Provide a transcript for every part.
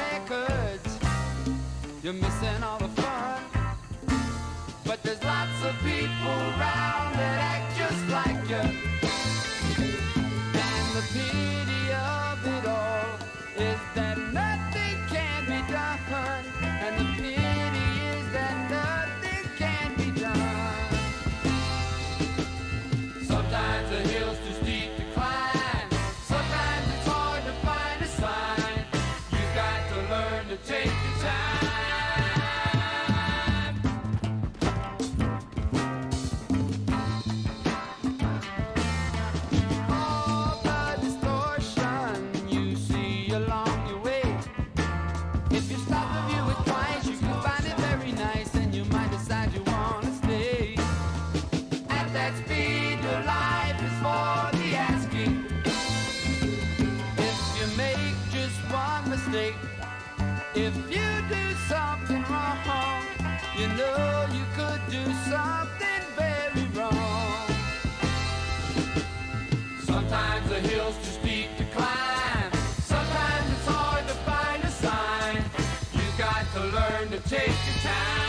records, you're missing all the fun. But there's lots of people around that act just like you. And the pity of it all is that nothing can be done. And the pity is that nothing can be done. Sometimes the hill's too steep to climb. Sometimes it's hard to find a sign. You've got to learn to take your time. All the distortion you see along your way. If you stop to view it twice, you can find it very nice, and you might decide you want to stay. At that speed, your life is for the asking. If you make just one mistake, if you do something wrong, you know you could do something very wrong. Sometimes the hill's too steep to climb. Sometimes it's hard to find a sign. You've got to learn to take your time.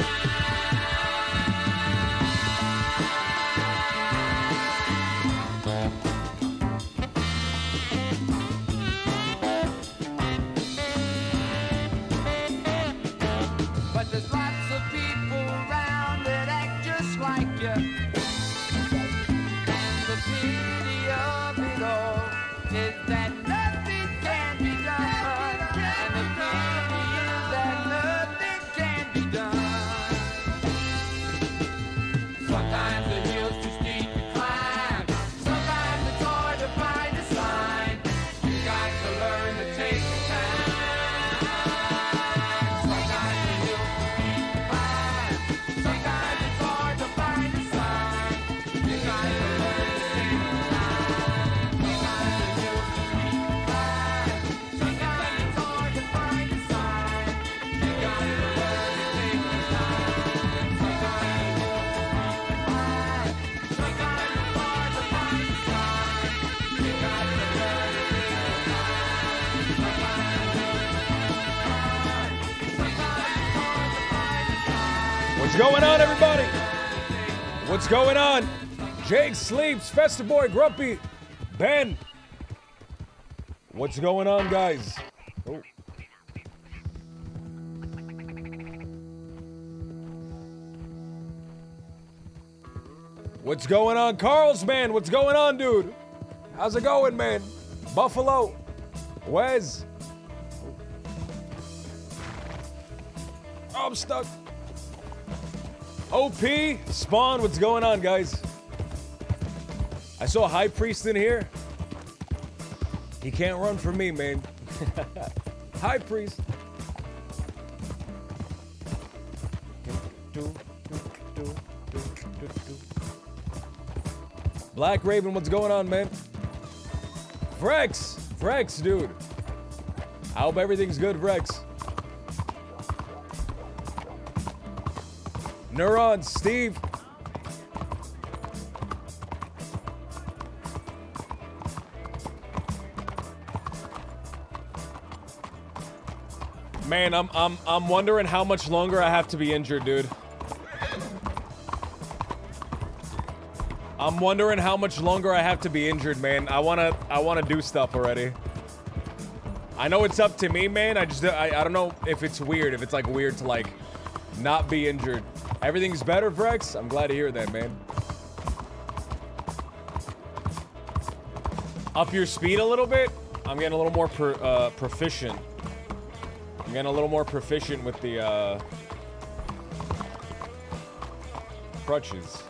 But there's lots of people around that act just like you. And the pity of it all is that nothing can be done. And the pity is that nothing can be done. Sometimes the hill's too steep to climb. Sometimes it's hard to find a sign. You got to learn to take your time. Sometimes the hill's too steep to climb. Sometimes it's hard to find a sign. You got to learn to take your time. Sometimes the hill's too steep to climb. Sometimes it's hard to find a sign. You got to learn to take your time. Sometimes the hill's too steep to climb. Sometimes it's hard to find a sign. You got to learn to take your time. Sometimes the hill's too steep to climb. Sometimes it's hard to find a sign. You got to learn to take your time. What's going on, everybody? What's going on? Jake sleeps, Festa Boy, Grumpy, Ben. What's going on, guys? Oh. What's going on, Carl's man? What's going on, dude? How's it going, man? Buffalo, Wes. Oh, I'm stuck. OP, Spawn, what's going on, guys? I saw a High Priest in here. He can't run from me, man. High Priest. Black Raven, what's going on, man? Vrex, dude. I hope everything's good, Vrex. Neurons, Steve. Man, I'm wondering how much longer I have to be injured, dude. I'm wondering how much longer I have to be injured, man. I wanna do stuff already. I know it's up to me, man. I don't know if it's weird, if it's like weird to like not be injured. Everything's better, Vrex? I'm glad to hear that, man. Up your speed a little bit? I'm getting a little more proficient. I'm getting a little more proficient with the crutches.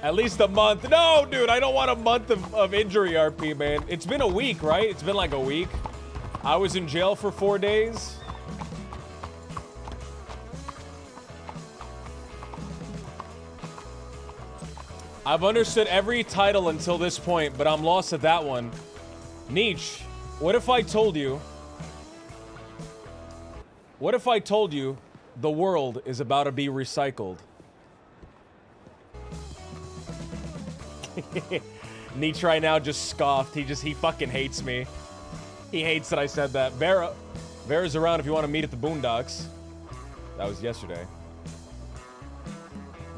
At least a month. No, dude, I don't want a month of injury, RP, man. It's been a week, right? It's been like a week. I was in jail for 4 days. I've understood every title until this point, but I'm lost at that one. Nietzsche, what if I told you... What if I told you the world is about to be recycled? Nietzsche right now just scoffed. He fucking hates me. He hates that I said that. Vera's around if you want to meet at the Boondocks. That was yesterday.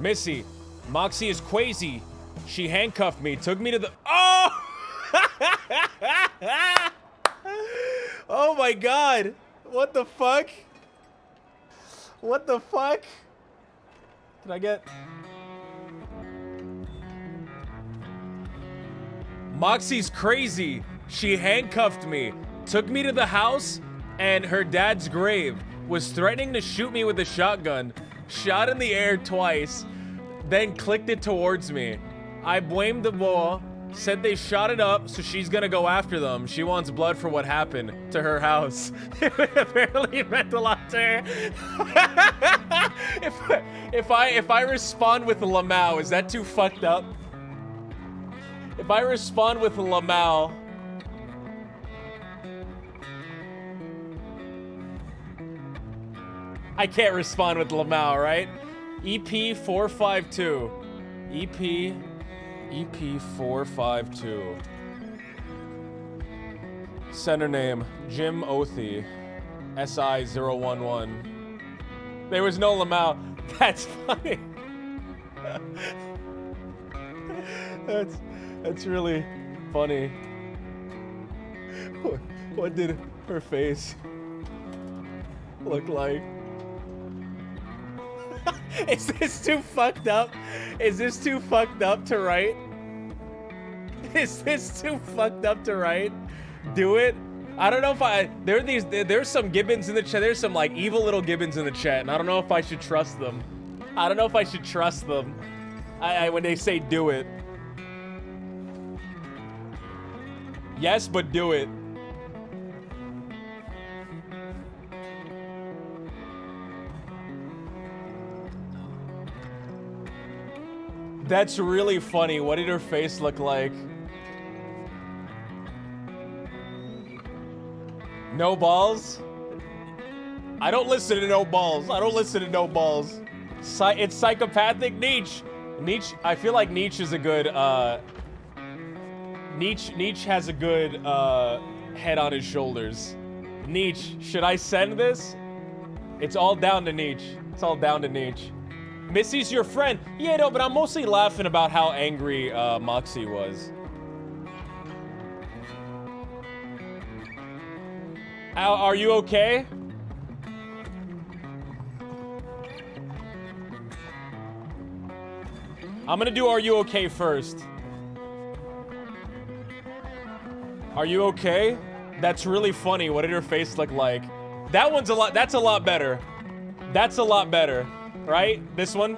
Missy, Moxie is crazy. She handcuffed me, took me to the... Oh! Oh my god. What the fuck? What the fuck? Can I get... Moxie's crazy. She handcuffed me, took me to the house and her dad's grave, was threatening to shoot me with a shotgun, shot in the air twice, then clicked it towards me. I blamed the boy, said they shot it up, so she's gonna go after them. She wants blood for what happened to her house. It apparently meant a lot to her. If I respond with Lamau, is that too fucked up? If I respond with Lamau, I can't respond with Lamau, right? EP 452. EP 452. Sender name Jim Othie. SI 011. There was no Lamau. That's funny. That's really funny. What did her face look like? Is this too fucked up? Is this too fucked up to write? Is this too fucked up to write? Do it? I don't know if there's some gibbons in the chat. There's some like evil little gibbons in the chat, and I don't know if I should trust them. I don't know if I should trust them. When they say do it. Yes, but do it. That's really funny. What did her face look like? No balls? I don't listen to no balls. I don't listen to no balls. It's psychopathic Nietzsche. Nietzsche, I feel like Nietzsche is a good, Nietzsche has a good, head on his shoulders. Nietzsche, should I send this? It's all down to Nietzsche. It's all down to Nietzsche. Missy's your friend. Yeah, no, but I'm mostly laughing about how angry, Moxie was. Are you okay? I'm gonna do Are You Okay first. Are you okay? That's really funny. What did her face look like? That one's a lot, that's a lot better. That's a lot better, right? This one?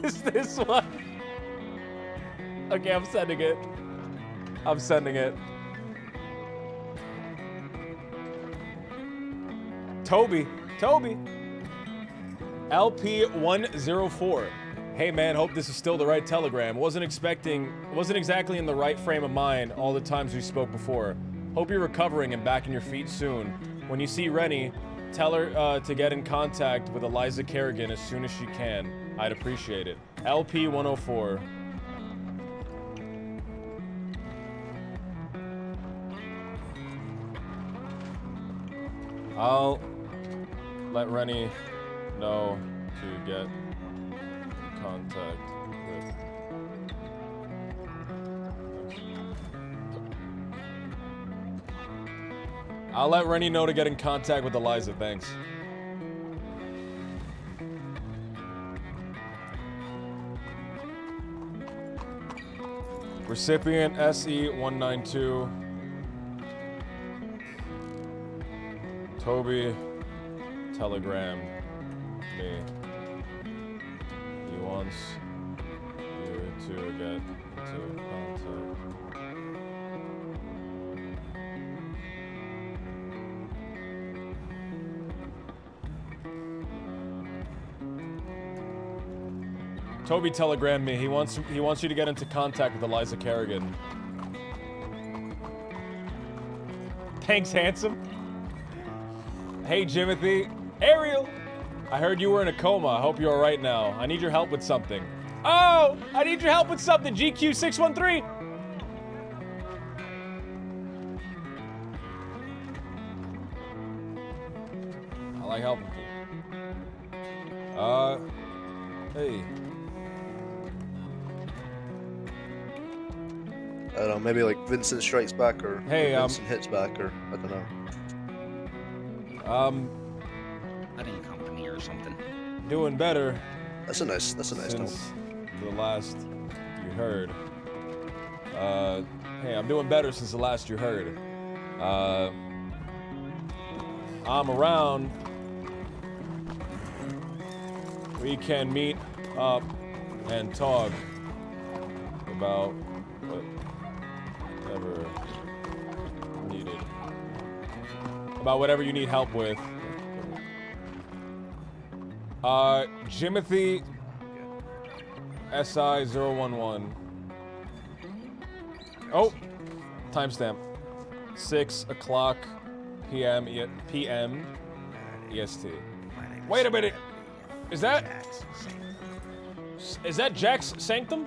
Is this one? Okay, I'm sending it. I'm sending it. Toby. LP104. Hey man, hope this is still the right telegram. Wasn't exactly in the right frame of mind all the times we spoke before. Hope you're recovering and back on your feet soon. When you see Rennie, tell her to get in contact with Eliza Kerrigan as soon as she can. I'd appreciate it. LP104. I'll let Rennie know to get in contact with. I'll let Rennie know to get in contact with Eliza, thanks. Recipient SE192. Toby telegram me. He wants you to get into contact. Toby telegrammed me. He wants you to get into contact with Eliza Kerrigan. Thanks, handsome. Hey, Jimothy. Ariel! I heard you were in a coma. I hope you're alright now. I need your help with something. Oh, I need your help with something, GQ613. I like helping people. Hey. I don't know, maybe like Vincent Strikes Back or Hey, Vincent Hits Back or I don't know. Wedding company or something. Doing better. That's a nice tone. Since the last you heard. Hey, I'm doing better since the last you heard. I'm around. We can meet up and talk about whatever needed. About whatever you need help with. Jimothy SI011. Oh, timestamp. 6 o'clock PM EST. Wait a minute. Is that Jack's sanctum?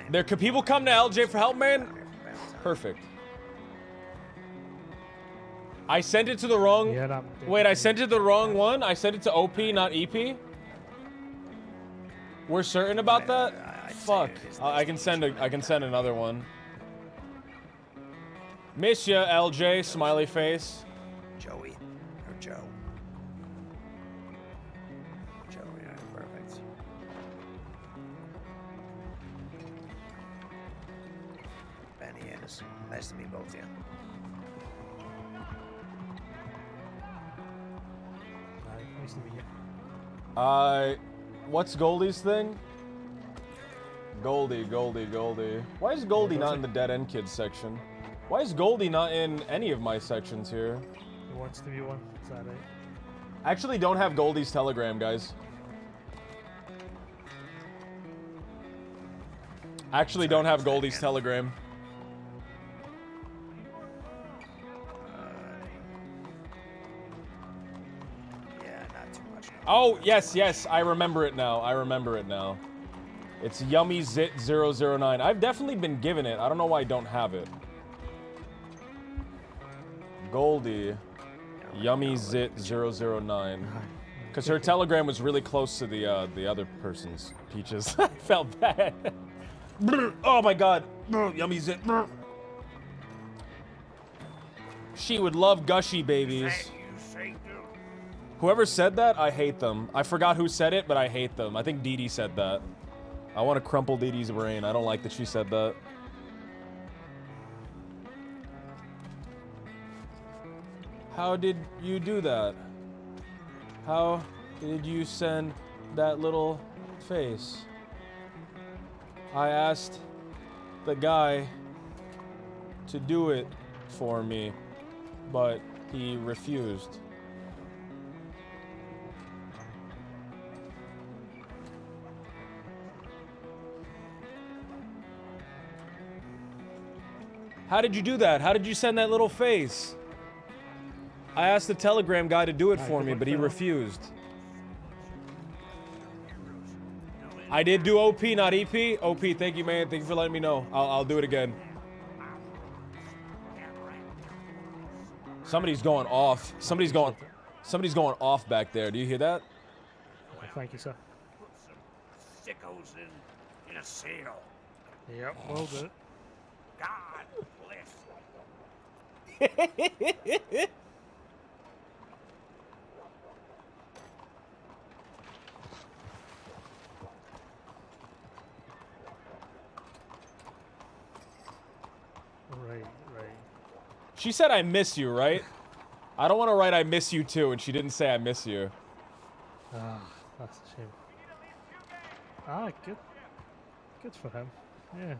There could people come to LJ for help, man? Perfect. I sent it to the wrong. Wait, I sent it to the wrong one. I sent it to OP, not EP. We're certain about that? Fuck. I can send another one. Miss ya, LJ. Smiley face. Joey or Joe. Joey, yeah, perfect. Benny Ennis. Nice to meet both of you. Nice to meet you. What's Goldie's thing? Goldie. Why is Goldie not in the Dead End Kids section? Why is Goldie not in any of my sections here? He wants to be one. Is that right? I actually don't have Goldie's Telegram, guys. Actually don't have Goldie's Telegram. Yeah, not too much. Oh, yes, I remember it now. It's Yummy Zit 009. I've definitely been given it. I don't know why I don't have it. Goldie. Yummy Zit 009. Because her Telegram was really close to the other person's, Peaches. I felt bad. Oh my god. Yummy Zit. She would love gushy babies. Whoever said that, I hate them. I forgot who said it, but I hate them. I think Dee Dee said that. I want to crumple Dee Dee's brain. I don't like that she said that. How did you do that? How did you send that little face? I asked the guy to do it for me, but he refused. How did you do that? How did you send that little face? I asked the Telegram guy to do it for me, but he refused. I did do OP, not EP. OP, thank you, man. Thank you for letting me know. I'll do it again. Somebody's going off. Somebody's going off back there. Do you hear that? Thank you, sir. Sickos in a seal. Yep, well done. God bless. Right. She said I miss you, right? I don't want to write I miss you too, and she didn't say I miss you. Ah, that's a shame. Ah, good. Good for him. Yeah.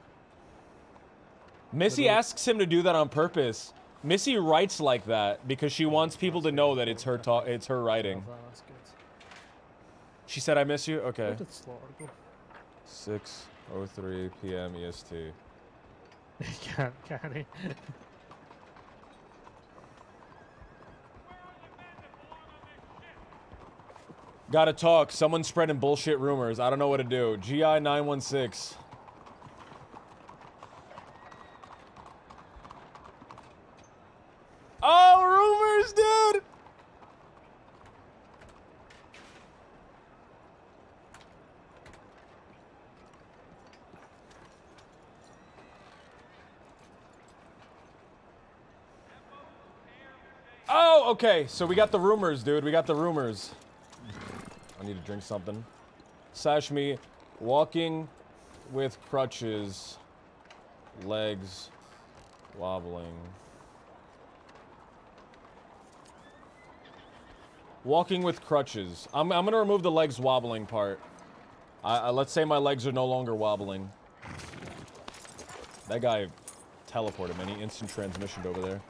Missy asks him to do that on purpose. Missy writes like that because she wants people to know that it's her it's her writing. That's good. She said I miss you? Okay. Where did Slaughter go? 6:03 p.m. EST. Can he? Gotta talk. Someone's spreading bullshit rumors. I don't know what to do. GI 916. Oh, rumors, dude! Oh, okay. So we got the rumors, dude. We got the rumors. I need to drink something. Sash me, walking with crutches, legs wobbling. Walking with crutches. I'm gonna remove the legs wobbling part. Let's say my legs are no longer wobbling. That guy teleported, man. He instant transmissioned over there.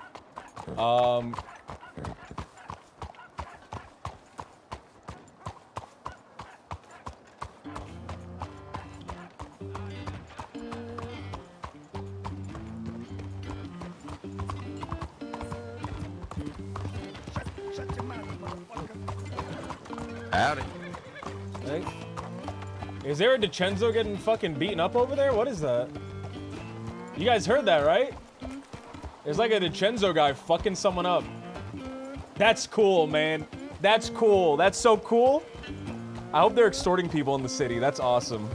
Howdy. Hey. Is there a DiCenzo getting fucking beaten up over there? What is that? You guys heard that, right? There's like a DiCenzo guy fucking someone up. That's cool, man. That's cool. That's so cool. I hope they're extorting people in the city. That's awesome.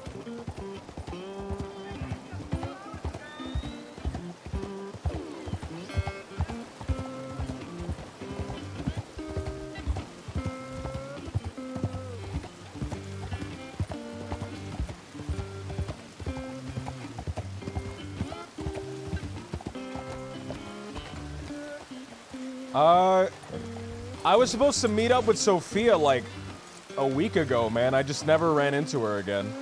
I was supposed to meet up with Sophia like a week ago, man. I just never ran into her again.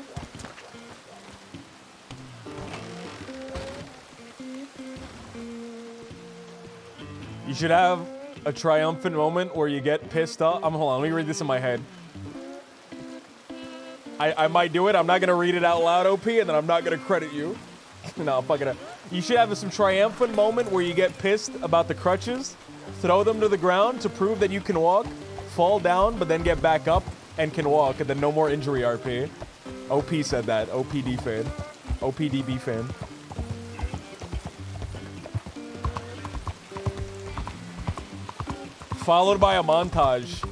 You should have a triumphant moment where you get pissed off. Hold on, let me read this in my head. I might do it. I'm not gonna read it out loud, OP, and then I'm not gonna credit you. No, fuck it. You should have some triumphant moment where you get pissed about the crutches, throw them to the ground to prove that you can walk, fall down, but then get back up and can walk, and then no more injury RP. OP said that. OPD fan. OPDB fan. Followed by a montage.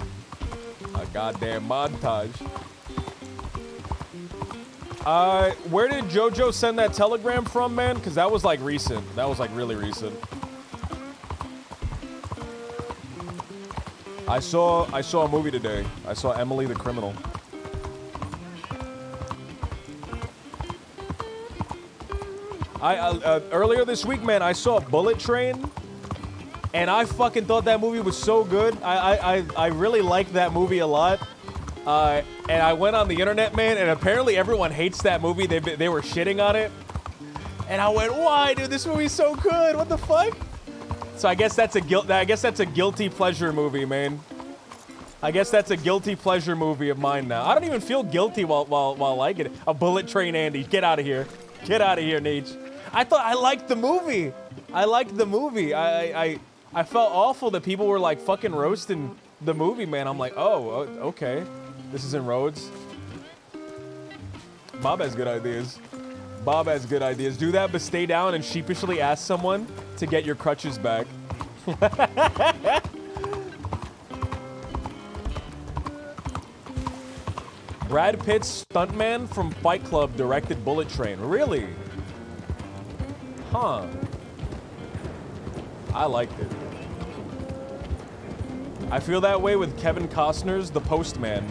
A goddamn montage. Where did JoJo send that telegram from, man? Because that was like recent. That was like really recent. I saw a movie today. I saw Emily the Criminal. Earlier this week, man, I saw Bullet Train, and I fucking thought that movie was so good. I really liked that movie a lot. And I went on the internet, man, and apparently everyone hates that movie. They were shitting on it. And I went, why, dude? This movie's so good. What the fuck? So I guess that's a guilty pleasure movie, man. I guess that's a guilty pleasure movie of mine now. I don't even feel guilty while liking it. A Bullet Train Andy. Get out of here. Get out of here, Nate. I liked the movie. I liked the movie. I felt awful that people were like fucking roasting the movie, man. I'm like, oh, okay. This is in Rhodes. Bob has good ideas. Bob has good ideas. Do that, but stay down and sheepishly ask someone to get your crutches back. Brad Pitt's stuntman from Fight Club directed Bullet Train. Really? Huh. I liked it. I feel that way with Kevin Costner's The Postman.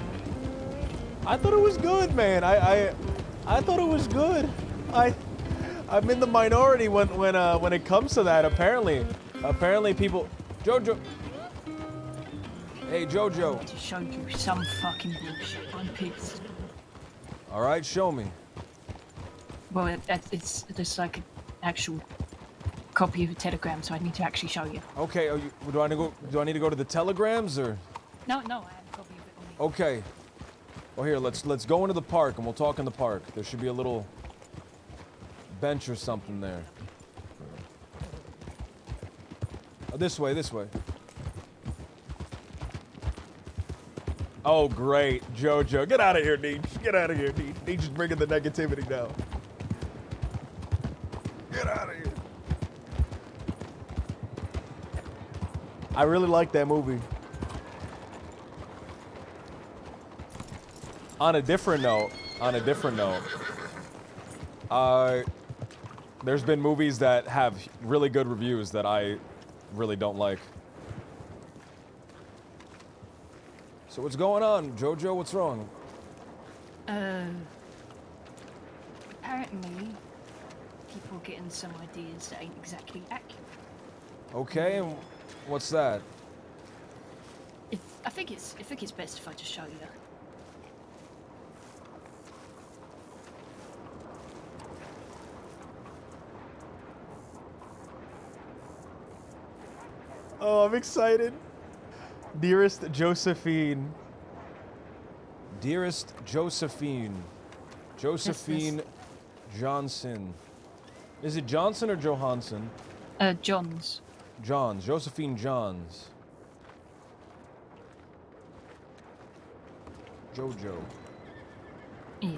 I thought it was good, man. I thought it was good. I'm in the minority when it comes to that. Apparently people. Jojo. Hey, Jojo. To show you some fucking bullshit. I'm pissed. All right, show me. Well, it's just like an actual copy of a telegram, so I need to actually show you. Okay. Do I need to go to the telegrams or? No, I have a copy of it on me. Okay. Well, here, let's go into the park and we'll talk in the park. There should be a little bench or something there. Oh, this way. Oh, great. JoJo. Get out of here, Deej. Get out of here, Deej. Deej is bringing the negativity down. Get out of here. I really like that movie. On a different note, there's been movies that have really good reviews that I really don't like. So what's going on, JoJo? What's wrong? Apparently, people getting some ideas that ain't exactly accurate. Okay, and what's that? I think it's best if I just show you. Oh, I'm excited. Dearest Josephine. Dearest Josephine. Josephine Johnson. Is it Johnson or Johansson? Johns. Johns. Josephine Johns. Jojo. Yeah.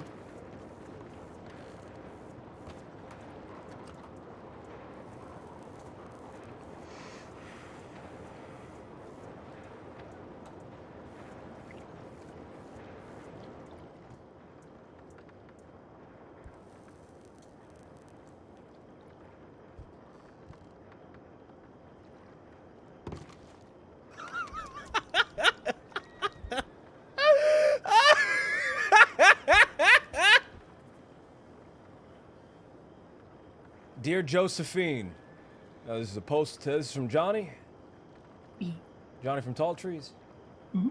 Dear Josephine. This is a post. This is from Johnny. Yeah. Johnny from Tall Trees. Mm-hmm.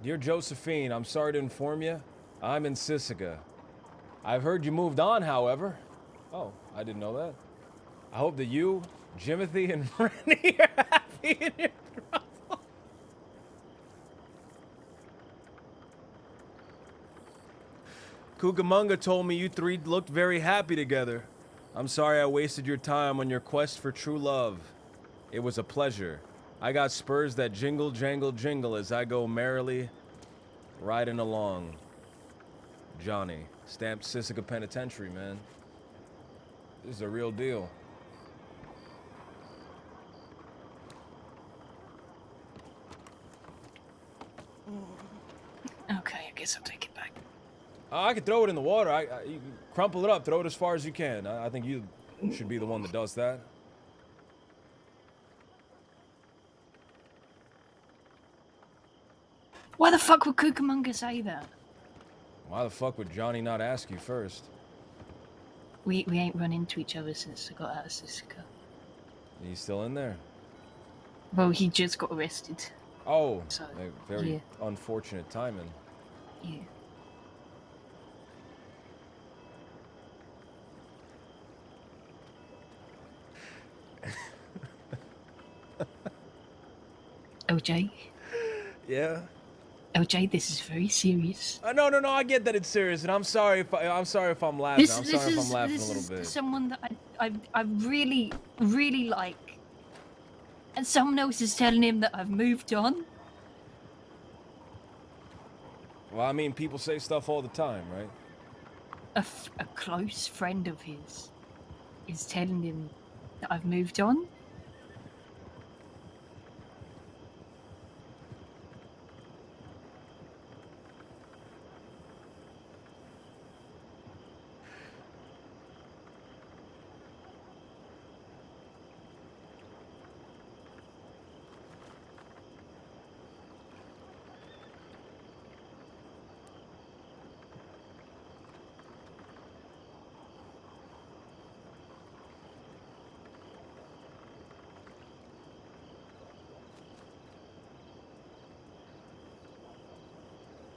Dear Josephine, I'm sorry to inform you, I'm in Sisika. I've heard you moved on, however. Oh, I didn't know that. I hope that you, Jimothy, and Randy are happy in your trouble. Cucamonga told me you three looked very happy together. I'm sorry I wasted your time on your quest for true love. It was a pleasure. I got spurs that jingle, jangle, jingle as I go merrily riding along. Johnny. Stamped Sisika Penitentiary, man. This is a real deal. Okay, I guess I'll take it back. I could throw it in the water. You can crumple it up, throw it as far as you can. I think you should be the one that does that. Why the fuck would Cucamonga say that? Why the fuck would Johnny not ask you first? We ain't run into each other since I got out of Sisika. He's still in there. Well, he just got arrested. Oh, So, very yeah. unfortunate timing. Yeah. OJ? Yeah. OJ, this is very serious. No, I get that it's serious, and I'm sorry if I'm laughing. I'm sorry if I'm laughing a little bit. Someone that I really, really like. And someone else is telling him that I've moved on. Well, I mean, people say stuff all the time, right? A close friend of his is telling him that I've moved on.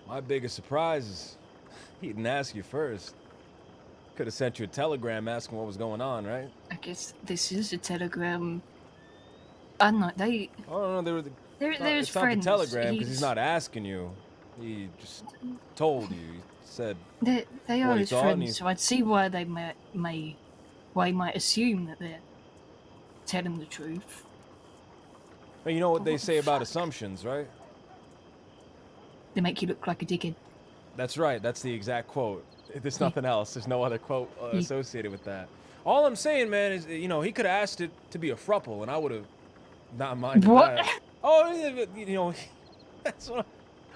My biggest surprise is he didn't ask you first. Could have sent you a telegram asking what was going on, right? I guess this is a telegram. I don't know. They. Oh no, they were. There's it's friends. not the telegram because he's not asking you. He just told you. He said. They are what he his thought, and friends, so I'd see why they why he might assume that they're telling the truth. Well, you know what they What the say about fuck? assumptions, right? They make you look like a dickhead. That's right. That's the exact quote. There's nothing else. There's no other quote Yeah. associated with that. All I'm saying, man, is he could have asked it to be a throuple, and I would have not minded What? that. Oh, that's what.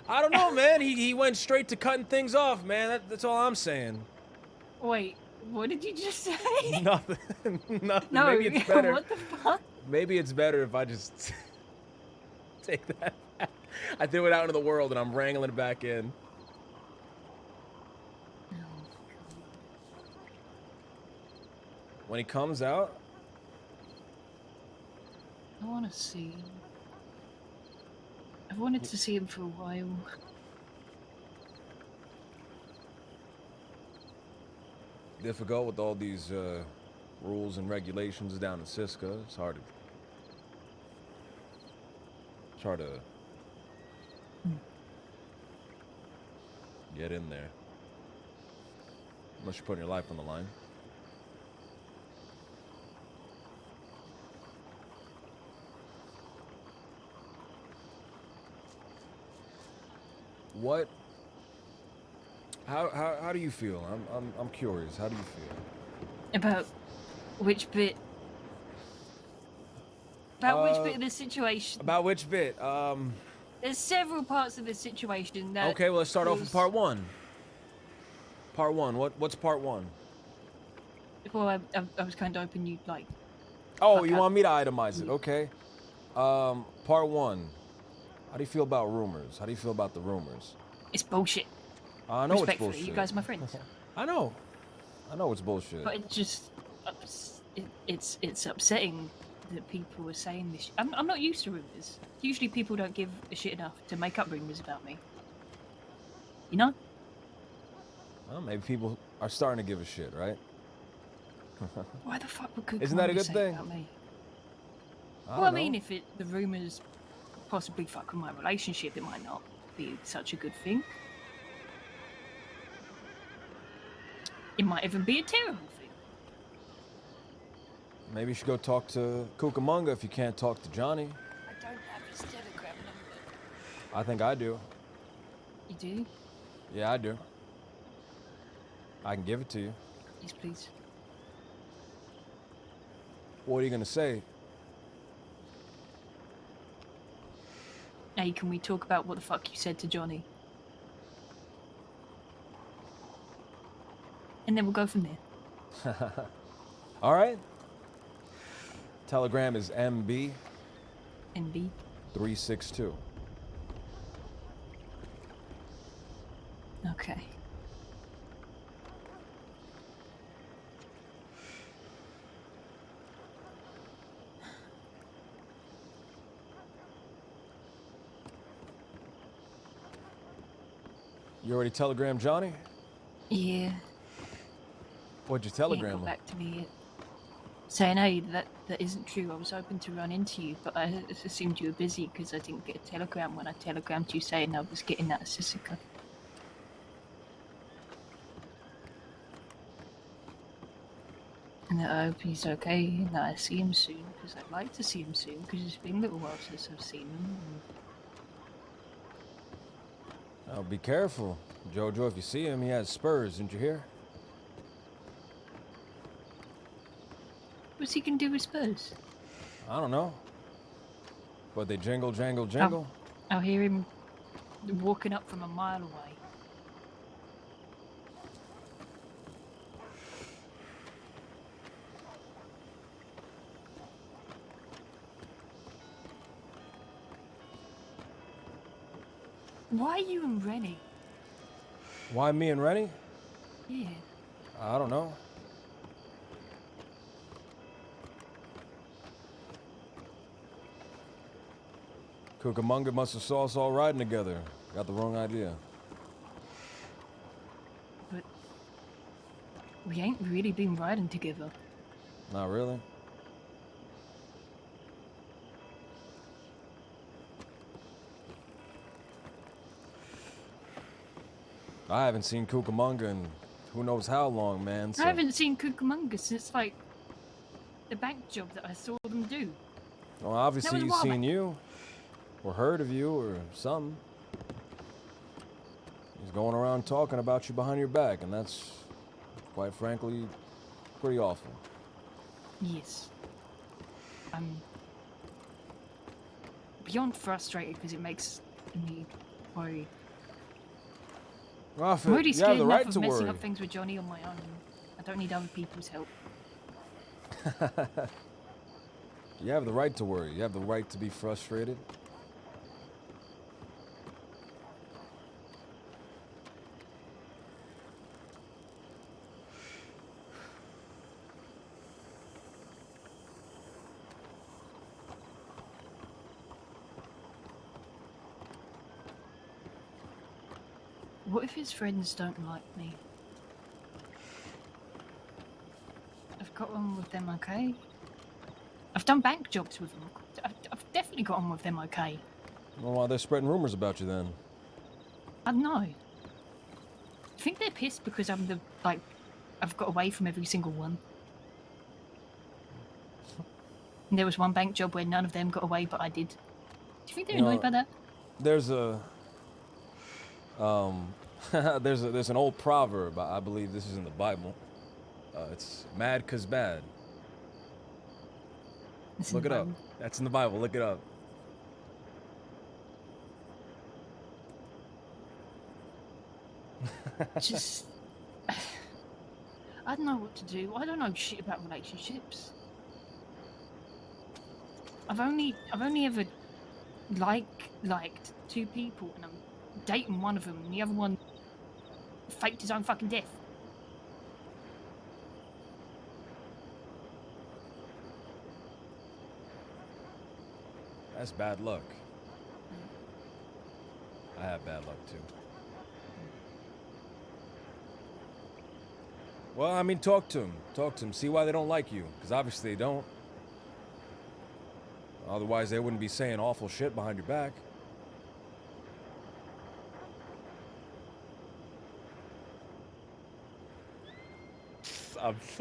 I don't know, man. He went straight to cutting things off, man. That's all I'm saying. Wait, what did you just say? Nothing. Nothing. No, Maybe it's better. what the fuck? Maybe it's better if I just take that back. I threw it out into the world, and I'm wrangling it back in. When he comes out, I want to see him. I've wanted to see him for a while. difficult with all these rules and regulations down in Siska. It's hard to get in there. Unless you're putting your life on the line. What? How do you feel? I'm curious. How do you feel? About which bit? About which bit of the situation? About which bit? There's several parts of the situation that. Okay, well let's start off with part one. Part one. What's part one? Well, I was kind of hoping you'd like. Oh, you want me to itemize it? Okay. Part one. How do you feel about rumors? How do you feel about the rumors? It's bullshit. I know it's Respectfully, bullshit. you guys are my friends. I know it's bullshit. But it just, it's upsetting that people are saying this. I'm not used to rumors. Usually people don't give a shit enough to make up rumors about me. You know? Well, maybe people are starting to give a shit, right? Why the fuck would good Isn't that a commander good say thing? about me? I Well, I don't mean, know. if the rumors possibly fuck with my relationship, it might not be such a good thing. It might even be a terrible thing. Maybe you should go talk to Cucamonga if you can't talk to Johnny. I don't have his telegram number. I think I do. You do? Yeah, I do. I can give it to you. Yes, please. What are you gonna say? Hey, can we talk about what the fuck you said to Johnny? And then we'll go from there. All right. Telegram is MB NB. 362. Okay. You already telegrammed Johnny? Yeah. What'd you He telegram ain't got him? back to me yet. Saying, hey, that isn't true. I was hoping to run into you, but I assumed you were busy because I didn't get a telegram when I telegrammed you saying I was getting out of Sisica. And that I hope he's okay and that I see him soon because I'd like to see him soon because it's been a little while since I've seen him. Oh, be careful. Jojo, if you see him, he has spurs. Didn't you hear? What's he gonna do with Spurs? I don't know. But they jingle, jangle, jingle. I'll hear him walking up from a mile away. Why are you and Rennie? Why me and Rennie? Yeah. I don't know. Cucamonga must have saw us all riding together. Got the wrong idea. But we ain't really been riding together. Not really. I haven't seen Cucamonga in who knows how long, man. So I haven't seen Cucamonga since, like, the bank job that I saw them do. well, obviously was a he's while seen back. you. Or heard of you or something. is going around talking about you behind your back, and that's, quite frankly, pretty awful. Yes. I'm beyond frustrated because it makes me worry. Well, I'm already you scared have the enough right of to messing worry. up things with Johnny on my own. I don't need other people's help. You have the right to worry. You have the right to be frustrated. What if his friends don't like me? I've got on with them okay. I've done bank jobs with them. I've definitely got on with them okay. Well, why they're spreading rumors about you then? I don't know. I think they're pissed because I'm I've got away from every single one. And there was one bank job where none of them got away, but I did. Do you think they're You know, annoyed by that? There's a there's an old proverb. I believe this is in the Bible. It's mad 'cause bad. It's in Look the it up. Bible. That's in the Bible. Look it up. Just, I don't know what to do. I don't know shit about relationships. I've only ever liked two people, and I'm dating one of them, and the other one faked his own fucking death. That's bad luck. I have bad luck too. Well, I mean, talk to him. Talk to him. See why they don't like you. Because obviously they don't. Otherwise, they wouldn't be saying awful shit behind your back.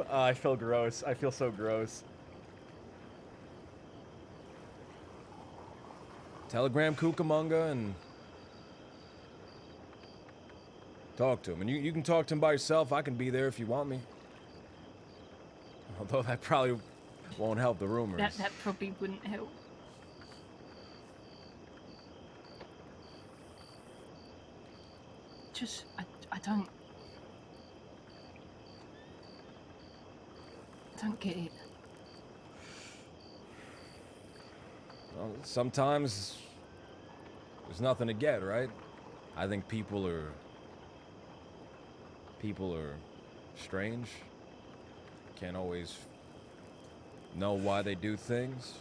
I feel gross. I feel so gross. Telegram Cucamonga and talk to him. And you can talk to him by yourself. I can be there if you want me. Although that probably won't help the rumors. That probably wouldn't help. Just, I don't get it. Well, sometimes there's nothing to get, right? I think people are strange. Can't always know why they do things.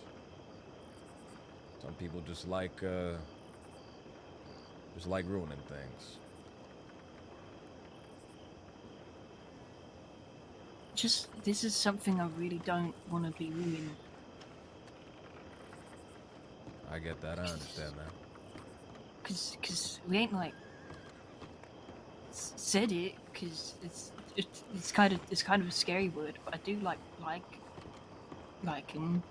Some people just like ruining things. Just, this is something I really don't want to be ruining. I get that. I understand that. Cause we ain't like said it, cause it's kind of a scary word, but I do like him.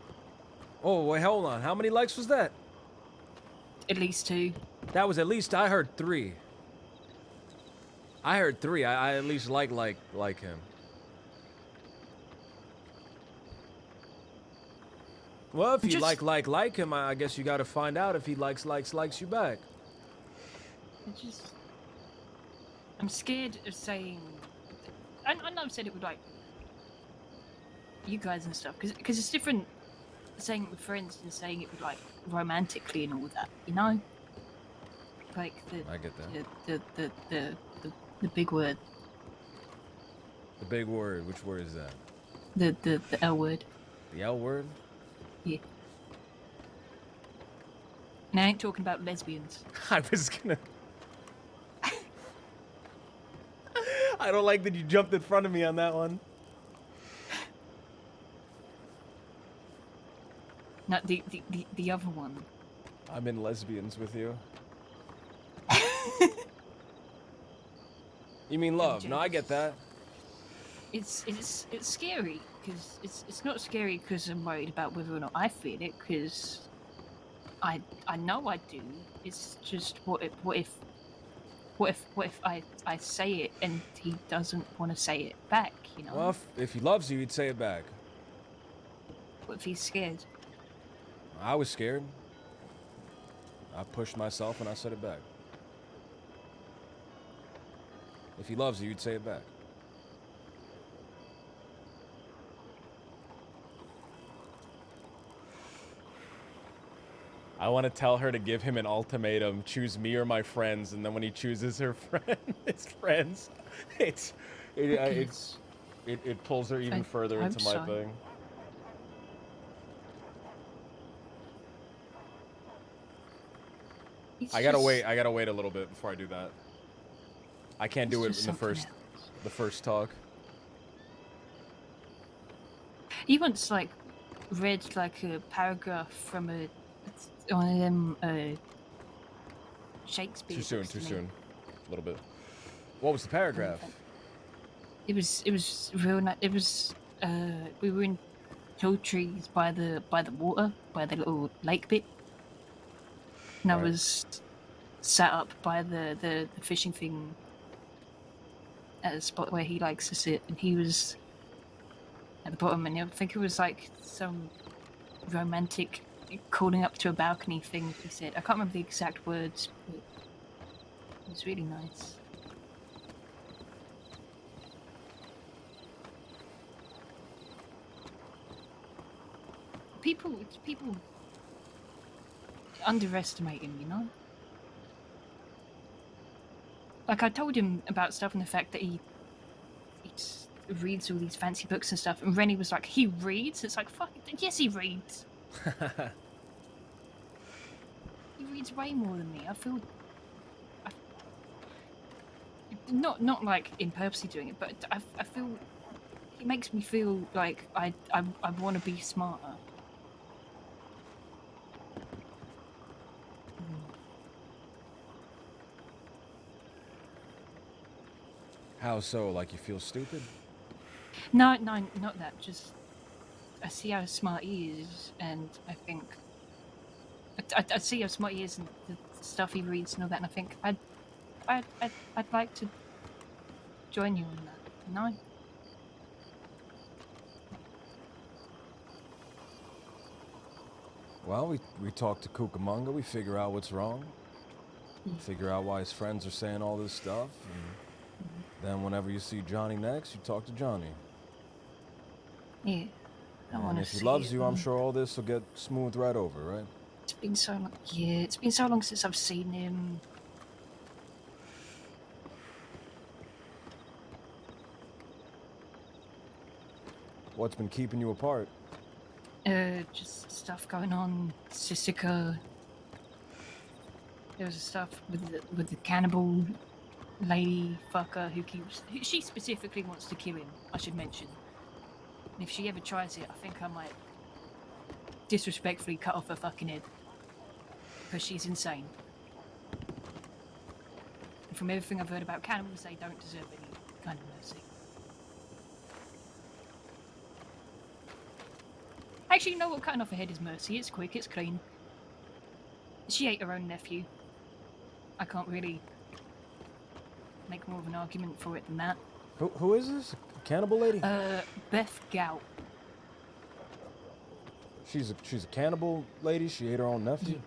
Oh, wait, hold on. How many likes was that? At least two. That was at least, I heard 3. I heard 3. I at least like him. Well, if you Just- like him, I guess you gotta find out if he likes you back. I'm scared of saying. I know I've said it with like you guys and stuff, because it's different saying it with friends than saying it with like romantically and all that, you know. Like I get that. the big word. The big word. Which word is that? The L word. The L word? Yeah. And I ain't talking about lesbians. I was gonna. I don't like that you jumped in front of me on that one. No, the other one. I'm in lesbians with you. You mean love? No, I get that. It's scary, because it's not scary because I'm worried about whether or not I feel it, because I know I do. It's just what if What if I say it and he doesn't want to say it back? You know. Well, if he loves you, he'd say it back. What if he's scared? I was scared. I pushed myself and I said it back. If he loves you, he'd say it back. I want to tell her to give him an ultimatum, choose me or my friends, and then when he chooses her his friends, it pulls her even further into my thing. I gotta wait a little bit before I do that. I can't do it in the first talk. He once like read like a paragraph from one of them Shakespeare. Too soon. A little bit. What was the paragraph? It was real nice. It was we were in tall trees by the water, by the little lake bit. And I was sat up by the fishing thing at a spot where he likes to sit, and he was at the bottom, and I think it was like some romantic calling up to a balcony thing he said. I can't remember the exact words, but it was really nice. People underestimate him, you know? Like, I told him about stuff and the fact that he reads all these fancy books and stuff, and Rennie was like, he reads? It's like, fuck, yes he reads. He reads way more than me. I feel... Not like in purposely doing it, but I feel... It makes me feel like I want to be smarter. How so? Like you feel stupid? No, not that. Just I see how smart he is, and I think I see how smart he is and the stuff he reads and all that, and I think I'd like to join you on that. No. Well, we talk to Cucamonga, we figure out what's wrong, figure out why his friends are saying all this stuff, and then whenever you see Johnny next, you talk to Johnny. Yeah. And if he loves you, I'm sure all this will get smoothed right over, right? It's been so long. Yeah, it's been so long since I've seen him. What's been keeping you apart? Just stuff going on. Sissika. There was stuff with the cannibal lady fucker who she specifically wants to kill him, I should mention. And if she ever tries it, I think I might disrespectfully cut off her fucking head. Because she's insane. And from everything I've heard about cannibals, they don't deserve any kind of mercy. Actually, you know what? Cutting off her head is mercy. It's quick, it's clean. She ate her own nephew. I can't really make more of an argument for it than that. Who is this? A cannibal lady? Beth Gout. She's a cannibal lady? She ate her own nephew? Yeah.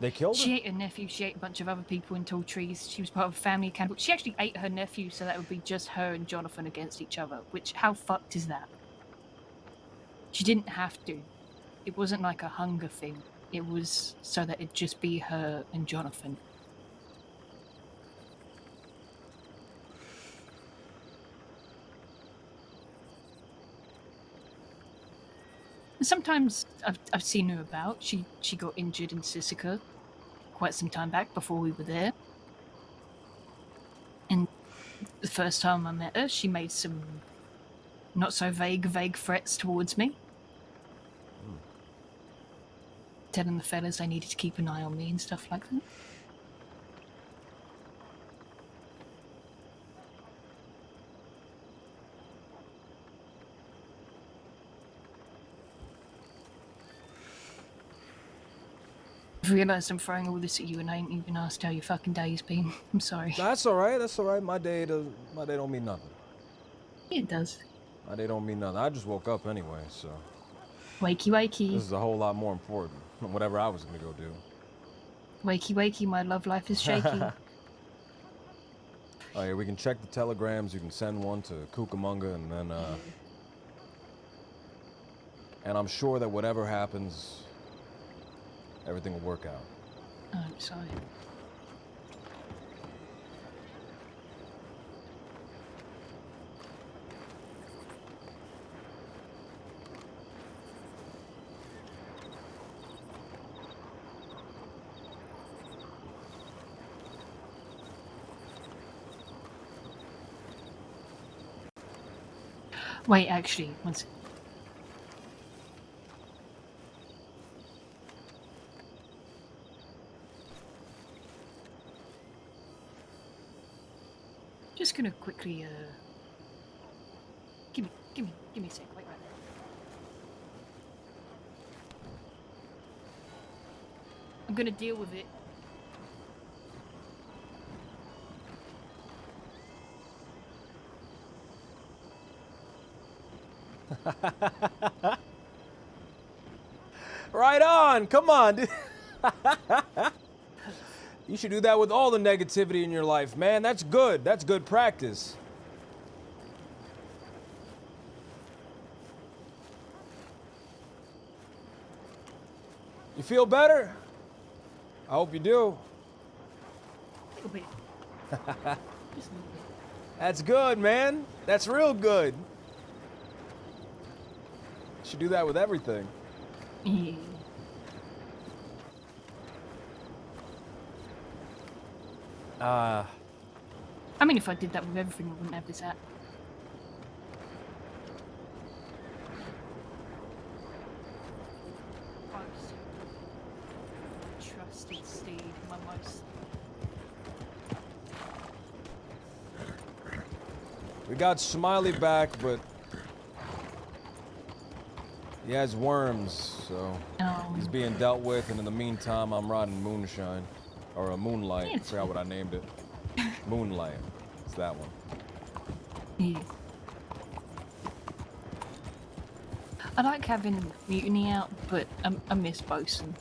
They killed her? She ate her nephew, she ate a bunch of other people in tall trees. She was part of a family of cannibals. She actually ate her nephew, so that would be just her and Jonathan against each other. Which, how fucked is that? She didn't have to. It wasn't like a hunger thing. It was so that it'd just be her and Jonathan. Sometimes I've seen her about. She got injured in Sissika quite some time back before we were there. And the first time I met her, she made some not so vague threats towards me. Telling the fellas they needed to keep an eye on me and stuff like that. realised I'm throwing all this at you and I ain't even asked how your fucking day's been. I'm sorry. That's all right. That's all right. My day don't mean nothing. It does. My day don't mean nothing. I just woke up anyway, so Wakey wakey. this is a whole lot more important than whatever I was gonna go do. Wakey wakey, my love life is shaky. Oh yeah, we can check the telegrams. You can send one to Cucamonga, and then and I'm sure that whatever happens, everything will work out. Oh, I'm sorry. Wait, actually, one sec. Just gonna quickly, give me a sec, wait right there. I'm gonna deal with it. Right on! Come on, dude. You should do that with all the negativity in your life, man. That's good. That's good practice. You feel better? I hope you do. A little bit. Just a little bit. That's good, man. That's real good. You should do that with everything. Yeah. I mean, if I did that with everything, I wouldn't have this app. Trusted steed, my most. We got Smiley back, but he has worms, so he's being dealt with, and in the meantime, I'm riding Moonshine. Or a Moonlight. I forgot what I named it. Moonlight. It's that one. Yeah. I like having Mutiny out, but I miss Bosun.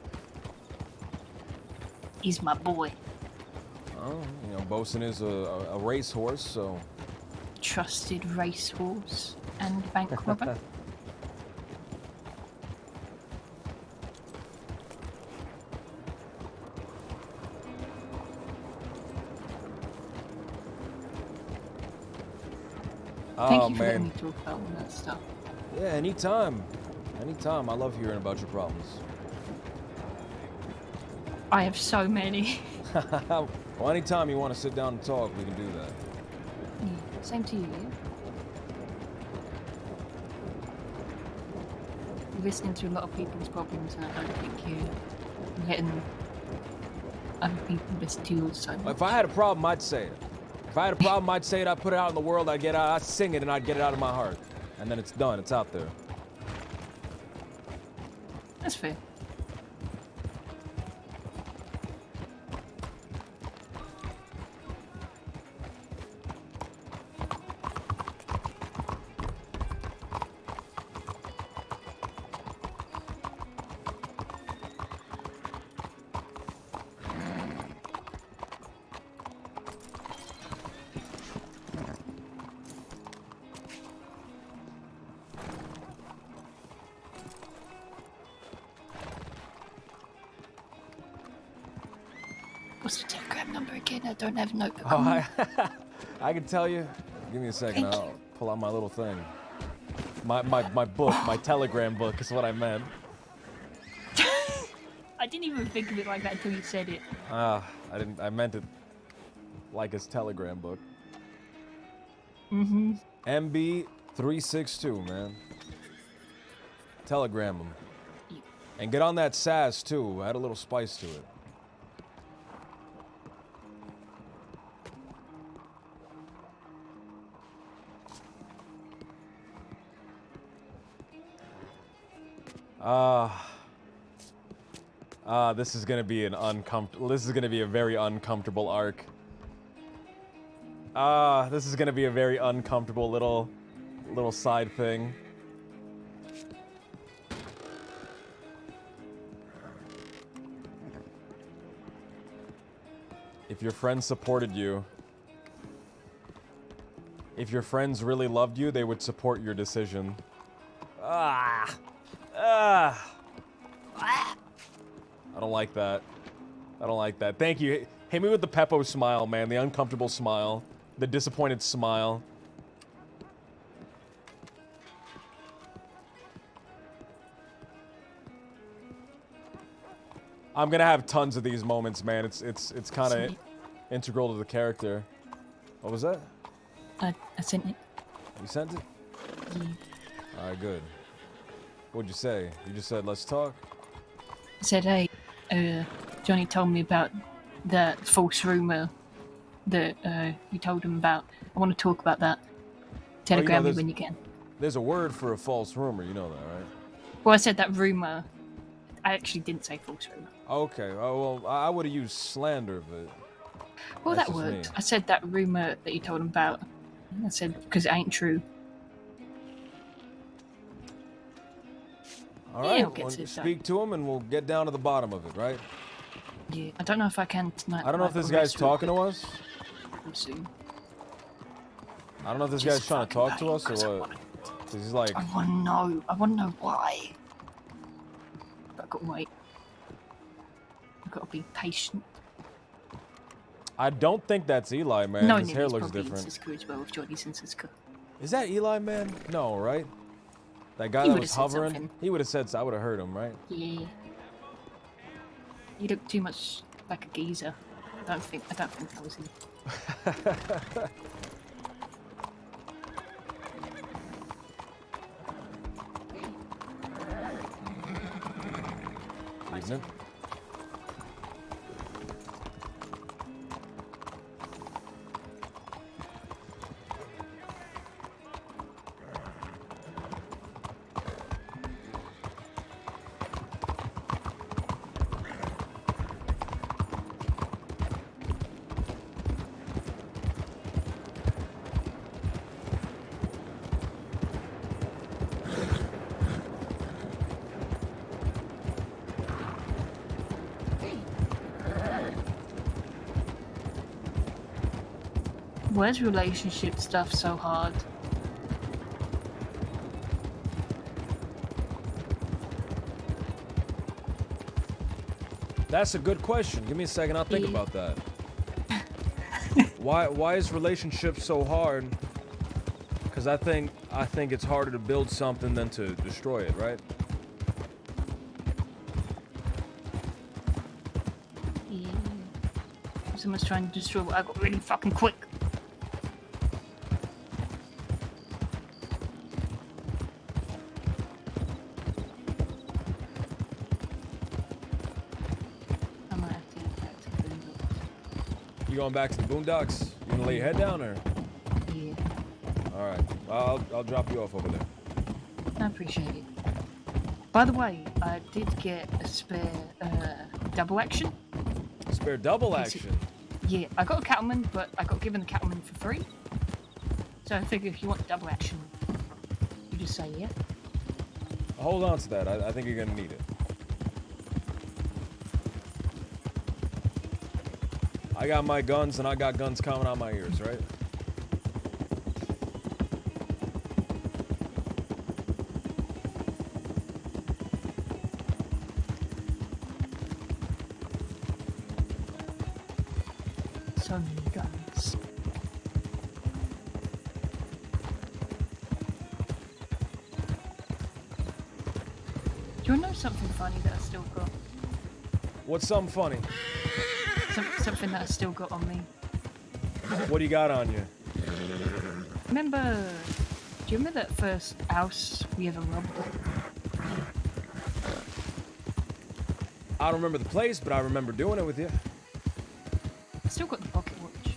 He's my boy. Oh, you know, Bosun is a racehorse, so... Trusted racehorse and bank robber. Thank you for letting me talk about all that stuff. Yeah, anytime. Anytime. I love hearing about your problems. I have so many. Well, anytime you want to sit down and talk, we can do that. Yeah, same to you, yeah? You're listening to a lot of people's problems, and I don't think you're letting other people listen to yours so much. If I had a problem, I'd say it. If I had a problem, I'd say it, I'd put it out in the world, I'd sing it, and I'd get it out of my heart. And then it's done, it's out there. That's fair. What's the telegram number again? I don't have a notebook. Oh, I can tell you. Give me a second, Thank I'll pull out my little thing. My book, my telegram book is what I meant. I didn't even think of it like that until you said it. I meant it like his telegram book. Mm-hmm. MB362, man. Telegram him. And get on that sass, too. Add a little spice to it. This is gonna be an uncomfortable. This is gonna be a very uncomfortable arc. This is gonna be a very uncomfortable little side thing. If your friends supported you, if your friends really loved you, they would support your decision. I don't like that. I don't like that. Thank you. Hit me with the Peppo smile, man. The uncomfortable smile. The disappointed smile. I'm gonna have tons of these moments, man. It's kind of integral to the character. What was that? I sent it. You sent it? Yeah. All right, good. What'd you say? You just said, let's talk? I said, hey, Johnny told me about that false rumor that you told him about. I want to talk about that. Telegram me when you can. There's a word for a false rumor, you know that, right? Well, I said that rumor. I actually didn't say false rumor. Okay, oh, well, I would have used slander, but... Well, that's that just me. worked. I said that rumor that you told him about. I said, because it ain't true. All Yeah, right, I'll get well, to it, speak to him and we'll get down to the bottom of it, right? Yeah, I don't know if I can tonight. I don't know if this guy's talking to us. We'll see. I don't know if this Just guy's trying to talk to us fucking or what. 'Cause he's like, I want to know. I want to know why. But I've got to wait. I've got to be patient. I don't think that's Eli, man. No, His hair he's looks probably in different. Cisco as well, with Johnny's in Cisco. Is that Eli, man? No, right? That guy He that would've was said hovering? something. He would have said so. I would have heard him, right? Yeah. You look too much like a geezer. I don't think that was him. Evening. Where's relationship stuff so hard? That's a good question. Give me a second. I'll think Yeah. about that. Why is relationship so hard? Because I think it's harder to build something than to destroy it, right? Yeah. Someone's trying to destroy what I got really fucking quick. I might have to get back to the boondocks. You going back to the boondocks? You gonna lay your head down or? Yeah, All right. I'll drop you off over there. I appreciate it. By the way, I did get a spare double action. Spare double Yes, action. Yeah, I got a cattleman, but I got given the cattleman for free. So I figure if you want double action, you just say yeah. Hold on to that. I think you're gonna need it. I got my guns and I got guns coming out my ears, right? So many guns. Do you know something funny that I still got? What's something funny? Something that I still got on me. What do you got on you? Remember? Do you remember that first house we ever robbed? I don't remember the place, but I remember doing it with you. I still got the pocket watch.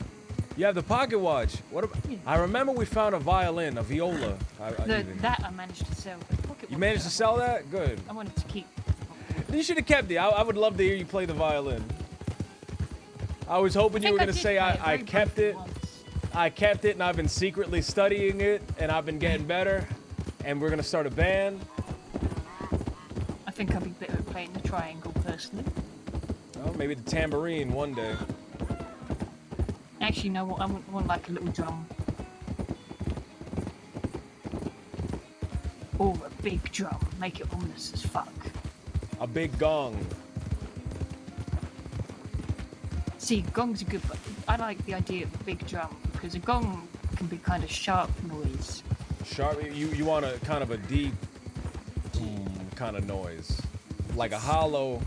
You have the pocket watch. What about? Yeah. I remember we found a violin, a viola. Even. That I managed to sell. The pocket You watch managed to I sell that? Good. I wanted to keep. You should have kept it. I would love to hear you play the violin. I was hoping you were gonna say I kept it. I kept it, and I've been secretly studying it, and I've been getting better, and we're gonna start a band. I think I'll be better at playing the triangle personally. Oh, maybe the tambourine one day. Actually, no, I want like a little drum. Or a big drum. Make it ominous as fuck. A big gong. See, gongs are good, but I like the idea of a big drum because a gong can be kind of sharp noise. Sharp. You want a kind of a deep kind of noise, like a hollow.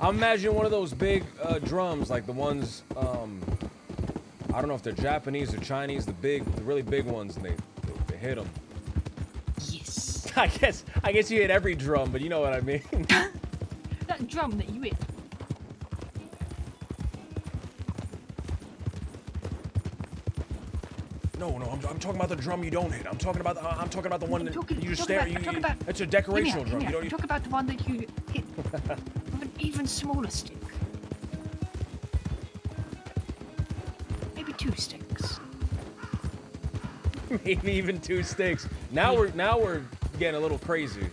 I'm imagining one of those big drums, like the ones. I don't know if they're Japanese or Chinese. The really big ones, and they hit them. Yes. I guess you hit every drum, but you know what I mean. That drum that you hit. No, I'm talking about the drum you don't hit. I'm talking about the one that you just stare. It's a decorational drum. I'm talking about the one that you hit with an even smaller stick. Maybe 2 sticks. Maybe even 2 sticks. Now we're getting a little crazy.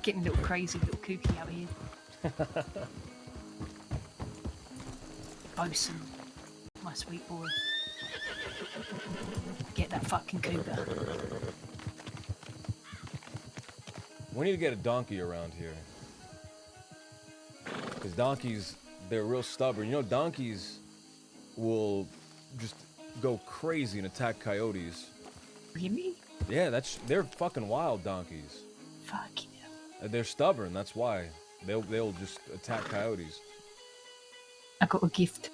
Getting a little crazy, a little kooky out here. Bosun, my sweet boy. Get that fucking cougar. We need to get a donkey around here. Because donkeys, they're real stubborn. You know, donkeys will just go crazy and attack coyotes. Really? Yeah, they're fucking wild donkeys. Fuck yeah. They're stubborn, that's why. They'll just attack coyotes. I got a gift.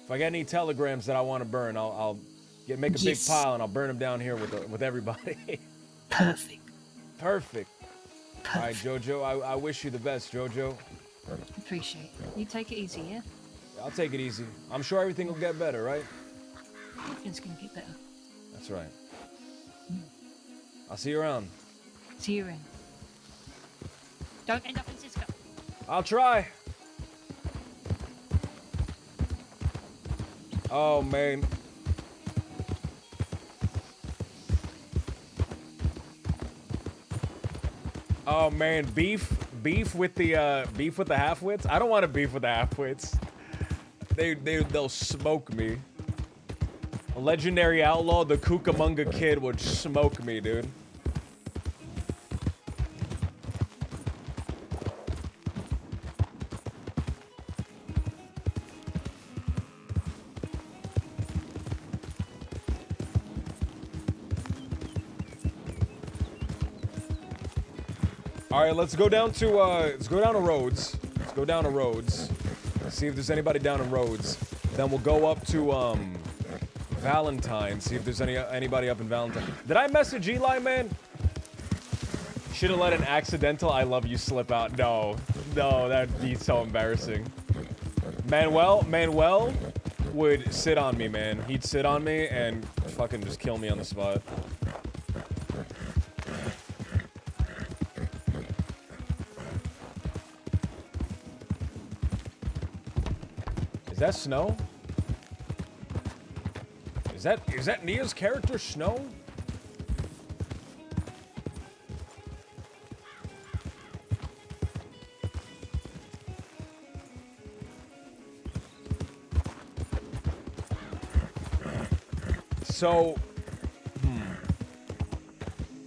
If I get any telegrams that I want to burn, I'll make a big pile and I'll burn them down here with everybody. Perfect. Perfect. All right, Jojo, I wish you the best, Jojo. Appreciate it. You take it easy, yeah? I'll take it easy. I'm sure everything will get better, right? Everything's gonna get better. That's right. I'll see you around. See you in. Don't end up in Cisco. I'll try. Oh, man. Oh, man. Beef with the half-wits? I don't want to beef with the half-wits. They'll smoke me. A legendary outlaw, the Cucamonga Kid, would smoke me, dude. All right, let's go down to Rhodes. Let's go down to Rhodes. See if there's anybody down in Rhodes. Then we'll go up to Valentine. See if there's anybody up in Valentine. Did I message Eli, man? Should have let an accidental "I love you" slip out. No, that'd be so embarrassing. Manuel would sit on me, man. He'd sit on me and fucking just kill me on the spot. Is that Snow? Is that Nia's character, Snow? So,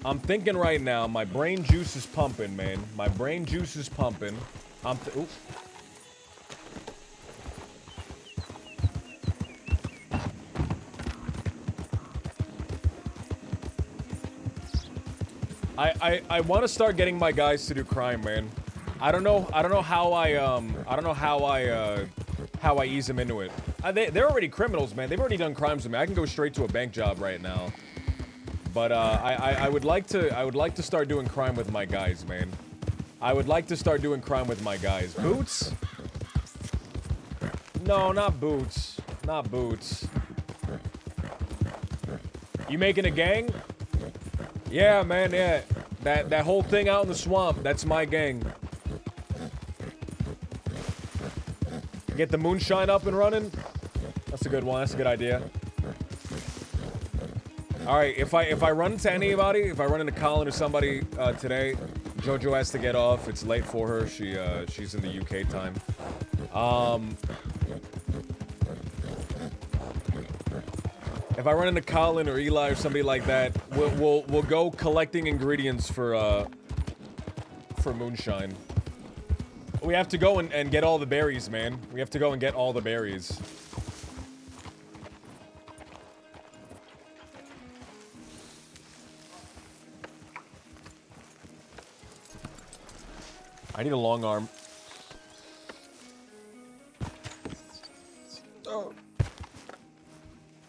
I'm thinking right now, my brain juice is pumping, man. My brain juice is pumping. Ooh. I want to start getting my guys to do crime, man. I don't know how I ease them into it. They're already criminals, man. They've already done crimes with me. I can go straight to a bank job right now. But I would like to start doing crime with my guys, man. I would like to start doing crime with my guys. Boots? No, not boots. Not boots. You making a gang? Yeah, man, yeah. That whole thing out in the swamp, that's my gang. Get the moonshine up and running? That's a good one, that's a good idea. Alright, if I run into anybody, if I run into Colin or somebody today, Jojo has to get off. It's late for her. She's in the UK time. If I run into Colin or Eli or somebody like that, we'll go collecting ingredients for moonshine. We have to go and get all the berries, man. We have to go and get all the berries. I need a long arm. Oh.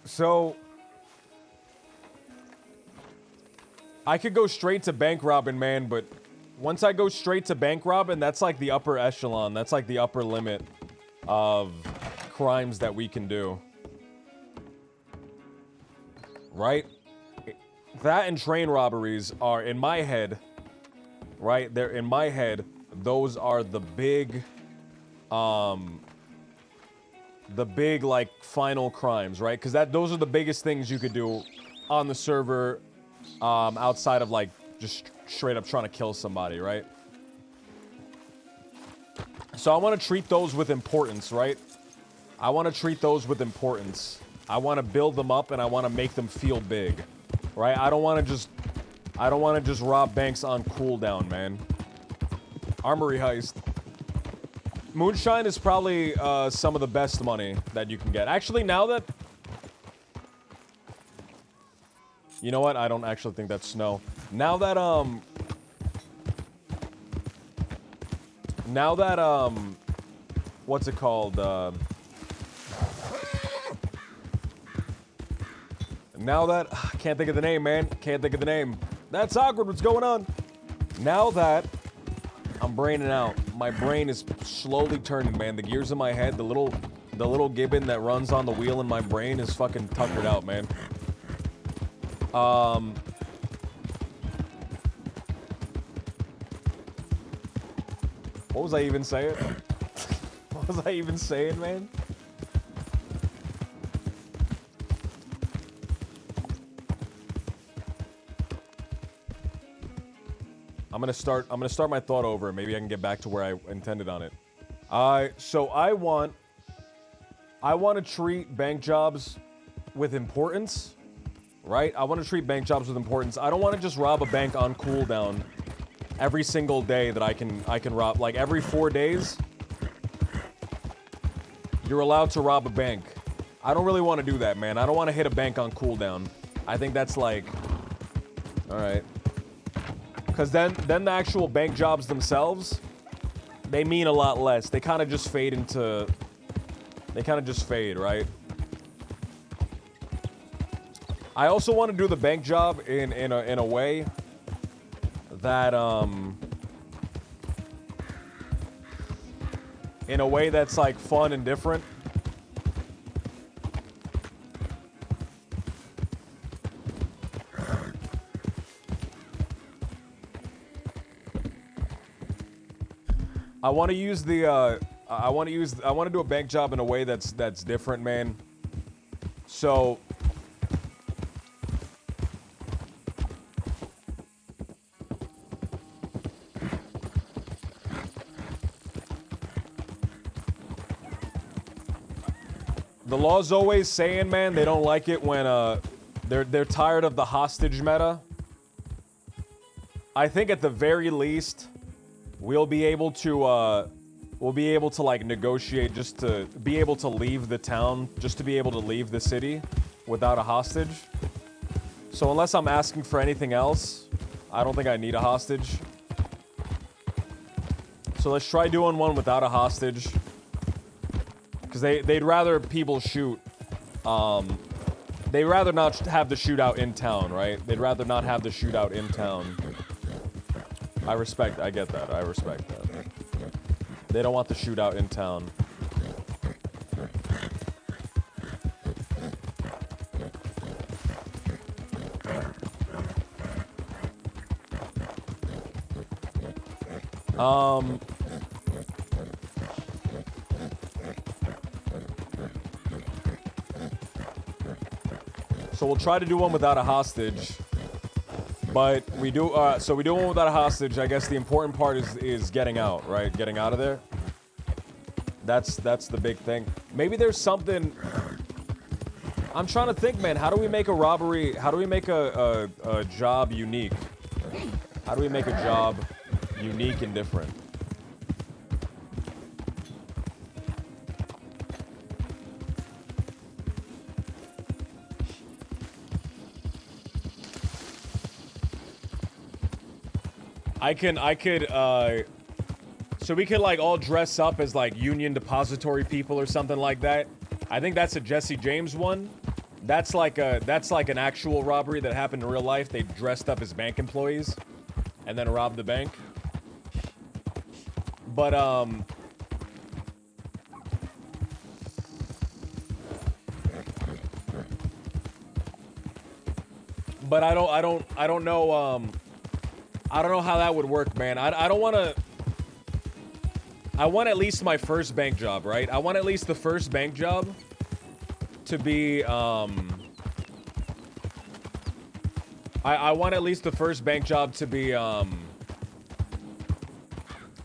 So I could go straight to bank robbing, man, but once I go straight to bank robbing, that's like the upper echelon. That's like the upper limit of crimes that we can do. Right? That and train robberies are, in my head, right? They're in my head, those are the big, like, final crimes, right? Because those are the biggest things you could do on the server, outside of, like, just straight up trying to kill somebody, right? So I want to treat those with importance, right? I want to treat those with importance. I want to build them up and I want to make them feel big, right? I don't want to just rob banks on cooldown, man. Armory heist. Moonshine is probably some of the best money that you can get. Actually, now that... You know what? I don't actually think that's snow. Now that, what's it called? Now that... Can't think of the name, man. Can't think of the name. That's awkward. What's going on? Now that I'm braining out, my brain is slowly turning, man. The gears in my head, the little gibbon that runs on the wheel in my brain is fucking tuckered out, man. What was I even saying? What was I even saying, man? I'm gonna start my thought over. Maybe I can get back to where I intended on it. So I want to treat bank jobs with importance, right? I want to treat bank jobs with importance. I don't want to just rob a bank on cooldown every single day that I can rob. Like every 4 days, you're allowed to rob a bank. I don't really want to do that, man. I don't want to hit a bank on cooldown. I think that's like, all right. Because then the actual bank jobs themselves, they mean a lot less. They kind of just fade into... They kind of just fade, right? I also want to do the bank job in a way that, in a way that's, like, fun and different. I want to use the, I want to do a bank job in a way that's different, man. So... The law's always saying, man, they don't like it when, they're tired of the hostage meta. I think at the very least, we'll be able to like negotiate just to be able to leave the town, just to be able to leave the city without a hostage. So unless I'm asking for anything else, I don't think I need a hostage. So let's try doing one without a hostage. Because they'd rather people shoot. They'd rather not have the shootout in town, right? They'd rather not have the shootout in town. I get that. I respect that. They don't want the shootout in town. So we'll try to do one without a hostage. But we do, so we do one without a hostage. I guess the important part is getting out, right? Getting out of there. That's the big thing. Maybe there's something. I'm trying to think, man. How do we make a robbery? How do we make a job unique? How do we make a job unique and different? I could, so we could like all dress up as like Union Depository people or something like that. I think that's a Jesse James one. That's like an actual robbery that happened in real life. They dressed up as bank employees and then robbed the bank. But I don't know I don't know how that would work, man. I don't want to. I want at least my first bank job, right? I want at least the first bank job to be, I want at least the first bank job to be,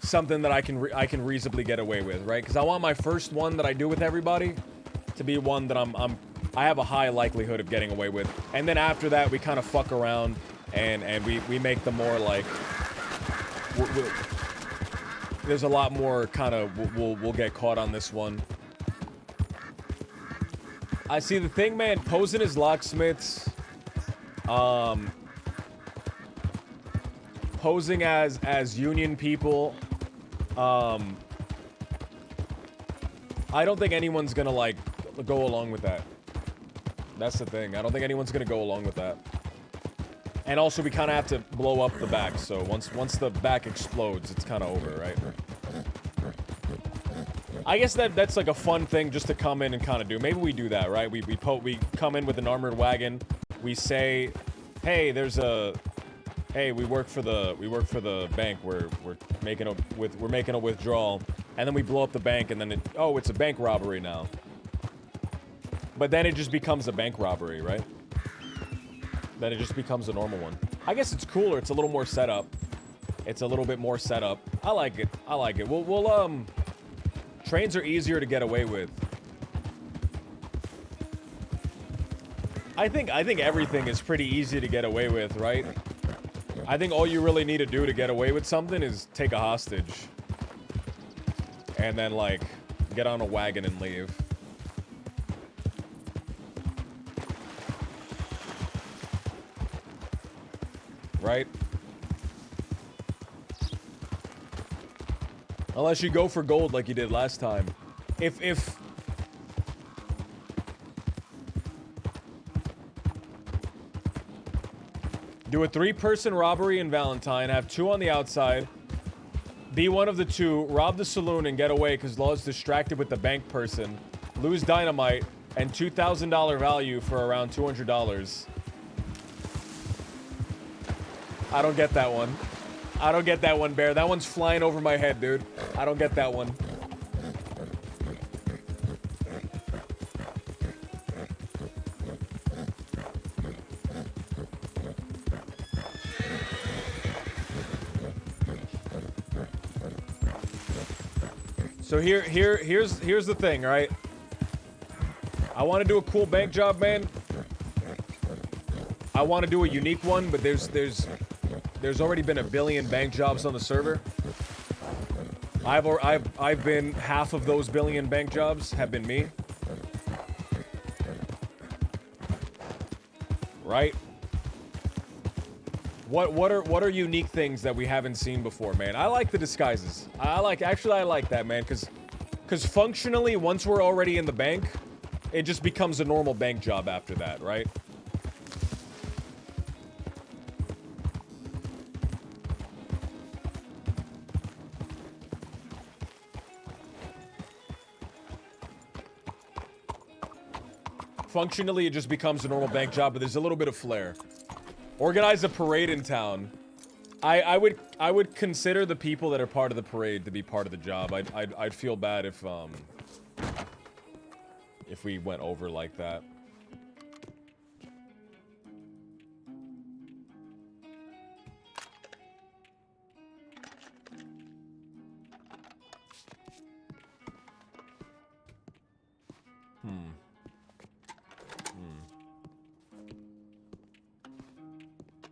something that I can reasonably get away with, right? Because I want my first one that I do with everybody to be one that I have a high likelihood of getting away with. And then after that, we kind of fuck around and we make them more like, there's a lot more kind of, we'll get caught on this one. I see the thing, man, posing as locksmiths, posing as union people, I don't think anyone's gonna like go along with that. That's the thing. I don't think anyone's gonna go along with that. And also, we kind of have to blow up the back. So once the back explodes, it's kind of over, right? I guess that's like a fun thing just to come in and kind of do. Maybe we do that, right? We come in with an armored wagon. We say, hey, hey, we work for the bank. We're making a withdrawal, and then we blow up the bank, and then it's a bank robbery now. But then it just becomes a bank robbery, right? Then it just becomes a normal one. I guess it's cooler. It's a little more setup. It's a little bit more setup. I like it. I like it. We'll trains are easier to get away with. I think everything is pretty easy to get away with, right? I think all you really need to do to get away with something is take a hostage. And then, like, get on a wagon and leave. Right? Unless you go for gold like you did last time. If do a 3-person robbery in Valentine, have 2 on the outside, be one of the 2, rob the saloon and get away because Law's distracted with the bank person, lose dynamite, and $2,000 value for around $200. I don't get that one. I don't get that one, Bear. That one's flying over my head, dude. I don't get that one. So here's the thing, right? I want to do a cool bank job, man. I want to do a unique one, but there's already been a billion bank jobs on the server. I've been half of those billion bank jobs have been me. Right? What are unique things that we haven't seen before, man? I like the disguises. I like that, man, cuz functionally once we're already in the bank, it just becomes a normal bank job after that, right? Functionally, it just becomes a normal bank job, but there's a little bit of flair. Organize a parade in town. I would consider the people that are part of the parade to be part of the job. I'd feel bad if we went over like that.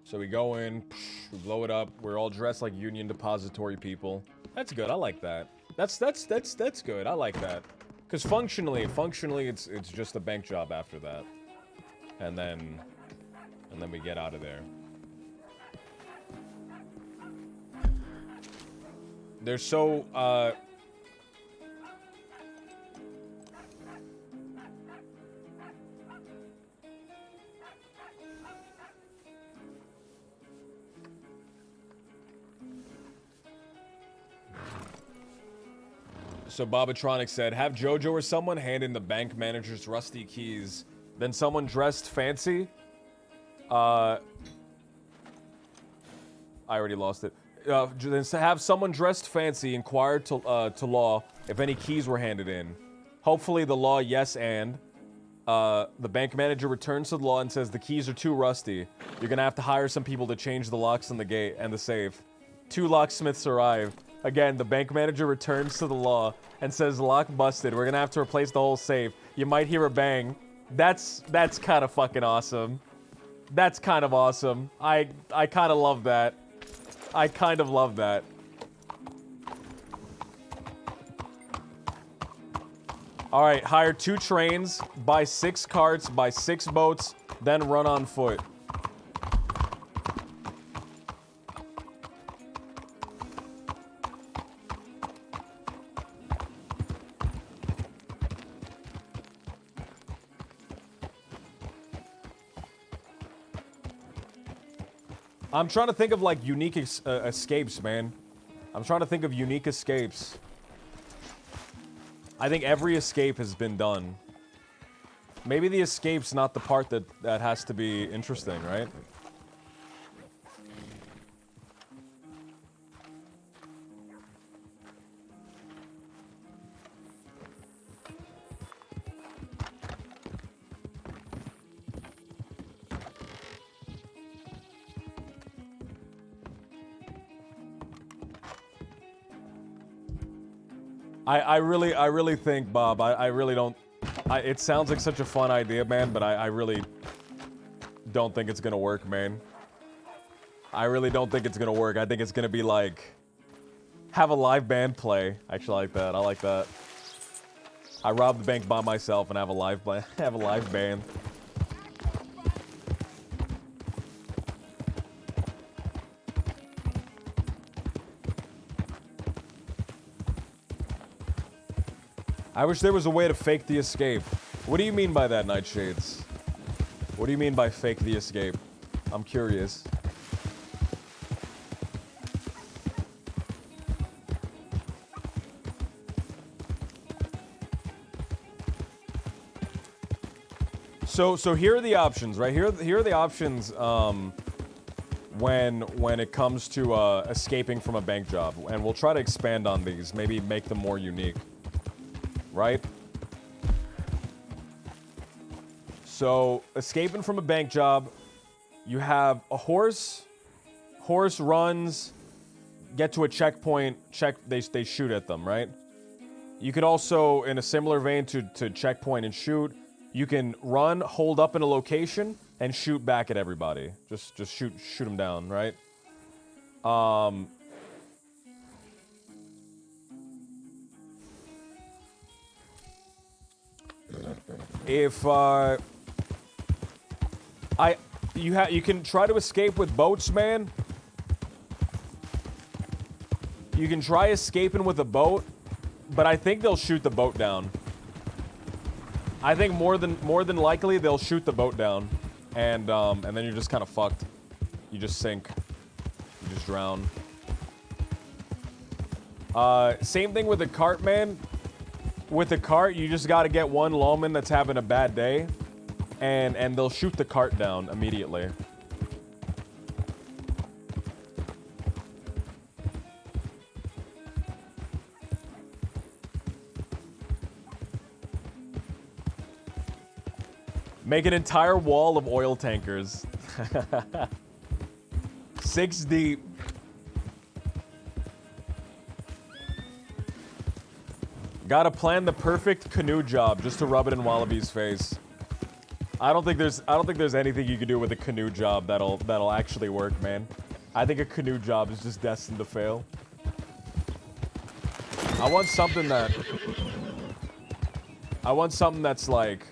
So we go in, we blow it up. We're all dressed like Union Depository people. That's good. I like that. That's good. I like that. Because functionally, it's just a bank job after that. And then we get out of there. They're so So Bobatronic said, have JoJo or someone hand in the bank manager's rusty keys. Then someone dressed fancy. I already lost it. Then have someone dressed fancy inquire to law if any keys were handed in. Hopefully the law yes and. The bank manager returns to the law and says the keys are too rusty. You're gonna have to hire some people to change the locks on the gate and the safe. 2 locksmiths arrive. Again, the bank manager returns to the law and says, lock busted. We're gonna have to replace the whole safe. You might hear a bang. That's kind of fucking awesome. That's kind of awesome. I kind of love that. I kind of love that. Alright, hire 2 trains, buy 6 carts, buy 6 boats, then run on foot. I'm trying to think of, like, unique escapes, man. I'm trying to think of unique escapes. I think every escape has been done. Maybe the escape's not the part that has to be interesting, right? I really think, Bob, I really don't... it sounds like such a fun idea, man, but I really don't think it's gonna work, man. I really don't think it's gonna work. I think it's gonna be like... have a live band play. Actually, I like that. I like that. I rob the bank by myself and have a live band. I wish there was a way to fake the escape. What do you mean by that, Nightshades? What do you mean by fake the escape? I'm curious. So here are the options, right? Here are the options when it comes to escaping from a bank job, and we'll try to expand on these, maybe make them more unique. Right? So, escaping from a bank job, you have a horse runs, get to a checkpoint, they shoot at them, right? You could also, in a similar vein to checkpoint and shoot, you can run, hold up in a location, and shoot back at everybody. Just shoot them down, right? If you can try to escape with boats, man. You can try escaping with a boat, but I think they'll shoot the boat down. I think more than likely they'll shoot the boat down, and then you're just kind of fucked. You just sink. You just drown. Same thing with the cart, man. With the cart, you just gotta get one lawman that's having a bad day, and they'll shoot the cart down immediately. Make an entire wall of oil tankers. 6 deep. Gotta plan the perfect canoe job just to rub it in Wallaby's face. I don't think there's anything you can do with a canoe job that'll actually work, man. I think a canoe job is just destined to fail. I want something that's like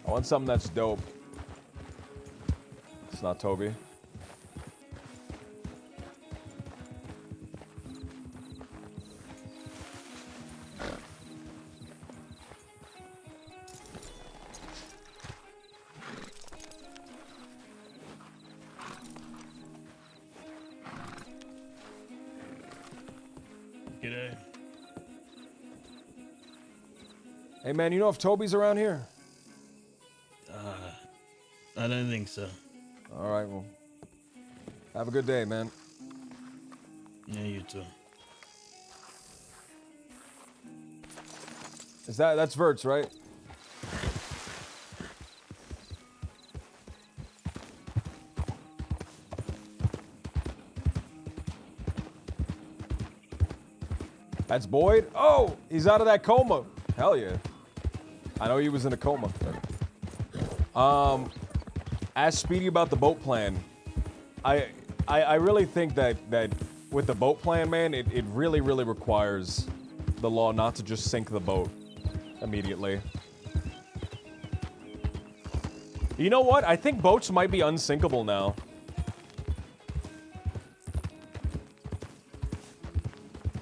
I want something that's dope. It's not Toby. G'day. Hey man, you know if Toby's around here? I don't think so. All right, well, have a good day, man. Yeah, you too. That's Verts, right? That's Boyd? Oh, he's out of that coma. Hell yeah. I know he was in a coma. Ask Speedy about the boat plan. I really think that with the boat plan, man, it really requires the law not to just sink the boat immediately. You know what? I think boats might be unsinkable now.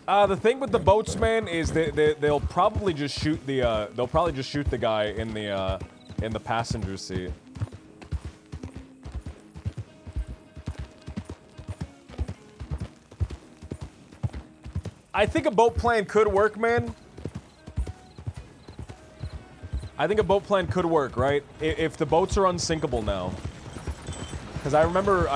The thing with the boats, man, is they'll probably just shoot the guy in the passenger seat. I think a boat plan could work, man. I think a boat plan could work, right? If the boats are unsinkable now. Because I remember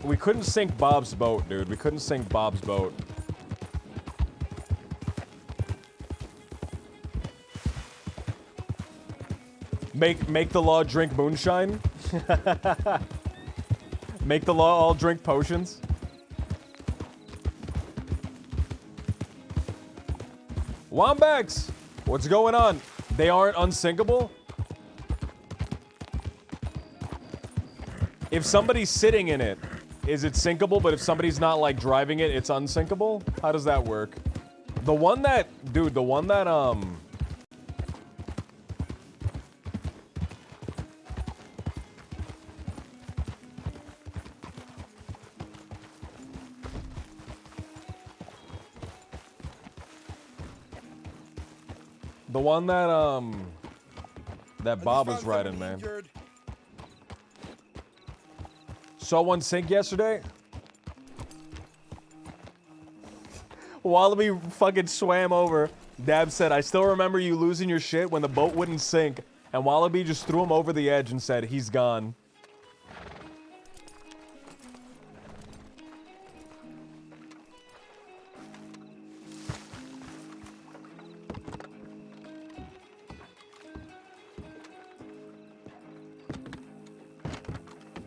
we couldn't sink Bob's boat, dude. We couldn't sink Bob's boat. Make the law drink moonshine. Make the law all drink potions. Wombax! What's going on? They aren't unsinkable? If somebody's sitting in it, is it sinkable? But if somebody's not, like, driving it, it's unsinkable? How does that work? The one that... Dude, the one that, the one that Bob was riding, man. Saw one sink yesterday? Wallaby fucking swam over. Dab said, I still remember you losing your shit when the boat wouldn't sink, and Wallaby just threw him over the edge and said, he's gone.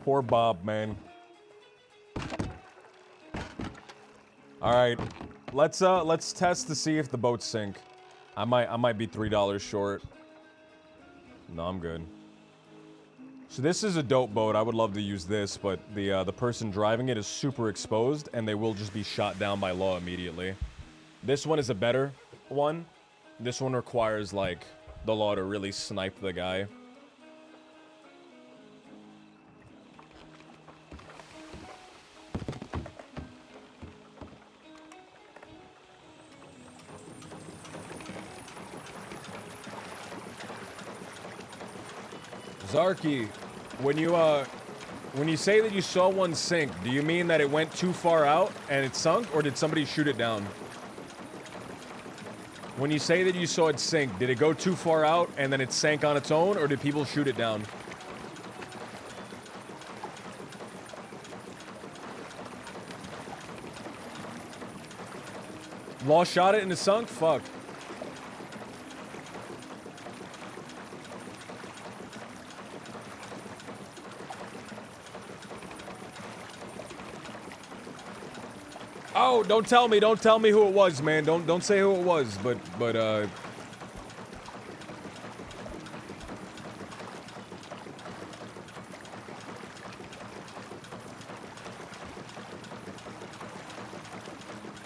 Poor Bob, man. All right, let's test to see if the boats sink. I might be $3 short. No, I'm good. So this is a dope boat. I would love to use this, but the person driving it is super exposed, and they will just be shot down by law immediately. This one is a better one. This one requires, like, the law to really snipe the guy. Zarky, when you say that you saw one sink, do you mean that it went too far out and it sunk, or did somebody shoot it down? When you say that you saw it sink, did it go too far out and then it sank on its own, or did people shoot it down? Small shot it and it sunk? Fuck. Oh, don't tell me who it was, man. Don't say who it was, but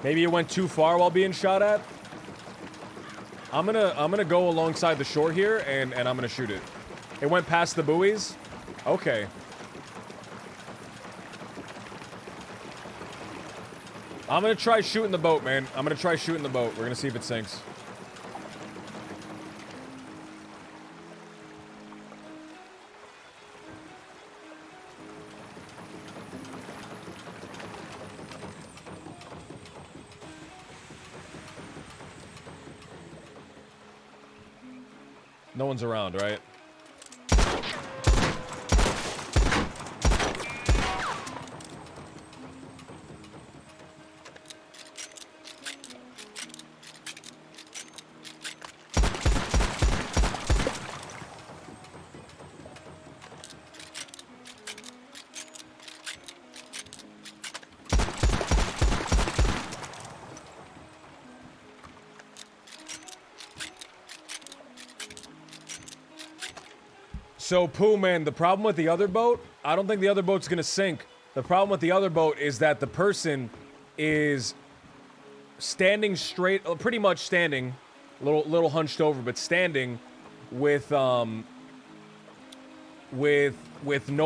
maybe it went too far while being shot at. I'm gonna go alongside the shore here and I'm gonna shoot it. It went past the buoys? Okay. I'm gonna try shooting the boat, man. I'm gonna try shooting the boat. We're gonna see if it sinks. No one's around, right? So, Pooh, man, the problem with the other boat, I don't think the other boat's gonna sink. The problem with the other boat is that the person is standing straight, pretty much standing, little hunched over, but standing with no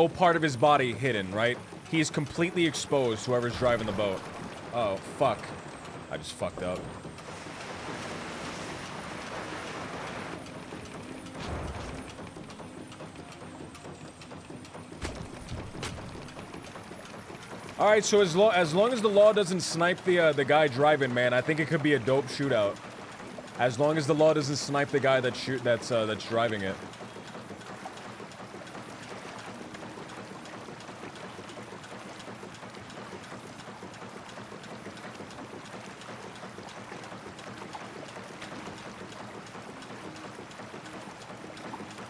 part of his body hidden, right? He's completely exposed, whoever's driving the boat. Oh, fuck. I just fucked up. All right, so as long as the law doesn't snipe the guy driving, man, I think it could be a dope shootout. As long as the law doesn't snipe the guy that's driving it.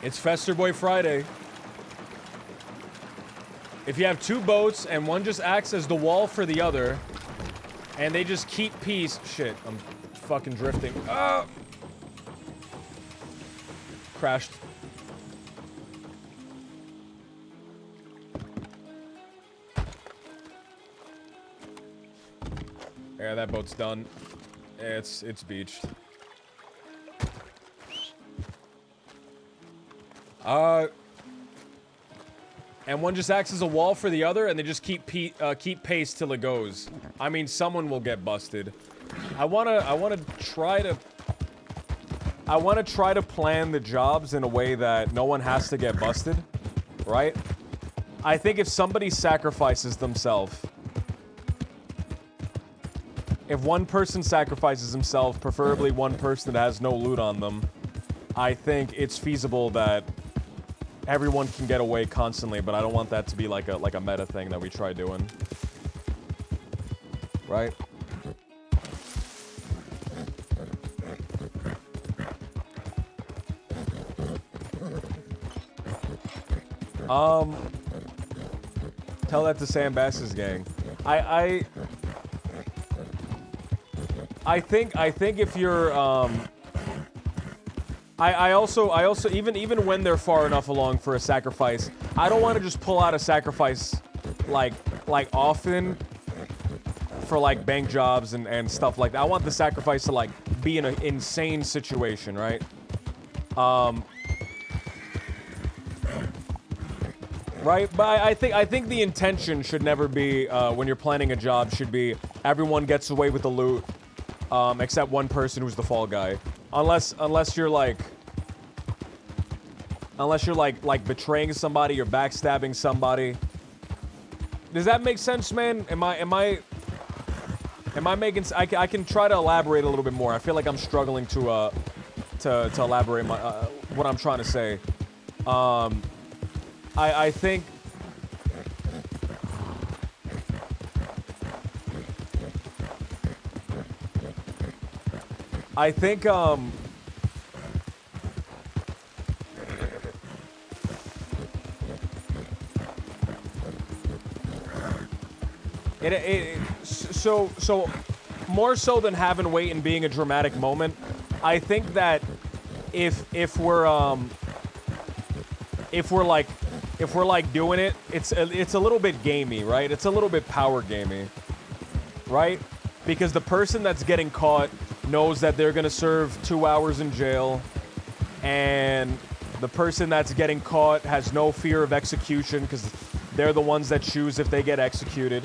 It's Fester Boy Friday. If you have two boats and one just acts as the wall for the other, and they just keep peace. Shit, I'm fucking drifting. Ah! Crashed. Yeah, that boat's done. It's beached. And one just acts as a wall for the other, and they just keep pace till it goes. I mean, someone will get busted. I wanna try to plan the jobs in a way that no one has to get busted, right? I think if somebody sacrifices themselves, if one person sacrifices himself, preferably one person that has no loot on them, I think it's feasible that everyone can get away constantly, but I don't want that to be like a meta thing that we try doing. Right? Tell that to Sam Bass's gang. I think if you're I also even when they're far enough along for a sacrifice, I don't want to just pull out a sacrifice like often for like bank jobs and stuff like that. I want the sacrifice to like be in an insane situation, right? Right, but I think the intention should never be when you're planning a job should be everyone gets away with the loot, except one person who's the fall guy. Unless you're like betraying somebody or backstabbing somebody. Does that make sense, man? Am I making? I can try to elaborate a little bit more. I feel like I'm struggling to elaborate my what I'm trying to say. I think. I think so more so than having weight and being a dramatic moment, I think that if we're like doing it, it's a little bit gamey, right? It's a little bit power gamey, right? Because the person that's getting caught knows that they're gonna serve 2 hours in jail, and the person that's getting caught has no fear of execution because they're the ones that choose if they get executed.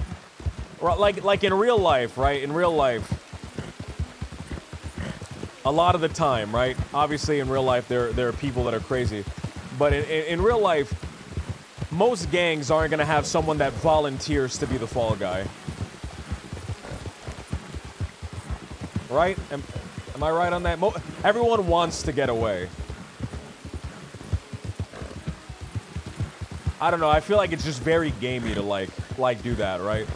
Like in real life, right? In real life, a lot of the time, right? Obviously, in real life, there are people that are crazy, but in real life, most gangs aren't gonna have someone that volunteers to be the fall guy, right? Am I right on that? Everyone wants to get away. I don't know. I feel like it's just very gamey to like do that, right?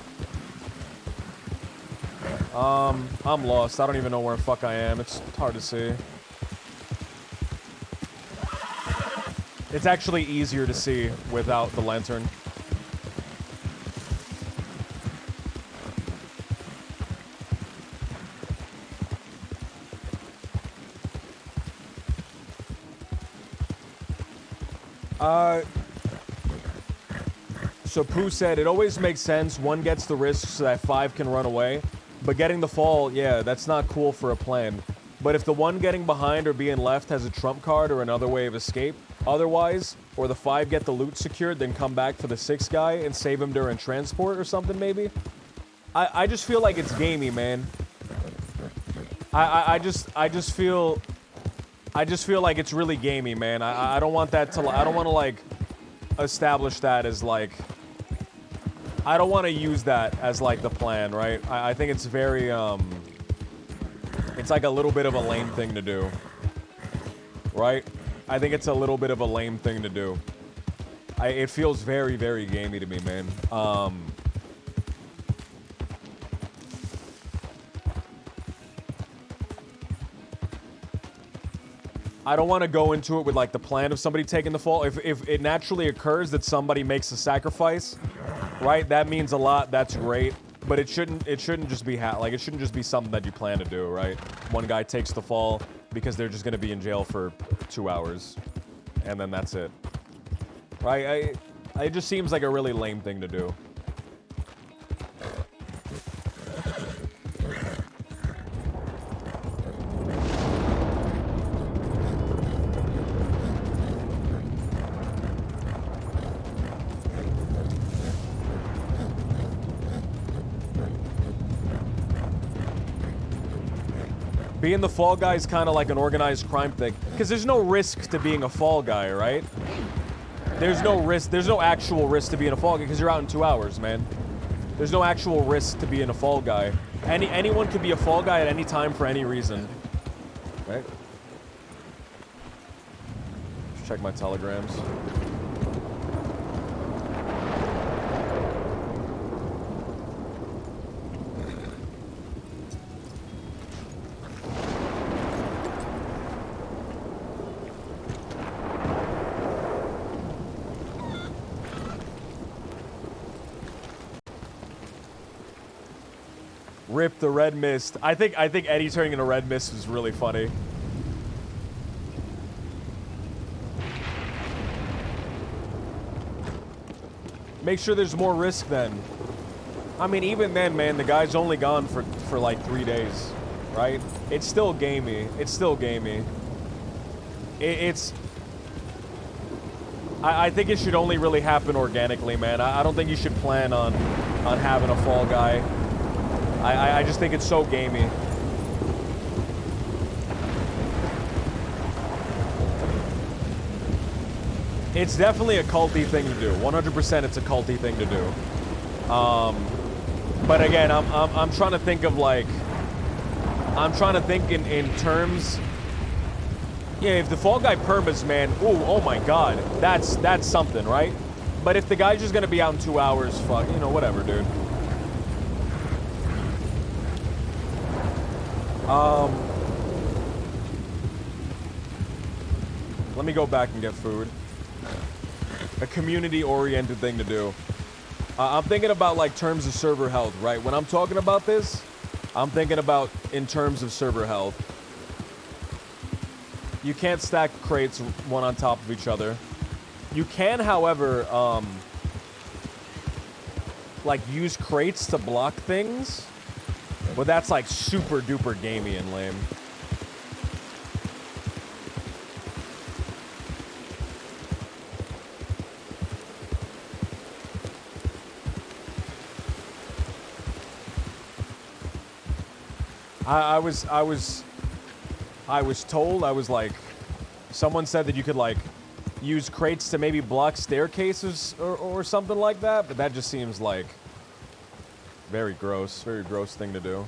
I'm lost. I don't even know where the fuck I am. It's hard to see. It's actually easier to see without the lantern. So Pooh said, it always makes sense. One gets the risk so that 5 can run away. But getting the fall, yeah, that's not cool for a plan. But if the one getting behind or being left has a trump card or another way of escape, otherwise, or the 5 get the loot secured, then come back for the 6 guy and save him during transport or something maybe. I just feel like it's gamey, man. I just feel like it's really gamey, man. I don't want that to, I don't want to like establish that as like, I don't want to use that as like the plan, right? I think it's very it's like a little bit of a lame thing to do, right? I think it's a little bit of a lame thing to do. It feels very, very gamey to me, man. I don't want to go into it with like the plan of somebody taking the fall. If it naturally occurs that somebody makes a sacrifice, right? That means a lot. That's great. But it shouldn't just be it shouldn't just be something that you plan to do, right? One guy takes the fall because they're just going to be in jail for 2 hours, and then that's it, right? It just seems like a really lame thing to do. Being the fall guy is kind of like an organized crime thing. Because there's no risk to being a fall guy, right? There's no risk. There's no actual risk to being a fall guy because you're out in 2 hours, man. There's no actual risk to being a fall guy. Anyone could be a fall guy at any time for any reason. Right? Just check my telegrams. Rip the red mist. I think Eddie turning into red mist was really funny. Make sure there's more risk then. I mean, even then, man, the guy's only gone for like 3 days, right? It's still gamey. It's still gamey. I think it should only really happen organically, man. I don't think you should plan on having a fall guy. I just think it's so gamey. It's definitely a culty thing to do. 100% it's a culty thing to do. But again, I'm trying to think of like, I'm trying to think in terms. Yeah, if the fall guy permas, man, oh my god, that's something, right? But if the guy's just gonna be out in 2 hours, fuck, you know, whatever, dude. Let me go back and get food. A community-oriented thing to do. I'm thinking about like terms of server health, right? When I'm talking about this, I'm thinking about in terms of server health. You can't stack crates one on top of each other. You can, however, like use crates to block things, but that's like super duper gamey and lame. I was told, I was like, someone said that you could like use crates to maybe block staircases or something like that, but that just seems like very gross thing to do.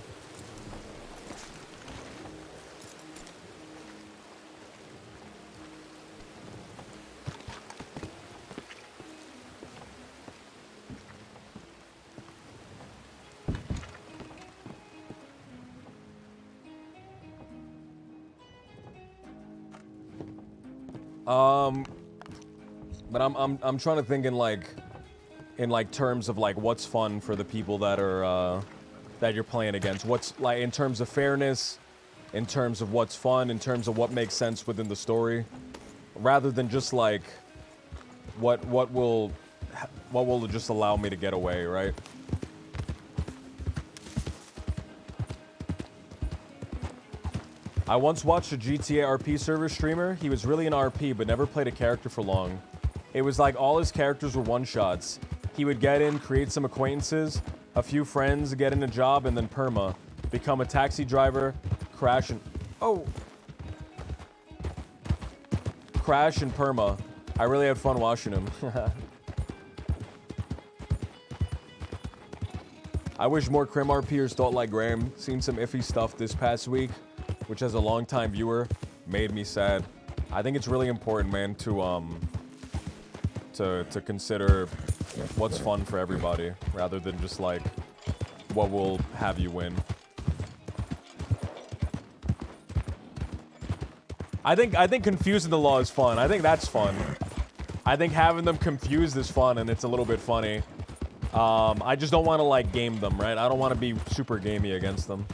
But I'm trying to think in like terms of like what's fun for the people that are that you're playing against. What's like in terms of fairness, in terms of what's fun, in terms of what makes sense within the story, rather than just like what will just allow me to get away, right? I once watched a GTA RP server streamer. He was really an RP, but never played a character for long. It was like all his characters were one-shots. He would get in, create some acquaintances, a few friends, get in a job, and then perma. Become a taxi driver, crash and... Oh! Crash and perma. I really had fun watching him. I wish more Crim RPers thought like Graham. Seen some iffy stuff this past week, which as a longtime viewer, made me sad. I think it's really important, man, to consider what's fun for everybody, rather than just like what will have you win. I think confusing the law is fun. I think that's fun. I think having them confused is fun, and it's a little bit funny. I just don't want to like game them, right? I don't want to be super gamey against them.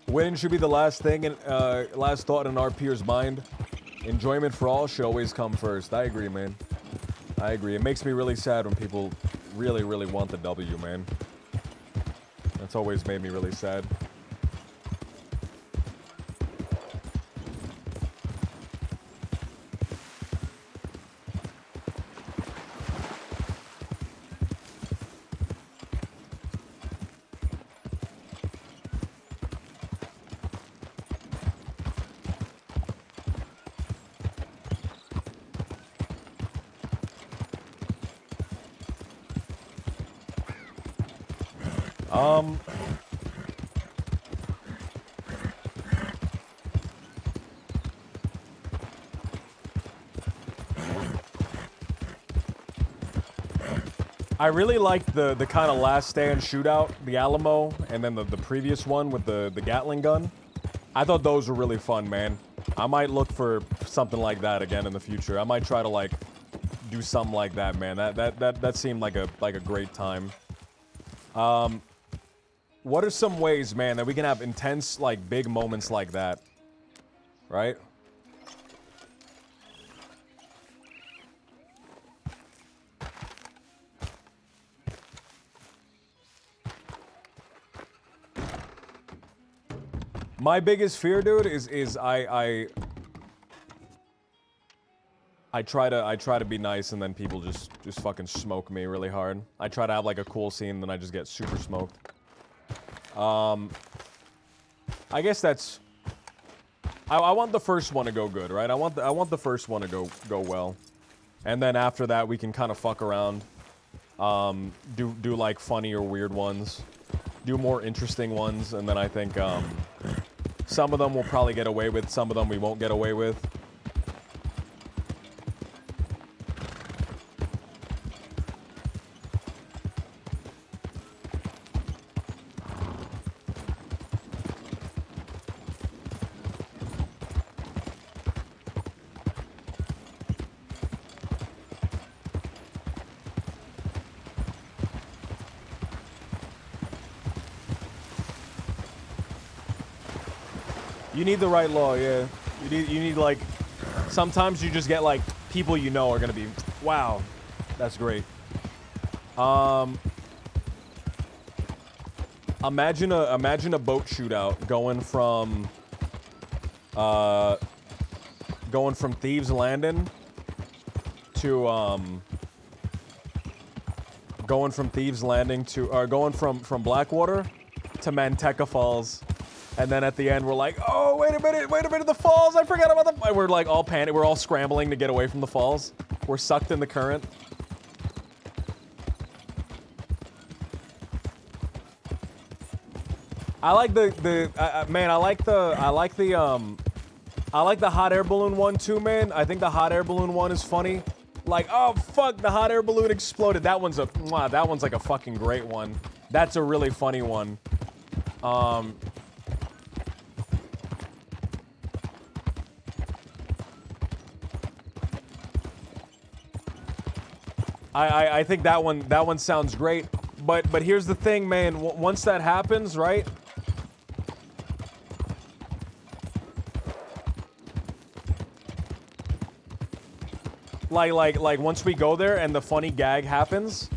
Winning should be the last thing, and last thought in our peer's mind. Enjoyment for all should always come first. I agree, man. I agree. It makes me really sad when people really, really want the W, man. That's always made me really sad. I really liked the kind of last stand shootout, the Alamo, and then the previous one with the Gatling gun. I thought those were really fun, man. I might look for something like that again in the future. I might try to like do something like that, man. That seemed like a great time. What are some ways, man, that we can have intense like big moments like that? Right? My biggest fear, dude, is I try to be nice, and then people just fucking smoke me really hard. I try to have like a cool scene, then I just get super smoked. I guess that's... I want the first one to go good, right? I want the first one to go well. And then after that, we can kind of fuck around. Do like funny or weird ones. Do more interesting ones, and then I think some of them we'll probably get away with, some of them we won't get away with. You need the right law, yeah. You need like, sometimes you just get like people you know are gonna be, wow, that's great. Imagine a boat shootout going from Thieves Landing to going from Blackwater to Manteca Falls. And then at the end, we're like, oh, wait a minute, the falls, I forgot about the... We're like all panicked, we're all scrambling to get away from the falls. We're sucked in the current. I like I like the hot air balloon one too, man. I think the hot air balloon one is funny. Like, oh, fuck, the hot air balloon exploded. That one's like a fucking great one. That's a really funny one. I think that one sounds great, but here's the thing, man. Once that happens, right? Like once we go there and the funny gag happens,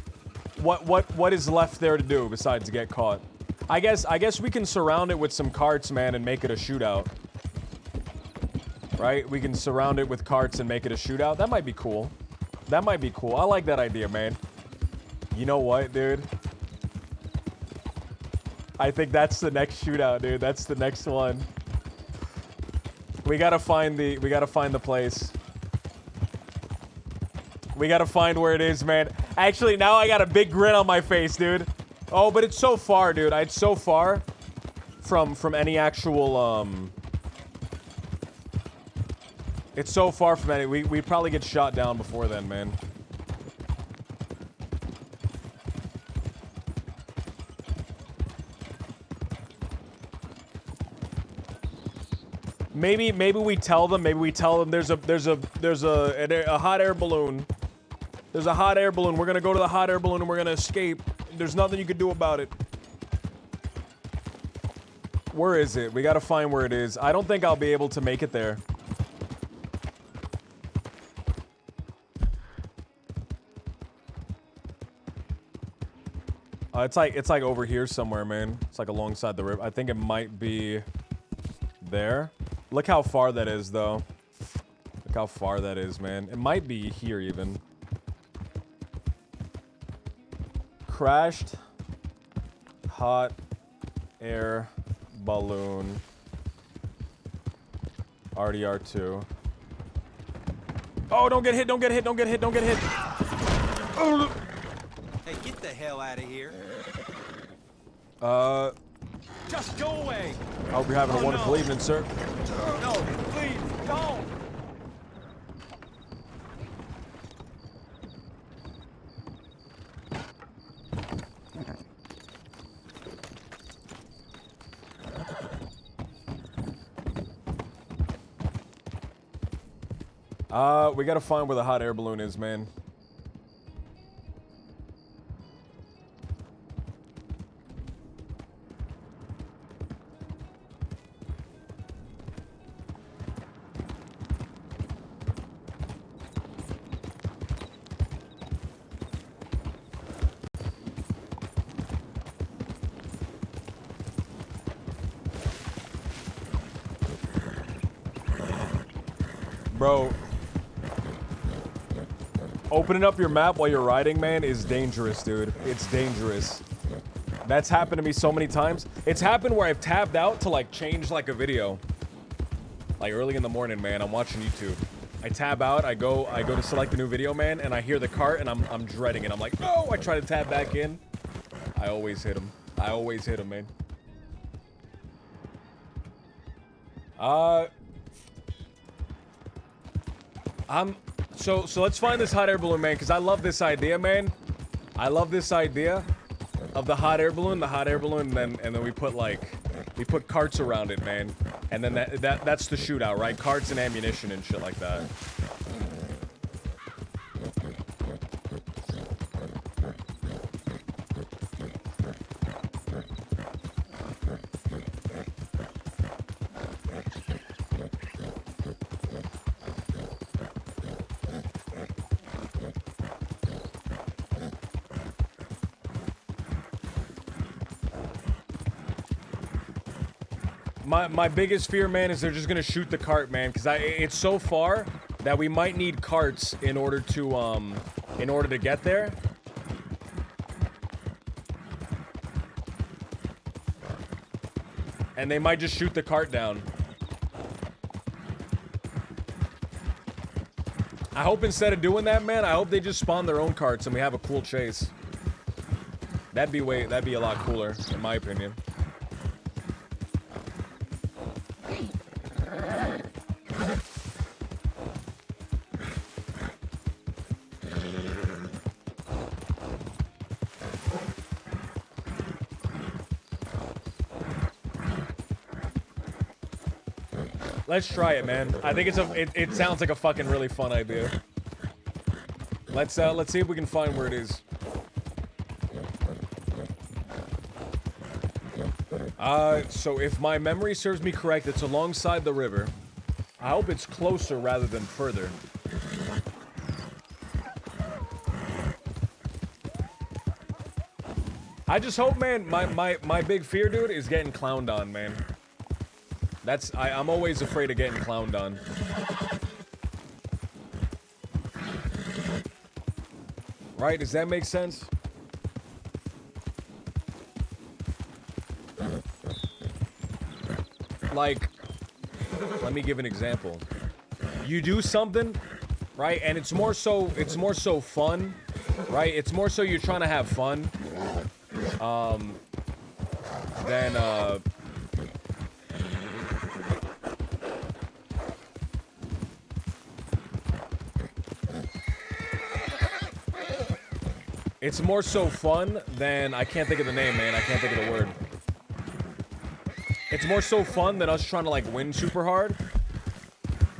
what is left there to do besides get caught? I guess we can surround it with some carts, man, and make it a shootout. Right? We can surround it with carts and make it a shootout. That might be cool. That might be cool. I like that idea, man. You know what, dude? I think that's the next shootout, dude. That's the next one. We gotta find the place. We gotta find where it is, man. Actually, now I got a big grin on my face, dude. Oh, but it's so far, dude. It's so far from any actual, It's so far from any... We probably get shot down before then, man. Maybe we tell them. Maybe we tell them there's a hot air balloon. There's a hot air balloon. We're gonna go to the hot air balloon and we're gonna escape. There's nothing you can do about it. Where is it? We gotta find where it is. I don't think I'll be able to make it there. It's like over here somewhere, man. It's like alongside the river. I think it might be there. Look how far that is, though. Look how far that is, man. It might be here, even. Crashed hot air balloon RDR2. Oh, don't get hit, don't get hit, don't get hit, don't get hit. Oh. Hey, get the hell out of here. Just go away. I hope you're having a wonderful evening, sir. No, please, don't. We gotta find where the hot air balloon is, man. Bro, opening up your map while you're riding, man, is dangerous, dude. It's dangerous. That's happened to me so many times. It's happened where I've tabbed out to like change like a video. Like early in the morning, man, I'm watching YouTube. I tab out, I go to select a new video, man, and I hear the cart and I'm dreading it. I'm like, no, I try to tab back in. I always hit him. I always hit him, man. So let's find this hot air balloon, man, because I love this idea, man. I love this idea of the hot air balloon, and then we put carts around it, man. And then that's the shootout, right? Carts and ammunition and shit like that. My biggest fear, man, is they're just gonna shoot the cart, man, because it's so far that we might need carts in order to get there. And they might just shoot the cart down. I hope instead of doing that, man, I hope they just spawn their own carts and we have a cool chase. That'd be a lot cooler, in my opinion. Let's try it, man. I think it sounds like a fucking really fun idea. Let's see if we can find where it is. So if my memory serves me correct, it's alongside the river. I hope it's closer rather than further. I just hope, man, my big fear, dude, is getting clowned on, man. I'm always afraid of getting clowned on. Right? Does that make sense? Like, let me give an example. You do something, right? And it's more so fun, right? It's more so you're trying to have fun. Than it's more so fun than, I can't think of the name, man. I can't think of the word. It's more so fun than us trying to like win super hard.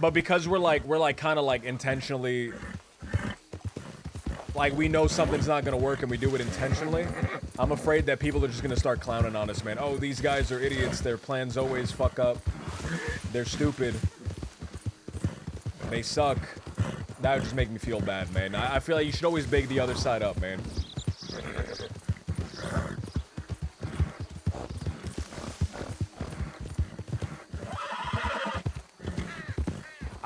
But because we're kind of like intentionally, like we know something's not gonna work and we do it intentionally, I'm afraid that people are just gonna start clowning on us, man. Oh, these guys are idiots. Their plans always fuck up. They're stupid. They suck. That would just make me feel bad, man. I feel like you should always big the other side up, man.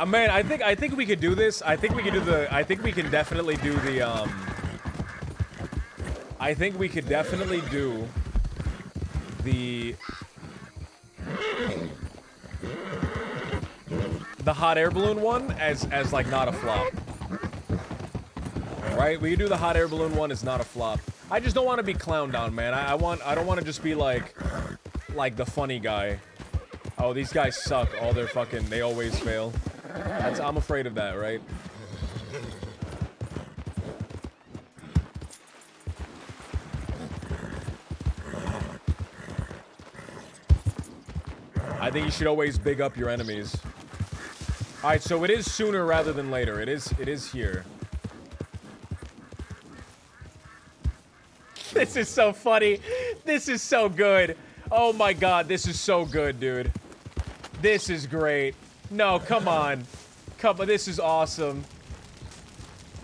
Man, I think we could do this. I think we can definitely do the I think we could definitely do the hot air balloon one as like not a flop. Right? We could do the hot air balloon one as not a flop. I just don't want to be clowned on, man. I don't want to just be like the funny guy. Oh, these guys suck. They always fail. I'm afraid of that, right? I think you should always big up your enemies. All right, so it is sooner rather than later. It is here. This is so funny. This is so good. Oh my god, this is so good, dude. This is great. No, come on. Come on, this is awesome.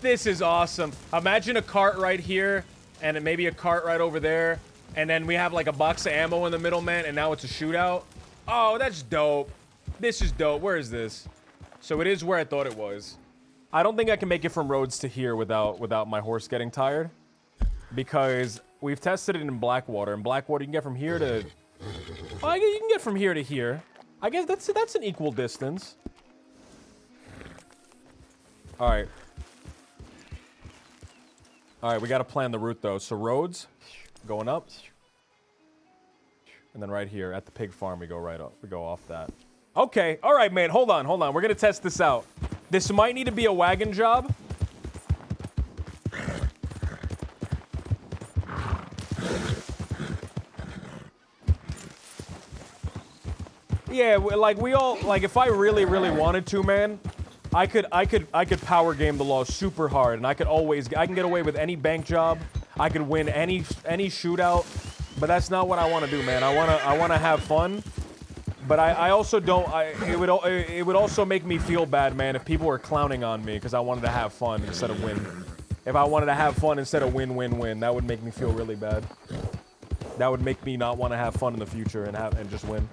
This is awesome. Imagine a cart right here, and maybe a cart right over there, and then we have like a box of ammo in the middle, man, and now it's a shootout. Oh, that's dope. This is dope. Where is this? So it is where I thought it was. I don't think I can make it from Rhodes to here without my horse getting tired. Because We've tested it in Blackwater. In Blackwater, you can get from here to... Oh, you can get from here to here. I guess that's an equal distance. Alright. Alright, we gotta plan the route, though. So roads, going up. And then right here, at the pig farm, we go right up. We go off that. Okay, alright, man. Hold on. We're gonna test this out. This might need to be a wagon job. Yeah, like we all, like if I really wanted to, man, I could power game the law super hard, and I can get away with any bank job. I could win any shootout, but that's not what I want to do, man. I want to have fun, but I also don't. It would also make me feel bad, man, if people were clowning on me because I wanted to have fun instead of win. If I wanted to have fun instead of win, that would make me feel really bad. That would make me not want to have fun in the future and just win.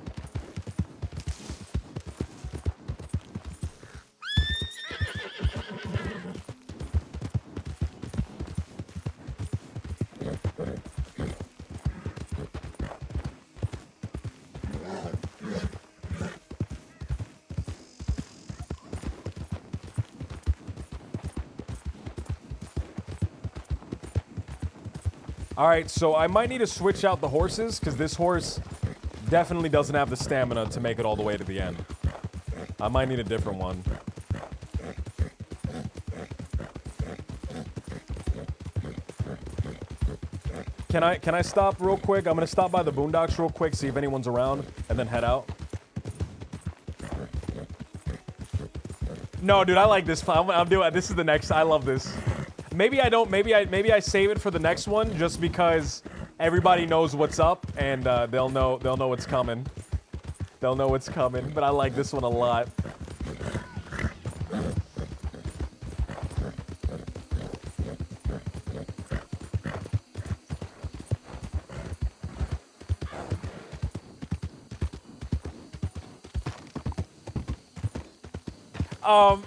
All right, so I might need to switch out the horses because this horse definitely doesn't have the stamina to make it all the way to the end. I might need a different one. Can I stop real quick? I'm gonna stop by the boondocks real quick, see if anyone's around, and then head out. No, dude, I like this. I'm doing. This is the next. I love this. Maybe I don't. Maybe I save it for the next one just because everybody knows what's up and they'll know what's coming. They'll know what's coming. But I like this one a lot.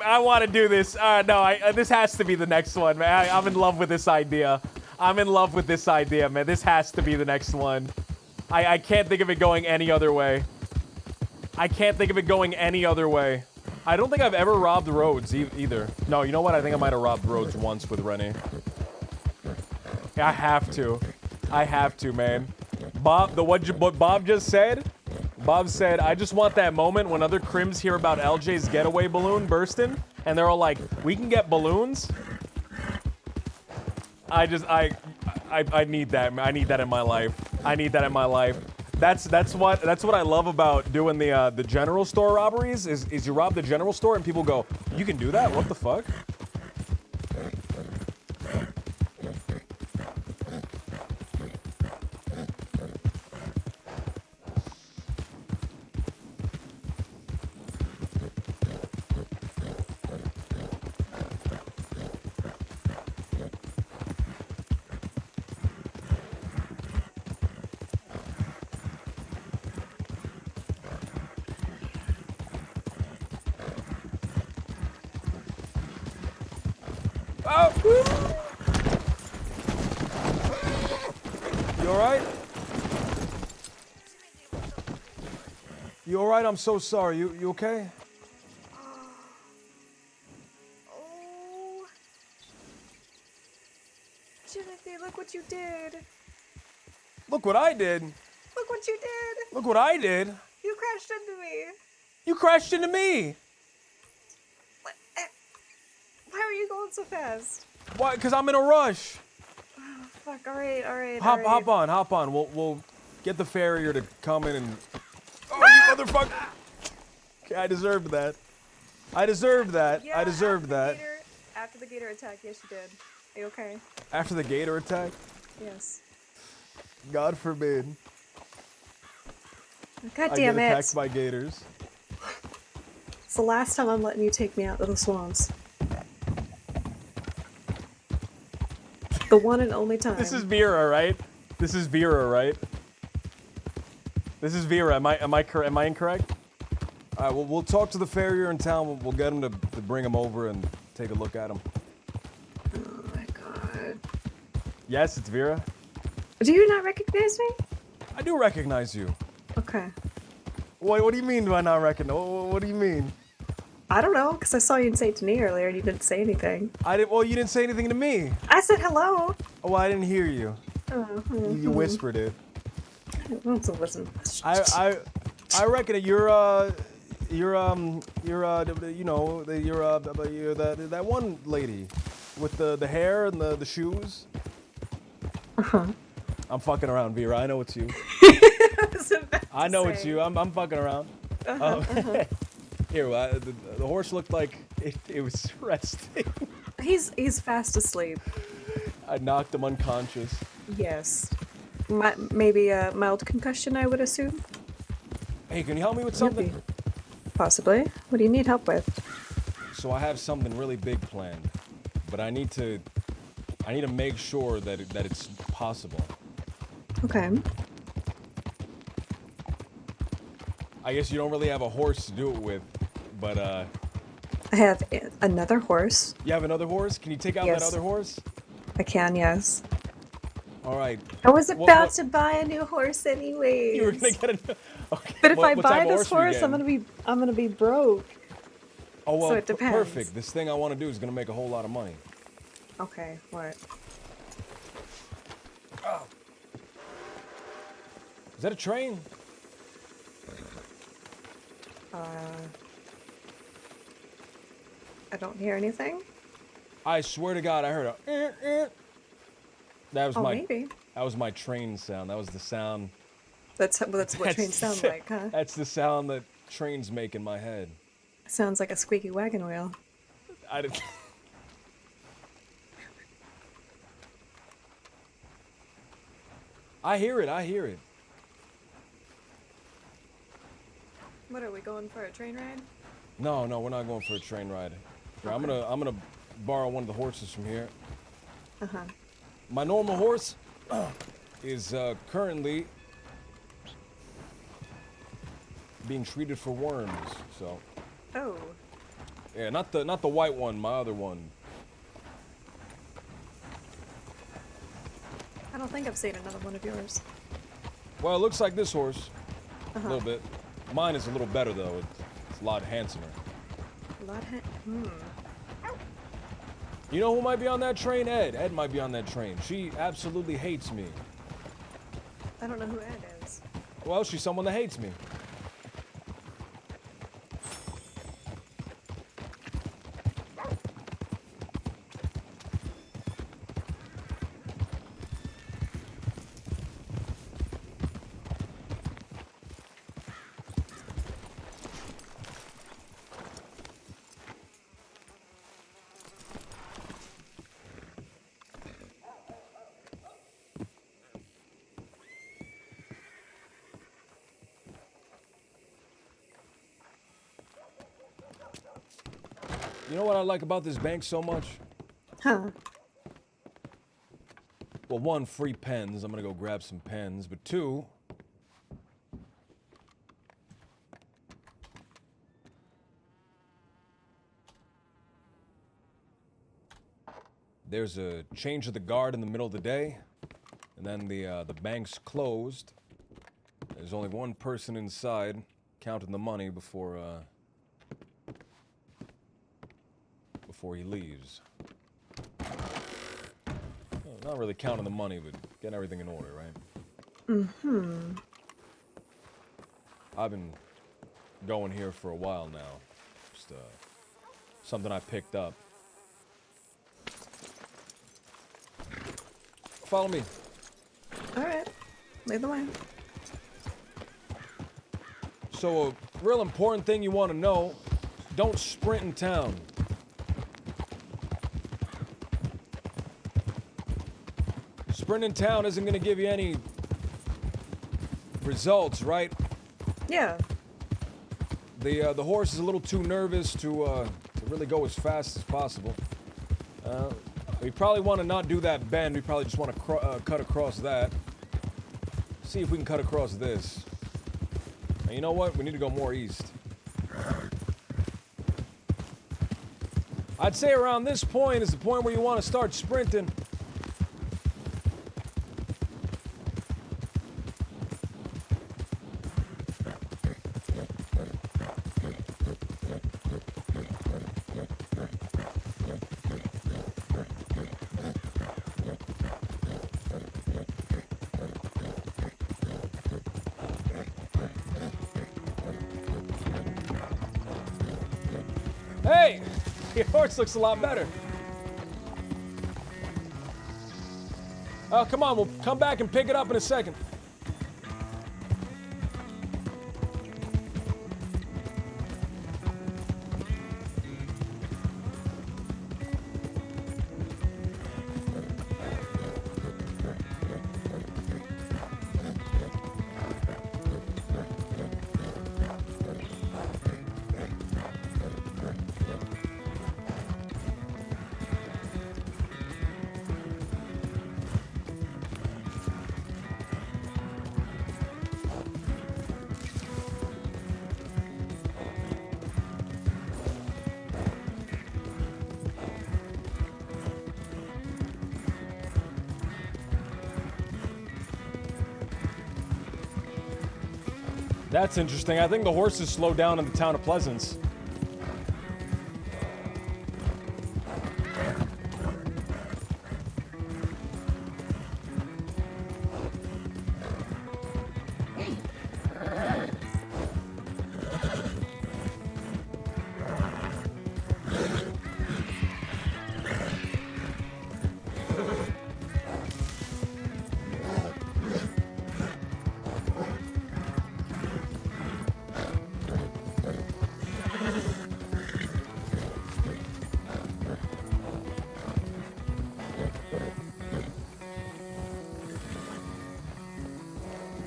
I want to do this. No, this has to be the next one, man. I'm in love with this idea. I'm in love with this idea, man. This has to be the next one. I can't think of it going any other way. I can't think of it going any other way. I don't think I've ever robbed roads either. No, you know what? I think I might have robbed roads once with Rennie. I have to. I have to, man. Bob, what Bob just said? Bob said, I just want that moment when other crims hear about LJ's getaway balloon bursting, and they're all like, we can get balloons? I need that. I need that in my life. I need that in my life. That's what I love about doing the general store robberies is you rob the general store and people go, you can do that? What the fuck? I'm so sorry. You okay? Oh. Timothy, look what you did. Look what I did. Look what you did. Look what I did. You crashed into me. You crashed into me. Why are you going so fast? Why? Because I'm in a rush. Oh, fuck. All right. Hop on. We'll get the farrier to come in and... Oh, you motherfucker! Okay, I deserved that. I deserved that. Yeah, I deserved that. After the gator attack, yes, you did. Are you okay? After the gator attack? Yes. God forbid. God damn it. I get attacked by gators. It's the last time I'm letting you take me out to the swamps. The one and only time. This is Vera, right? This is Vera, right? This is Vera. Am I incorrect? All right. Well, we'll talk to the farrier in town. We'll get him to bring him over and take a look at him. Oh my god. Yes, it's Vera. Do you not recognize me? I do recognize you. Okay. What do you mean do I not recognize? What do you mean? I don't know, because I saw you in St. Denis earlier and you didn't say anything. Well, you didn't say anything to me. I said hello. Oh, I didn't hear you. You whispered it. That's a listen. I reckon that you're that one lady with the hair and the shoes. I'm fucking around, Vera. I know it's you. I know it's you. I'm fucking around. Here, the horse looked like it was resting. He's fast asleep. I knocked him unconscious. Yes. Maybe a mild concussion, I would assume. Hey, can you help me with something? Possibly. What do you need help with? So I have something really big planned, but I need to make sure that it's possible. Okay. I guess you don't really have a horse to do it with, but I have another horse. You have another horse? Can you take out that other horse? I can, yes. All right. I was about to buy a new horse anyways. You were gonna get a new... Okay. But if I what buy type of this horse, I'm gonna be broke. Oh well, so it depends. Perfect. This thing I want to do is gonna make a whole lot of money. Okay, what? Oh. Is that a train? I don't hear anything. I swear to God, I heard a. That was maybe. That was my train sound. That was the sound. That's what trains sound like, huh? That's the sound that trains make in my head. Sounds like a squeaky wagon wheel. I didn't. I hear it. I hear it. What are we going for, a train ride? No, we're not going for a train ride. Here, I'm gonna borrow one of the horses from here. My normal horse is currently being treated for worms. So. Oh. Yeah, not the white one. My other one. I don't think I've seen another one of yours. Well, it looks like this horse. A little bit. Mine is a little better though. It's a lot handsomer. You know who might be on that train? Ed. Ed might be on that train. She absolutely hates me. I don't know who Ed is. Well, she's someone that hates me. You know what I like about this bank so much? Huh. Well, one, free pens. I'm gonna go grab some pens. But two, there's a change of the guard in the middle of the day, and then the bank's closed. There's only one person inside counting the money before he leaves. Well, not really counting the money, but getting everything in order, right? I've been going here for a while now. Just something I picked up. Follow me. Alright. Lead the way. So a real important thing you want to know, don't sprint in town. Sprint in town isn't going to give you any results, right? Yeah. The horse is a little too nervous to really go as fast as possible. We probably want to not do that bend. We probably just want to cut across that. See if we can cut across this. And you know what? We need to go more east. I'd say around this point is the point where you want to start sprinting. Hey, your horse looks a lot better. Oh, come on, we'll come back and pick it up in a second. That's interesting. I think the horses slow down in the town of Pleasance.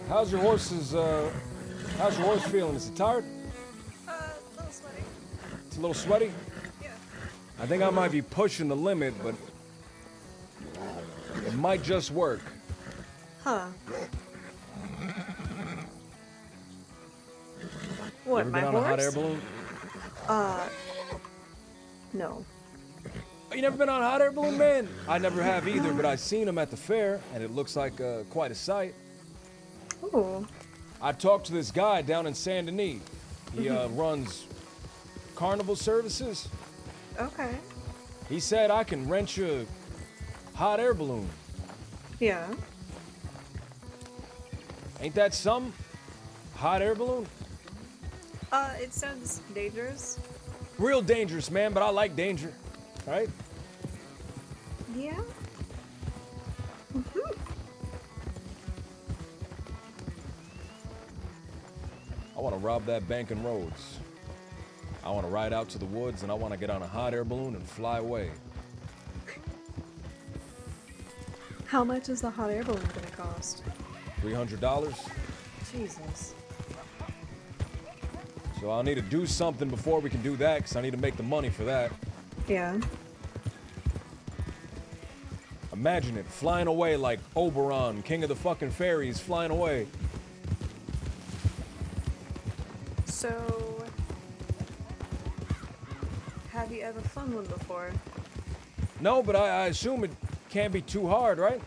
How's your horse feeling? Is it tired? A little sweaty. It's a little sweaty? Yeah. I think I might be pushing the limit, but it might just work. Huh. You What, ever my been on horse? a hot air balloon? No. Oh, you never been on a hot air balloon, man? I never have either, but I've seen them at the fair, and it looks like quite a sight. Ooh. I talked to this guy down in Saint Denis. He runs carnival services. Okay. He said I can rent you a hot air balloon. Yeah. Ain't that something? Hot air balloon? It sounds dangerous. Real dangerous, man, but I like danger, right? Yeah. I want to rob that bank in Rhodes. I want to ride out to the woods and I want to get on a hot air balloon and fly away. How much is the hot air balloon gonna cost? $300. Jesus. So I'll need to do something before we can do that, because I need to make the money for that. Yeah. Imagine it, flying away like Oberon, king of the fucking fairies, flying away. So, have you ever flown one before? No, but I assume it can't be too hard, right?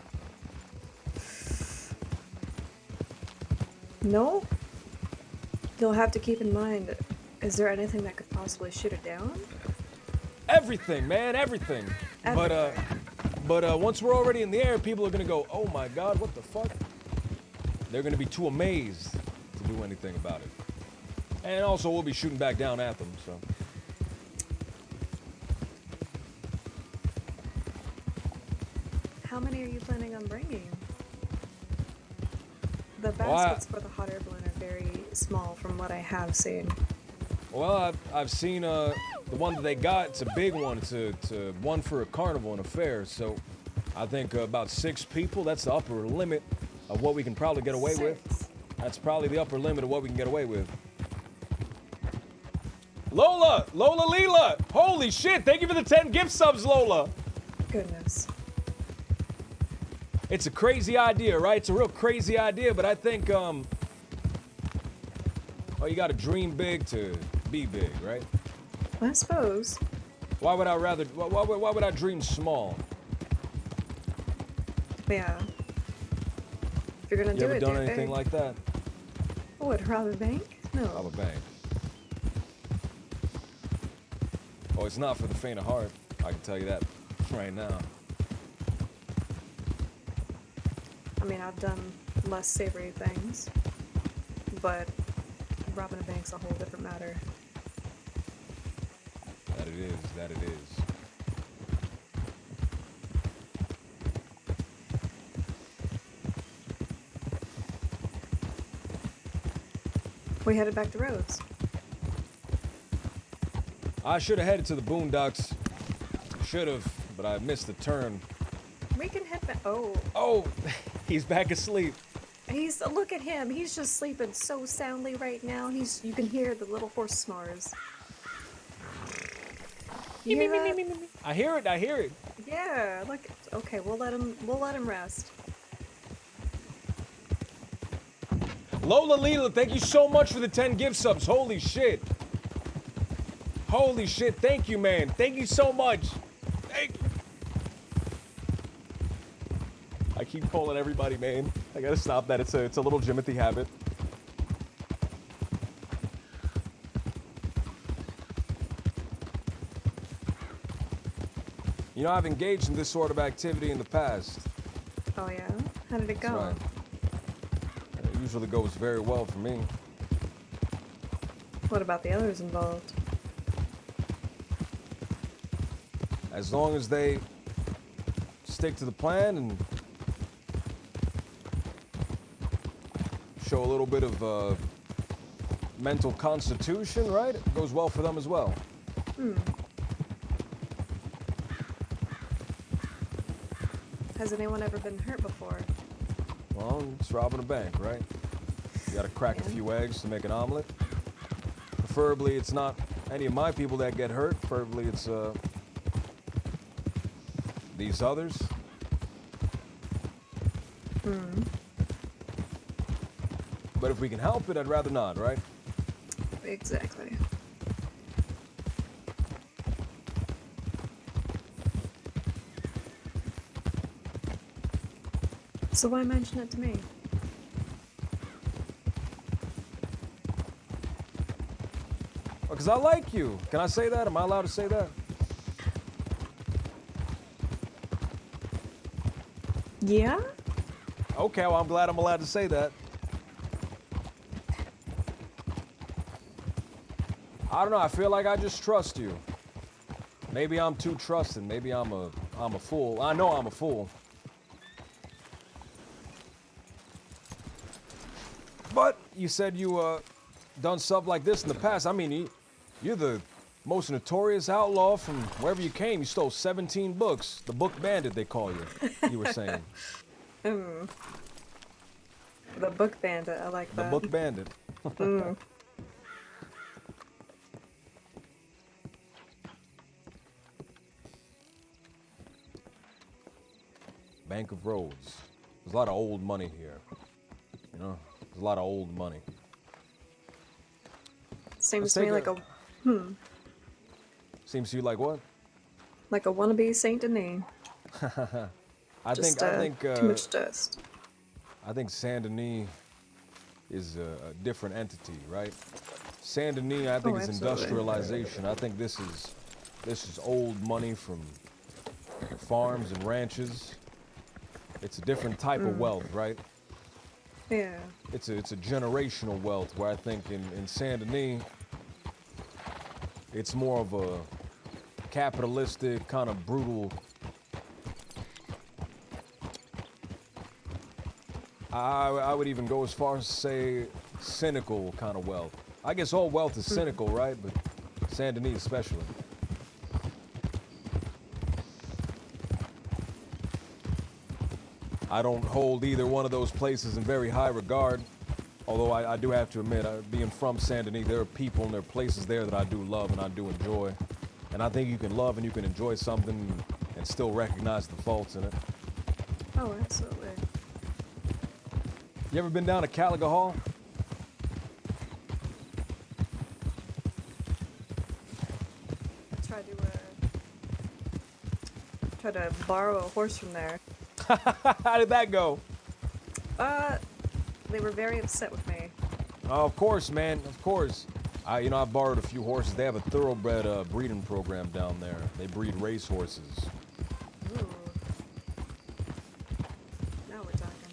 No? You'll have to keep in mind, is there anything that could possibly shoot it down? Everything, man, everything. But once we're already in the air, people are gonna go, oh my God, what the fuck? They're gonna be too amazed to do anything about it. And also, we'll be shooting back down at them, so. How many are you planning on bringing? The Well, baskets for the hot air balloon are very small from what I have seen. Well, I've seen the one that they got. It's a big one. It's a one for a carnival and a fair. So I think about 6 people. That's the upper limit of what we can probably get away with. That's probably the upper limit of what we can get away with. Lola Leela, holy shit! Thank you for the 10 gift subs, Lola. Goodness. It's a crazy idea, right? It's a real crazy idea, but I think oh, you got to dream big to be big, right? I suppose. Why would I dream small? Yeah. If you're gonna You do ever it, done do it anything big. like that? What, rob a bank? Rob No. a bank. Oh, it's not for the faint of heart. I can tell you that right now. I mean, I've done less savory things, but robbing a bank's a whole different matter. That it is, that it is. We headed back to Rhodes. I should have headed to the boondocks. Should have, but I missed the turn. We can head back. Oh. Oh, he's back asleep. Look at him. He's just sleeping so soundly right now. You can hear the little horse snores. You hear that? I hear it, I hear it. Yeah, look. Okay, we'll let him rest. Lola Leela, thank you so much for the 10 gift subs. Holy shit. Holy shit, thank you, man. Thank you so much. I keep calling everybody, man. I gotta stop that. It's a little Jimothy habit. You know, I've engaged in this sort of activity in the past. Oh yeah? How did it go? That's right. It usually goes very well for me. What about the others involved? As long as they stick to the plan and show a little bit of mental constitution, right? It goes well for them as well. Has anyone ever been hurt before? Well, it's robbing a bank, right? You gotta crack a few eggs to make an omelet. Preferably, it's not any of my people that get hurt. Preferably, it's these others. But if we can help it, I'd rather not, right? Exactly. So why mention it to me? Because I like you. Can I say that? Am I allowed to say that? Yeah? Okay, well, I'm glad I'm allowed to say that. I don't know, I feel like I just trust you. Maybe I'm too trusting. Maybe I'm a fool. I know I'm a fool. But you said you done stuff like this in the past. I mean, you're the most notorious outlaw from wherever you came. You stole 17 books. The book bandit, they call you. You were saying. The book bandit. I like that. The book bandit. Bank of Rhodes. There's a lot of old money here. You know, there's a lot of old money. Seems to me like a Seems to you like what? like a wannabe Saint Denis. I think too much dust. I think Saint Denis is a different entity, right? Saint Denis, I think, is absolutely. industrialization. I think this is old money from farms and ranches. It's a different type of wealth, right? Yeah. It's a generational wealth where I think in Saint Denis, it's more of a capitalistic, kind of brutal. I would even go as far as to say cynical kind of wealth. I guess all wealth is cynical, right? But Saint Denis especially. I don't hold either one of those places in very high regard. Although I do have to admit, being from Saint Denis, there are people and there are places there that I do love and I do enjoy. And I think you can love and you can enjoy something and still recognize the faults in it. Oh, absolutely. You ever been down to Caliga Hall? Tried to borrow a horse from there. How did that go? They were very upset with me. Oh, of course, man. Of course. I borrowed a few horses. They have a thoroughbred breeding program down there. They breed race horses. Ooh. Now we're talking.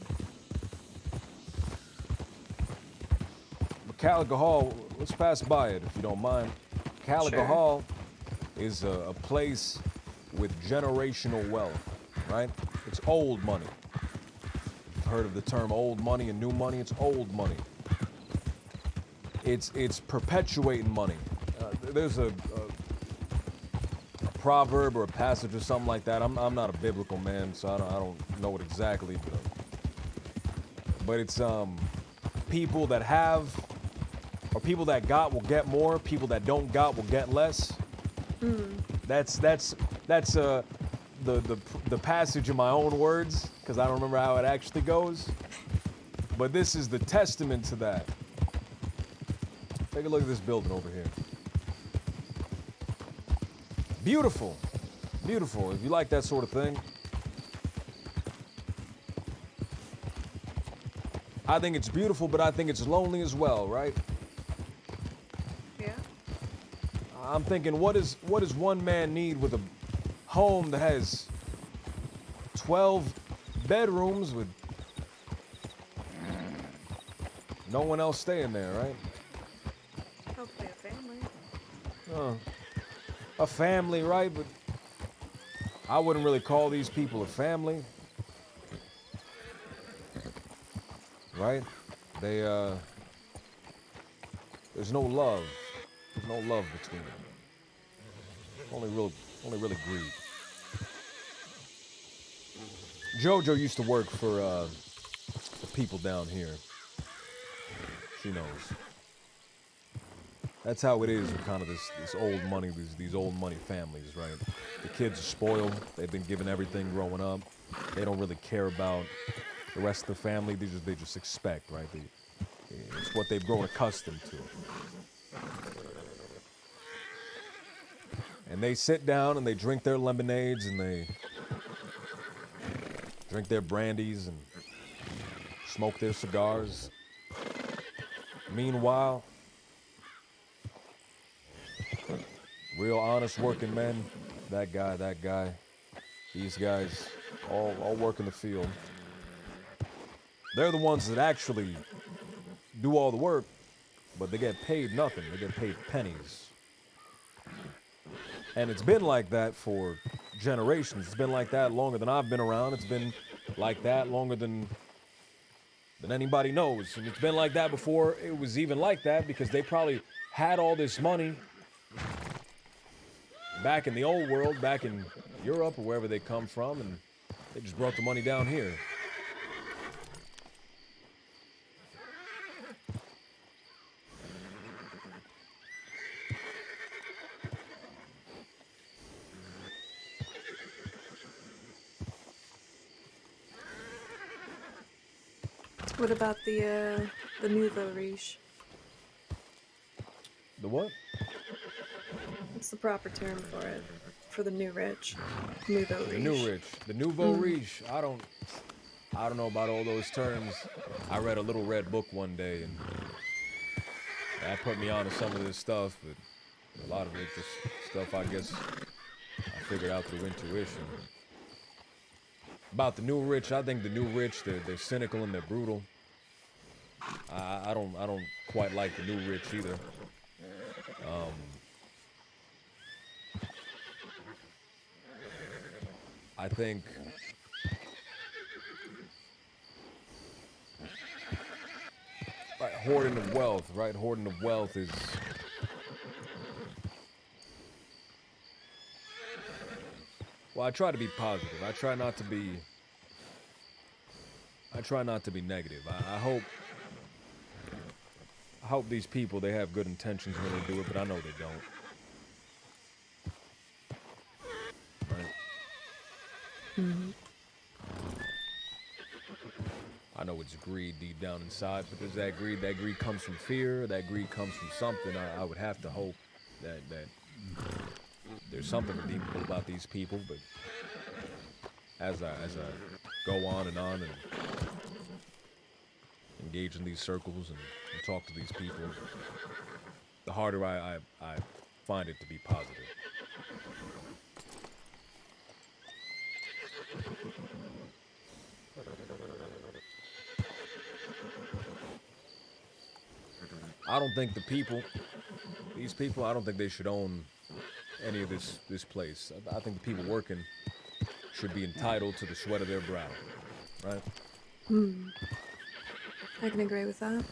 But Caliga Hall, let's pass by it if you don't mind. Caliga Sure. Hall is a place with generational wealth, right? It's old money. You've heard of the term old money and new money? It's old money. It's perpetuating money. There's a proverb or a passage or something like that. I'm not a biblical man, so I don't know it exactly, but it's people that have, or people that got will get more. People that don't got will get less. That's the passage in my own words, because I don't remember how it actually goes. But this is the testament to that. Take a look at this building over here. Beautiful. Beautiful. If you like that sort of thing. I think it's beautiful, but I think it's lonely as well, right? Yeah. I'm thinking, what does one man need with a home that has 12 bedrooms with no one else staying there, right? Hopefully a family. A family, right? But I wouldn't really call these people a family. Right? They, there's no love. There's no love between them. Only really greed. Jojo used to work for the people down here. She knows. That's how it is with kind of this old money, these old money families, right? The kids are spoiled. They've been given everything growing up. They don't really care about the rest of the family. They just expect, right? It's what they've grown accustomed to. And they sit down and they drink their lemonades and they drink their brandies and smoke their cigars. Meanwhile, real honest working men, that guy, these guys, all work in the field. They're the ones that actually do all the work, but they get paid nothing. They get paid pennies. And it's been like that for generations. It's been like that longer than I've been around. It's been like that longer than anybody knows. And it's been like that before it was even like that, because they probably had all this money back in the old world, back in Europe or wherever they come from, and they just brought the money down here. What about the nouveau riche? The what? What's the proper term for it? For the new rich. Nouveau riche. The new rich. The nouveau riche. I don't know about all those terms. I read a Little Red Book one day, and that put me on to some of this stuff, but a lot of it just stuff I guess I figured out through intuition. About the new rich, I think the new rich, they're cynical and they're brutal. I don't quite like the new rich either. I think hoarding of wealth, right? Hoarding of wealth is well, I try to be positive. I try not to be negative. I hope these people, they have good intentions when they do it, but I know they don't. Right? Mm-hmm. I know it's greed deep down inside, but there's that greed. That greed comes from fear. That greed comes from something. I would have to hope that there's something redeemable about these people, but as I go on and engage in these circles and talk to these people, the harder I find it to be positive. I don't think these people, I don't think they should own any of this place. I think the people working should be entitled to the sweat of their brow, right? Hmm. I can agree with that.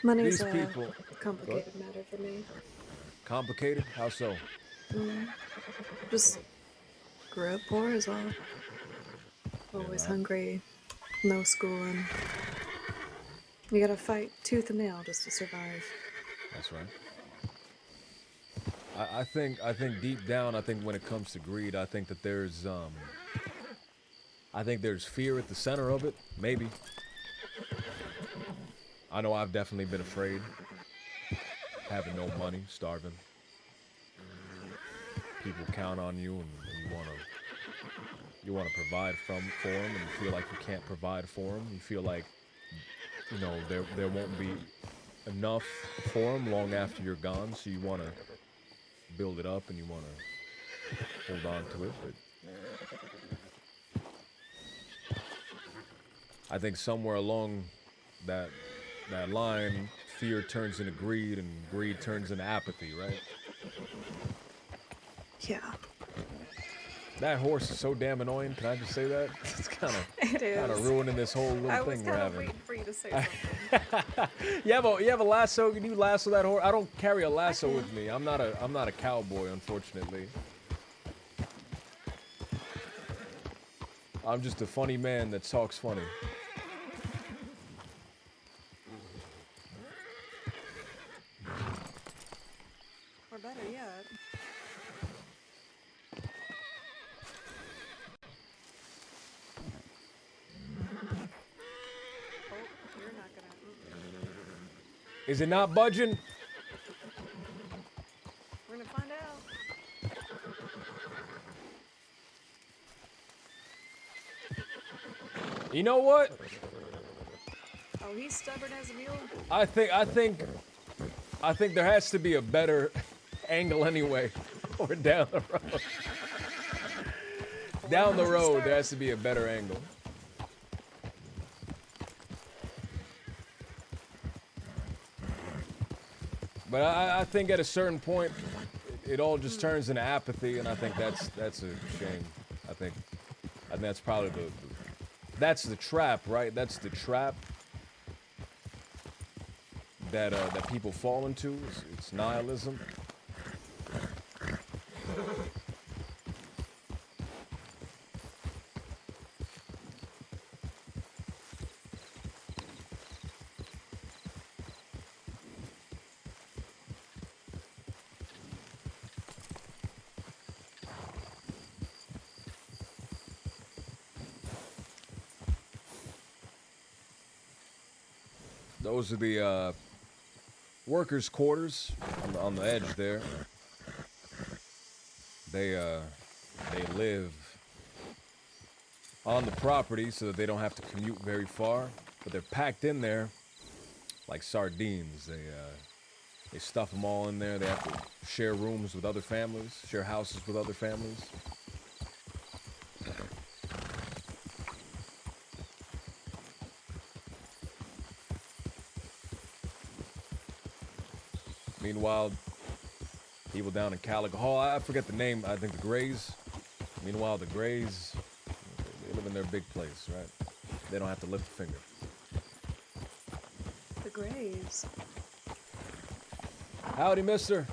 Money's These a people. complicated matter for me. Complicated? How so? Just grew up poor as well. Always hungry, no schooling. You gotta fight tooth and nail just to survive. That's right. I think deep down, I think when it comes to greed, I think that there's fear at the center of it, maybe. I know I've definitely been afraid, having no money, starving. People count on you, and you wanna provide for them, and you feel like you can't provide for them. You feel like, you know, there won't be enough for them long after you're gone, so you wanna build it up and you wanna hold on to it, but I think somewhere along that line, fear turns into greed and greed turns into apathy, right? Yeah. That horse is so damn annoying. Can I just say that? It's kind It is. of ruining this whole little I was thing we're kind of having. waiting for you to say something. You have a lasso? Can you lasso that horse? I don't carry a lasso with me. I'm not a cowboy, unfortunately. I'm just a funny man that talks funny. Or better yet. Oh, you're not gonna. Is it not budging? We're gonna find out. You know what? Oh, he's stubborn as a mule. I think there has to be a better angle anyway. Or down the road. Down the road, there has to be a better angle. But I think at a certain point, it all just turns into apathy, and I think that's a shame. I think that's probably that's the trap, right? That's the trap that people fall into. It's nihilism. Those are the workers' quarters on the edge there. They live on the property so that they don't have to commute very far, but they're packed in there like sardines. They stuff them all in there. They have to share rooms with other families, share houses with other families. Meanwhile, people down in Calico Hall, I forget the name, I think the Grays. Meanwhile, the Grays, they live in their big place, right? They don't have to lift a finger. The Grays. Howdy, mister.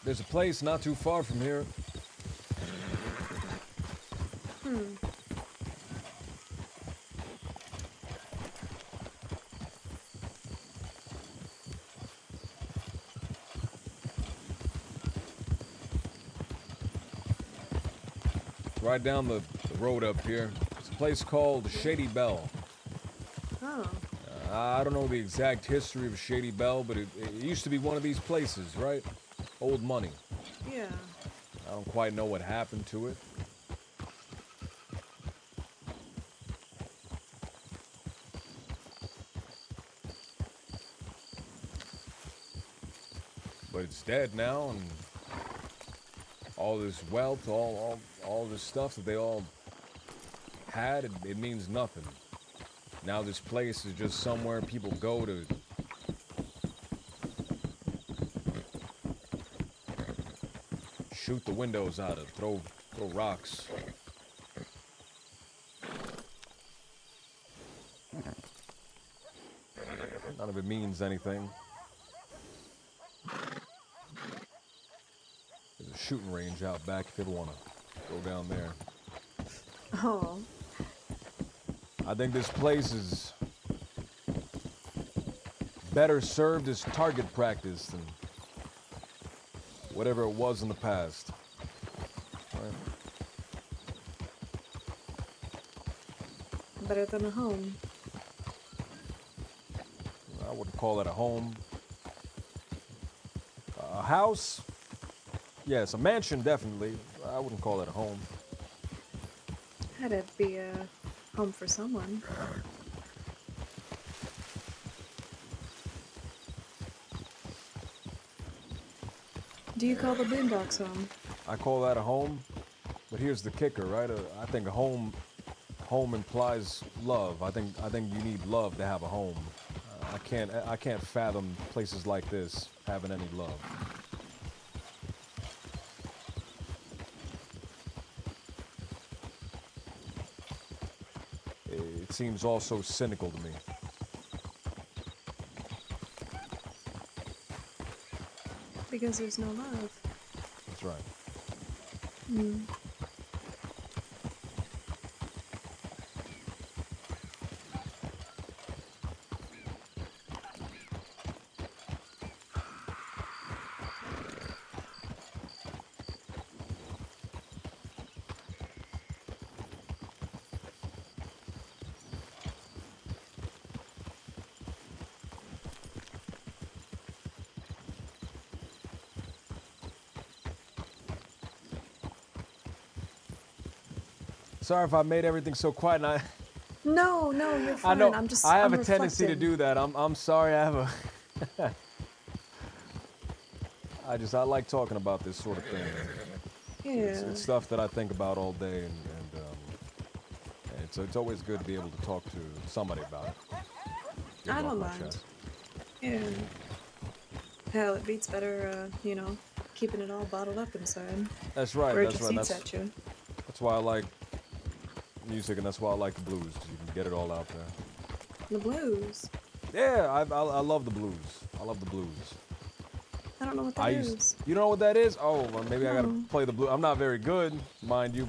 There's a place not too far from here. Right down the road up here. It's a place called Shady Bell. Oh. I don't know the exact history of Shady Bell, but it used to be one of these places, right? Old money. Yeah. I don't quite know what happened to it. But it's dead now, and all this wealth, all this stuff that they all had, it means nothing. Now this place is just somewhere people go to shoot the windows out of, throw rocks. None of it means anything. There's a shooting range out back if you ever want to go down there. Oh. I think this place is better served as target practice than whatever it was in the past. Right? Better than a home. I wouldn't call it a home. A house? Yes, a mansion, definitely. I wouldn't call it a home. Had to be a home for someone. Do you call the Boondocks home? I call that a home, but here's the kicker, right? I think a home implies love. I think you need love to have a home. I can't fathom places like this having any love. It seems all so cynical to me. Because there's no love. That's right. Hmm. Sorry if I made everything so quiet. And No, you're fine. I know. I'm just. I have I'm a tendency to reflecting. do that. I'm sorry. I have a. I like talking about this sort of thing. Yeah. It's stuff that I think about all day, and it's always good to be able to talk to somebody about it. Get it I off don't my mind. chest. Yeah. Hell, it beats better, keeping it all bottled up inside. That's right. Where it That's just right. eats at you. That's why I like music, and that's why I like the blues. 'Cause you can get it all out there. The blues. Yeah, I love the blues. I love the blues. I don't know what that is. You don't know what that is? Oh, well, maybe I gotta No. play the blues. I'm not very good, mind you,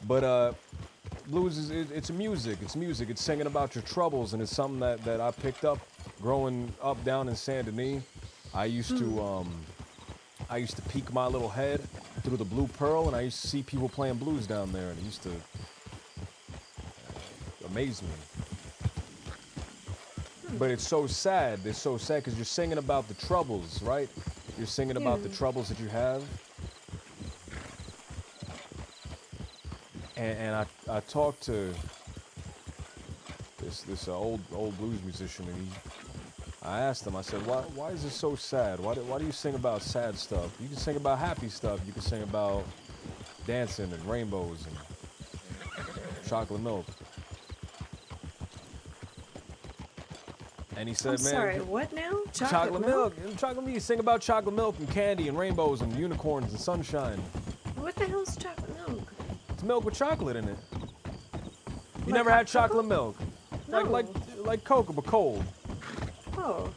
but blues is it's music. It's music. It's singing about your troubles, and it's something that I picked up growing up down in Saint Denis. I used to peek my little head through the Blue Pearl, and I used to see people playing blues down there, and it used to amaze me. But it's so sad. It's so sad because you're singing about the troubles, right? You're singing about the troubles that you have. And I talked to this old blues musician, and I asked him. I said, why is this so sad? Why do you sing about sad stuff? You can sing about happy stuff. You can sing about dancing and rainbows and chocolate milk. And he said, I'm man, sorry, what now? chocolate milk. Chocolate milk. You sing about chocolate milk and candy and rainbows and unicorns and sunshine. What the hell's chocolate milk? It's milk with chocolate in it. You Like never hot had chocolate cocoa? milk? No. Like cocoa, but cold. Oh.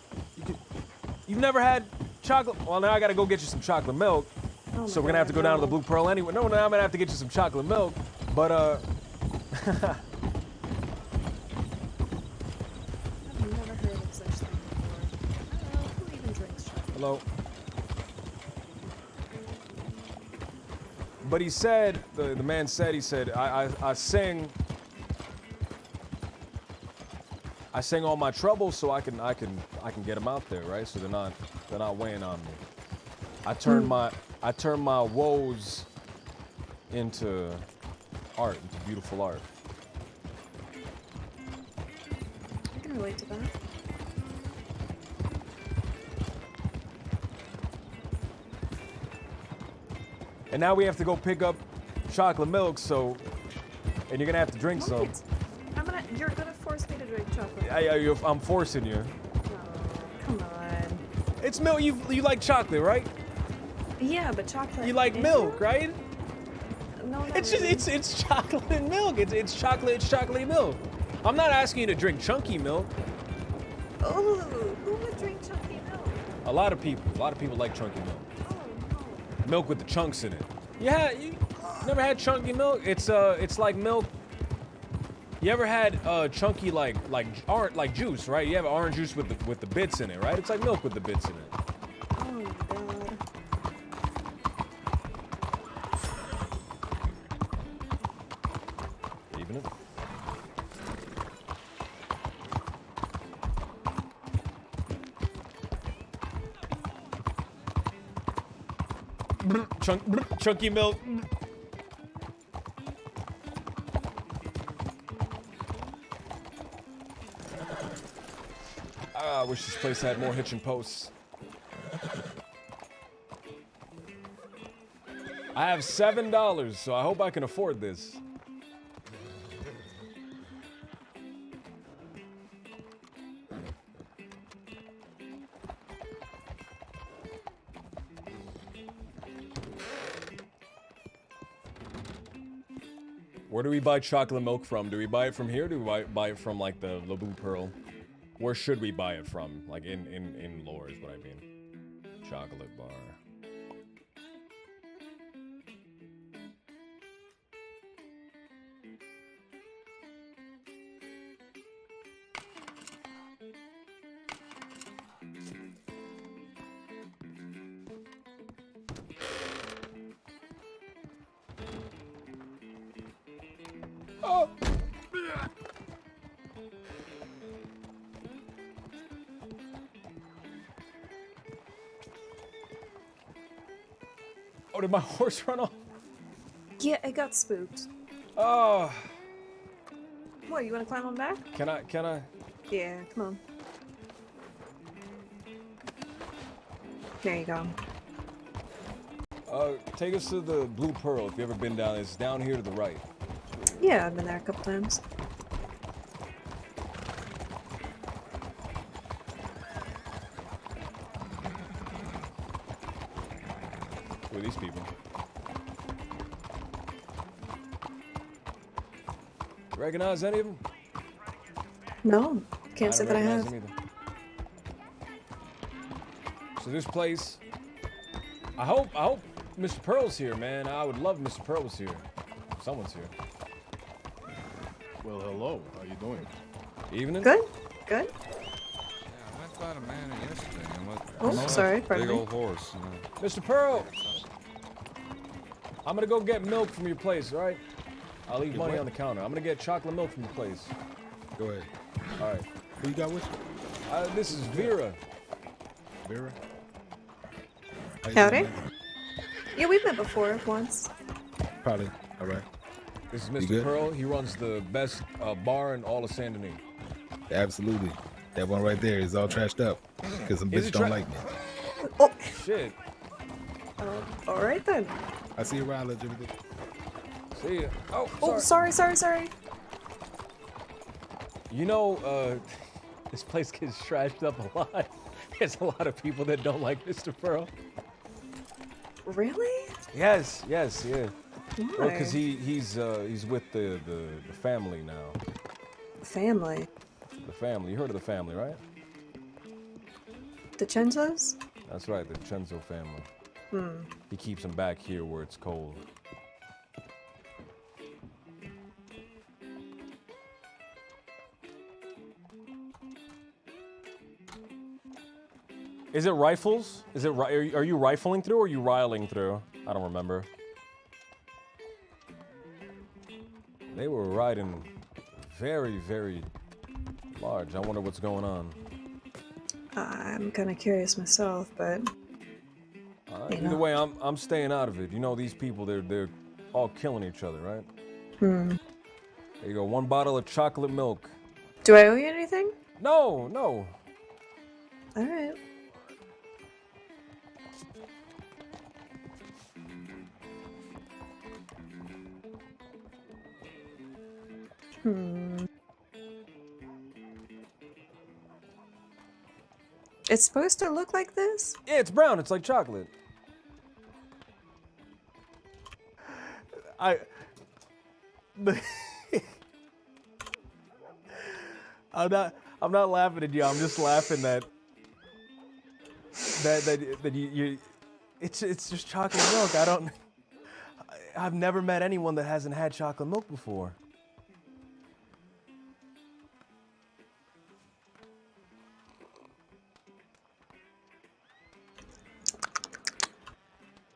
You've never had chocolate? Well, now I gotta go get you some chocolate milk. Oh So my we're gonna have to God, go down to the no. Blue Pearl anyway. No, now I'm gonna have to get you some chocolate milk. But I've never heard of such thing before. Who even drinks chocolate? hello. But he said, the man said, I sing all my troubles so I can get them out there, right? So they're not weighing on me. I turn I turn my woes into art, into beautiful art. I can relate to that. And now we have to go pick up chocolate milk, so, and you're gonna have to drink some. What? You're gonna force me to drink chocolate. I'm forcing you. Oh, come on. It's milk. You like chocolate, right? Yeah, but chocolate. You like milk, right? No, not It's really. just it's chocolate and milk. It's chocolate milk. I'm not asking you to drink chunky milk. Oh, who would drink chunky milk? A lot of people like chunky milk. Oh no. Milk with the chunks in it. Yeah, you never had chunky milk? It's like milk. You ever had chunky like juice, right? You have orange juice with the bits in it, right? It's like milk with the bits in it. Oh my god. Even it. Chunky milk. I wish this place had more hitching posts. I have $7, so I hope I can afford this. Where do we buy chocolate milk from? Do we buy it from here? Do we buy it from like the Blue Pearl? Where should we buy it from? Like in lore is what I mean. Chocolate bar. Oh! Oh, did my horse run off? Yeah, it got spooked. Oh. What, you wanna climb on back? Can I? Yeah, come on. There you go. Take us to the Blue Pearl if you've ever been down. It's down here to the right. Yeah, I've been there a couple times. Who are these people? Recognize any of them? No, can't say that I recognize have. them either. So this place, I hope Mr. Pearl's here, man. I would love Mr. Pearl was here. Someone's here. Well, hello. How you doing? Evening. Good? Good? Yeah, I went by the manor yesterday and Oh, sorry, pardon big me. old horse. You know. Mr. Pearl! I'm gonna go get milk from your place, all right? I'll leave money on the counter. I'm gonna get chocolate milk from your place. Go ahead. All right. Who you got with you? This is Vera. Vera? How you Howdy. doing, man? Yeah, we've met before once. Probably. All right. This is You Mr. good? Pearl. He runs the best bar in all of Saint Denis. Absolutely. That one right there is all trashed up because some Is bitches it don't like me. Oh, Shit. all right then. I see you around, little Jimmy. See ya. Oh, Oh, sorry. sorry. You know, this place gets trashed up a lot. There's a lot of people that don't like Mr. Pearl. Really? Yes, yeah. Well, Why? because he's with the family now. Family. The family. You heard of the family, right? The Chenzos? That's right, the Chenzo family. He keeps them back here where it's cold. Is it rifles? Is it are you rifling through or are you riling through? I don't remember. They were riding very, very large. I wonder what's going on. I'm kind of curious myself, but You Either know. way, I'm staying out of it. You know, these people, they're all killing each other, right? Hmm. There you go, 1 bottle of chocolate milk. Do I owe you anything? No, no. All right. Hmm. It's supposed to look like this? Yeah, it's brown. It's like chocolate. I'm not laughing at you. I'm just laughing that you it's just chocolate milk. I've never met anyone that hasn't had chocolate milk before.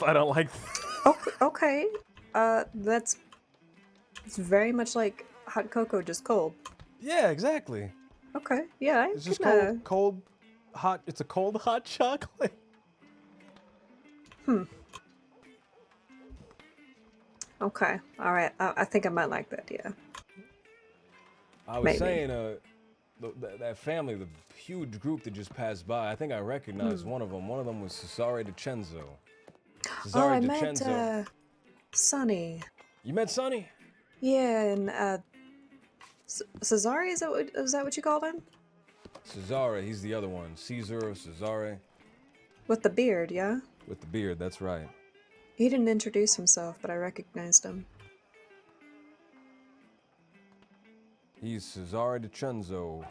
I don't like Okay. That's it's very much like hot cocoa, just cold. Yeah, exactly. Okay. Yeah, I It's just can, cold, hot. It's a cold, hot chocolate. Okay. All right. I think I might like that. Yeah. I was Maybe. saying, that family, the huge group that just passed by. I think I recognized one of them. One of them was Cesare DiCenzo. Oh, I met Sonny. You met Sonny? Yeah, and Cesare, is that what you called him? Cesare, he's the other one. Caesar, Cesare. With the beard, yeah? With the beard, that's right. He didn't introduce himself, but I recognized him. He's Cesare DiCenzo.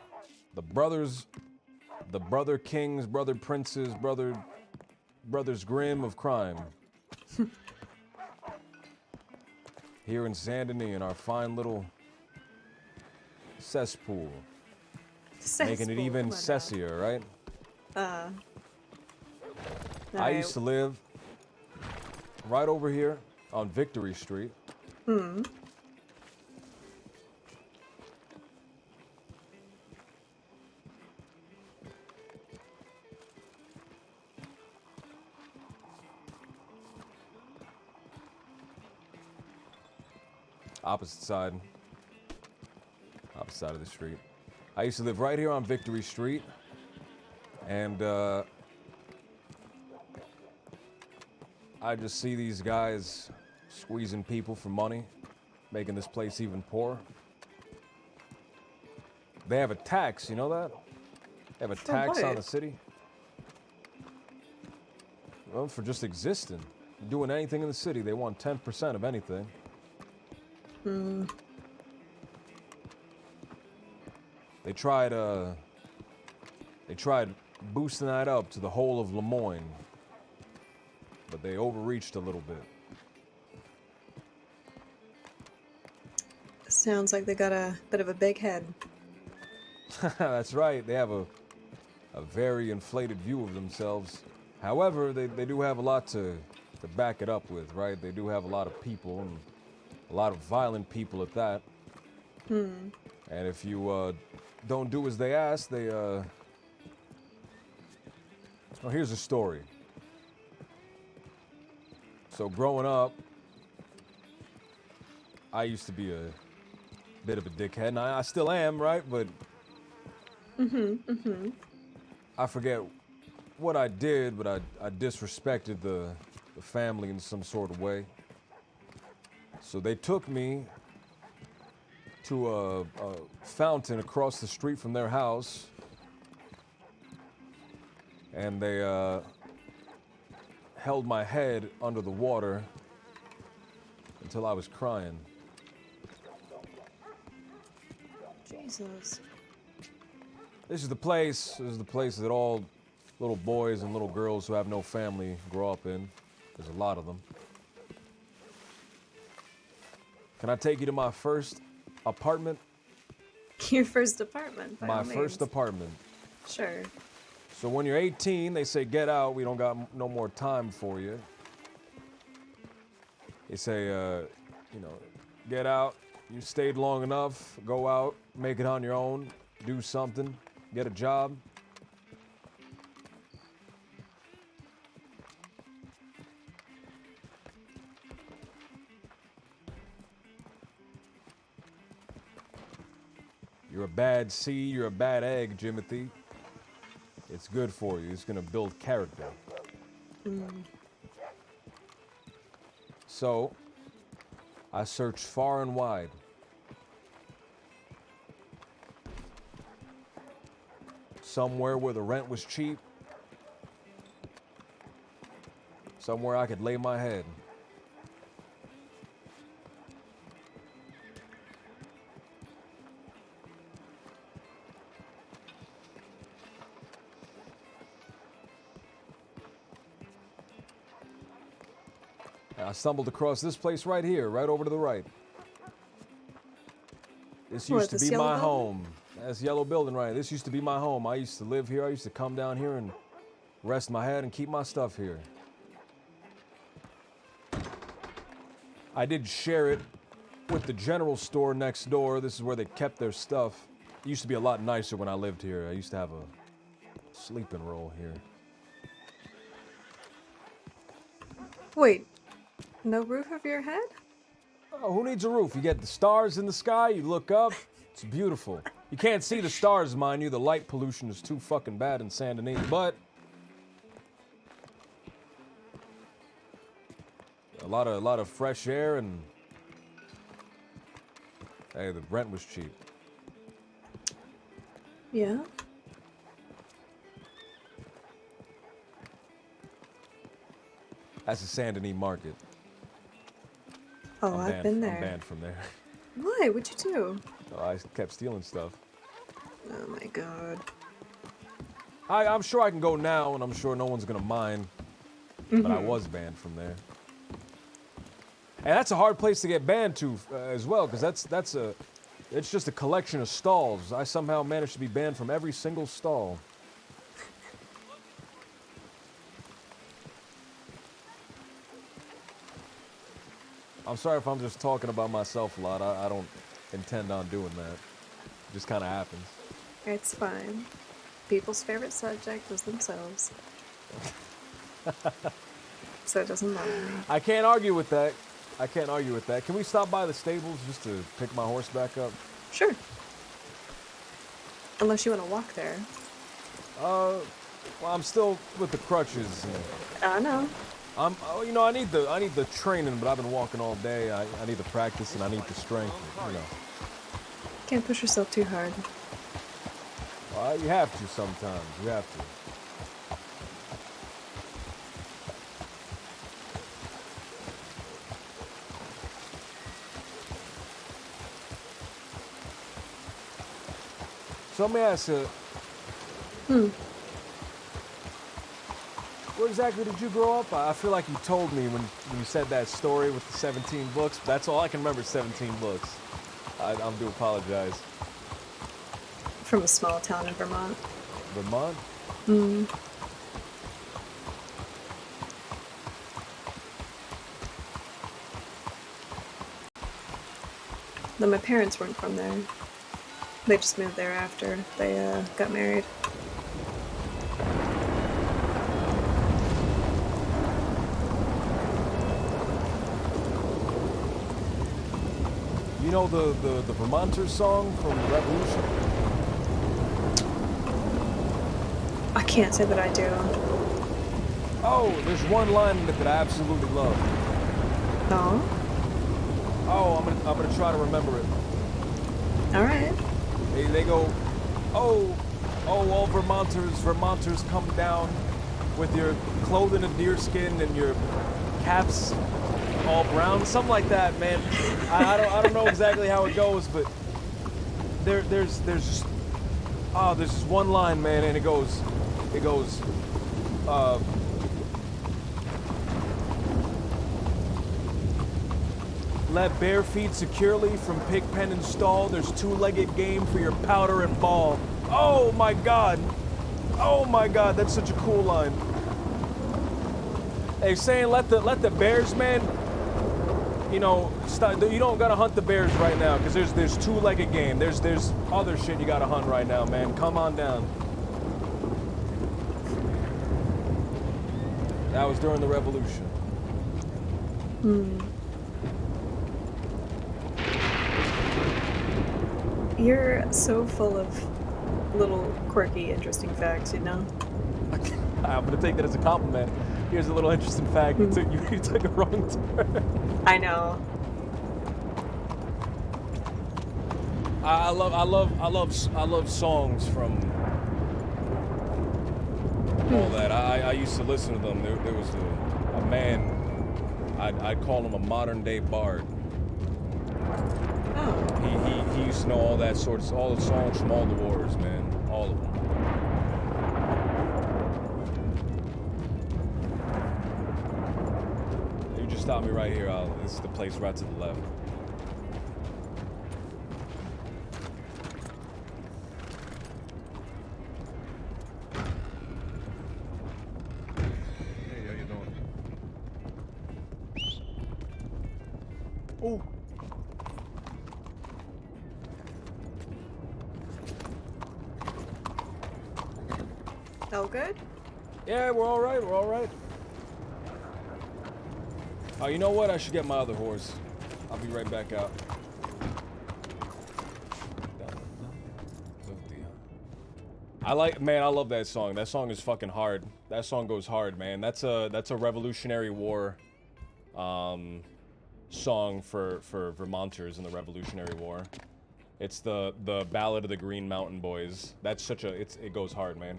The brother kings, brother princes, brothers Grimm of crime. Here in Saint Denis, in our fine little cesspool. Making it even cessier, right? I used to live right over here on Victory Street. Opposite side of the street. I used to live right here on Victory Street, and I just see these guys squeezing people for money, making this place even poorer. They have a tax, you know that? They have a tax on the city. Well, for just existing. Doing anything in the city, they want 10% of anything. They tried boosting that up to the whole of Lemoyne, but they overreached a little bit. Sounds like they got a bit of a big head. That's right. They have a very inflated view of themselves. However, they do have a lot to back it up with, right? They do have a lot of people, and a lot of violent people at that. And if you don't do as they ask, they Oh, here's a story. So growing up, I used to be a bit of a dickhead, and I still am, right? But I forget what I did, but I disrespected the family in some sort of way. So they took me to a fountain across the street from their house, and they held my head under the water until I was crying. Jesus. This is the place that all little boys and little girls who have no family grow up in. There's a lot of them. Can I take you to my first apartment? Your first apartment, by My all first means. apartment. Sure. So when you're 18, they say, get out, we don't got no more time for you. They say, get out, you stayed long enough, go out, make it on your own, do something, get a job. You're a bad seed, you're a bad egg, Jimothy. It's good for you. It's gonna build character. So, I searched far and wide. Somewhere where the rent was cheap. Somewhere I could lay my head. I stumbled across this place right here, right over to the right. This used to be my home. That's yellow building, right? This used to be my home. I used to live here. I used to come down here and rest my head and keep my stuff here. I did share it with the general store next door. This is where they kept their stuff. It used to be a lot nicer when I lived here. I used to have a sleeping roll here. Wait, no roof over your head? Oh, who needs a roof? You get the stars in the sky, you look up, it's beautiful. You can't see the stars, mind you. The light pollution is too fucking bad in Saint Denis, but a lot of fresh air, and hey, the rent was cheap. Yeah. That's the Saint Denis market. Oh, I've been there. I'm banned from there. Why? What'd you do? Oh, I kept stealing stuff. Oh my god. I'm sure I can go now, and I'm sure no one's gonna mind. But I was banned from there. And that's a hard place to get banned to as well, because it's just a collection of stalls. I somehow managed to be banned from every single stall. I'm sorry if I'm just talking about myself a lot. I don't intend on doing that. It just kind of happens. It's fine. People's favorite subject is themselves. So it doesn't bother me. I can't argue with that. I can't argue with that. Can we stop by the stables just to pick my horse back up? Sure. Unless you want to walk there. Well, I'm still with the crutches. I know. You know, I need the training, but I've been walking all day. I need the practice and I need the strength. You know. Can't push yourself too hard. You have to sometimes. You have to. So let me ask you. Where exactly did you grow up? I feel like you told me when you said that story with the 17 books. But that's all I can remember, 17 books. I do apologize. From a small town in Vermont. Vermont? Though my parents weren't from there. They just moved there after they got married. You know the Vermonters song from the Revolution? I can't say that I do. Oh, there's one line in it that I absolutely love. No? Oh, I'm gonna try to remember it. All right. They go, oh, all Vermonters come down with your clothing of deerskin and your caps all brown, something like that, man. I don't know exactly how it goes, but there's this one line, man, and it goes, let bare feet securely from pig pen and stall. There's two-legged game for your powder and ball. Oh my God, that's such a cool line. Hey, saying let the bears, man. You know, you don't gotta hunt the bears right now, because there's two-legged game. There's other shit you gotta hunt right now, man. Come on down. That was during the Revolution. You're so full of little quirky, interesting facts, you know? I'm gonna take that as a compliment. Here's a little interesting fact. You took a wrong turn. I know. I love songs from all that. I used to listen to them. There was a man. I'd call him a modern day bard. Oh. He used to know all that sorts, all the songs from all the wars, man, all of them. You just stop me right here. This is the place right to the left. Hey, how you doing? Oh. All good? Yeah, we're all right. We're all right. Oh, you know what? I should get my other horse. I'll be right back out. I love that song. That song is fucking hard. That song goes hard, man. That's a Revolutionary War song for Vermonters in the Revolutionary War. It's the Ballad of the Green Mountain Boys. That's such a it goes hard, man.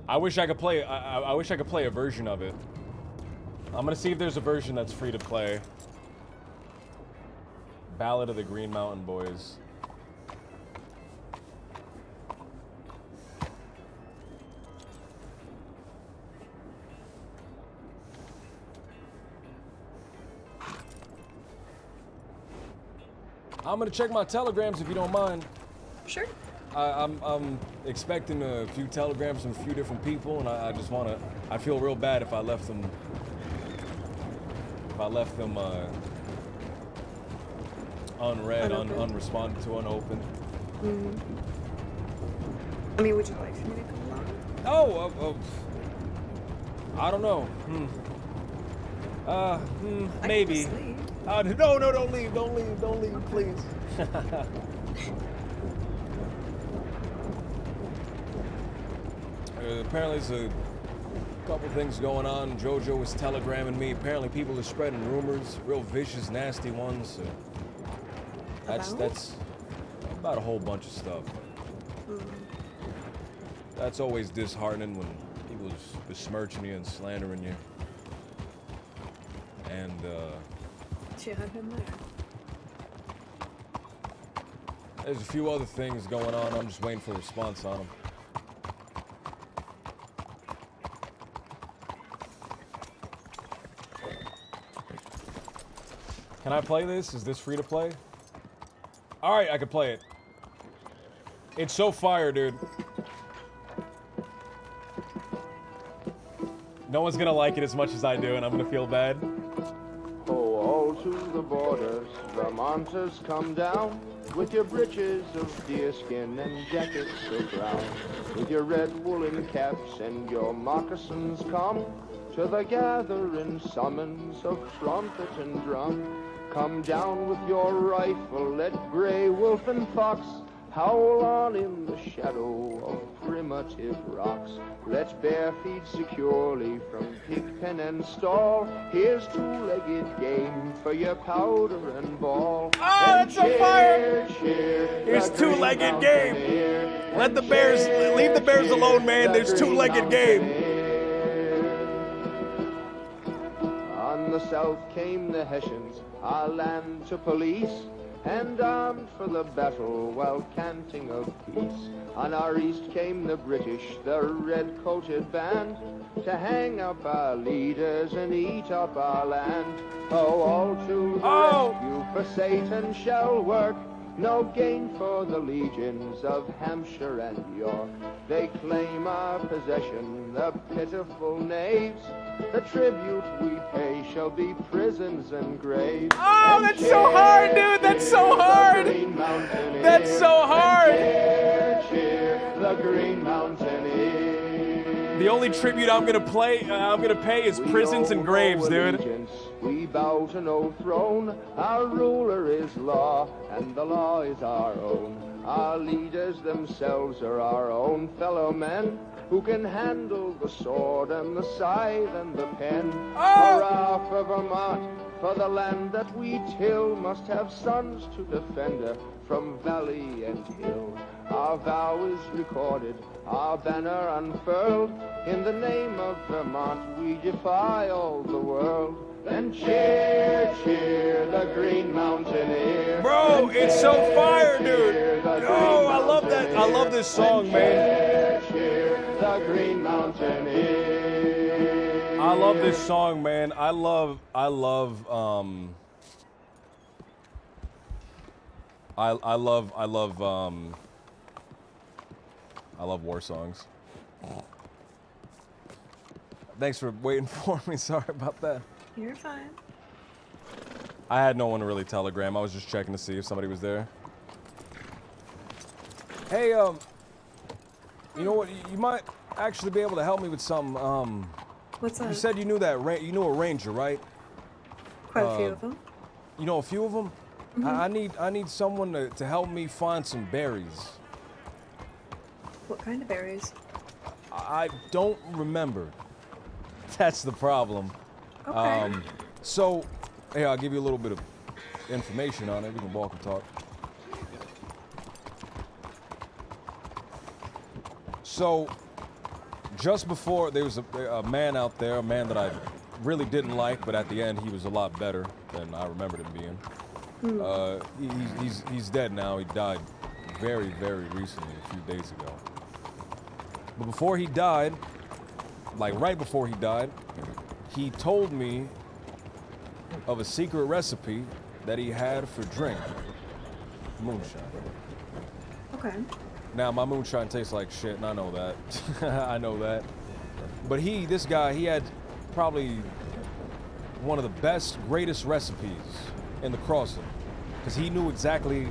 I wish I could play I wish I could play a version of it. I'm gonna see if there's a version that's free to play. Ballad of the Green Mountain Boys. I'm gonna check my telegrams if you don't mind. Sure. I'm expecting a few telegrams from a few different people, and I just wanna. I feel real bad if I left them. Unread, unresponded to, unopened. I mean, would you like for me to come along? I don't know. Maybe. No, don't leave, please. Apparently there's a couple things going on. JoJo was telegramming me. Apparently people are spreading rumors, real vicious, nasty ones. So that's about a whole bunch of stuff. That's always disheartening when people besmirching you and slandering you. And yeah, I've been there. there's a few other things going on. I'm just waiting for a response on them. Can I play this? Is this free to play? All right, I can play it. It's so fire, dude. No one's gonna like it as much as I do, and I'm gonna feel bad. Oh, all to the borders, Vermonters come down, with your breeches of deerskin and jackets of brown, with your red woolen caps and your moccasins come, to the gathering summons of trumpet and drum. Come down with your rifle, let gray wolf and fox howl on in the shadow of primitive rocks. Let bear feed securely from pig pen and stall. Here's two-legged game for your powder and ball. Oh, that's so fire! Cheer, Here's two-legged game. Let the bears, leave the bears alone, man. There's two-legged game. On the south came the Hessians, our land to police, and armed for the battle while canting of peace. On our east came the British, the red-coated band, to hang up our leaders and eat up our land. Oh, all to the rescue, for Satan shall work, no gain for the legions of Hampshire and York. They claim our possession, the pitiful knaves. The tribute we pay shall be prisons and graves. Oh, that's so hard, dude. That's so hard. That's so hard. Cheer, the Green Mountaineer. The only tribute I'm gonna pay is prisons and graves, dude. We bow to no throne, our ruler is law, and the law is our own. Our leaders themselves are our own fellow men, who can handle the sword and the scythe and the pen. Hurrah for Vermont, for the land that we till must have sons to defend her from valley and hill. Our vow is recorded, our banner unfurled. In the name of Vermont, we defy all the world. Then cheer, cheer the Green Mountaineer. Bro, it's so fire, dude. Oh, I love that. I love this song, man. Cheer, cheer the Green Mountaineer. I love this song, man. I love war songs. Thanks for waiting for me. Sorry about that. You're fine. I had no one to really telegram. I was just checking to see if somebody was there. Hey, you know what? You might actually be able to help me with something. What's that? You said you knew that you knew a ranger, right? Quite a few of them. You know a few of them? Mhm. I need someone to help me find some berries. What kind of berries? I don't remember. That's the problem. Okay. So, hey, I'll give you a little bit of information on it. We can walk and talk. So, just before, there was a man out there, a man that I really didn't like, but at the end he was a lot better than I remembered him being. He's dead now. He died very, very recently, a few days ago. But before he died, like right before he died, he told me of a secret recipe that he had for drink. Moonshine. Okay. Now, my moonshine tastes like shit, and I know that. I know that. But this guy, he had probably one of the best, greatest recipes in the crossing. Because he knew exactly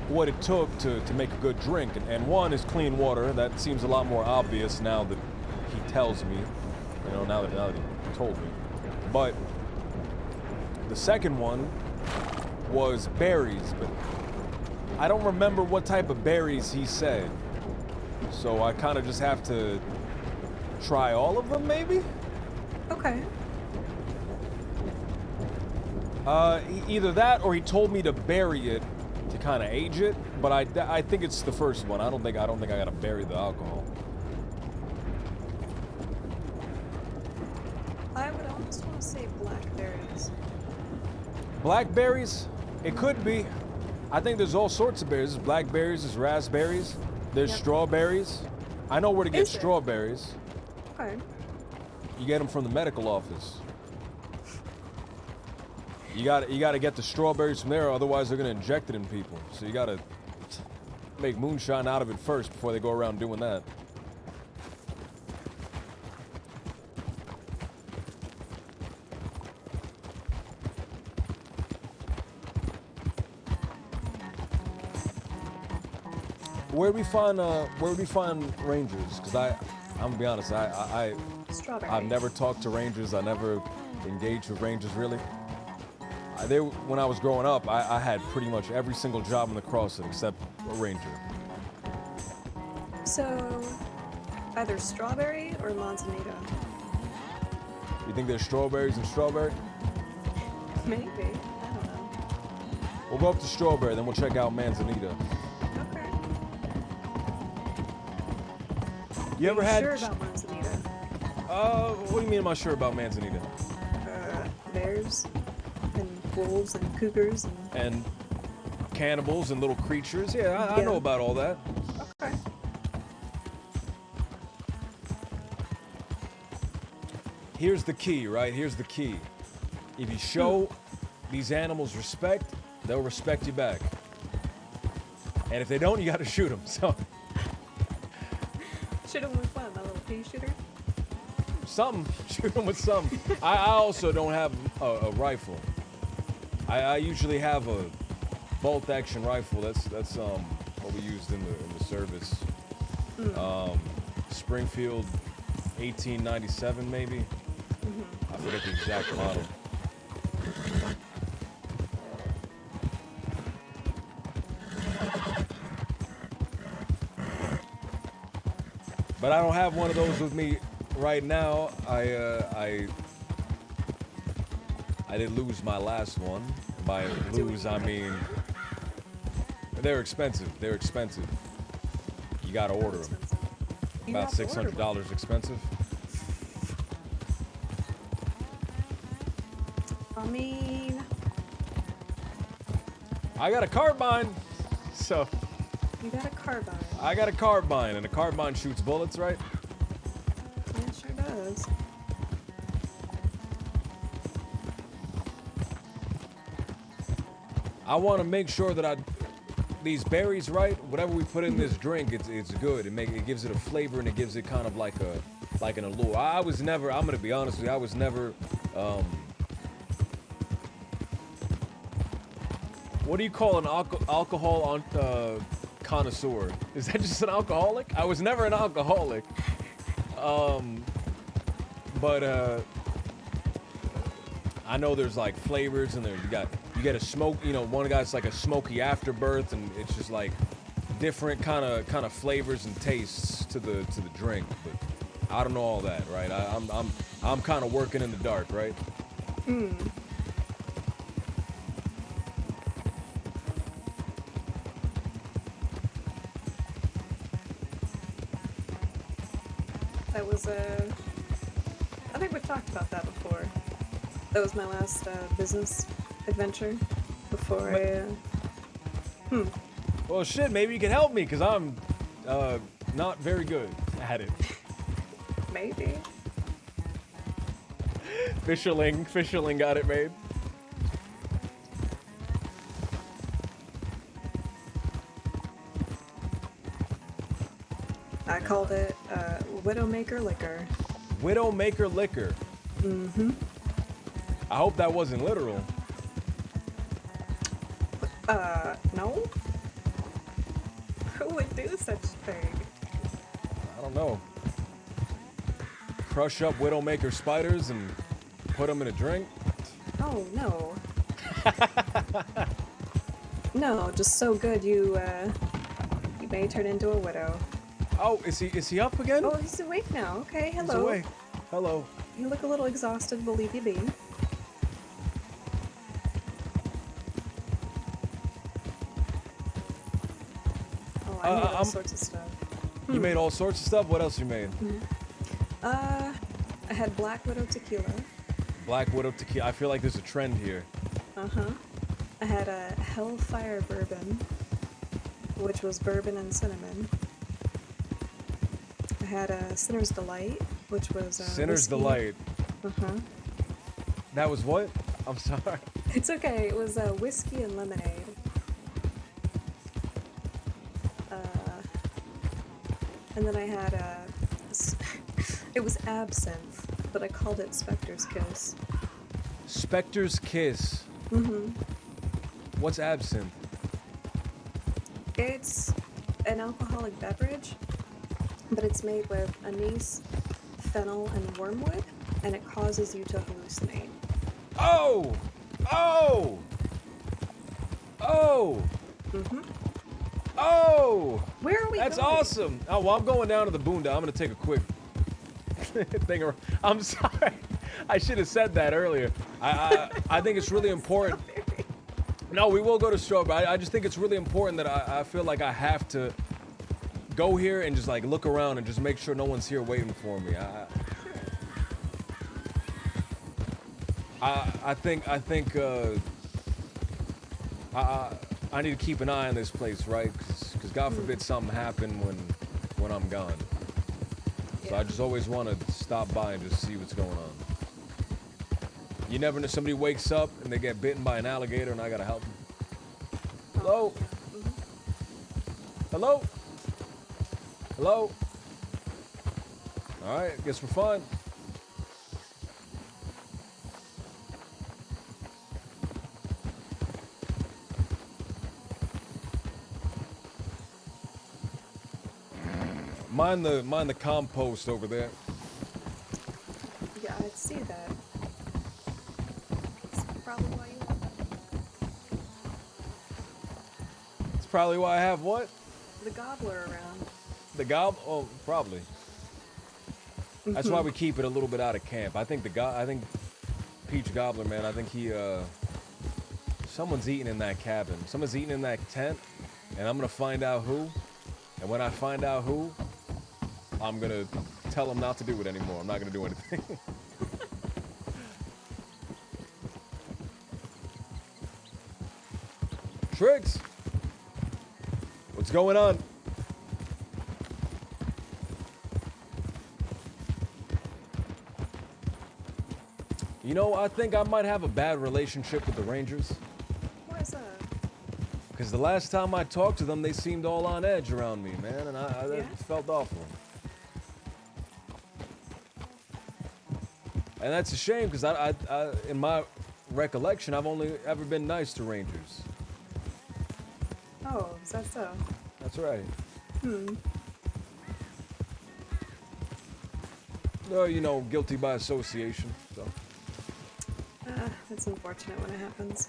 what it took to make a good drink. And one is clean water. That seems a lot more obvious now that he tells me. You know, now that he told me. But the second one was berries, but I don't remember what type of berries he said. So I kind of just have to try all of them, maybe? Okay. Either that or he told me to bury it to kind of age it, but I think it's the first one. I don't think I gotta bury the alcohol. I would almost want to say blackberries. Blackberries? It could be. I think there's all sorts of berries. There's blackberries, there's raspberries, there's strawberries. I know where to get strawberries. Okay. You get them from the medical office. You gotta get the strawberries from there, otherwise they're gonna inject it in people. So you gotta make moonshine out of it first before they go around doing that. Where do we find rangers? Because I'm gonna be honest, I've never talked to rangers. I never engaged with rangers really. When I was growing up, I had pretty much every single job in the crossing except a ranger. So, either strawberry or manzanita. You think there's strawberries in strawberry? Maybe. I don't know. We'll go up to strawberry, then we'll check out manzanita. Okay. You ever had? Sure about manzanita? What do you mean? Am I sure about manzanita? Bears and wolves and cougars and cannibals and little creatures. Yeah, I know about all that. Okay. Here's the key, right? Here's the key. If you show these animals respect, they'll respect you back. And if they don't, you got to shoot them. So. Shoot them with what? A little pea shooter? Something. Shoot them with something. I also don't have a rifle. I usually have a bolt action rifle. That's what we used in the service. Springfield 1897 maybe. I forget the exact model. But I don't have one of those with me right now. I did lose my last one. By lose, I mean they're expensive. They're expensive. You gotta order them. About $600 expensive. I mean, I got a carbine, so. you got a carbine. I got a carbine, and a carbine shoots bullets, right? Yeah, it sure does. I want to make sure that these berries, right? Whatever we put in this drink, it's good. It gives it a flavor, and it gives it kind of like an allure. I'm gonna be honest with you, I was never what do you call an alcohol connoisseur? Is that just an alcoholic? I was never an alcoholic. But I know there's like flavors, and you get a smoke. You know, one guy's like a smoky afterbirth, and it's just like different kind of flavors and tastes to the drink. But I don't know all that, right? I'm kind of working in the dark, right? Hmm. That was I think we've talked about that before. That was my last business adventure before I. Well, shit. Maybe you can help me, cause I'm not very good at it. Maybe. Fisherling got it made. I called it Widowmaker Liquor. Widowmaker liquor. Mm-hmm. I hope that wasn't literal. No? Who would do such a thing? I don't know. Crush up Widowmaker spiders and put them in a drink? Oh, no. No, just so good you may turn into a widow. Oh, is he up again? Oh, he's awake now. Okay, hello. He's awake. Hello. You look a little exhausted, believe you be. Oh, I made all sorts of stuff. You made all sorts of stuff? What else you made? I had Black Widow tequila. Black Widow tequila. I feel like there's a trend here. Uh-huh. I had a Hellfire bourbon, which was bourbon and cinnamon. I had a Sinner's Delight, which was Sinner's whiskey. Delight. Uh-huh. That was what? I'm sorry. It's okay. It was whiskey and lemonade. And then I had it was absinthe, but I called it Spectre's Kiss. Spectre's Kiss. Mm-hmm. What's absinthe? It's an alcoholic beverage, but it's made with anise, fennel, and wormwood, and it causes you to hallucinate. Oh! Oh! Oh! Mm-hmm. Oh! Where are we That's going? awesome! Oh, well, I'm going down to the boondock. I'm gonna take a quick thing around. I'm sorry. I should have said that earlier. I think it's really important. No, we will go to Strawberry. I just think it's really important that I feel like I have to go here and just like look around and just make sure no one's here waiting for me. I think I need to keep an eye on this place, right? Because God forbid something happen when I'm gone. So I just always want to stop by and just see what's going on. You never know, somebody wakes up and they get bitten by an alligator and I gotta help them. Hello? Hello? Hello? Alright, guess we're fine. Mind the compost over there. Yeah, it's see that. That's probably why you have that. It's probably why I have what? The gobbler around. The gob? Oh, probably. That's why we keep it a little bit out of camp. I think I think Peach Gobbler, man, I think he, someone's eating in that cabin. Someone's eating in that tent, and I'm gonna find out who. And when I find out who, I'm gonna tell him not to do it anymore. I'm not gonna do anything. Triggs! What's going on? You know, I think I might have a bad relationship with the Rangers. Why is that? Because the last time I talked to them, they seemed all on edge around me, man, and I Yeah? it felt awful. And that's a shame, because I, in my recollection, I've only ever been nice to Rangers. Oh, is that so? That's right. Hmm. Oh, you know, guilty by association, so. It's unfortunate when it happens.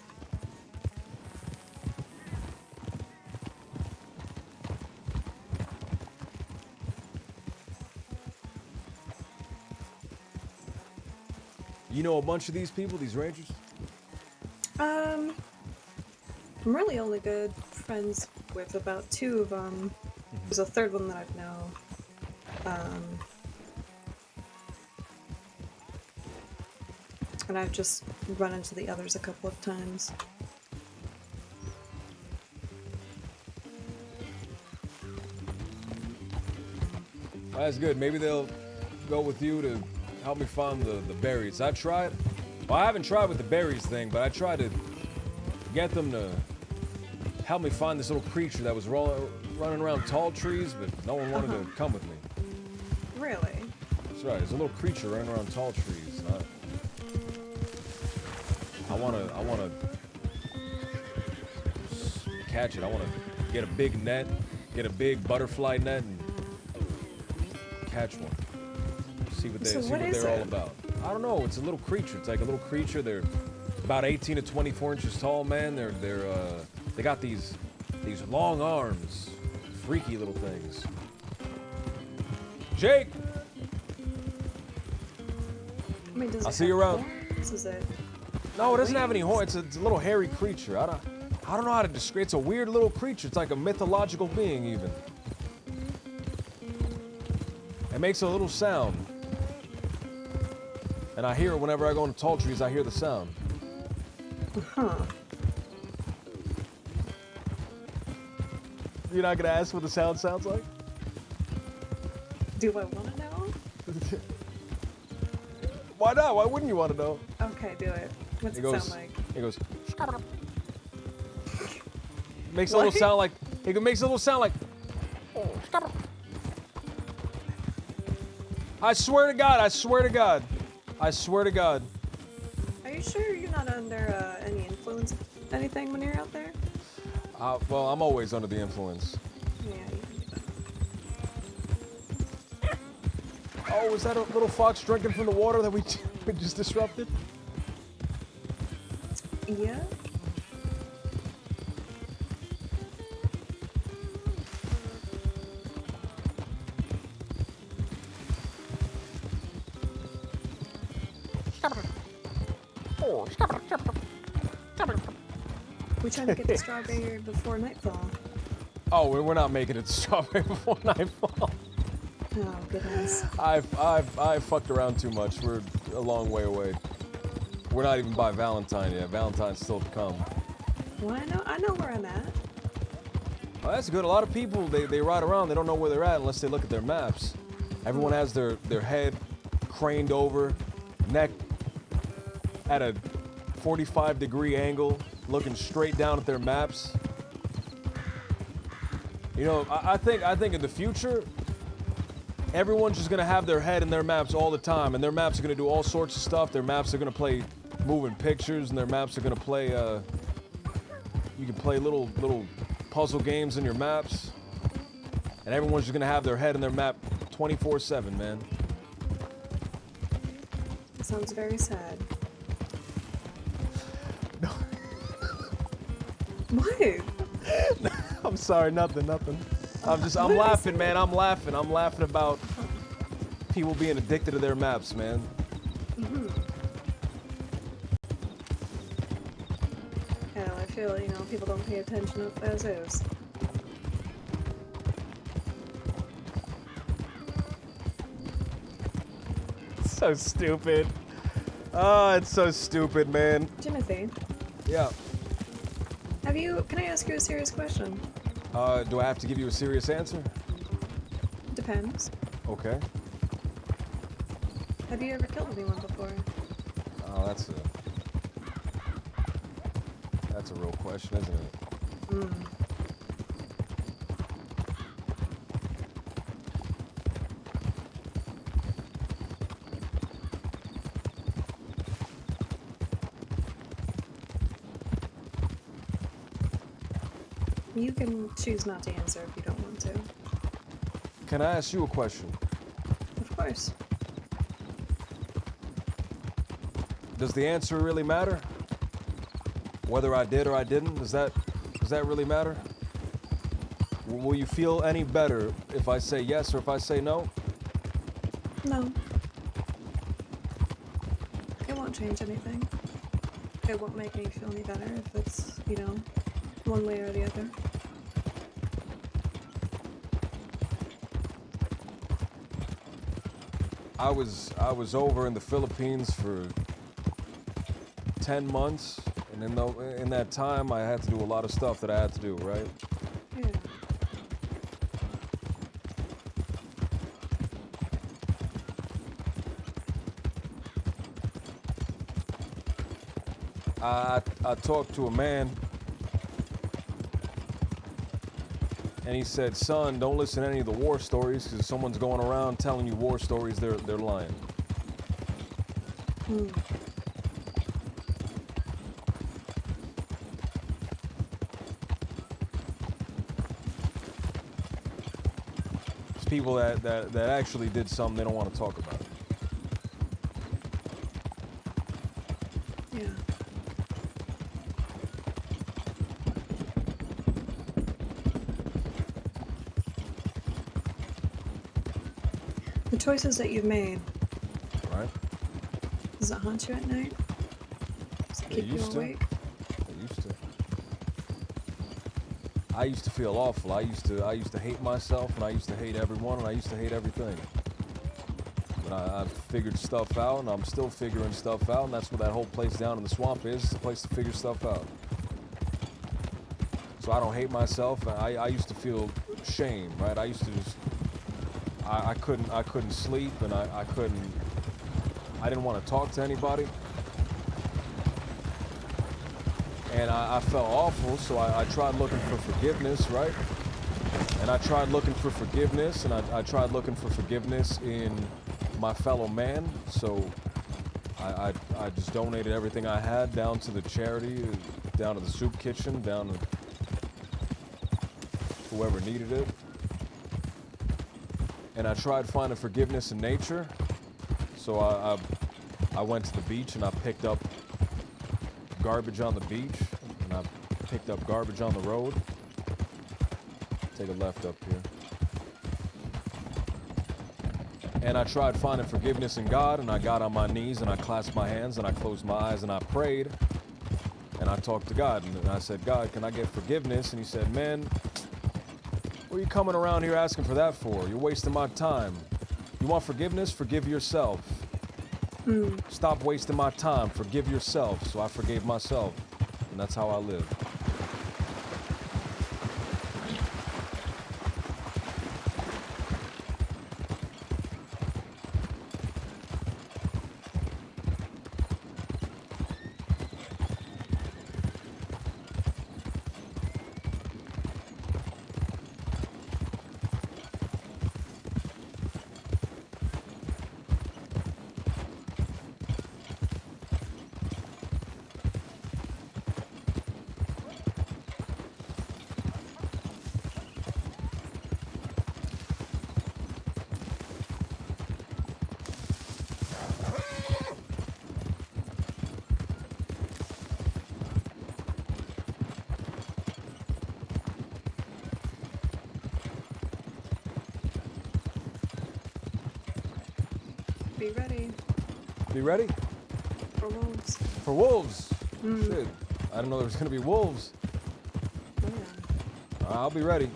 You know a bunch of these people, these Rangers? I'm really only good friends with about 2 of them. There's a third one that I know. And I've just run into the others a couple of times. That's good. Maybe they'll go with you to help me find the berries. I tried. Well, I haven't tried with the berries thing, but I tried to get them to help me find this little creature that was running around tall trees, but no one wanted to come with me. Really? That's right. There's a little creature running around tall trees. And I wanna catch it. I wanna get a big net, get a big butterfly net, and catch one. See what they're all about. I don't know. It's a little creature. It's like a little creature. They're about 18 to 24 inches tall, man. They got these long arms, freaky little things. Jake. I mean, does I'll it see you have around. horns? Is it? No, it doesn't have any horns. It's a little hairy creature. I don't know how to describe. It's a weird little creature. It's like a mythological being, even. It makes a little sound, and I hear it whenever I go into tall trees. I hear the sound. Huh. You're not gonna ask what the sound sounds like? Do I want to know? Why not? Why wouldn't you want to know? Okay, do it. What's it sound like? It goes. Makes a little sound like. It makes a little sound like. I swear to God! I swear to God! I swear to God! Are you sure you're not under any influence of anything when you're out there? Well, I'm always under the influence. Yeah, you can do that. Oh, was that a little fox drinking from the water that we just disrupted? Yeah. We're trying to get the strawberry before nightfall. Oh, we're not making it to strawberry before nightfall. Oh goodness. I've fucked around too much. We're a long way away. We're not even by Valentine yet. Valentine's still to come. Well, I know where I'm at. Oh, that's good. A lot of people, they ride around, they don't know where they're at unless they look at their maps. Everyone has their head craned over, neck at a 45-degree angle, looking straight down at their maps. You know, I think in the future, everyone's just gonna have their head in their maps all the time, and their maps are gonna do all sorts of stuff. Their maps are gonna play moving pictures, and their maps are gonna play, you can play little puzzle games in your maps. And everyone's just gonna have their head in their map 24/7, man. Is sounds very sad. What? I'm sorry, nothing. I'm laughing, man. I'm laughing about people being addicted to their maps, man. Mm-hmm. Hell, I feel, people don't pay attention as is. So stupid. Oh, it's so stupid, man. Timothy, Yeah. can I ask you a serious question? Do I have to give you a serious answer? Depends. Okay. Have you ever killed anyone before? Oh, that's a real question, isn't it? Mm. You can choose not to answer if you don't want to. Can I ask you a question? Of course. Does the answer really matter? Whether I did or I didn't, does that really matter? Will you feel any better if I say yes or if I say no? No. It won't change anything. It won't make me feel any better if it's, one way or the other. I was over in the Philippines for 10 months, and in that time I had to do a lot of stuff that I had to do, right? Yeah. I talked to a man, and he said, "Son, don't listen to any of the war stories, because if someone's going around telling you war stories, they're lying." Hmm. It's people that actually did something they don't want to talk about. Yeah. The choices that you've made, Right? does it haunt you at night? Does it keep you awake? I used to feel awful. I used to hate myself, and I used to hate everyone, and I used to hate everything. But I figured stuff out, and I'm still figuring stuff out, and that's what that whole place down in the swamp is. It's a place to figure stuff out. So I don't hate myself. I used to feel shame, right? I used to just, I couldn't sleep, and I didn't want to talk to anybody. And I felt awful, so I tried looking for forgiveness, right? And I tried looking for forgiveness, and I tried looking for forgiveness in my fellow man. So I just donated everything I had down to the charity, down to the soup kitchen, down to whoever needed it. And I tried finding forgiveness in nature. So I went to the beach and I picked up garbage on the beach, and I picked up garbage on the road. Take a left up here. And I tried finding forgiveness in God, and I got on my knees and I clasped my hands and I closed my eyes and I prayed and I talked to God, and I said, "God, can I get forgiveness?" And he said, "Man, what are you coming around here asking for that for? You're wasting my time. You want forgiveness? Forgive yourself. Stop wasting my time. Forgive yourself." So I forgave myself, and that's how I live. Be ready Be ready for wolves. for wolves. Mm. Shit, I didn't know there was gonna be wolves. Oh, yeah. I'll be ready.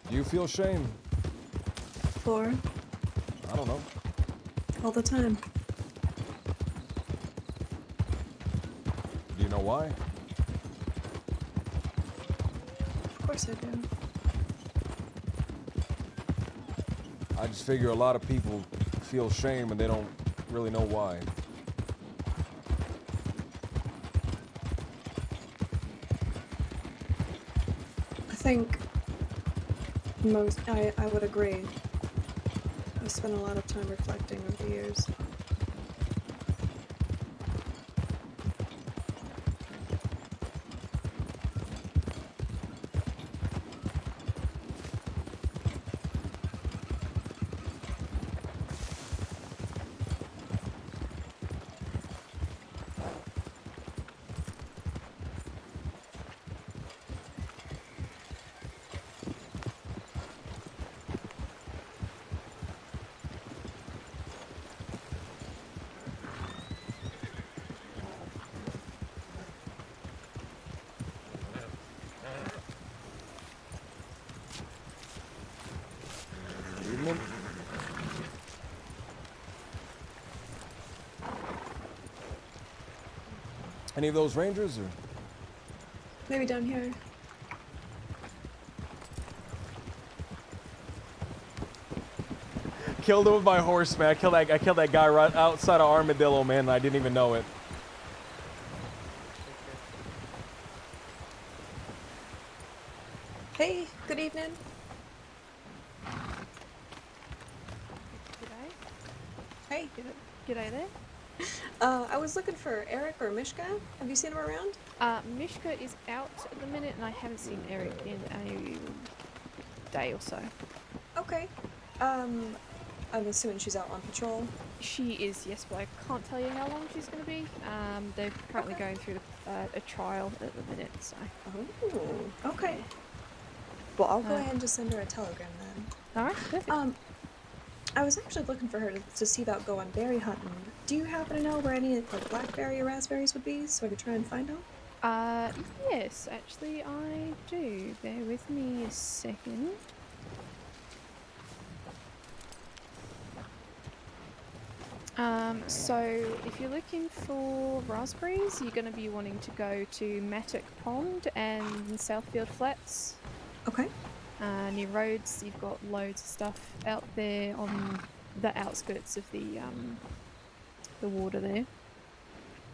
Do you feel shame? For I don't know. all the time. Do you know why? Of course I do. I just figure a lot of people feel shame and they don't really know why. I think I would agree. I've spent a lot of time reflecting over the years. Evening. Any of those rangers or? Maybe down here. Killed him with my horse, man. I killed that guy right outside of Armadillo, man, and I didn't even know it. Hey, good evening. G'day. Hey. G'day there. I was looking for Eric or Mishka. Have you seen him around? Mishka is out at the minute, and I haven't seen Eric in a day or so. Okay. I'm assuming she's out on patrol. She is, yes, but I can't tell you how long she's going to be. They're currently going through a trial at the minute, so. Oh, okay. Well, I'll go ahead and just send her a telegram then. Alright, perfect. I was actually looking for her to see about going berry hunting. Do you happen to know where any like blackberry or raspberries would be, so I could try and find them? Yes, actually I do. Bear with me a second. So if you're looking for raspberries, you're going to be wanting to go to Mattock Pond and Southfield Flats. Okay. Near roads, you've got loads of stuff out there on the outskirts of the water there.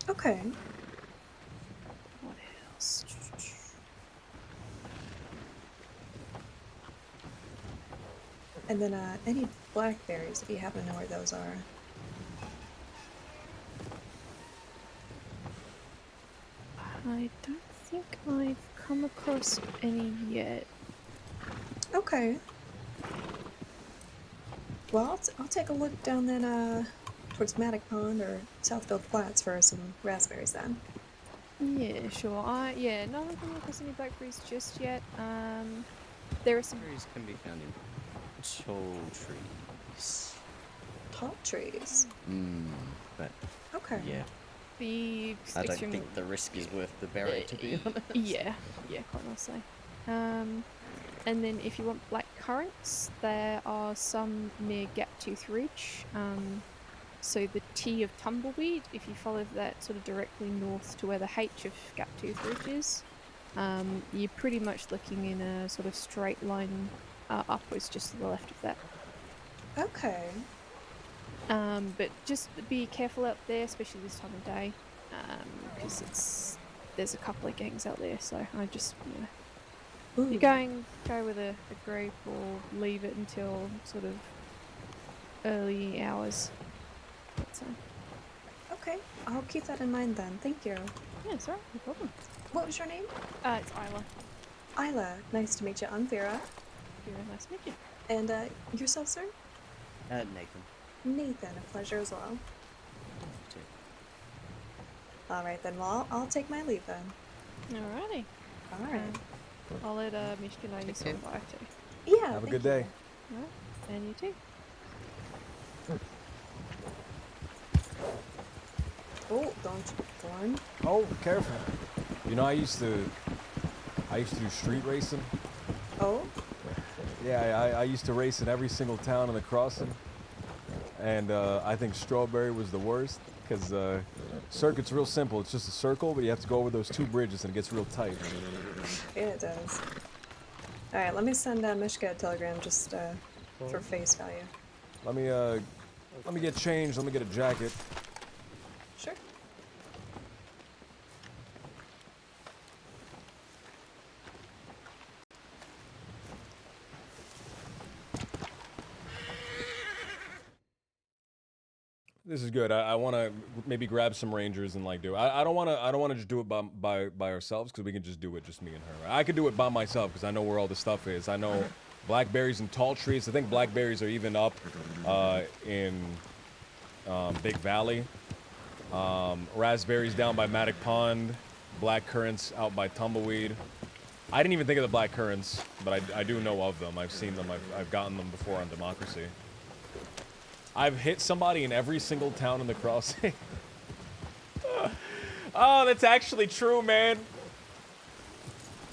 Okay. What else? And then any blackberries, if you happen to know where those are. I don't think I've come across any yet. Okay. Well, I'll take a look down then towards Mattock Pond or Southfield Flats for some raspberries then. Yeah, sure. Yeah, no one come across any blackberries just yet. There are some Berries can be found in tall trees. Tall trees? But okay. Yeah. The I don't think the risk is worth the berry, to be honest. Yeah, quite honestly. And then if you want black currants, there are some near Gaptooth Ridge. So the T of Tumbleweed, if you follow that sort of directly north to where the H of Gaptooth Ridge is, you're pretty much looking in a sort of straight line upwards just to the left of that. Okay. But just be careful out there, especially this time of day, because there's a couple of gangs out there. So I just, if you're go with a group or leave it until sort of early hours. Okay, I'll keep that in mind then. Thank you. Yeah, it's alright, no problem. What was your name? It's Isla. Isla, nice to meet you. I'm Vera. Vera, nice to meet you. And yourself, sir? Nathan. Nathan, a pleasure as well. All right then. Well, I'll take my leave then. Alrighty. All right. I'll let Mishka know you swing by too. Yeah. Have a thank good you. day. Alright, and you too. Oh, don't Thorn. Oh, careful. You know, I used to do street racing. Oh. Yeah, I used to race in every single town in the crossing. And I think Strawberry was the worst because circuit's real simple. It's just a circle, but you have to go over those 2 bridges and it gets real tight. Yeah, it does. All right, let me send Mishka a telegram just for face value. Let me get changed. Let me get a jacket. Sure. This is good. I want to maybe grab some rangers and like do. I don't want to just do it by ourselves because we can just do it just me and her. I could do it by myself because I know where all the stuff is. I know blackberries and tall trees. I think blackberries are even up in Big Valley. Raspberries down by Matic Pond. Black currants out by Tumbleweed. I didn't even think of the black currants, but I do know of them. I've seen them. I've gotten them before on Democracy. I've hit somebody in every single town in the crossing. Oh, that's actually true, man.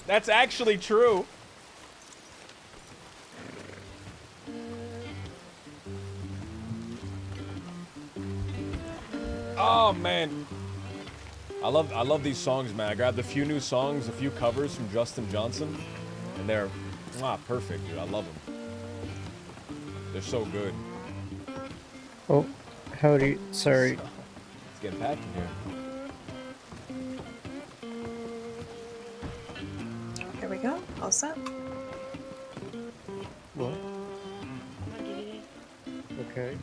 That's actually true. Oh, man. I love these songs, man. I grabbed a few new songs, a few covers from Justin Johnson, and they're perfect, dude. I love them. They're so good. Oh, howdy. Sorry. It's getting packed in here. Here we go. All set. What? Okay. Okay.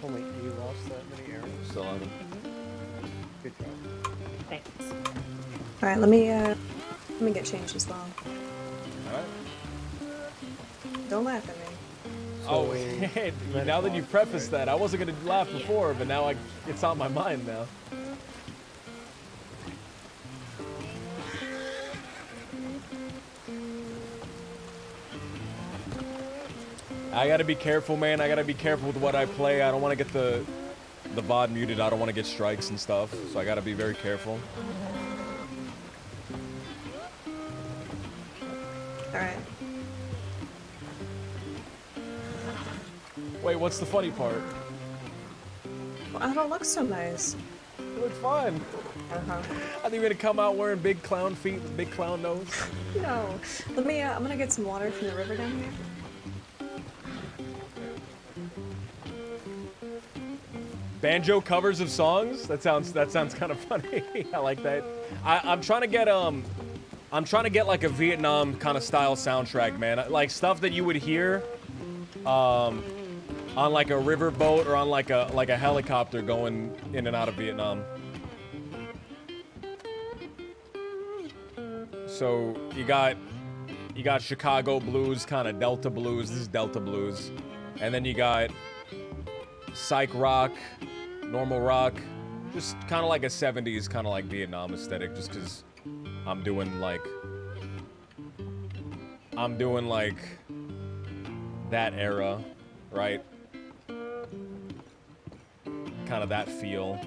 Oh wait, you lost that many arrows? Still on them. Good job. Thanks. All right, let me get changed as well. Alright. Don't laugh at me. Oh, now that you prefaced that, I wasn't gonna laugh before, but now it's on my mind now. I gotta be careful, man. I gotta be careful with what I play. I don't want to get the VOD muted. I don't want to get strikes and stuff, so I gotta be very careful. Alright. Wait, what's the funny part? Well, I don't look so nice. You look fine. Uh-huh. I think you're gonna come out wearing big clown feet with big clown nose. No. Let me, I'm gonna get some water from the river down here. Banjo covers of songs? That sounds kind of funny. I like that. I'm trying to get like a Vietnam kind of style soundtrack, man. Like stuff that you would hear on like a riverboat or on like a helicopter going in and out of Vietnam. So you got Chicago blues, kind of Delta blues. This is Delta blues. And then you got psych rock, normal rock, just kind of like a 70s kind of like Vietnam aesthetic, just because I'm doing like that era, right? Kind of that feel.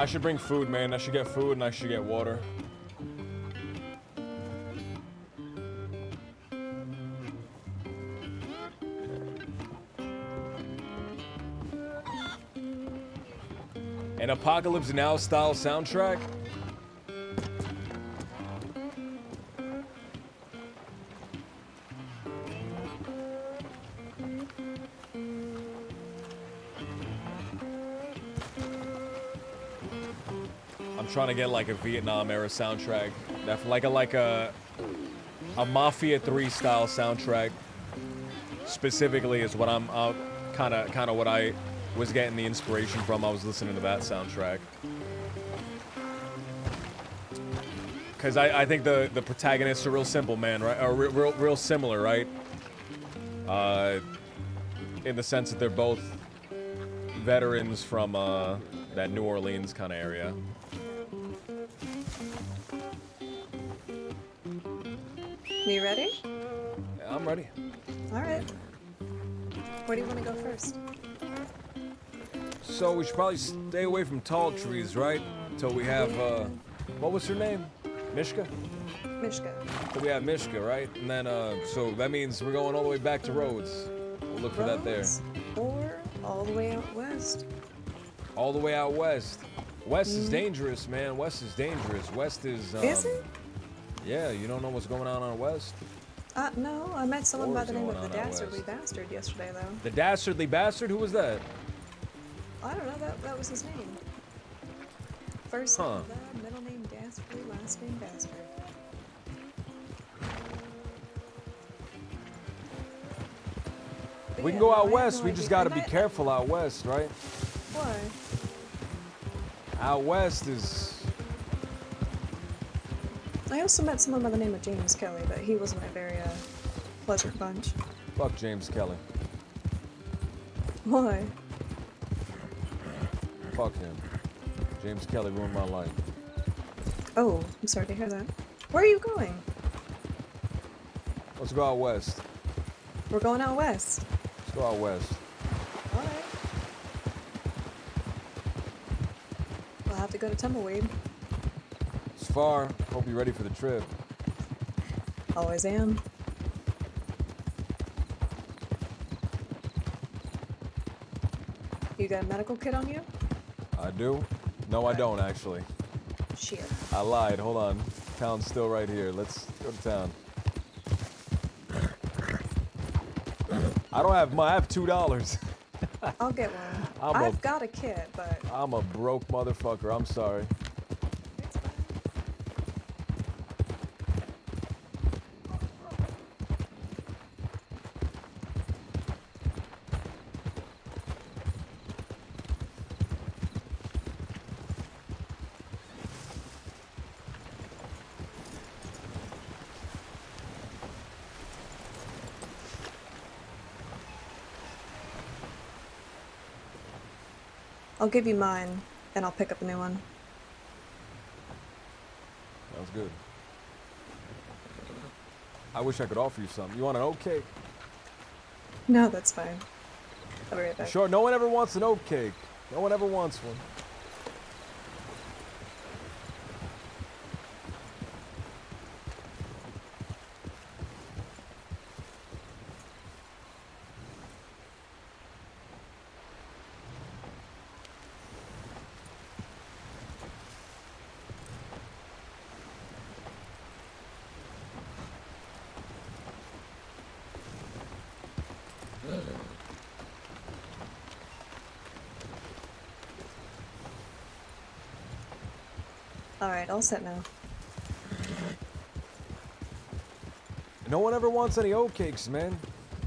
I should bring food, man. I should get food and I should get water. An Apocalypse Now style soundtrack? I'm trying to get like a Vietnam era soundtrack. Like a Mafia 3 style soundtrack. specifically is what I'm kind of what I was getting the inspiration from. I was listening to that soundtrack. Because I think the protagonists are real simple, man, right? Or real similar, right? In the sense that they're both veterans from that New Orleans kind of area. You ready? Yeah, I'm ready. All right. Where do you want to go first? So we should probably stay away from tall trees, right? Until we have, what was her name? Mishka? Mishka. So we have Mishka, right? And then, so that means we're going all the way back to Rhodes. We'll look for that there. Or all the way out west. All the way out west. West is dangerous, man. West is dangerous. West is, Is it? Yeah, you don't know what's going on West? No, I met someone by the name of the going on out Dastardly west? Bastard yesterday, though. The Dastardly Bastard? Who was that? I don't know, that was his name. First Huh. name Bud, middle name Dastardly, last name Bastard. But We can yeah, go no, out I had west. no We just idea. gotta And be that- careful out west, right? Why? Out west is... I also met someone by the name of James Kelly, but he wasn't a very pleasant bunch. Fuck James Kelly. Why? Fuck him. James Kelly ruined my life. Oh, I'm sorry to hear that. Where are you going? Let's go out west. We're going out west. Let's go out west. Alright. We'll have to go to Tumbleweed. It's far. Hope you're ready for the trip. Always am. You got a medical kit on you? I do? No, I don't, actually. Shit. I lied. Hold on. Town's still right here. Let's go to town. I don't have I have $2. I'll get one. I've got a kit, but I'm a broke motherfucker. I'm sorry. I'll give you mine, and I'll pick up a new one. Sounds good. I wish I could offer you something. You want an oat cake? No, that's fine. I'll be right back. Sure, no one ever wants an oat cake. No one ever wants one. Alright, all set now. No one ever wants any oat cakes, man.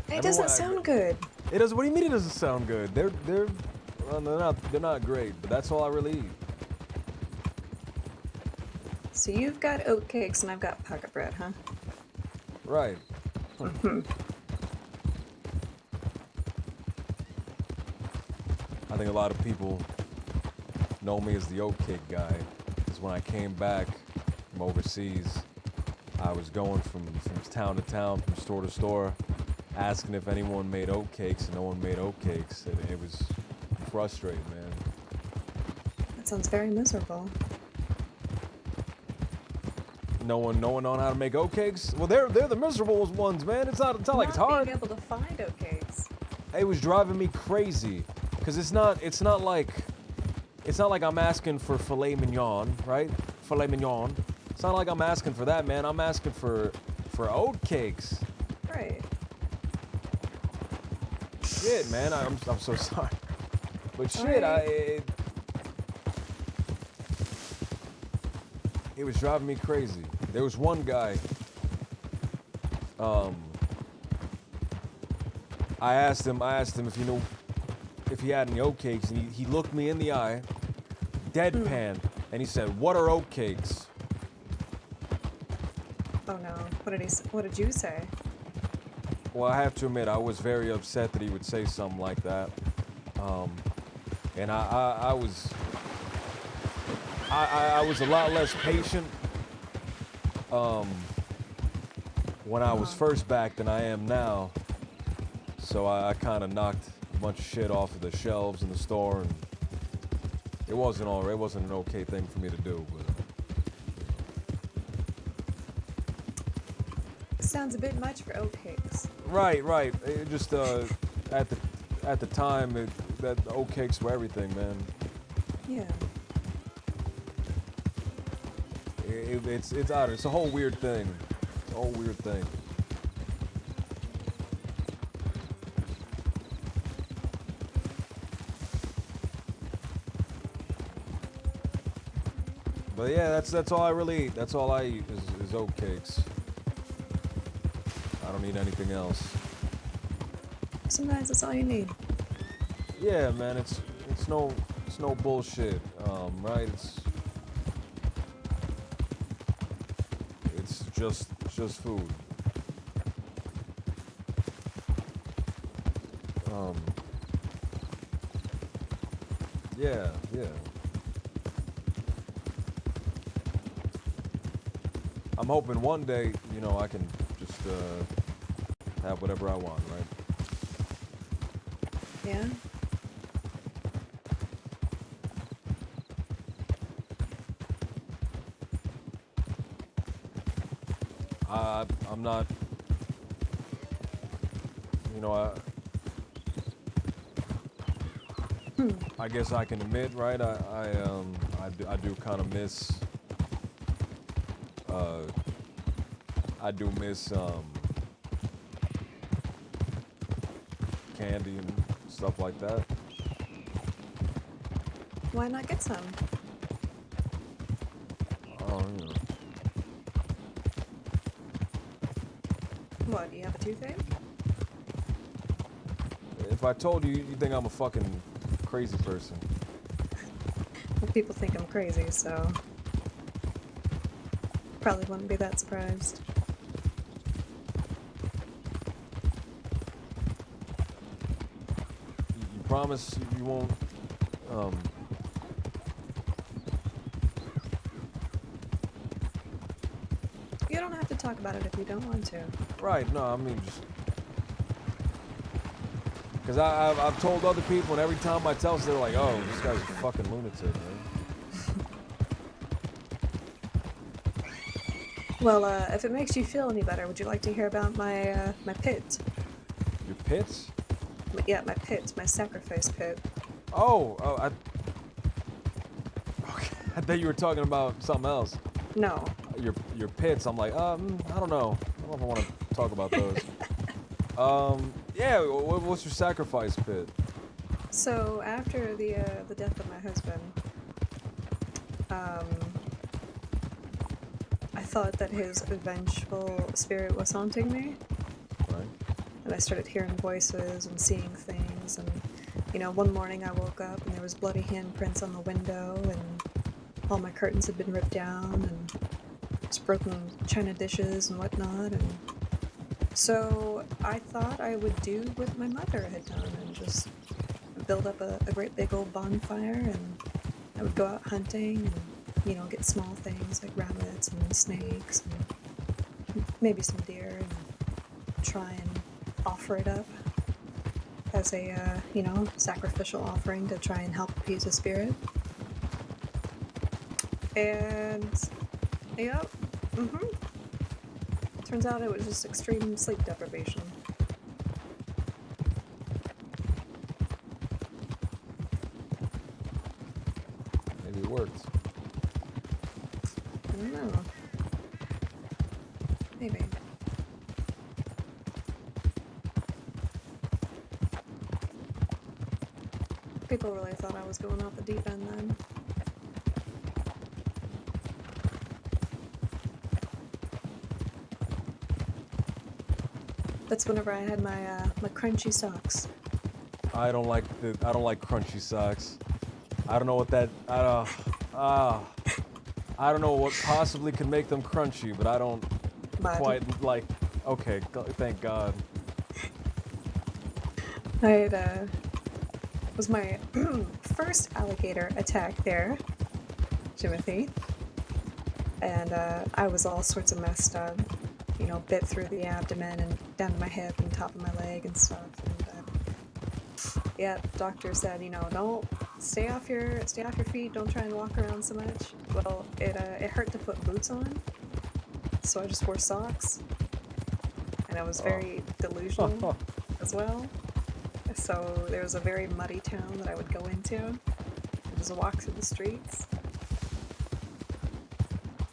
It doesn't sound good. It does. What do you mean it doesn't sound good? Well, they're not great, but that's all I really eat. So you've got oat cakes and I've got pocket bread, huh? Right. I think a lot of people know me as the oat cake guy. Because when I came back from overseas, I was going from town to town, from store to store, asking if anyone made oat cakes, and no one made oat cakes. And it was frustrating, man. That sounds very miserable. No one knowing how to make oat cakes? Well, they're the miserable ones, man. It's not like it's hard. Being able to find oat cakes. It was driving me crazy, cause it's not like I'm asking for filet mignon, right? Filet mignon. It's not like I'm asking for that, man. I'm asking for oat cakes. Right. Shit, man. I'm so sorry, but shit, it was driving me crazy. There was one guy. I asked him if he knew if he had any oatcakes, and he looked me in the eye, deadpan, and he said, "What are oatcakes?" Oh no. What did you say? Well, I have to admit, I was very upset that he would say something like that. And I was a lot less patient when I was first back than I am now. So I kind of knocked a bunch of shit off of the shelves in the store, and it wasn't an okay thing for me to do. But Sounds a bit much for oatcakes. right. It just at the time that oatcakes were everything, man. Yeah. It's odd. It's a whole weird thing. It's a whole weird thing. But yeah, that's all I really eat. That's all I eat is oatcakes. I don't need anything else. Sometimes that's all you need. Yeah, man, it's no bullshit, right? It's just food. Yeah. I'm hoping one day, I can just have whatever I want, right? Yeah. I'm not, I guess I can admit, right? I do kind of miss. I do miss candy and stuff like that. Why not get some? Oh, What, do you have a toothache? If I told you, you think I'm a fucking crazy person. Well, people think I'm crazy, so probably wouldn't be that surprised. You promise you won't, You don't have to talk about it if you don't want to. Right, no, I mean, just... Because I've told other people, and every time I tell them, they're like, oh, this guy's a fucking lunatic, man. Well, if it makes you feel any better, would you like to hear about my pit? Your pits? Yeah, my pit, my sacrifice pit. Okay, I thought you were talking about something else. No. Your pits, I'm like, I don't know. I don't know if I want to talk about those. Yeah, what's your sacrifice pit? So, after the death of my husband, I thought that his vengeful spirit was haunting me. Right. And I started hearing voices and seeing things, and, one morning I woke up and there was bloody handprints on the window, and all my curtains had been ripped down, and just broken china dishes and whatnot, and so I thought I would do what my mother had done and just build up a great big old bonfire, and I would go out hunting and, get small things like rabbits and snakes and maybe some deer, and try and offer it up as a, sacrificial offering to try and help appease the spirit. And, yep, turns out it was just extreme sleep deprivation. Maybe it worked. I don't know. Maybe. People really thought I was going off the deep end then. That's whenever I had my my crunchy socks. I don't like crunchy socks. I don't know what that. I don't know what possibly could make them crunchy, but I don't quite like. Okay, thank God. I was my first alligator attack there, Timothy, and I was all sorts of messed up. You know, bit through the abdomen and down to my hip and top of my leg and stuff. And yeah, doctor said, you know, don't stay off your feet. Don't try and walk around so much. Well, it hurt to put boots on, so I just wore socks, and I was very delusional as well. So there was a very muddy town that I would go into and just walk through the streets,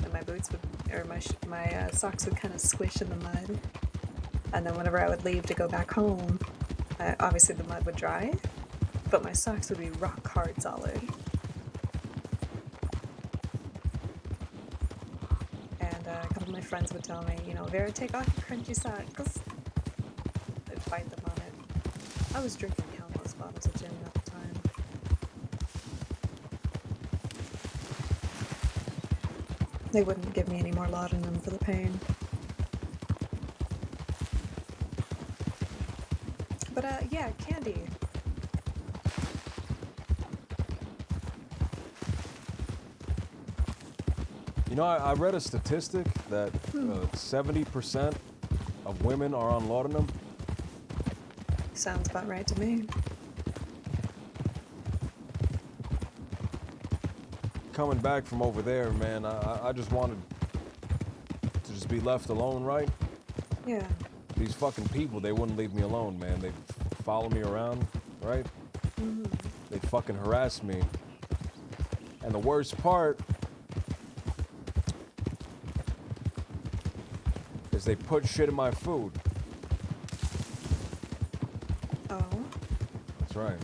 and my boots would, or my socks would kind of squish in the mud, and then whenever I would leave to go back home, obviously the mud would dry, but my socks would be rock hard solid. And a couple of my friends would tell me, you know, Vera, take off your crunchy socks. I'd fight them on it. I was drinking countless bottles of gin at the time. They wouldn't give me any more laudanum for the pain. But yeah, candy. You know, I read a statistic that 70% of women are on laudanum. Sounds about right to me. Coming back from over there, man, I just wanted to just be left alone, right? Yeah. These fucking people, they wouldn't leave me alone, man. They'd follow me around, right? Mm-hmm. They'd fucking harass me. And the worst part is they put shit in my food. Oh? That's right.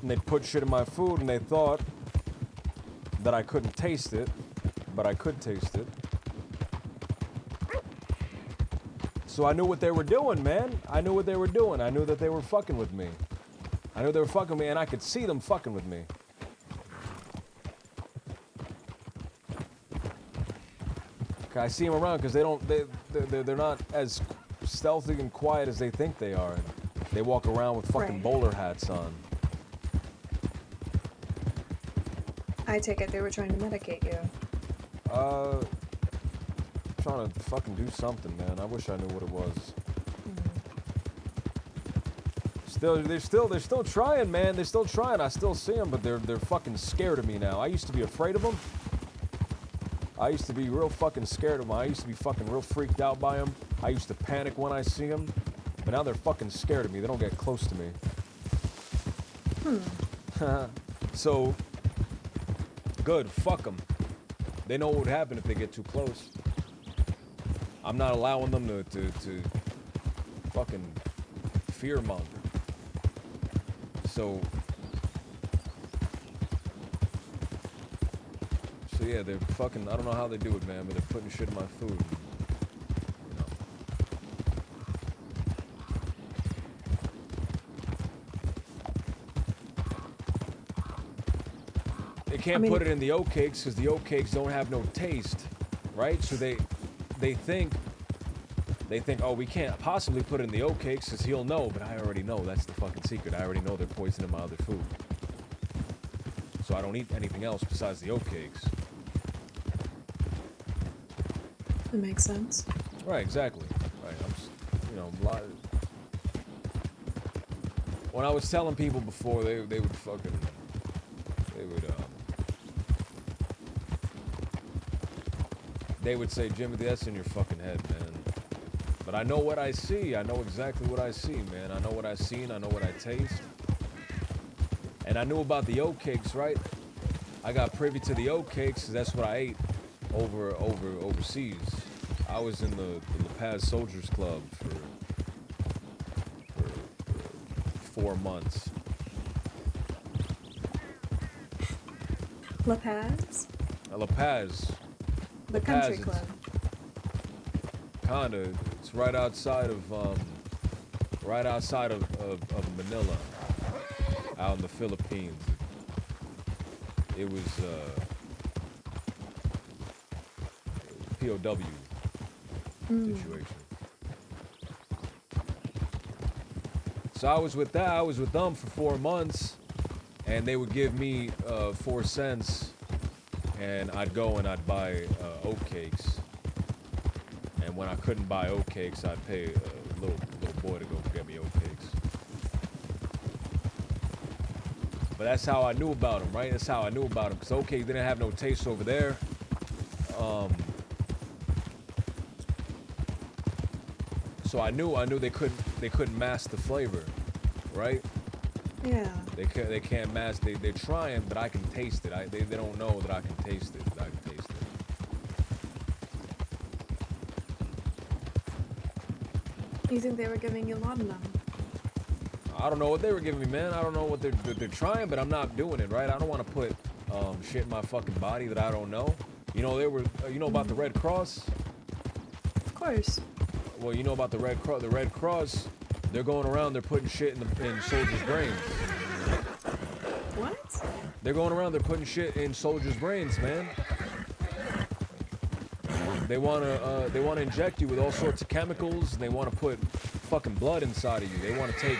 And they'd put shit in my food and they thought that I couldn't taste it, but I could taste it. So I knew what they were doing, man. I knew what they were doing. I knew that they were fucking with me. I knew they were fucking with me, and I could see them fucking with me. Okay, I see them around because they're not as stealthy and quiet as they think they are. They walk around with fucking bowler hats on. I take it they were trying to medicate you. Trying to fucking do something, man. I wish I knew what it was. They're still trying, man. They're still trying. I still see them, but they're fucking scared of me now. I used to be afraid of them. I used to be real fucking scared of them. I used to be fucking real freaked out by them. I used to panic when I see them, but now they're fucking scared of me. They don't get close to me. So, good. Fuck them. They know what would happen if they get too close. I'm not allowing them to fucking fearmonger. So yeah, they're fucking, I don't know how they do it, man, but they're putting shit in my food. You know. They can't put it in the oat cakes because the oat cakes don't have no taste, right? So they think, oh, we can't possibly put it in the oat cakes because he'll know, but I already know. That's the fucking secret. I already know they're poisoning my other food. So I don't eat anything else besides the oat cakes. That makes sense. Right, exactly. Right, when I was telling people before, they would fucking, they would say, Jimmy, that's in your fucking head, man. But I know what I see. I know exactly what I see, man. I know what I see and I know what I taste. And I knew about the oat cakes, right? I got privy to the oat cakes because that's what I ate overseas. I was in the La Paz Soldiers Club for 4 months. La Paz? La Paz. The country club. Kinda. It's right outside of right outside of Manila, out in the Philippines. It was POW situation. So I was with that. I was with them for 4 months, and they would give me 4 cents, and I'd go and I'd buy oat cakes. And when I couldn't buy oat cakes, I'd pay a little boy to go get me oat cakes. But that's how I knew about them, right? That's how I knew about them. Because oat cake didn't have no taste over there. So I knew they couldn't mask the flavor, right? Yeah. They can't mask. They're trying, but I can taste it. They don't know that I can taste it. That I can taste it. You think they were giving you laudanum? I don't know what they were giving me, man. I don't know what they're trying, but I'm not doing it, right? I don't want to put shit in my fucking body that I don't know. You know, they were. You know about the Red Cross? Of course. Well, you know about the Red Cross. The Red Cross, they're going around. They're putting shit in soldiers' brains. What? They're going around. They're putting shit in soldiers' brains, man. They wanna inject you with all sorts of chemicals. And they want to put fucking blood inside of you. They want to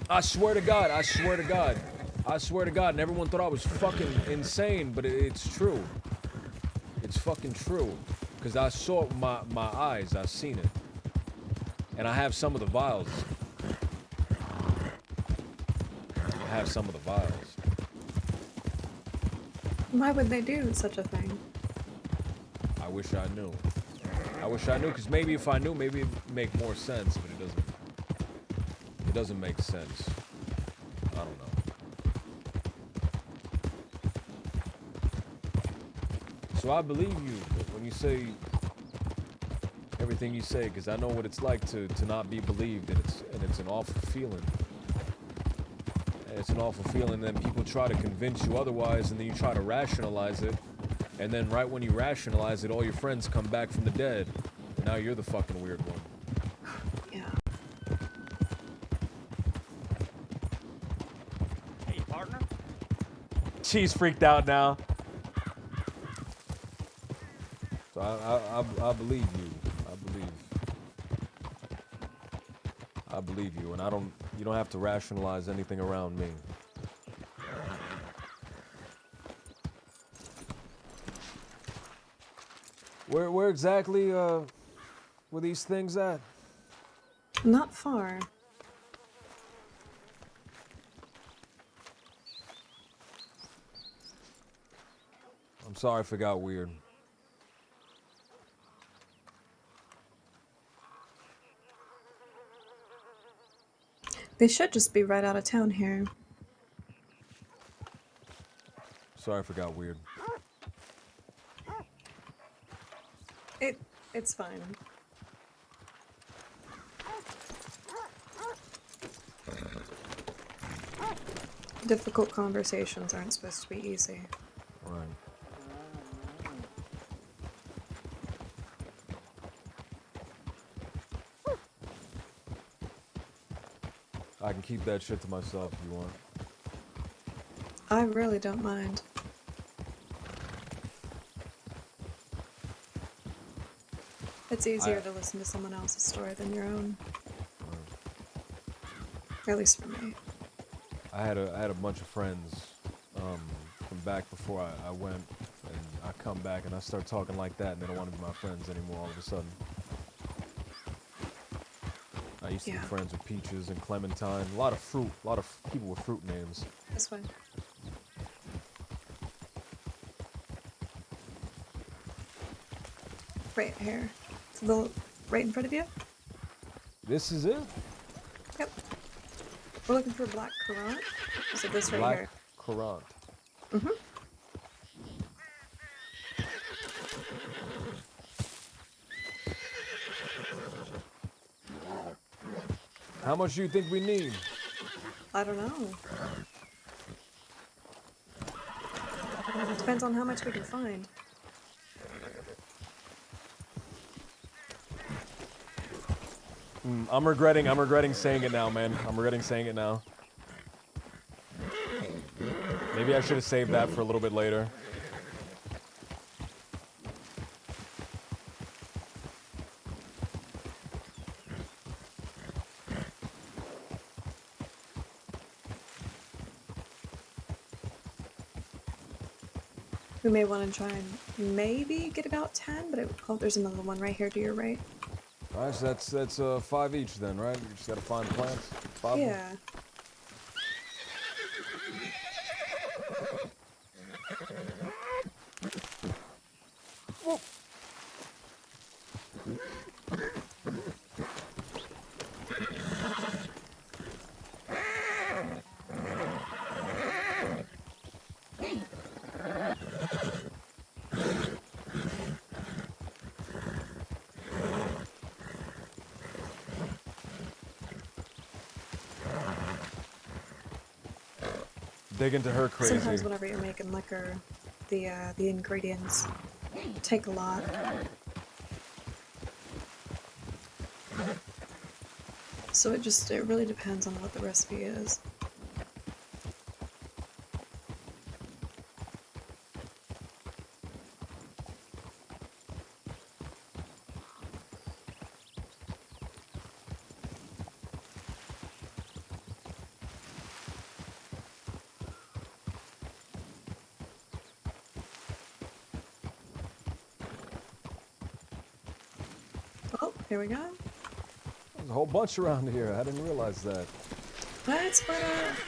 I swear to God, and everyone thought I was fucking insane, but it's true. It's fucking true. Because I saw it with my eyes, I've seen it. And I have some of the vials. Why would they do such a thing? I wish I knew. Because maybe if I knew, maybe it'd make more sense, but it doesn't. It doesn't make sense. I don't know. So I believe you when you say everything you say, because I know what it's like to not be believed, and it's an awful feeling. And it's an awful feeling. Then people try to convince you otherwise, and then you try to rationalize it. And then right when you rationalize it, all your friends come back from the dead. And now you're the fucking weird one. Yeah. Hey, partner? She's freaked out now. So I believe you. I believe you, and you don't have to rationalize anything around me. Where exactly were these things at? Not far. I'm sorry if it got weird. They should just be right out of town here. Sorry if it got weird. It's fine. Difficult conversations aren't supposed to be easy. Right. I can keep that shit to myself if you want. I really don't mind. It's easier to listen to someone else's story than your own. At least for me. I had a bunch of friends from back before I went, and I come back and I start talking like that, and they don't want to be my friends anymore all of a sudden. I used to be friends with Peaches and Clementine. A lot of people with fruit names. This way. Right here. Right in front of you? This is it? Yep. We're looking for black currant. So this right Black here. currant. Mm-hmm. How much do you think we need? I don't know. Depends on how much we can find. I'm regretting saying it now, man. I'm regretting saying it now. Maybe I should have saved that for a little bit later. We may want to try and maybe get about 10, but oh, there's another one right here to your right. Alright, so that's 5 each then, right? You just gotta find plants. 5 of them? Yeah. Dig into her crazy. Sometimes whenever you're making liquor, the ingredients take a lot. So it really depends on what the recipe is. Oh, here we go. There's a whole bunch around here. I didn't realize that. That's what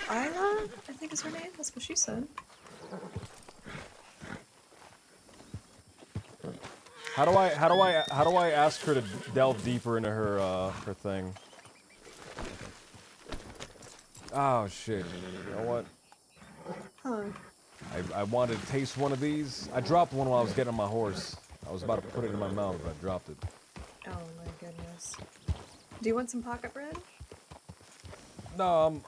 Isla, I think is her name. That's what she said. How do I ask her to delve deeper into her her thing? Oh shit. You know what? Huh. I wanted to taste one of these. I dropped one while I was getting on my horse. I was about to put it in my mouth, but I dropped it. Oh my goodness. Do you want some pocket bread? No,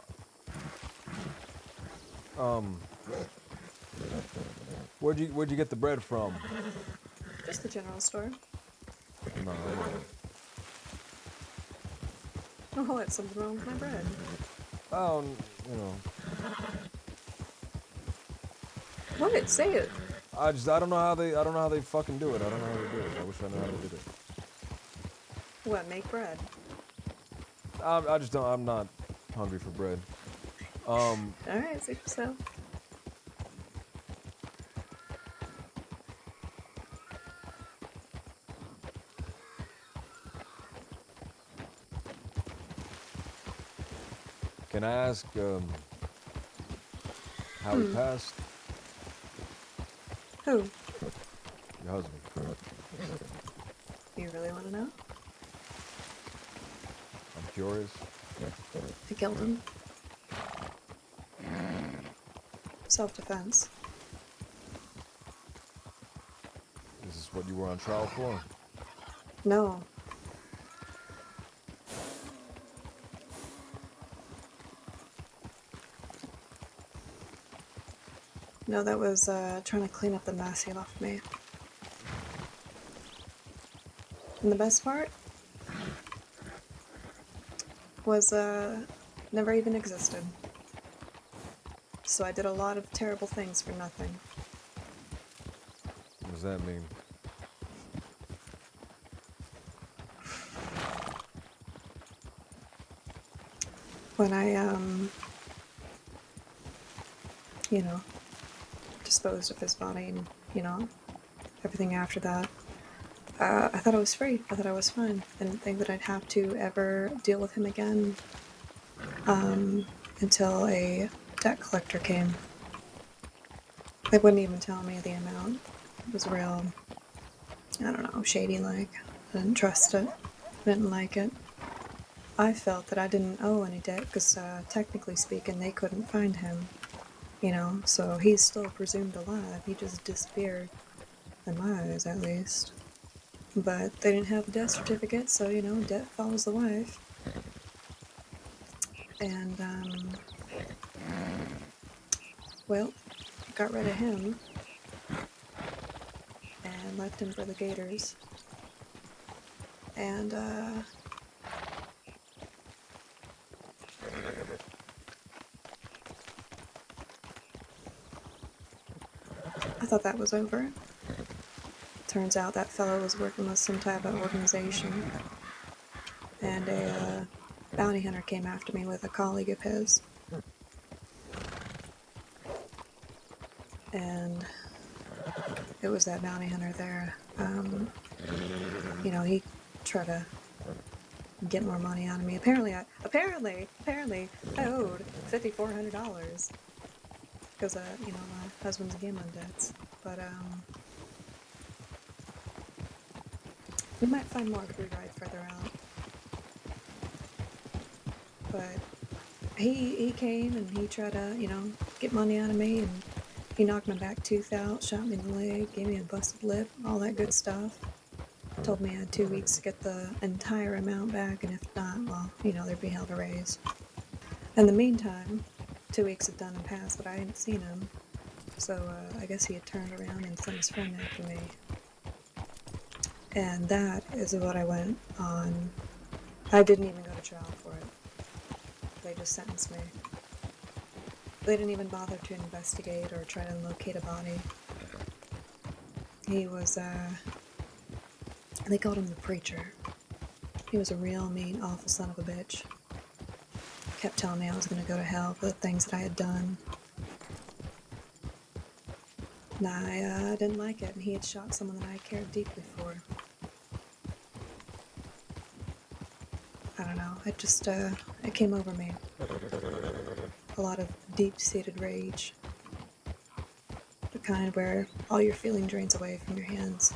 where'd you get the bread from? Just the general store. No. Oh, what's something wrong with my bread? Oh, you know. What? Say it. I don't know how they fucking do it. I don't know how they do it. I wish I knew how they did it. What? Make bread? I just don't. I'm not hungry for bread. All right, suit yourself. Can I ask how he passed? Who? Your husband. You really want to know? I'm curious. I killed him. Self-defense. Is this what you were on trial for? No. No, that was trying to clean up the mess he left me. And the best part was never even existed. So I did a lot of terrible things for nothing. What does that mean? When I you know, disposed of his body and, you know, everything after that, I thought I was free. I thought I was fine. I didn't think that I'd have to ever deal with him again until a debt collector came. They wouldn't even tell me the amount. It was real, I don't know, shady-like. I didn't trust it. I didn't like it. I felt that I didn't owe any debt because, technically speaking, they couldn't find him. You know, so he's still presumed alive. He just disappeared. In my eyes, at least. But they didn't have a death certificate, so, you know, death follows the wife. And, well, got rid of him. And left him for the gators. And, I thought that was over. Turns out that fellow was working with some type of organization, and a bounty hunter came after me with a colleague of his. And it was that bounty hunter there. You know, he tried to get more money out of me. Apparently I owed $5,400 because you know, my husband's gambling debts. But we might find more if we ride further out. But he came and he tried to, you know, get money out of me, and he knocked my back tooth out, shot me in the leg, gave me a busted lip, all that good stuff. Told me I had 2 weeks to get the entire amount back, and if not, well, you know, there'd be hell to raise. In the meantime, 2 weeks had done and passed, but I hadn't seen him. So I guess he had turned around and sent his friend after me. And that is what I went on. I didn't even go to trial for it. They just sentenced me. They didn't even bother to investigate or try to locate a body. He was, they called him the preacher. He was a real mean, awful son of a bitch. Kept telling me I was gonna go to hell for the things that I had done. And I didn't like it, and he had shot someone that I cared deeply for. I don't know, it just, it came over me. A lot of deep-seated rage. The kind where all your feeling drains away from your hands.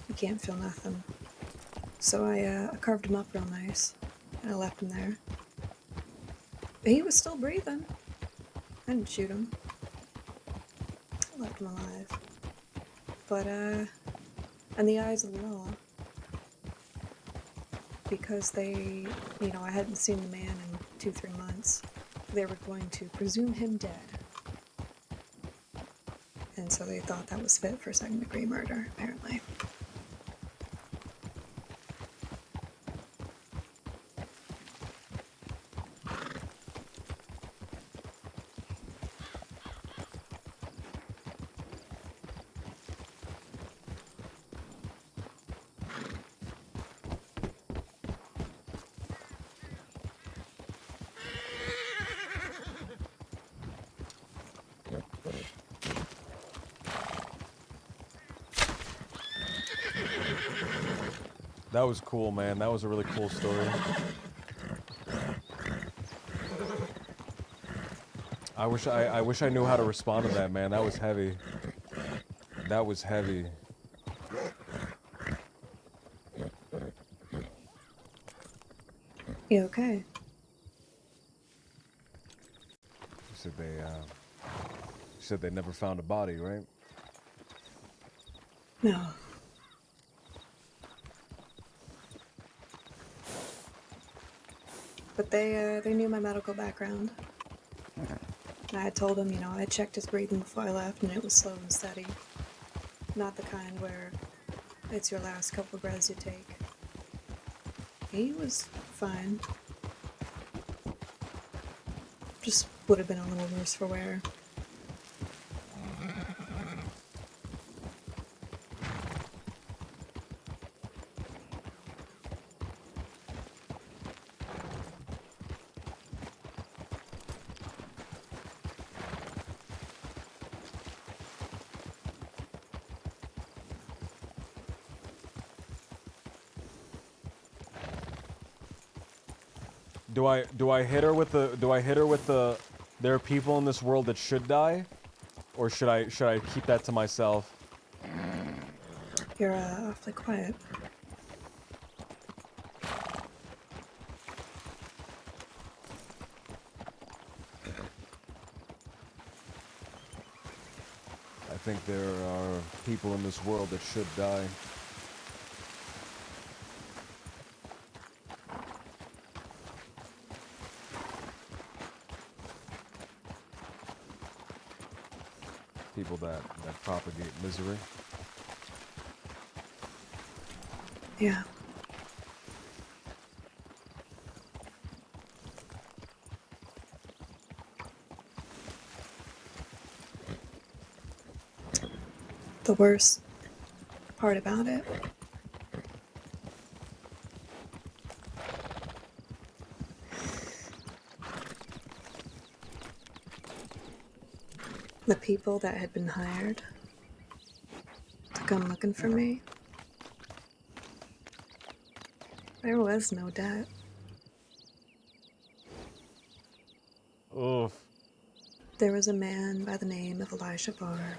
You can't feel nothing. So I carved him up real nice, and I left him there. But he was still breathing. I didn't shoot him. I left him alive. But, in the eyes of the law, because they, you know, I hadn't seen the man in 2-3 months, they were going to presume him dead. And so they thought that was fit for second-degree murder, apparently. That was cool, man. That was a really cool story. I wish I knew how to respond to that, man. That was heavy. That was heavy. You okay? You said they never found a body, right? No. But they knew my medical background. I had told them, you know, I checked his breathing before I left, and it was slow and steady. Not the kind where it's your last couple breaths you take. He was fine. Just would have been a little worse for wear. Do I hit her with the there are people in this world that should die, or should I keep that to myself? You're awfully quiet. I think there are people in this world that should die. People that propagate misery. Yeah. the worst part about it the people that had been hired to come looking for me, there was no debt. Oof. There was a man by the name of Elijah Barr,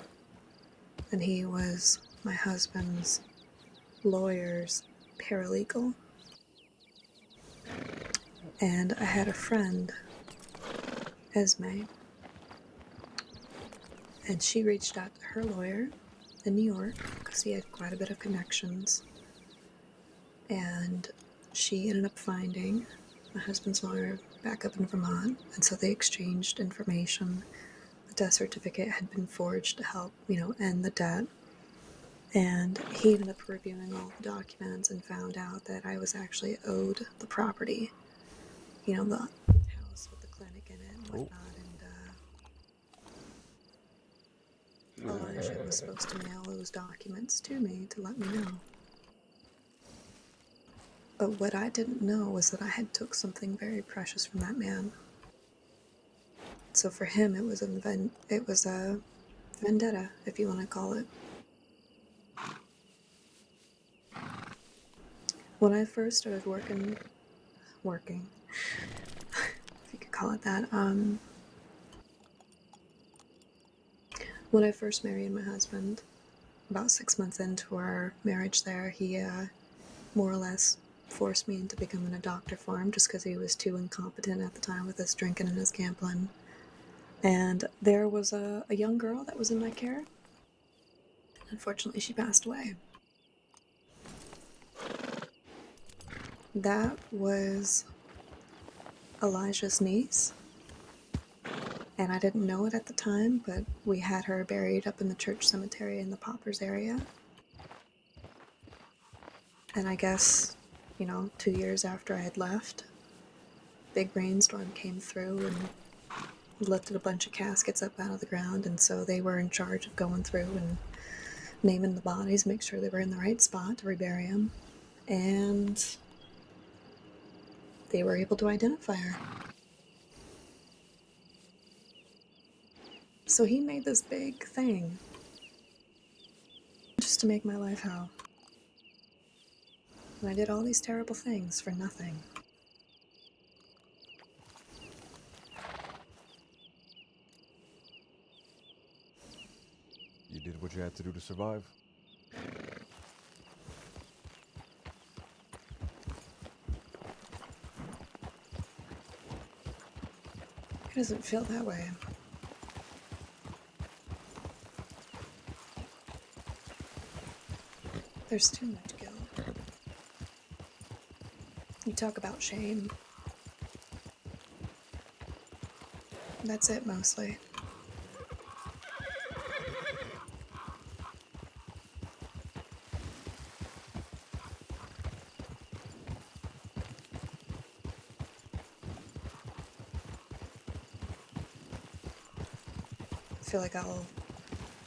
and he was my husband's lawyer's paralegal. And I had a friend, Esme, and she reached out to her lawyer in New York because he had quite a bit of connections. And she ended up finding my husband's lawyer back up in Vermont, and so they exchanged information. The death certificate had been forged to help, end the debt. And he ended up reviewing all the documents and found out that I was actually owed the property, the house with the clinic in it and whatnot. And Elijah was supposed to mail those documents to me to let me know. But what I didn't know was that I had took something very precious from that man. So for him, it was a vendetta, if you want to call it. When I first started working, if you could call it that, when I first married my husband, about 6 months into our marriage there, he more or less forced me into becoming a doctor for him just because he was too incompetent at the time with his drinking and his gambling. And there was a young girl that was in my care. Unfortunately, she passed away. That was Elijah's niece. And I didn't know it at the time, but we had her buried up in the church cemetery in the Poppers area. And I guess, 2 years after I had left, big rainstorm came through and lifted a bunch of caskets up out of the ground, and so they were in charge of going through and naming the bodies, make sure they were in the right spot to rebury them. And they were able to identify her. So he made this big thing just to make my life hell. And I did all these terrible things for nothing. You did what you had to do to survive. It doesn't feel that way. There's too much guilt. You talk about shame. That's it mostly. I feel like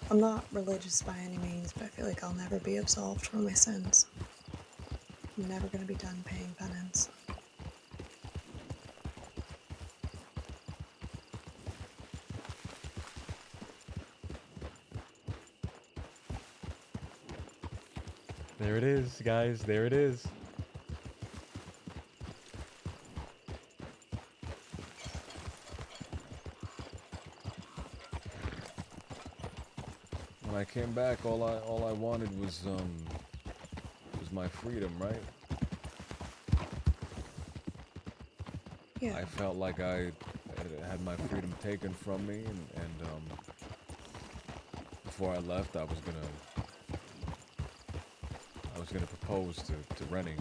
I'm not religious by any means, but I feel like I'll never be absolved from my sins. I'm never going to be done paying penance. There it is, guys. There it is. When I came back, all I wanted was my freedom, right? Yeah. I felt like I had my freedom taken from me, and before I left, I was gonna propose to Rennie.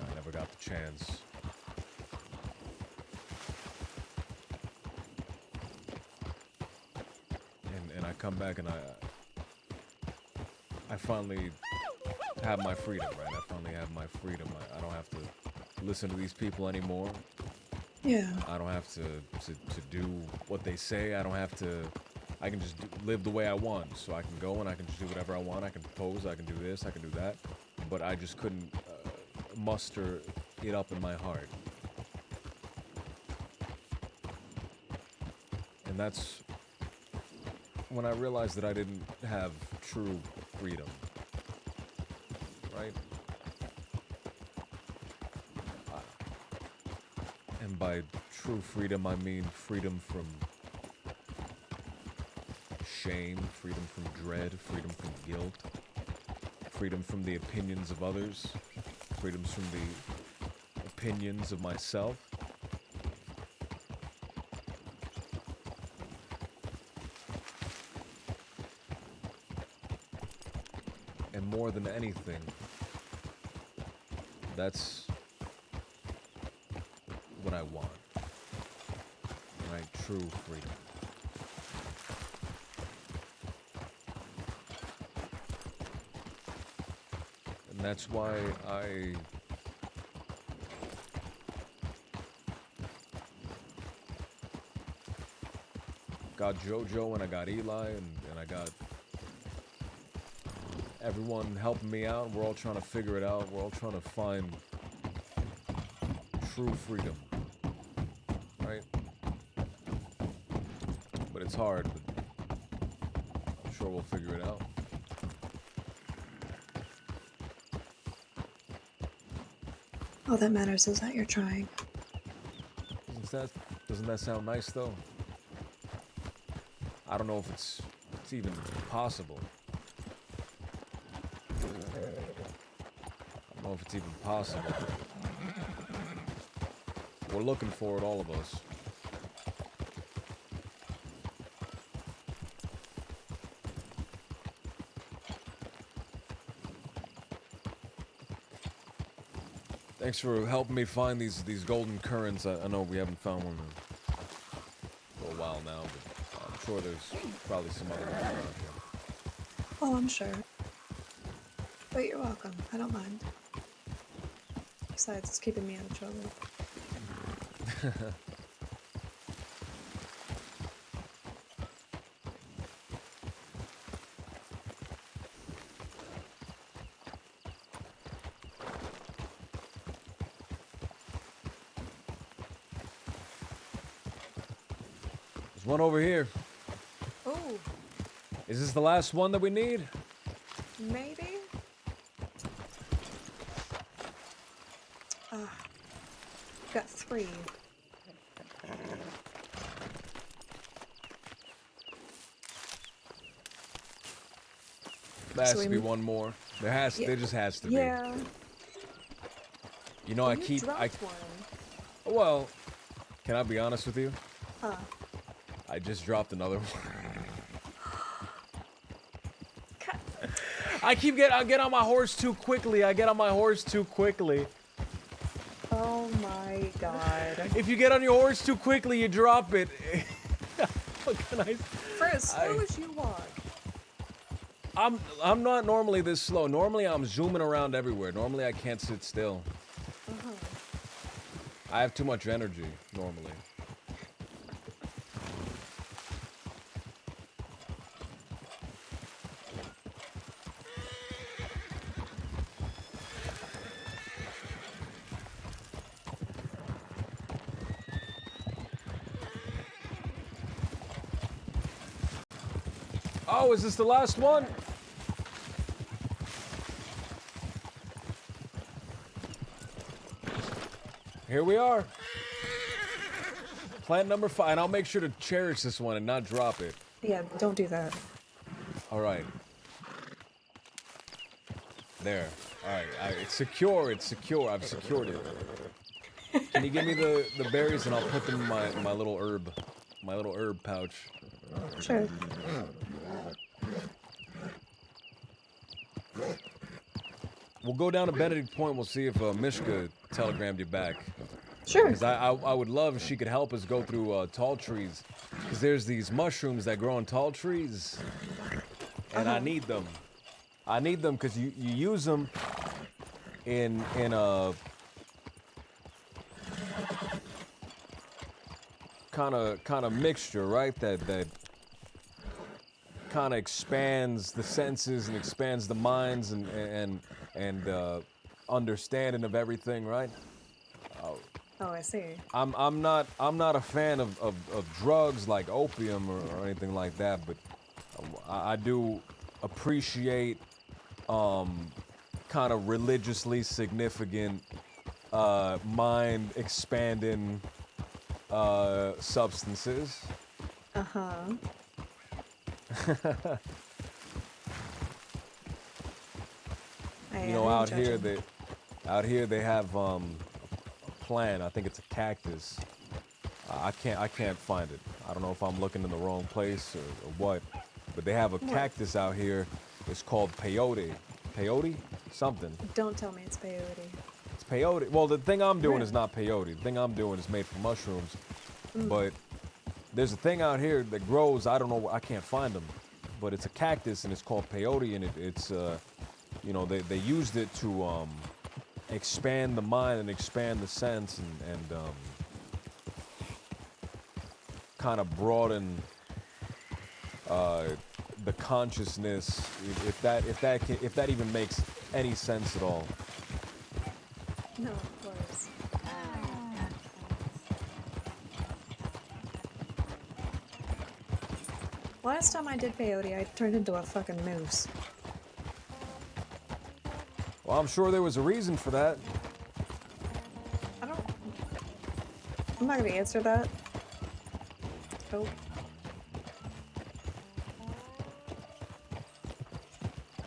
I never got the chance. And I come back and I finally have my freedom, right? I finally have my freedom. I don't have to listen to these people anymore. Yeah. I don't have to do what they say. I don't have to. I can just live the way I want. So I can go and I can just do whatever I want. I can pose. I can do this. I can do that. But I just couldn't muster it up in my heart. And that's when I realized that I didn't have true freedom. Right? And by true freedom, I mean freedom from shame, freedom from dread, freedom from guilt, freedom from the opinions of others, freedoms from the opinions of myself. And more than anything, that's what I want. Right? True freedom. And that's why I got JoJo and I got Eli and I got everyone helping me out. We're all trying to figure it out. We're all trying to find true freedom. Right? But it's hard, but I'm sure we'll figure it out. All that matters is that you're trying. Doesn't that sound nice though? I don't know if it's even possible. I don't know if it's even possible. We're looking for it, all of us. Thanks for helping me find these golden currents. I know we haven't found one for a while now, but I'm sure there's probably some other ones around here. Oh, I'm sure. But you're welcome. I don't mind. Besides, it's keeping me out of trouble. There's one over here. Oh, Is this the last one that we need? maybe? Got 3. There has So to we be one more. There just has to be. Yeah. You know, You dropped one. Well, can I be honest with you? Huh. I just dropped another one. I get on my horse too quickly. Oh my god. If you get on your horse too quickly, you drop it. What can I? For as slow as you walk. I'm not normally this slow. Normally I'm zooming around everywhere. Normally I can't sit still. I have too much energy normally. Oh, is this the last one? Here we are. Plant number 5, and I'll make sure to cherish this one and not drop it. Yeah, don't do that. All right. There. All right. It's secure. It's secure. I've secured it. Can you give me the berries and I'll put them in my little herb pouch. Sure. We'll go down to Benedict Point. We'll see if Mishka telegrammed you back. Sure. Because I would love if she could help us go through tall trees. Because there's these mushrooms that grow on tall trees. And I need them. I need them because you use them in kind of mixture, right? That kind of expands the senses and expands the minds and understanding of everything, right? Oh, I see. I'm not a fan of drugs like opium or anything like that, but I do appreciate kind of religiously significant mind expanding substances. Uh-huh. You know, out here they have a plant. I think it's a cactus. I can't find it. I don't know if I'm looking in the wrong place or what, but they have a cactus out here. It's called peyote. Peyote? Something. Don't tell me it's peyote. It's peyote. Well, the thing I'm doing is not peyote. The thing I'm doing is made from mushrooms. But there's a thing out here that grows. I don't know. I can't find them. But it's a cactus and it's called peyote, and it's you know, they used it to expand the mind and expand the sense and kind of broaden the consciousness, if that even makes any sense at all. No, of course. Last time I did peyote, I turned into a fucking moose. Well, I'm sure there was a reason for that. I'm not gonna answer that. Oh.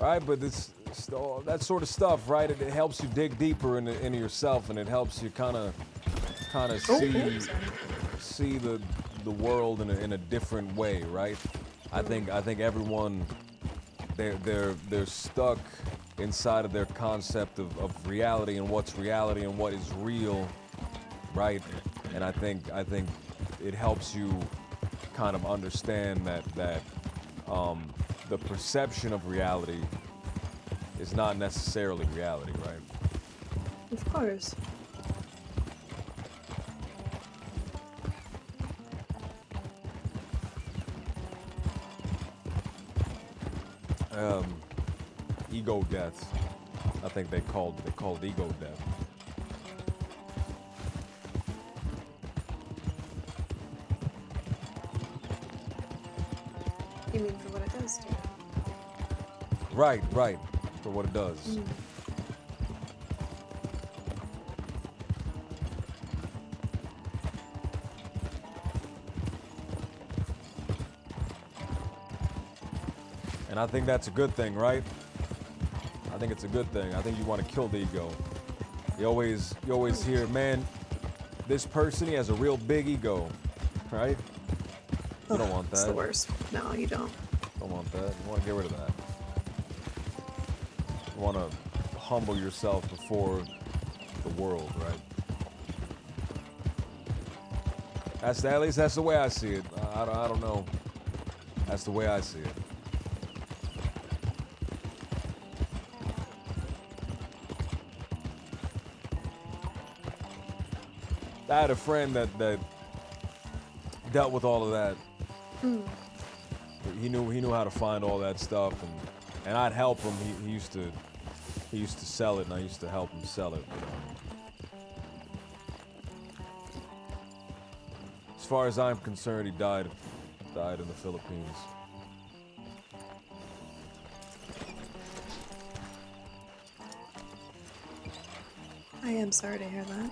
Right, but it's that sort of stuff, right? It helps you dig deeper into yourself, and it helps you kind of see the world in a different way, right? I think everyone they're stuck inside of their concept of reality and what's reality and what is real, right? And I think it helps you kind of understand that the perception of reality is not necessarily reality, right? Of course. Ego death. I think they called ego death. You mean for what it does to you? Right, for what it does. And I think that's a good thing, right? I think it's a good thing. I think you want to kill the ego. You always hear, man, this person, he has a real big ego, right? You don't want that. It's the worst. No, you don't. Don't want that. You want to get rid of that. You want to humble yourself before the world, right? At least that's the way I see it. I don't know. That's the way I see it. I had a friend that dealt with all of that. He knew how to find all that stuff, and I'd help him. He used to sell it, and I used to help him sell it. As far as I'm concerned, he died in the Philippines. I am sorry to hear that.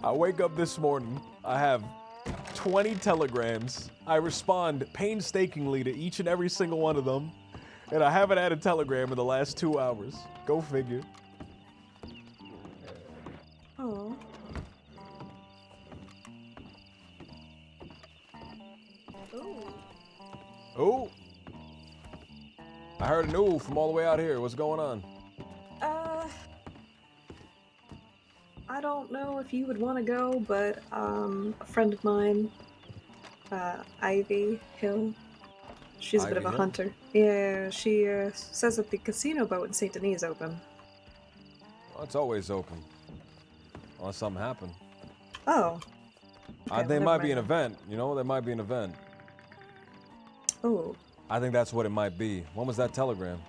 I wake up this morning, I have 20 telegrams. I respond painstakingly to each and every single one of them, and I haven't had a telegram in the last 2 hours. Go figure. Oh. Ooh. I heard an ooh from all the way out here. What's going on? don't know if you would want to go, but a friend of mine, Ivy Hill, she's a bit of Ivy a Hill? hunter. Yeah, she says that the casino boat in St. Denis is open. Well, it's always open. Unless something happened. Oh. Okay, There well, might never be an mind event, you know? There might be an event. then. Oh. I think that's what it might be. When was that telegram?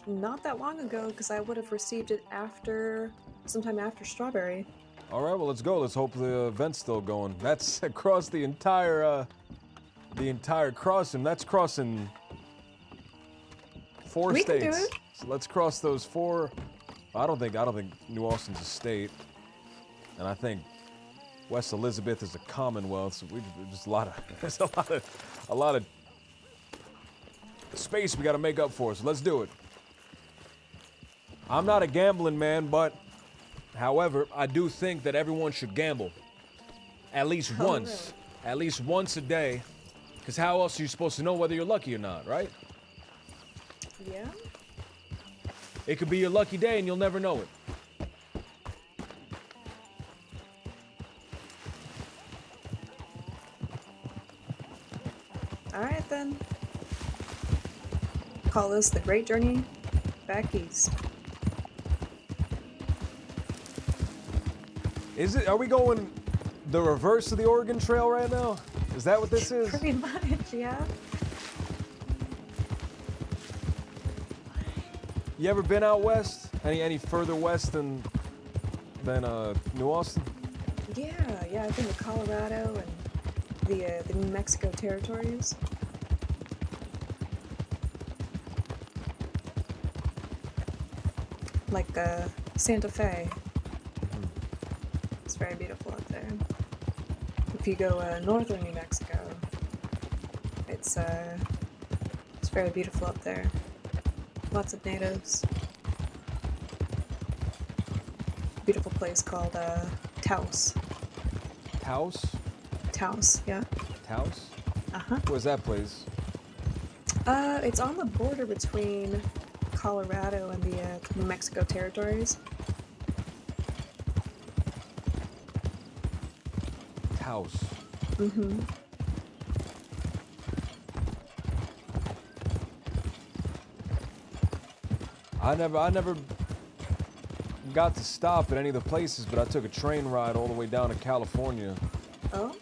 Not that long ago, because I would have received it sometime after Strawberry. All right, well, let's go. Let's hope the event's still going. That's across the entire crossing. That's crossing 4 We states. can do it. So let's cross those 4. I don't think New Austin's a state, and I think West Elizabeth is a commonwealth. So there's a lot of space we got to make up for. So let's do it. I'm not a gambling man, but however, I do think that everyone should gamble. At least once. Really? At least once a day. Because how else are you supposed to know whether you're lucky or not, right? Yeah? It could be your lucky day and you'll never know it. Alright then. Call this the Great Journey back east. Are we going the reverse of the Oregon Trail right now? Is that what this is? Pretty much, yeah. You ever been out west? Any further west than New Austin? Yeah, I've been to Colorado and the New Mexico territories. Like Santa Fe. It's very beautiful up there. If you go northern New Mexico, it's very beautiful up there. Lots of natives. Beautiful place called Taos. Taos? Taos, yeah. Taos? Uh-huh. Where's that place? It's on the border between Colorado and the New Mexico territories. Taos. Mm-hmm. I never got to stop at any of the places, but I took a train ride all the way down to California. Oh?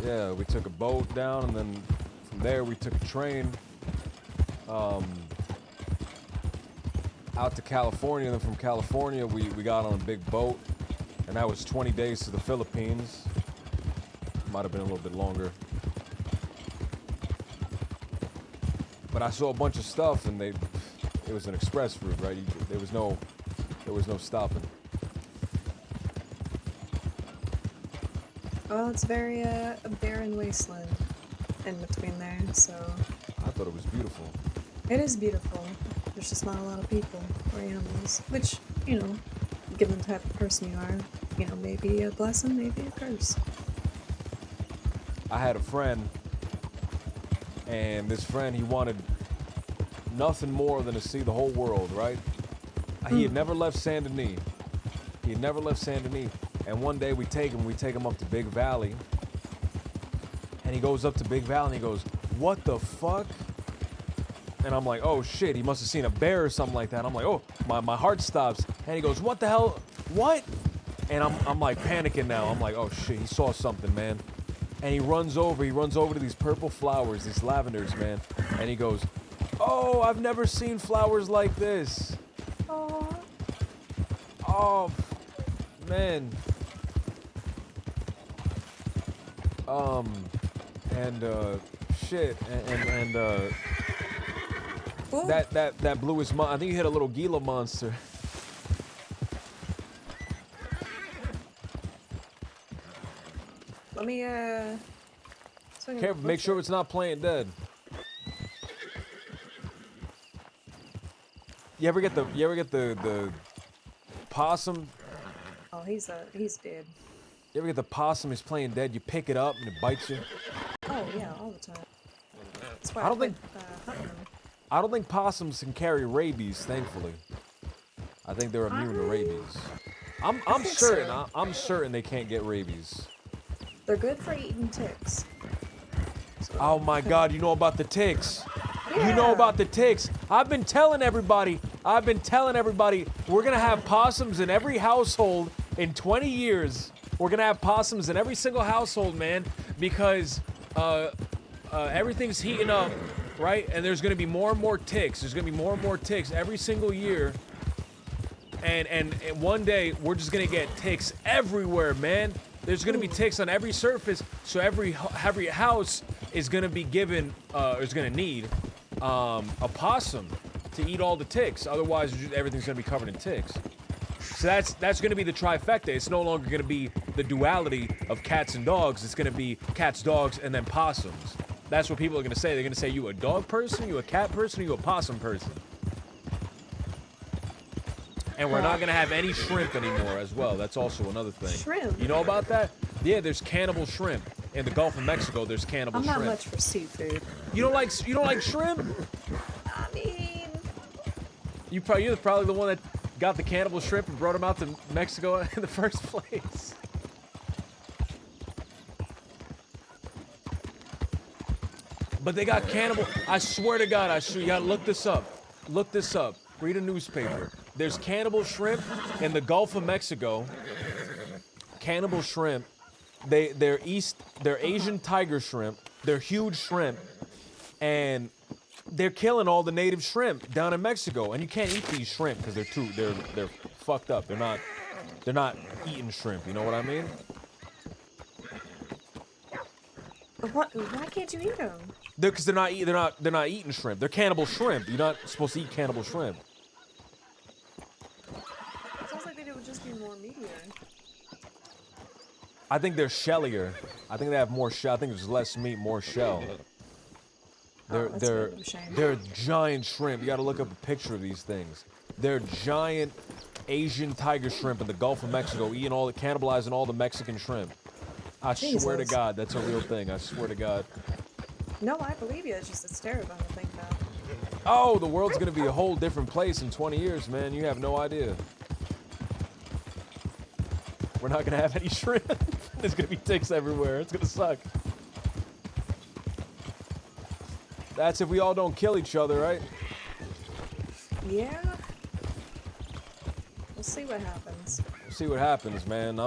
Yeah, we took a boat down, and then from there we took a train out to California, and then from California we got on a big boat, and that was 20 days to the Philippines. Might have been a little bit longer. But I saw a bunch of stuff, and it was an express route, right? There was no stopping. Well, it's very a barren wasteland in between there, so I thought it was beautiful. it is beautiful. There's just not a lot of people or animals, which, you know, given the type of person you are, you know, maybe a blessing, maybe a curse. I had a friend, and this friend, he wanted nothing more than to see the whole world, right? He had never left Saint Denis. And one day we take him up to Big Valley. And he goes up to Big Valley and he goes, "What the fuck?" And I'm like, "Oh shit, he must have seen a bear or something like that." I'm like, "Oh," my heart stops. And he goes, "What the hell? What?" And I'm like panicking now. I'm like, "Oh shit, he saw something, man." And he runs over to these purple flowers, these lavenders, man. And he goes, "Oh, I've never seen flowers like this." Oh, man. Shit, and that blew his mind. I think he hit a little Gila monster. Let me swing Careful, make sure it's not playing dead. You ever get the possum? Oh, he's dead. You ever get the possum is playing dead? You pick it up and it bites you. Oh yeah, all the time. That's why I don't think hunting them. I don't think possums can carry rabies. Thankfully, I think they're immune to rabies. I'm think certain. so. I'm certain they can't get rabies. They're good for eating ticks. Oh my God! You know about the ticks? Yeah. You know about the ticks? I've been telling everybody. We're gonna have possums in every household in 20 years. We're gonna have possums in every single household, man, because everything's heating up, right? And there's gonna be more and more ticks. There's gonna be more and more ticks every single year. And one day we're just gonna get ticks everywhere, man. There's gonna be ticks on every surface, so every house is gonna be given, is gonna need a possum to eat all the ticks. Otherwise, everything's gonna be covered in ticks. So that's gonna be the trifecta. It's no longer gonna be the duality of cats and dogs. It's gonna be cats, dogs, and then possums. That's what people are gonna say. They're gonna say, you a dog person, you a cat person, or you a possum person. And we're not gonna have any shrimp anymore as well. That's also another thing. Shrimp? You know about that? Yeah, there's cannibal shrimp. In the Gulf of Mexico, there's cannibal I'm shrimp. not much for seafood. You don't like shrimp? I mean, You're probably the one that got the cannibal shrimp and brought them out to Mexico in the first place. But they got cannibal. I swear to God, you gotta look this up. Look this up. Read a newspaper. There's cannibal shrimp in the Gulf of Mexico. Cannibal shrimp. They're Asian tiger shrimp. They're huge shrimp, and they're killing all the native shrimp down in Mexico. And you can't eat these shrimp because they're fucked up. They're not eating shrimp. You know what I mean? why can't you eat them? Because they're not eating shrimp. They're cannibal shrimp. You're not supposed to eat cannibal shrimp. Sounds like they would just be more meatier. I think they're shellier. I think they have more shell. I think there's less meat, more shell. They're giant shrimp. You got to look up a picture of these things. They're giant Asian tiger shrimp in the Gulf of Mexico, cannibalizing all the Mexican shrimp. I swear to God, that's a real thing. I swear to God. No, I believe you. It's terrifying to think about. Oh, the world's gonna be a whole different place in 20 years, man. You have no idea. We're not gonna have any shrimp. There's gonna be ticks everywhere. It's gonna suck. That's if we all don't kill each other, right? Yeah. We'll see what happens. See what happens, man.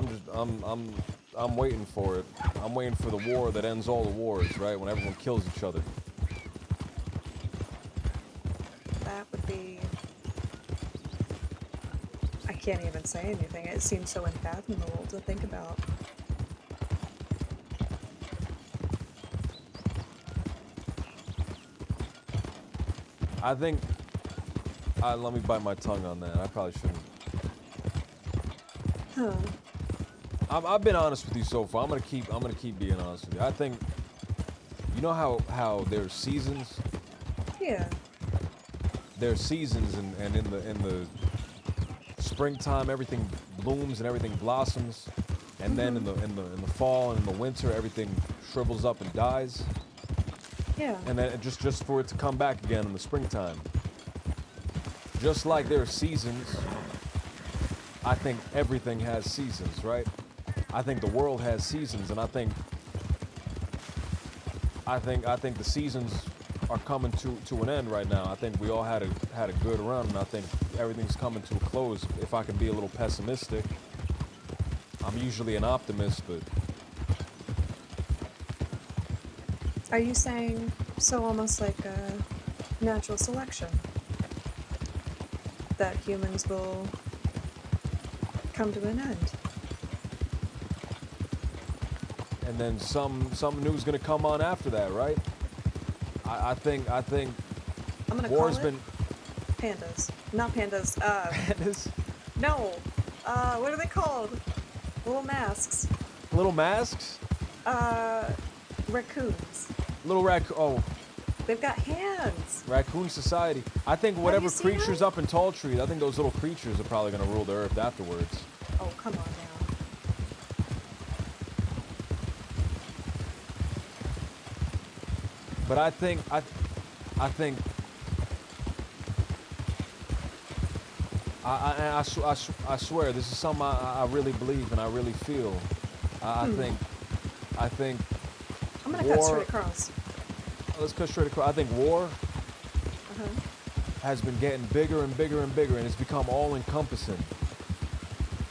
I'm waiting for it. I'm waiting for the war that ends all the wars, right? When everyone kills each other. That would be... I can't even say anything. It seems so unfathomable to think about. I think... let me bite my tongue on that. I probably shouldn't. Huh. I've been honest with you so far. I'm gonna keep being honest with you. I think, you know how there's seasons. Yeah. There's seasons, and in the springtime everything blooms and everything blossoms, and then in the fall and in the winter everything shrivels up and dies. Yeah. And then just for it to come back again in the springtime. Just like there are seasons, I think everything has seasons, right? I think the world has seasons, and I think the seasons are coming to an end right now. I think we all had a good run, and I think everything's coming to a close. If I can be a little pessimistic, I'm usually an optimist, but Are you saying so almost like a natural selection? That humans will come to an end? and then some new's gonna come on after that, right? I think I'm gonna war's call it been pandas. Not pandas. pandas. No. What are they called? Little masks. Little masks. Raccoons. Little raccoon. Oh, They've got hands. raccoon society. I think whatever seen creatures them? up in tall trees, I think those little creatures are probably gonna rule the earth afterwards. Oh, come on now. But I think I swear, this is something I really believe and I really feel. I think I'm gonna war, cut straight across. let's cut straight across. I think war has been getting bigger and bigger and bigger, and it's become all-encompassing.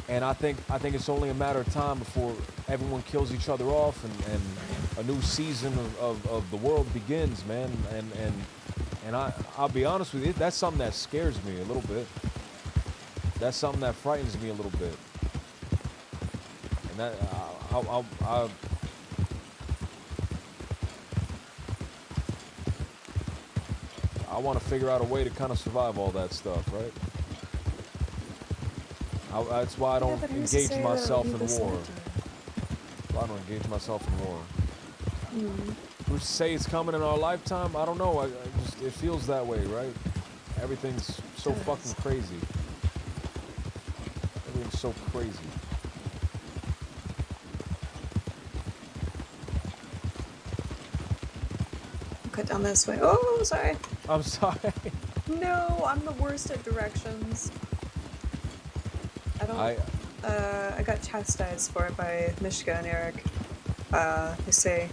And I think it's only a matter of time before everyone kills each other off, and a new season of the world begins, man. And I'll be honest with you, that's something that scares me a little bit. That's something that frightens me a little bit. And that I want to figure out a way to kind of survive all that stuff, right? That's why I don't engage myself in war. Why I don't engage myself in war. Who's to say it's coming in our lifetime? I don't know. I just, it feels that way, right? Everything's so fucking crazy. Everything's so crazy. Cut down this way. Oh, sorry. I'm sorry. No, I'm the worst at directions. I got chastised for it by Mishka and Eric. They say.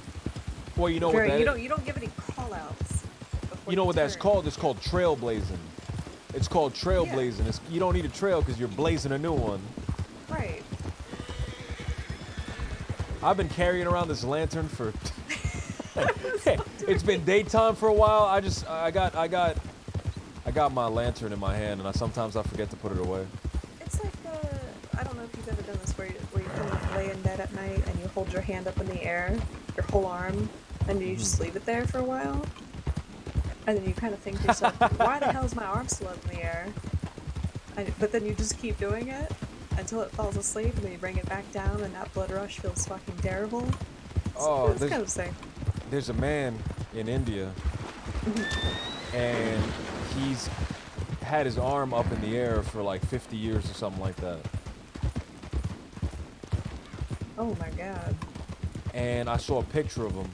Well, you know what that you don't give any call-outs. You know what that's called? It's called trailblazing. It's called trailblazing. Yeah. You don't need a trail because you're blazing a new one. Right. I've been carrying around this lantern for. It's been daytime for a while. I got my lantern in my hand, and sometimes I forget to put it away. It's like I don't know if you've ever done this, where you kind of lay in bed at night and you hold your hand up in the air, your whole arm, and you just leave it there for a while, and then you kind of think to yourself, why the hell is my arm still up in the air? But then you just keep doing it until it falls asleep, and then you bring it back down, and that blood rush feels fucking terrible. Oh, it's kind of the same. There's a man in India, and he's had his arm up in the air for like 50 years or something like that. Oh my god. And I saw a picture of him,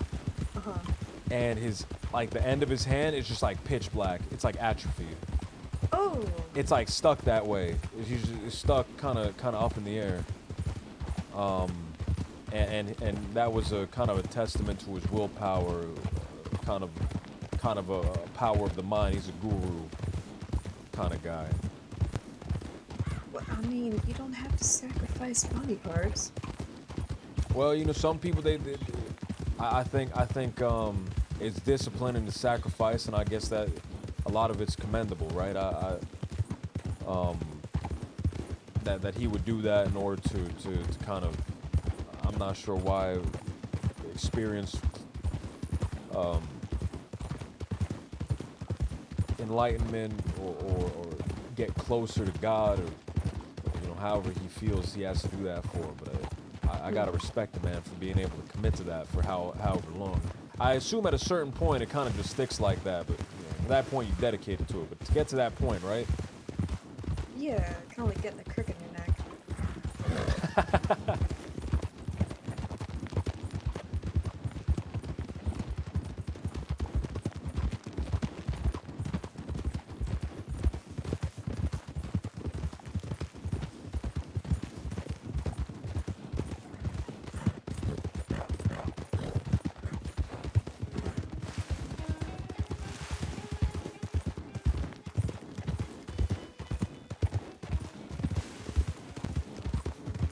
and his, like, the end of his hand is just like pitch black. It's like atrophy. Oh. It's like stuck that way. It's stuck kind of up in the air. And that was a kind of a testament to his willpower, kind of a power of the mind. He's a guru kind of guy. Well, I mean, you don't have to sacrifice body parts. Well, you know, some people I think it's discipline and the sacrifice, and I guess that a lot of it's commendable, right? That he would do that in order to kind of, I'm not sure why, experience enlightenment or get closer to God, or, you know, however he feels he has to do that for. But I gotta respect the man for being able to commit to that for however long. I assume at a certain point it kind of just sticks like that, but, you know, at that point you dedicate it to it. But to get to that point, right? Yeah, kind of like getting a crick in your neck.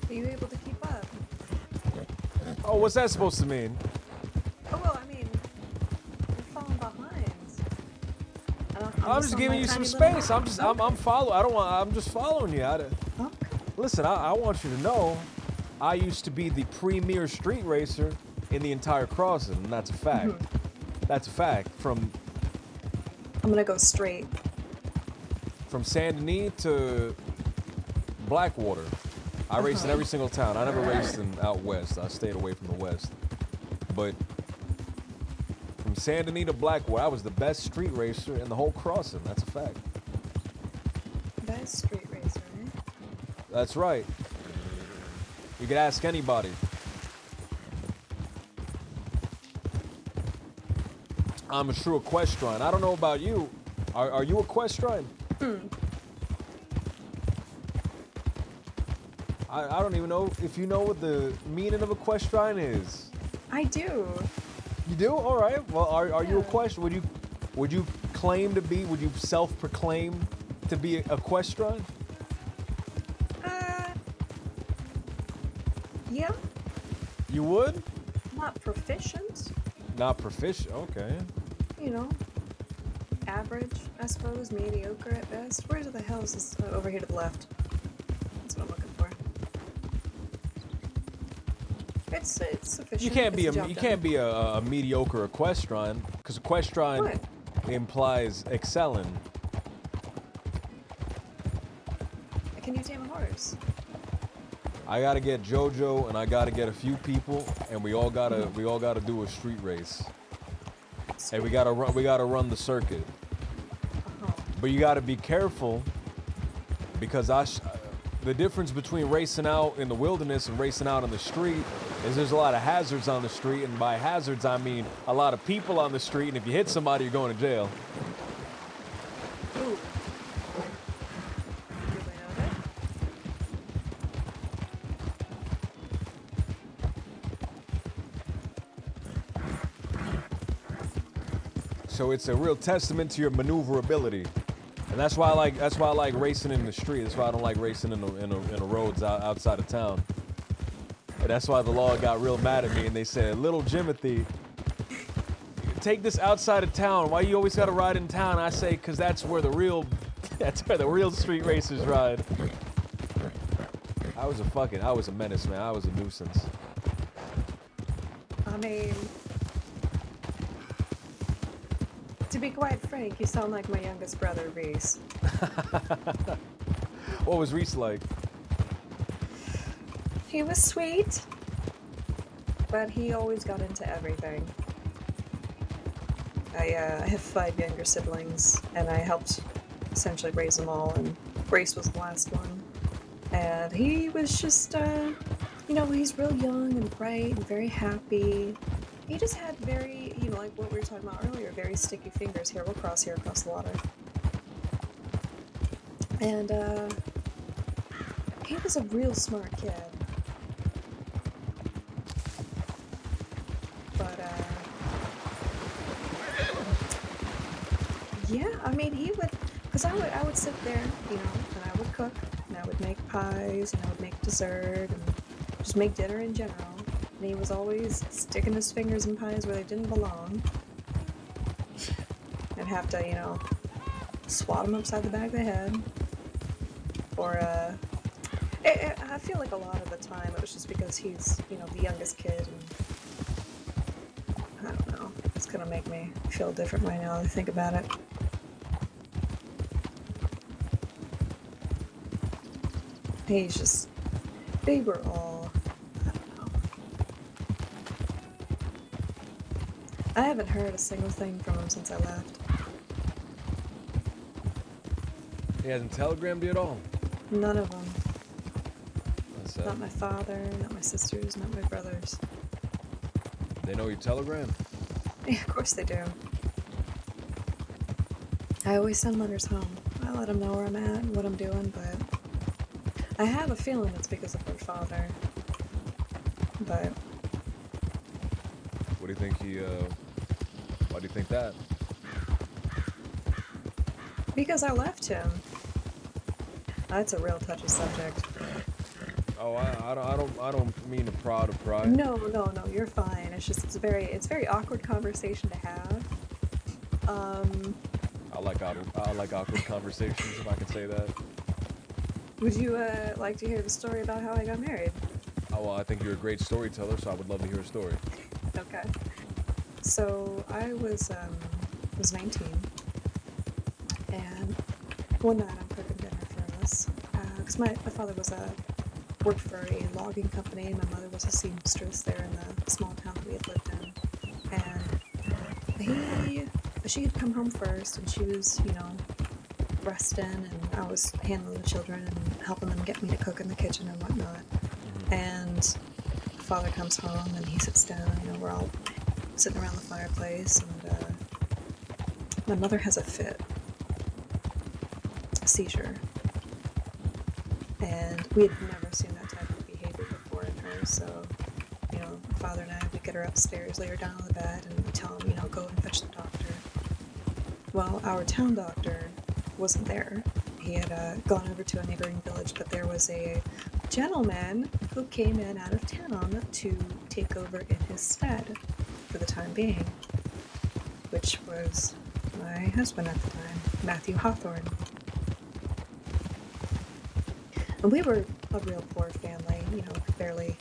Are you able to keep up? Oh, what's that supposed to mean? Oh, well, I mean, you're falling behind. I'm just giving you some space. I'm following. I'm just following you. Listen, I want you to know, I used to be the premier street racer in the entire crossing, and that's a fact. That's a fact. I'm gonna go straight. From Saint Denis to Blackwater. I raced in every single town. I never raced out west. I stayed away from the west. But from Saint Denis to Blackwater, I was the best street racer in the whole crossing. That's a fact. Best street racer, eh? That's right. You could ask anybody. I'm a true equestrian. I don't know about you. Are you equestrian? I don't even know if you know what the meaning of equestrian is. I do. You do? All right. Well, are you Yeah. equestrian? Would you claim to be? Would you self-proclaim to be equestrian? Yeah, You would? not proficient. Not proficient. Okay. You know, average, I suppose, mediocre at best. Where the hell is this? Over here to the left. That's what I'm looking for. It's sufficient. You can't be It's job you done. can't be a mediocre equestrian because equestrian What? implies excelling. Can you tame a horse? I gotta get JoJo and I gotta get a few people and we all gotta do a street race. And we gotta run the circuit. But you gotta be careful because the difference between racing out in the wilderness and racing out in the street is there's a lot of hazards on the street, and by hazards I mean a lot of people on the street, and if you hit somebody you're going to jail. Ooh. So it's a real testament to your maneuverability, and that's why I like racing in the street. That's why I don't like racing in the roads outside of town. And that's why the law got real mad at me, and they said, "Little Jimothy, take this outside of town. Why you always gotta ride in town?" I say, "Cause that's where the real street racers ride." I was a menace, man. I was a nuisance. I mean, to be quite frank, you sound like my youngest brother, Reese. What was Reese like? He was sweet, but he always got into everything. I have 5 younger siblings, and I helped essentially raise them all, and Reese was the last one. And he was just, you know, he's real young and bright and very happy. He just had very, you know, like what we were talking about earlier, very sticky fingers. Here across the water. And, he was a real smart kid. But, yeah, I mean, he would, because I would sit there, you know, and I would cook, and I would make pies, and I would make dessert, and just make dinner in general. And he was always sticking his fingers in pies where they didn't belong. And have to, you know, swat him upside the back of the head. Or, I feel like a lot of the time it was just because he's, you know, the youngest kid, and I don't know. It's gonna make me feel a different way now that I think about it. He's just, they were all, I don't know. I haven't heard a single thing from him since I left. He hasn't telegrammed you at all? None of them. That's Not my father, not my sisters, not my brothers. They know you telegram? Yeah, of course they do. I always send letters home. I let them know where I'm at and what I'm doing, but I have a feeling it's because of their father. But What do you think why do you think that? because I left him. That's a real touchy subject. Oh, I don't mean to prod or pry. No, you're fine. It's just it's a very awkward conversation to have. I like awkward conversations, if I can say that. Would you like to hear the story about how I got married? Oh, well, I think you're a great storyteller, so I would love to hear a story. Okay. So I was 19, and one night I'm cooking dinner for us because my father worked for a logging company, and my mother was a seamstress there in the small town that we had lived in, and she had come home first, and she was, you know, resting, and I was handling the children and helping them get me to cook in the kitchen and whatnot. And father comes home and he sits down, you know, we're all sitting around the fireplace, and my mother has a fit, a seizure, and we had never seen that type of So, you know, my father and I, we get her upstairs, lay her down on the bed, and we tell him, you know, go and fetch the doctor. Well, our town doctor wasn't there. He had gone over to a neighboring village, but there was a gentleman who came in out of town to take over in his stead for the time being, which was my husband at the time, Matthew Hawthorne. And we were a real poor family, you know, could barely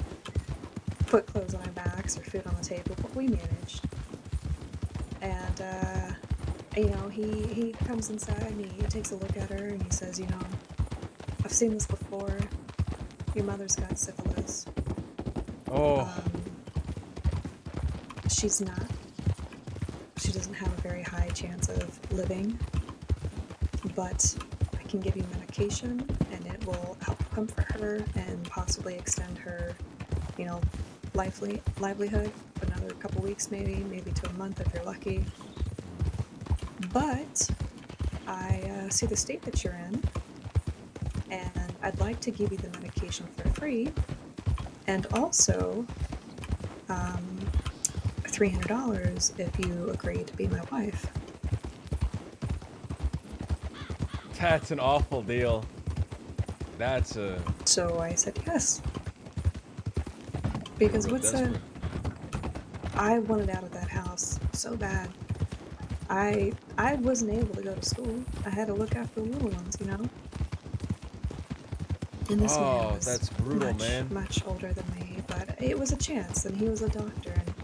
put clothes on our backs or food on the table, but we managed. And, you know, he comes inside and he takes a look at her and he says, you know, I've seen this before. Your mother's got syphilis. Oh. She doesn't have a very high chance of living, but I can give you medication and it will help comfort her and possibly extend her, you know, livelihood for another couple weeks, maybe to a month if you're lucky. But I see the state that you're in, and I'd like to give you the medication for free, and also $300 if you agree to be my wife. That's an awful deal. That's a... So I said yes. Because I wanted out of that house so bad. I wasn't able to go to school. I had to look after the little ones, you know? And this man was that's brutal, much older than me, but it was a chance, and he was a doctor, and,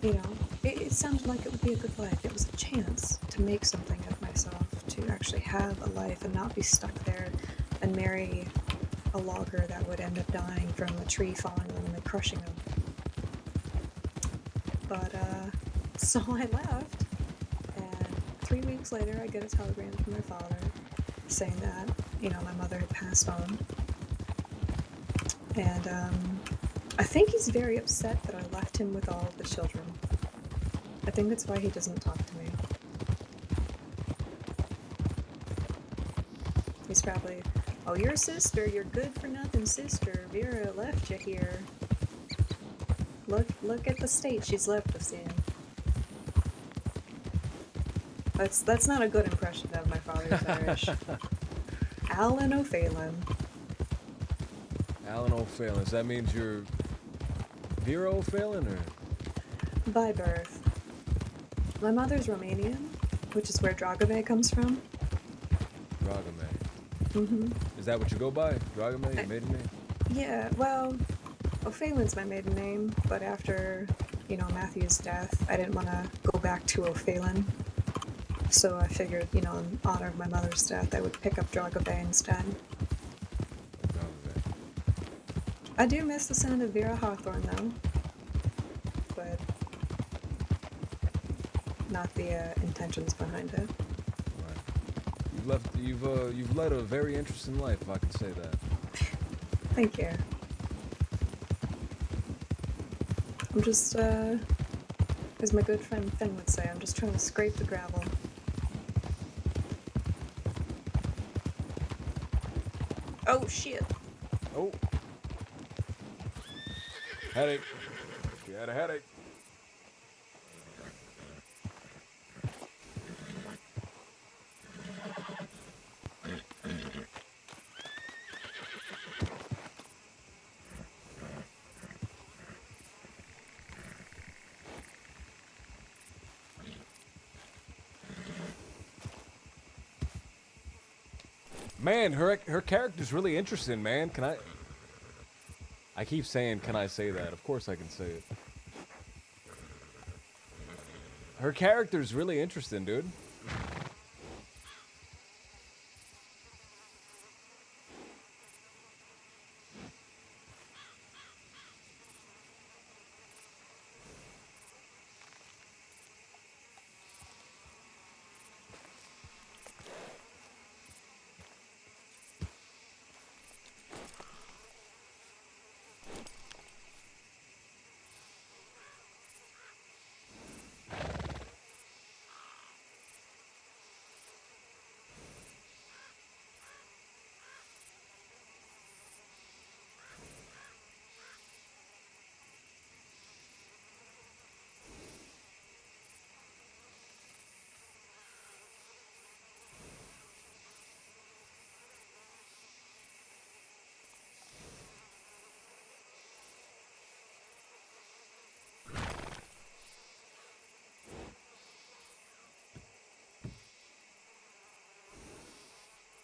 you know, it sounded like it would be a good life. It was a chance to make something of myself, to actually have a life and not be stuck there and marry a logger that would end up dying from a tree falling on him and crushing him. But, so I left, and 3 weeks later I get a telegram from my father saying that, you know, my mother had passed on. And, I think he's very upset that I left him with all of the children. I think that's why he doesn't talk to me. He's probably, oh, your sister, your good-for-nothing sister, Vera left you here. Look at the state she's left us in. That's not a good impression of my father's Irish. Alan O'Phelan. Alan O'Phelan. So that means you're Vera O'Phelan, or? By birth. My mother's Romanian, which is where Dragomir comes from. Dragomir. Mm-hmm. Is that what you go by? Dragomir, your maiden name? Yeah, well, O'Phelan's my maiden name, but after, you know, Matthew's death, I didn't want to go back to O'Phelan. So I figured, you know, in honor of my mother's death, I would pick up Dragomir instead. I do miss the sound of Vera Hawthorne, though. But not the intentions behind it. Right. You've led a very interesting life, if I can say that. Thank you. I'm just, as my good friend Finn would say, I'm just trying to scrape the gravel. Oh, shit. Oh. Headache. She had a headache. Man, her character's really interesting, man. I keep saying, can I say that? Of course I can say it. Her character's really interesting, dude.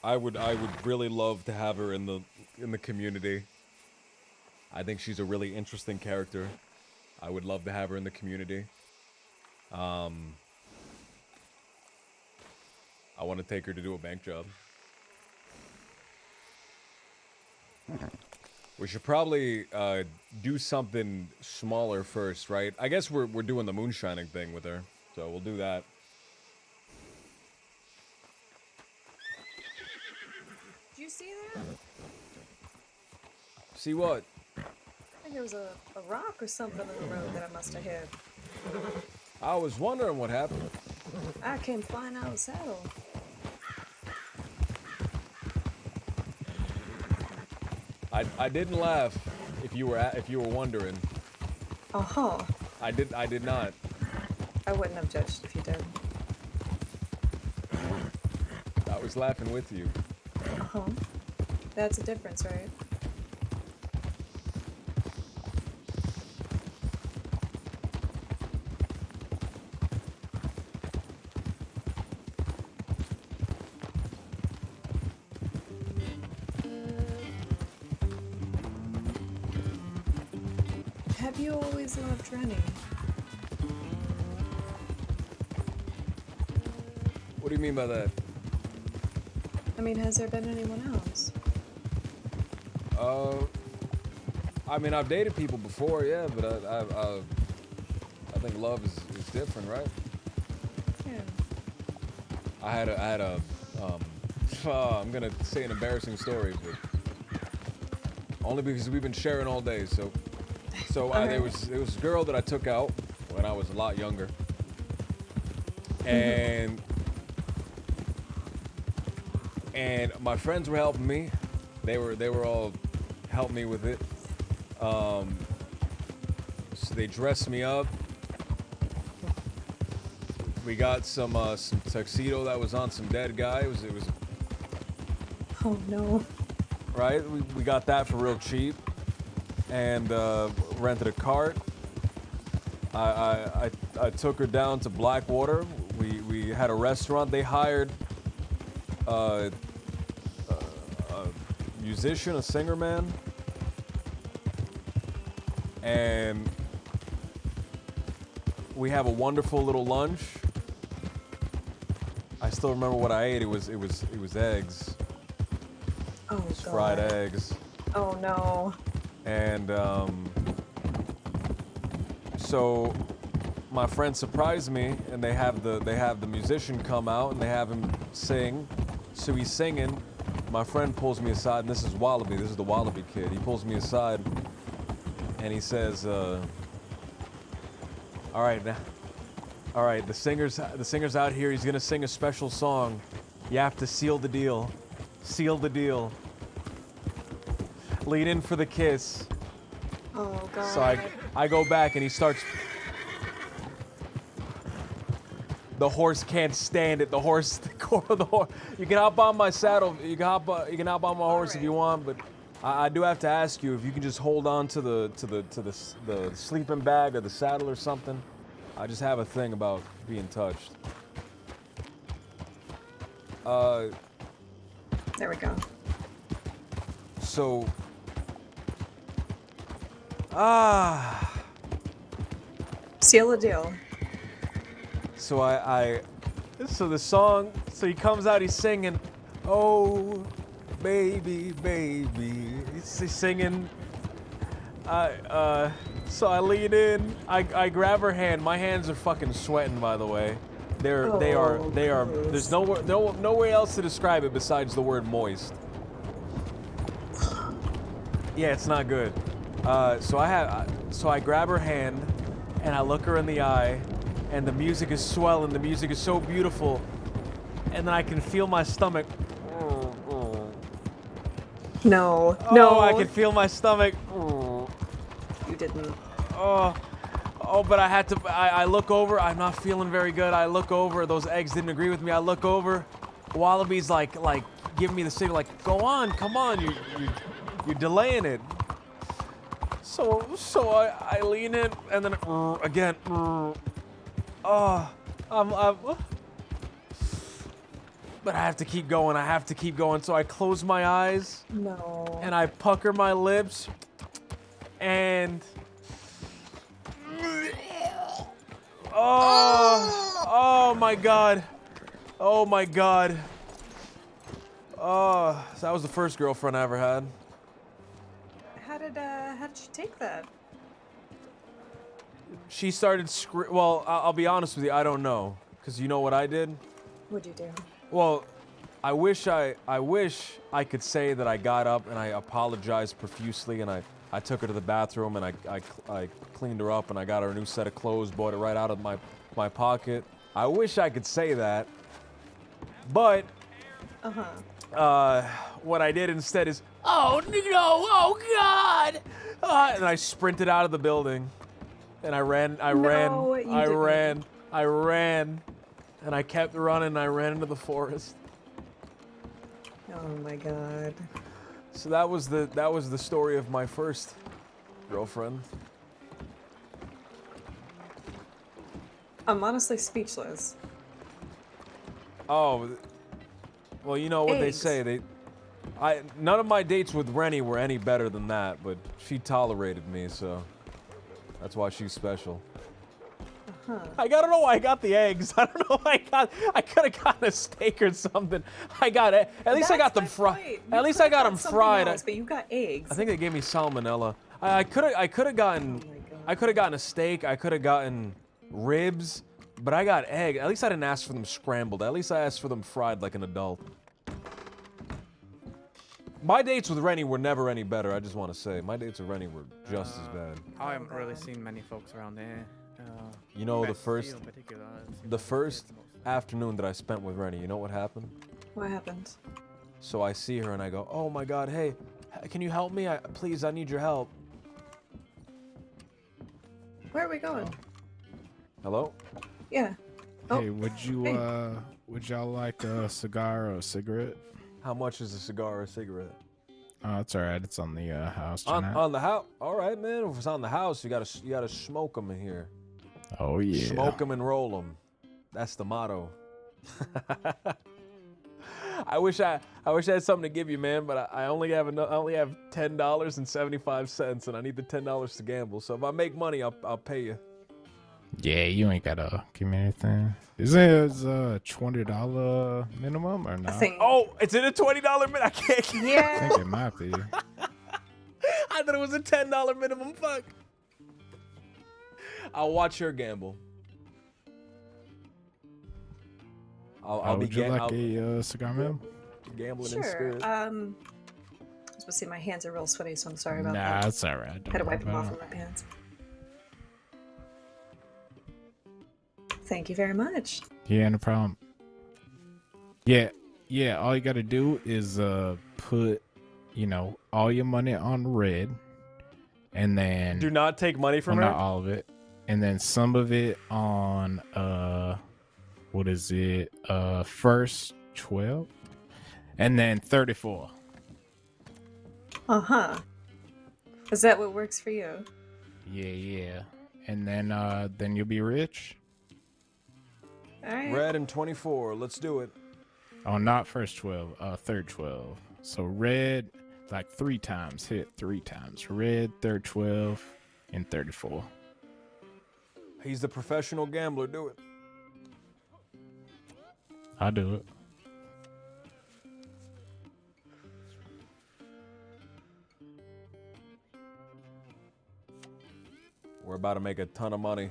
I would really love to have her in the community. I think she's a really interesting character. I would love to have her in the community. I want to take her to do a bank job. We should probably do something smaller first, right? I guess we're doing the moonshining thing with her, so we'll do that. Did you see that? See what? I think there was a rock or something in the road that I must have hit. I was wondering what happened. I came flying out of the saddle. I didn't laugh. If you were wondering. Uh-huh. I did not. I wouldn't have judged if you did. I was laughing with you. Uh-huh. That's a difference, right? Have you always loved Rennie? What do you mean by that? I mean, has there been anyone else? I mean, I've dated people before, yeah, but I think love is different, right? Yeah. I had a I'm gonna say an embarrassing story, but only because we've been sharing all day. So there was a girl that I took out when I was a lot younger, and my friends were helping me. They were all helping me with it. So they dressed me up. We got some tuxedo that was on some dead guy. It was Oh no. right. We got that for real cheap, and rented a cart. I took her down to Blackwater. We had a restaurant. They hired a musician, a singer man, and we have a wonderful little lunch. I still remember what I ate. It was eggs. Oh god. Fried eggs. Oh no. And so my friend surprised me, and they have the musician come out and they have him sing. So he's singing. My friend pulls me aside, and this is Wallaby. This is the Wallaby kid. He pulls me aside, and he says, "All right, the singer's out here. He's gonna sing a special song. You have to seal the deal. Seal the deal. Lean in for the kiss." Oh god. So I go back, and he starts. The horse can't stand it. The horse. You can hop on my saddle. You can hop on my horse if you want, but I do have to ask you if you can just hold on to the sleeping bag or the saddle or something. I just have a thing about being touched. There we go. So. Seal the deal. So so the song, so he comes out, he's singing, "Oh, baby, baby." He's singing. So I lean in, I grab her hand. My hands are fucking sweating, by the way. They are. There's nowhere else to describe it besides the word moist. Yeah, it's not good. So I grab her hand, and I look her in the eye. And the music is swelling, the music is so beautiful. And then I can feel my stomach. No. Oh, No. I can feel my stomach. You didn't. Oh, but I had to, I look over, I'm not feeling very good. I look over, those eggs didn't agree with me. I look over, Wallaby's like giving me the signal, like, go on, come on, you're delaying it. So I lean in, and then again, But I have to keep going. I have to keep going. So I close my eyes. No. And I pucker my lips. And... Oh my god. Oh my god. Oh, so that was the first girlfriend I ever had. How did you take that? She started well, I'll be honest with you, I don't know. Cause you know what I did? What'd you do? Well, I wish I could say that I got up and I apologized profusely and I took her to the bathroom and I cleaned her up and I got her a new set of clothes, bought it right out of my pocket. I wish I could say that. But what I did instead is, oh no, oh god! And I sprinted out of the building. And I ran, and I kept running, and I ran into the forest. Oh my god. So that was the story of my first girlfriend. I'm honestly speechless. Oh, well, you know what they say. None of my dates with Rennie were any better than that, but she tolerated me, so that's why she's special. I don't know why I got the eggs. I don't know why I could have gotten a steak or something. At least I got them fried. At least I got them fried. But you got eggs. I think they gave me salmonella. I could have gotten a steak. I could have gotten ribs, but I got egg. At least I didn't ask for them scrambled. At least I asked for them fried like an adult. My dates with Rennie were never any better. I just want to say my dates with Rennie were just as bad. I haven't really seen many folks around here. You know, the Messi first in particular, afternoon that I spent with Rennie, you know what happened? What happened? So I see her and I go, oh my god, hey, can you help me? Please, I need your help. Where are we going? Hello? Yeah. Hey, would y'all like a cigar or a cigarette? How much is a cigar or a cigarette? Oh, it's alright. It's on the house tonight. On the house? All right, man. If it's on the house, you gotta smoke them in here. Oh yeah. Smoke them and roll them. That's the motto. I wish I had something to give you, man, but I only have $10.75, and I need the $10 to gamble. So if I make money, I'll pay you. Yeah, you ain't gotta give me anything. Is it a $20 minimum or not? Oh, it's in a $20 minimum. I can't. Yeah. I think it might be. I thought it was a $10 minimum. Fuck. I'll watch her gamble. Would you like a cigar, ma'am? Gambling in Sure. spirit. I was supposed to say my hands are real sweaty, so I'm sorry about that. Nah, it's alright. Had to wipe them off with my pants. Thank you very much. Yeah, no problem. Yeah. All you gotta do is put, all your money on red, and then do not take money from her. Not all of it, and then some of it on what is it? First 12, and then 34. Is that what works for you? Yeah. And then you'll be rich. All right. Red and 24. Let's do it. Oh, not first 12. Third 12. So red, like 3 times. Hit 3 times. Red, third 12, and 34. He's the professional gambler. Do it. I'll do it. We're about to make a ton of money.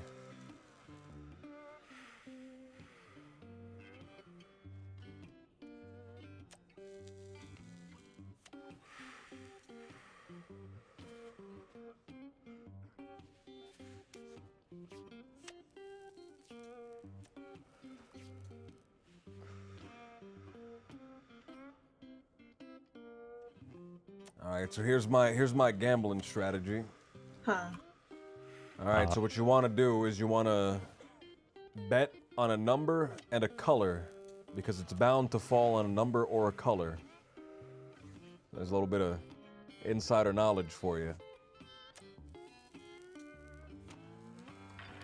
All right, so here's my gambling strategy. Huh. All right, so what you want to do is you want to bet on a number and a color because it's bound to fall on a number or a color. There's a little bit of insider knowledge for you.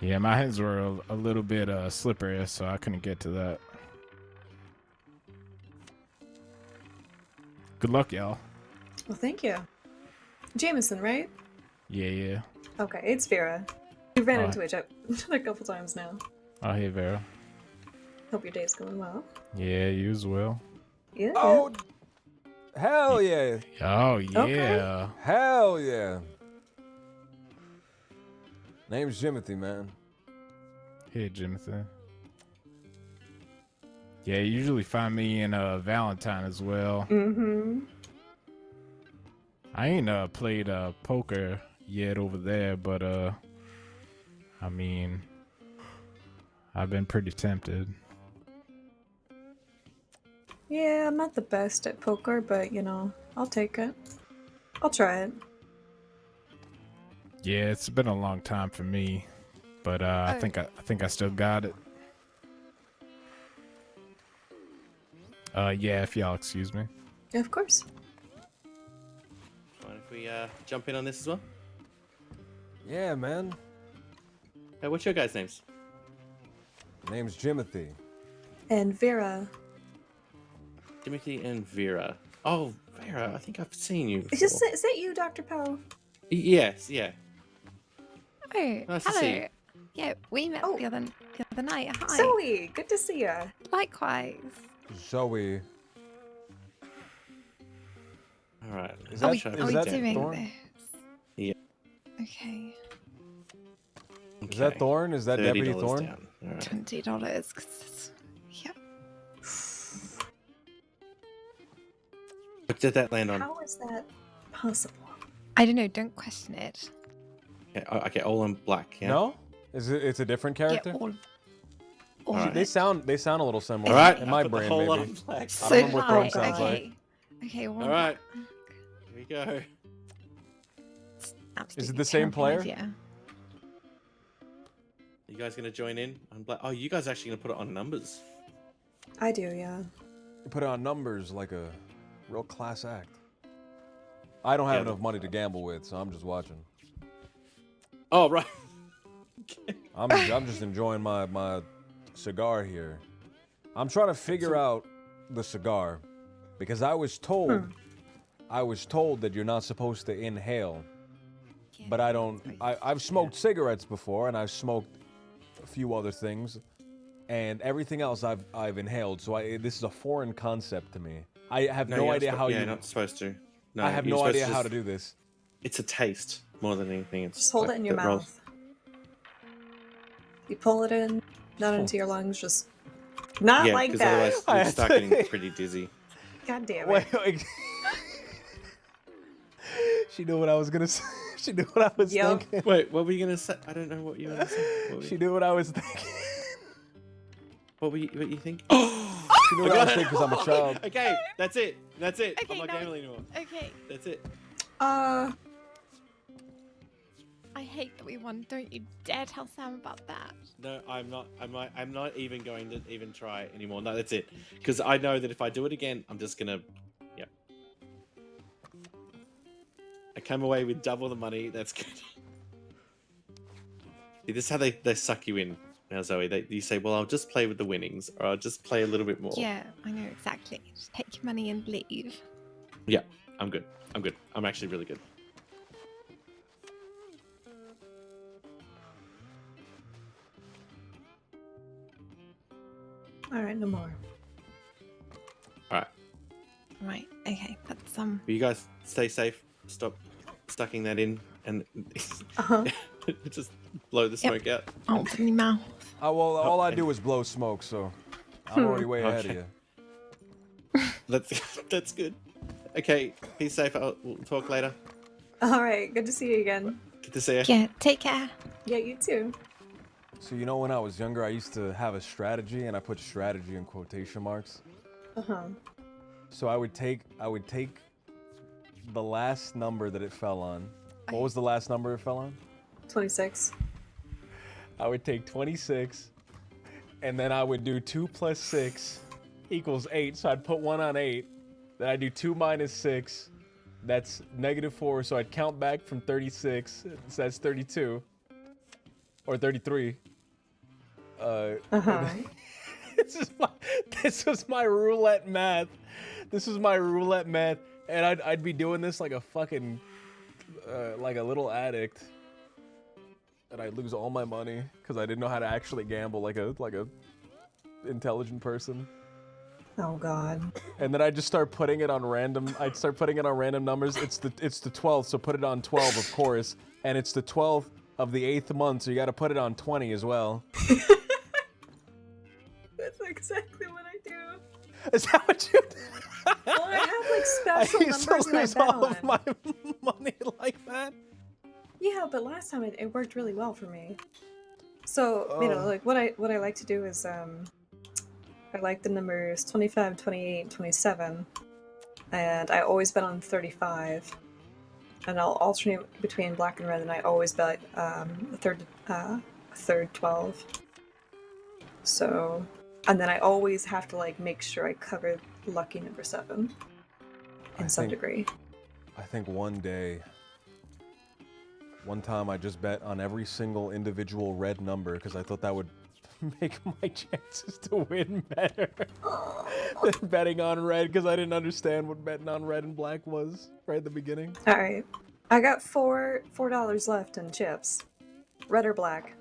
Yeah, my hands were a little bit slippery, so I couldn't get to that. good luck, y'all. Well, thank you. Jameson, right? Yeah. Okay, it's Vera. We've ran Alright. into each other a couple times now. Oh, hey, Vera. Hope your day's going well. Yeah, you as well. Yeah. Oh, hell yeah. Oh, yeah. Hell yeah. Name's Jimothy, man. Hey, Jimothy. Yeah, you usually find me in Valentine as well. Mm-hmm. I ain't played poker yet over there, but I mean, I've been pretty tempted. Yeah, I'm not the best at poker, but you know, I'll take it. I'll try it. Yeah, it's been a long time for me, but I think I still got it. Yeah, if y'all excuse me. Yeah, of course. Mind if we jump in on this as well? Yeah, man. Hey, what's your guys' names? Name's Jimothy. And Vera. Timothy and Vera. Oh, Vera, I think I've seen you before. Is that you, Dr. Powell? Yes, yeah. Oh, Nice to hello. see you. Yeah, we met the other night. Hi. Zoe, good to see you. Likewise. Zoe. All right. Are we doing Thorn? this? Yeah. Okay. Is that Thorn? Is that Deputy $30 Thorn? down. All right. $20. Yeah. What did that land on? How is that possible? I don't know. Don't question it. Okay, all in black. Yeah. No? It's a different character? Yeah, all Alright. They sound a little similar. All right, in my I put the brain, whole lot maybe. of black. I don't remember what Thorn sounds okay. like. Okay, well, All right. Here we go. Is it the same player? Yeah. You guys gonna join in on black? Oh, you guys actually gonna put it on numbers? I do, yeah. You put it on numbers like a real class act. I don't have enough money to gamble with, so I'm just watching. Oh, right. I'm just enjoying my cigar here. I'm trying to figure out the cigar because I was told that you're not supposed to inhale. But I've smoked cigarettes before and I've smoked a few other things and everything else I've inhaled. So this is a foreign concept to me. I have no idea how you're not supposed to. No, I have you're no supposed idea to how just- to do this. It's a taste more than anything. It's Just hold like it in your the roll- mouth. You pull it in, not into your lungs, just not yeah, like because that. otherwise you start getting pretty dizzy. God damn it. Wait. She knew what I was gonna say. She knew what I was thinking. Wait, what were you gonna say? I don't know what you were gonna say. She knew what I was thinking. What you think? She knew what I was thinking because I'm a child. Okay, that's it. That's it. Okay, I'm not now- gambling anymore. Okay. That's it. I hate that we won. Don't you dare tell Sam about that. No, I'm not. I'm not even going to even try anymore. No, that's it. Because I know that if I do it again, I'm just gonna. Yep. I come away with double the money. That's good. See, this is how they suck you in now, Zoe. You say, "Well, I'll just play with the winnings, or I'll just play a little bit more." Yeah, I know exactly. Just take your money and leave. Yeah, I'm good. I'm good. I'm actually really good. Alright, no more. All right. Right. Okay. That's Will you guys stay safe? Stop stucking that in and just blow the smoke out. Oh, in your mouth. Well, all I do is blow smoke, so I'm already way ahead of Okay. you. That's good. Okay, be safe. We'll talk later. Alright, good to see you again. Good to see you. Yeah. Take care. Yeah, you too. So you know, when I was younger, I used to have a strategy, and I put strategy in quotation marks. So I would take the last number that it fell on. What was the last number it fell on? 26. I would take 26, and then I would do 2 plus 6 equals 8. So I'd put 1 on 8. Then I'd do 2 minus 6. That's -4. So I'd count back from 36. So that's 32. Or 33. This was my roulette math. This was my roulette math. And I'd be doing this like a fucking, like a little addict. And I'd lose all my money because I didn't know how to actually gamble like a intelligent person. Oh God. And then I'd just start putting it on random. I'd start putting it on random numbers. It's the 12th, so put it on 12, of course. And it's the 12th of the 8th month, so you got to put it on 20 as well. That's exactly what I do. Is that what you do? Well, I have like special I used to numbers that I lose bet all on. of my money like that. Yeah, but last time it worked really well for me. So, you know, like what I like to do is I like the numbers 25, 28, 27. And I always bet on 35. And I'll alternate between black and red, and I always bet a third 12. So, and then I always have to like make sure I cover lucky number 7 in some degree. I think one time I just bet on every single individual red number because I thought that would make my chances to win better than betting on red because I didn't understand what betting on red and black was right at the beginning. All right, I got $4 left in chips. Red or black?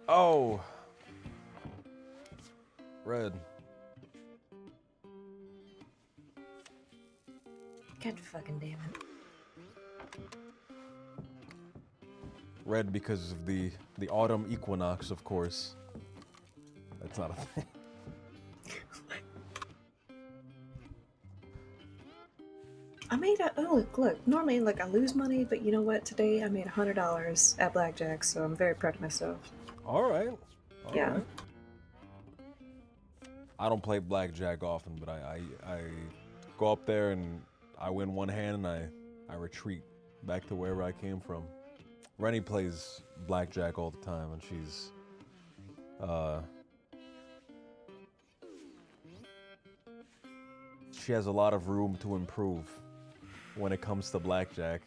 Oh, red. God fucking damn it. Red because of the autumn equinox, of course. That's not a thing. I made a look. Normally, like I lose money, but you know what? Today I made $100 at blackjack, so I'm very proud of myself. All right. Yeah. Right. I don't play blackjack often, but I go up there and I win one hand and I retreat back to wherever I came from. Rennie plays blackjack all the time, and she has a lot of room to improve when it comes to blackjack.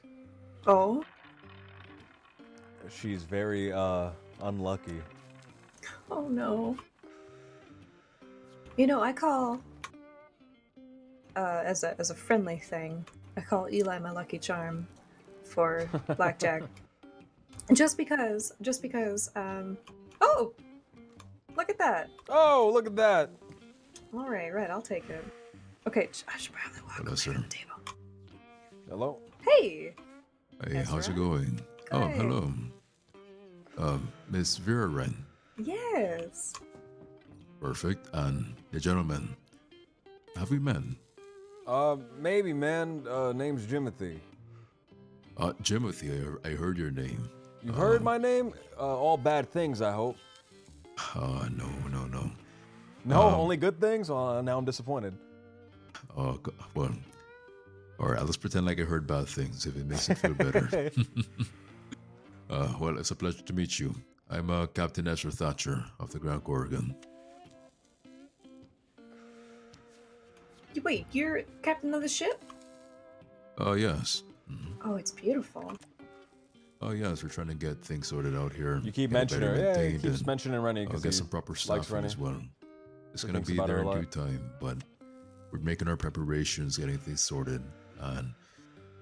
Oh? She's very unlucky. Oh no. You know, I call as a friendly thing, I call Eli my lucky charm for blackjack. Just because, oh! Look at that! Oh, look at that! Alright, right, I'll take it. Okay, I should probably walk Hello, sir. to the table. Hello? Hey! Hey, how's it going? Oh, hello. Miss Vera Wren. Yes! Perfect. And the gentleman. Have we met? Maybe, man. Name's Jimothy. Jimothy, I heard your name. You've heard my name? All bad things, I hope. No. No, only good things? Oh, now I'm disappointed. Oh, well. Alright, let's pretend like I heard bad things if it makes you feel better. Well, it's a pleasure to meet you. I'm Captain Ezra Thatcher of the Grand Corrigan. Wait, you're captain of the ship? Oh, yes. Oh, it's beautiful. Oh, yes, we're trying to get things sorted out here. You keep get it mentioning better her. Yeah, he maintained, keeps and mentioning Rennie. I'll get some proper staffing as well. It's going to be there in due time, but we're making our preparations, getting things sorted, and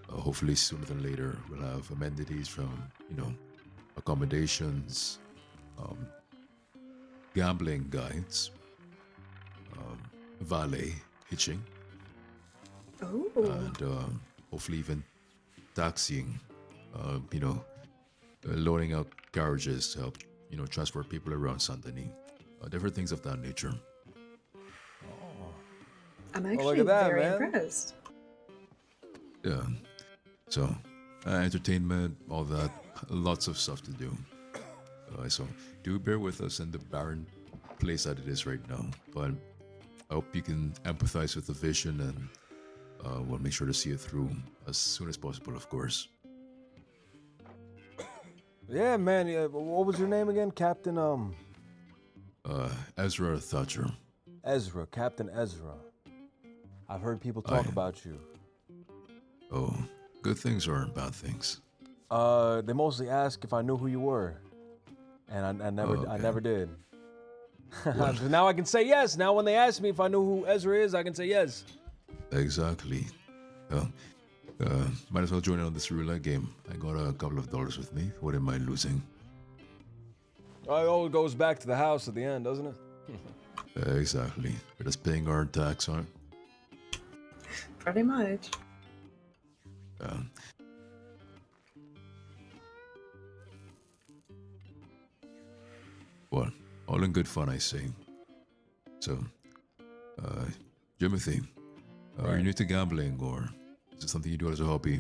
hopefully sooner than later we'll have amenities from, accommodations, gambling guides, valet hitching, and hopefully even taxiing, loading out garages to help, transport people around Saint-Denis. Different things of that nature. I'm actually very impressed. Yeah. So, entertainment, all that, lots of stuff to do. So, do bear with us in the barren place that it is right now. But I hope you can empathize with the vision, and we'll make sure to see it through as soon as possible, of course. Yeah, man. What was your name again? Captain, Ezra Thatcher. Ezra. Captain Ezra. I've heard people talk about you. Oh, good things or bad things? They mostly ask if I knew who you were. And I never did. So now I can say yes. Now when they ask me if I knew who Ezra is, I can say yes. Exactly. Might as well join in on this roulette game. I got a couple of dollars with me. Wouldn't mind losing. Oh, it all goes back to the house at the end, doesn't it? Exactly. We're just paying our tax on it. Pretty much. Well, all in good fun, I say. So, Jimothy, are you new to gambling, or is it something you do as a hobby?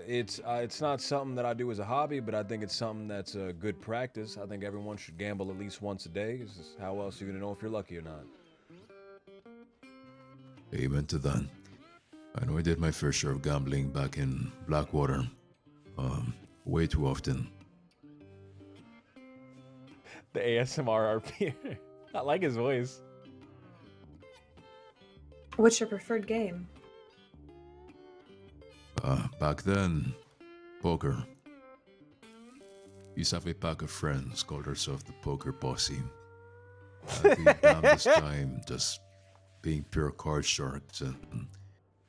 It's not something that I do as a hobby, but I think it's something that's a good practice. I think everyone should gamble at least once a day. 'Cause how else are you gonna know if you're lucky or not? Amen to that. I know I did my fair share of gambling back in Blackwater. Way too often. The ASMR RP. I like his voice. What's your preferred game? Back then, poker. Used to have a pack of friends called ourselves the Poker Posse. The damnedest time just being pure card sharks and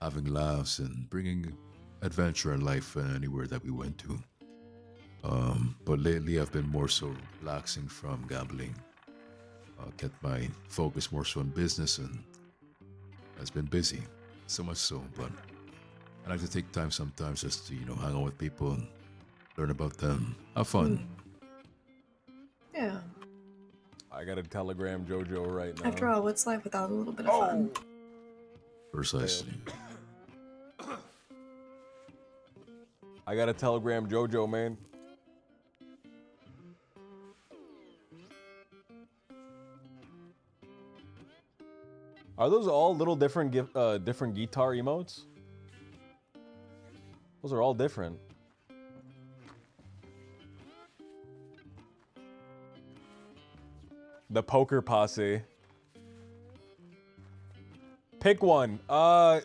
having laughs and bringing adventure and life anywhere that we went to. But lately I've been more so relaxing from gambling. Kept my focus more so on business, and it's been busy. So much so, but I like to take time sometimes just to, hang out with people and learn about them. Have fun. Yeah. I got a telegram JoJo right now. After all, what's life without a little bit of fun? Precisely. I got a telegram JoJo, man. Are those all little different different guitar emotes? Those are all different. The Poker Posse. Pick one. Oh,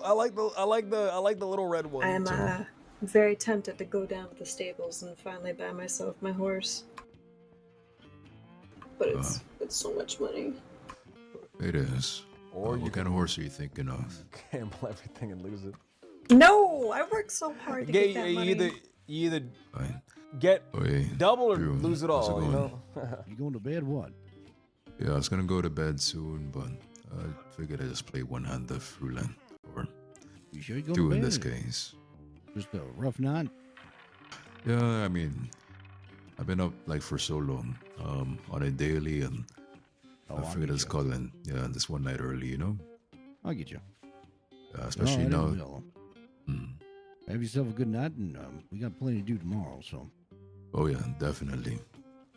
I like the little red one. I am very tempted to go down to the stables and finally buy myself my horse. But it's so much money. It is. Or what kind of horse are you thinking of? Gamble everything and lose it. No, I worked so hard to get that money. You either get double or Drew, lose it how's all. it You going? know. You going to bed? What? Yeah, I was gonna go to bed soon, but I figured I'd just play one hand of roulette, or You sure you going two to in bed? this case. Just a rough night. Yeah, I mean, I've been up like for so long, on a daily, and I figured I'd just call in, this one night early, I'll get you. Especially All now. right, Bill. Have yourself a good night, and we got plenty to do tomorrow, so. Oh yeah, definitely.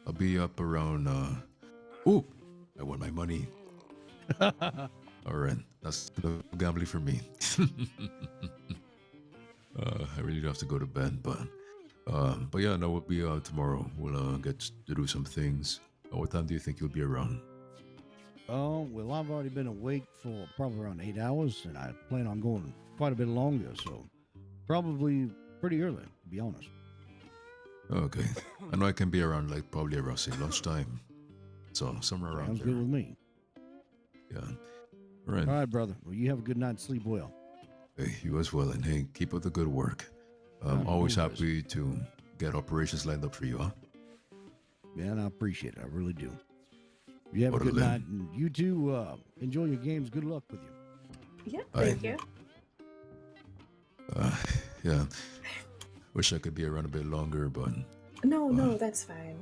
I'll be up around. Ooh, I won my money. All right, that's the gambling for me. I really do have to go to bed, but yeah, no, we'll be tomorrow. We'll get to do some things. What time do you think you'll be around? Oh, well, I've already been awake for probably around 8 hours, and I plan on going quite a bit longer, so probably pretty early, to be honest. Okay, I know I can be around probably around say lunchtime, so somewhere around Sounds there. good with me. Yeah. All right. All right, brother. Well, you have a good night. Sleep well. Hey, you as well, and hey, keep up the good work. I'm always happy to get operations lined up for you, huh? Man, I appreciate it. I really do. You have a What a good limb. night, and you two enjoy your games. Good luck with you. Yeah, Bye. thank you. Yeah. Wish I could be around a bit longer, but No, that's fine.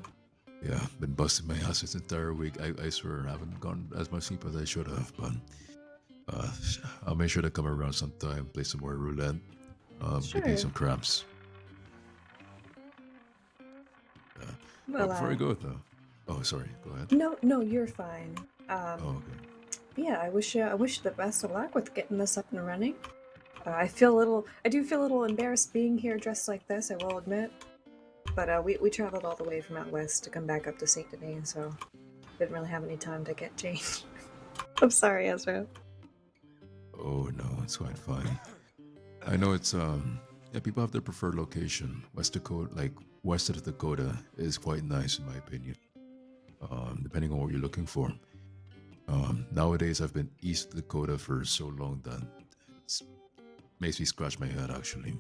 yeah, been busting my ass this entire week. I swear I haven't gone as much sleep as I should have, but I'll make sure to come around sometime, play some more roulette, maybe Sure. some craps. Well, Before I go though, oh sorry, go ahead. No, you're fine. Oh, okay. Yeah, I wish the best of luck with getting this up and running. I do feel a little embarrassed being here dressed like this, I will admit. But we traveled all the way from out west to come back up to St. Denis, so didn't really have any time to get changed. I'm sorry, Ezra. Oh no, it's quite fine. I know it's people have their preferred location. West of Dakota is quite nice in my opinion. Depending on what you're looking for. Nowadays I've been East Dakota for so long that makes me scratch my head actually.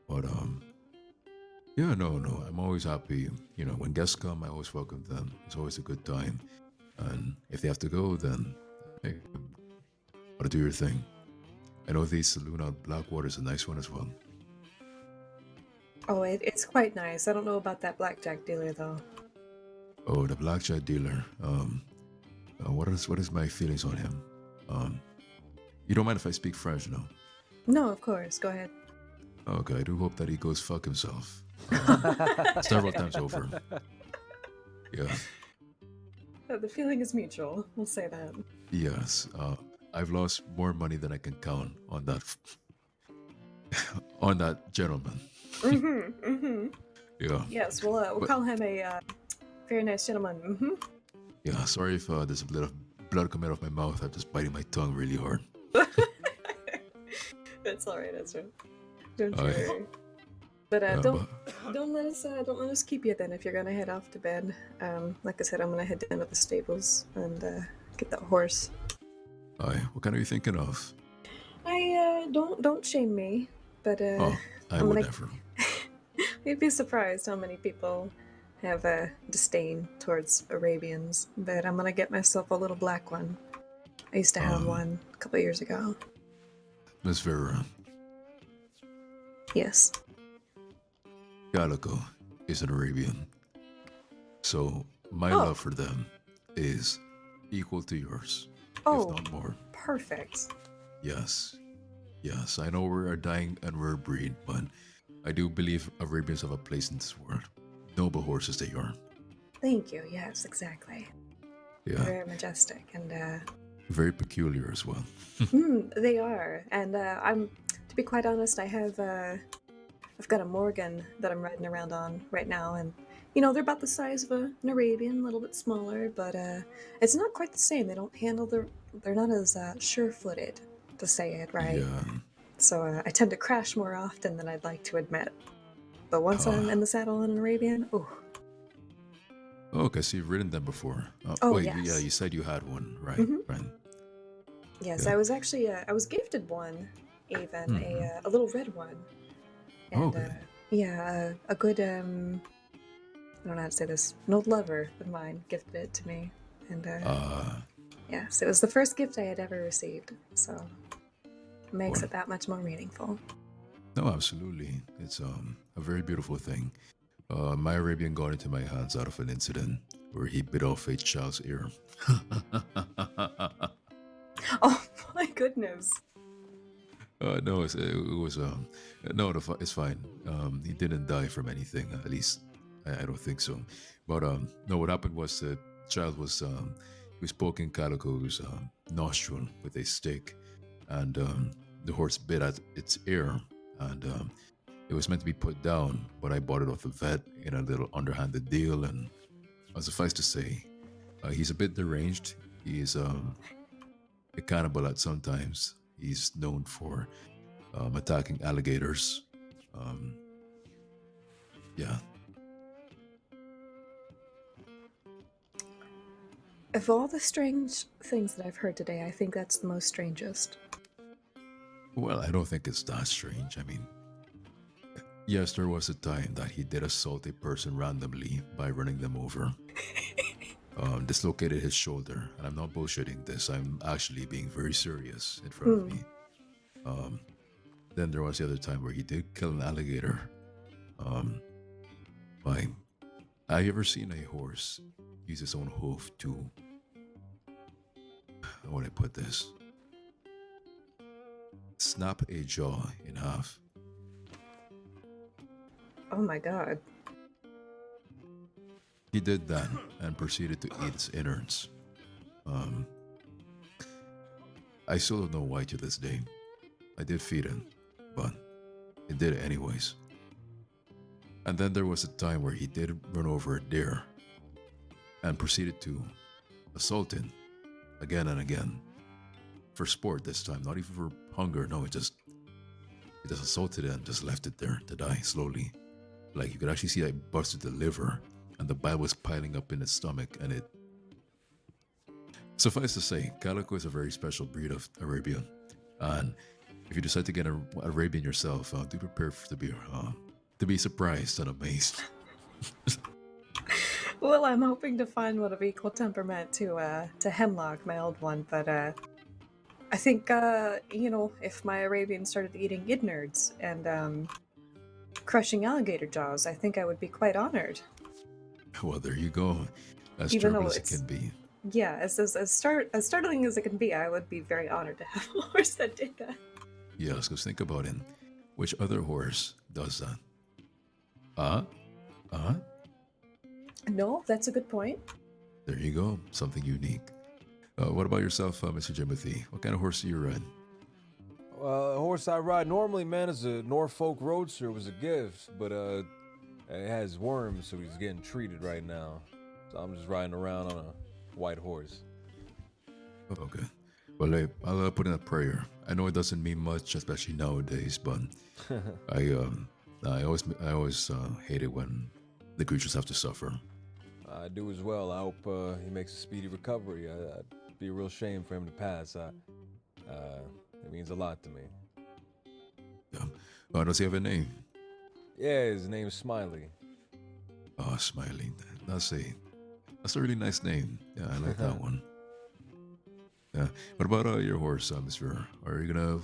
But yeah, no, I'm always happy. You know, when guests come, I always welcome them. It's always a good time. And if they have to go, then hey, gotta do your thing. I know the saloon out Blackwater is a nice one as well. Oh, it's quite nice. I don't know about that blackjack dealer though. Oh, the blackjack dealer. What is my feelings on him? You don't mind if I speak French, no? No, of course. Go ahead. Okay, I do hope that he goes fuck himself. Several times over. Yeah. The feeling is mutual. We'll say that. Yes. I've lost more money than I can count on that on that gentleman. Yeah. Yes, we'll But- call him a very nice gentleman. Yeah, sorry if there's a bit of blood coming out of my mouth. I'm just biting my tongue really hard. It's all right, Ezra. Don't Oh, you yeah. worry. But Yeah, don't let us keep you then if you're gonna head off to bed. Like I said, I'm gonna head down to the stables and get that horse. Aye, what kind are you thinking of? I don't shame me, but Oh, I I'm would gonna- never. You'd be surprised how many people have a disdain towards Arabians, but I'm gonna get myself a little black one. I used to have one a couple years ago. Miss Vera, Yes. Calico is an Arabian. So my Oh. love for them is equal to yours, Oh, if not more. perfect. Yes. Yes, I know we're a dying and rare breed, but I do believe Arabians have a place in this world. Noble horses they are. Thank you. Yes, exactly. Yeah. Very majestic, and Very peculiar as well. they are. And to be quite honest, I've got a Morgan that I'm riding around on right now, and you know they're about the size of an Arabian, a little bit smaller, but it's not quite the same. They don't handle they're not as sure-footed, to say it right. Yeah. So I tend to crash more often than I'd like to admit. But once I'm in the saddle on an Arabian, ooh. Oh, okay, so you've ridden them before. Oh, wait, yes. yeah, you said you had one, right? Mhm. Right. Yes, Yeah. I was actually I was gifted one, even a little red one. And, Okay. yeah, a good I don't know how to say this. An old lover of mine gifted it to me, and yes, it was the first gift I had ever received, so it makes it that much more meaningful. No, absolutely. It's a very beautiful thing. My Arabian got into my hands out of an incident where he bit off a child's ear. Oh my goodness! No, it was no, it's fine. He didn't die from anything, at least I don't think so. But no, what happened was the child was he was poking Calico's nostril with a stick, and the horse bit at its ear, and it was meant to be put down, but I bought it off the vet in a little underhanded deal, and suffice to say, he's a bit deranged. He's a cannibal at sometimes. He's known for attacking alligators. Yeah. Of all the strange things that I've heard today, I think that's the most strangest. Well, I don't think it's that strange. I mean, yes, there was a time that he did assault a person randomly by running them over. Dislocated his shoulder, and I'm not bullshitting this. I'm actually being very serious in front of me. Then there was the other time where he did kill an alligator. Have you ever seen a horse use his own hoof to, how would I put this? Snap a jaw in half. Oh my god. He did that and proceeded to eat its innards. I still don't know why to this day. I did feed him, but it did it anyways. And then there was a time where he did run over a deer and proceeded to assault it again and again. For sport this time, not even for hunger. No, he just assaulted it and just left it there to die slowly. Like you could actually see that it busted the liver and the bile was piling up in its stomach, and it Suffice to say, Calico is a very special breed of Arabian, and if you decide to get an Arabian yourself, do prepare to be surprised and amazed. Well, I'm hoping to find one of equal temperament to Hemlock, my old one, but I think you know, if my Arabian started eating idnards and crushing alligator jaws, I think I would be quite honored. Well, there you go. As Even terrible though as it can be. Yeah, as startling as it can be, I would be very honored to have a horse that did that. Yes, because think about it. Which other horse does that? No, that's a good point. There you go. Something unique. What about yourself, Mr. Jimothy? What kind of horse do you ride? A horse I ride normally, man, is a Norfolk Roadster. It was a gift, but it has worms, so he's getting treated right now. So I'm just riding around on a white horse. Okay. Well, I'll put in a prayer. I know it doesn't mean much, especially nowadays, but I always hate it when the creatures have to suffer. I do as well. I hope he makes a speedy recovery. I'd be a real shame for him to pass. It means a lot to me. Yeah. Does he have a name? Yeah, his name's Smiley. Oh, Smiley. That's a really nice name. Yeah, I like that one. Yeah. What about your horse, Miss Vera?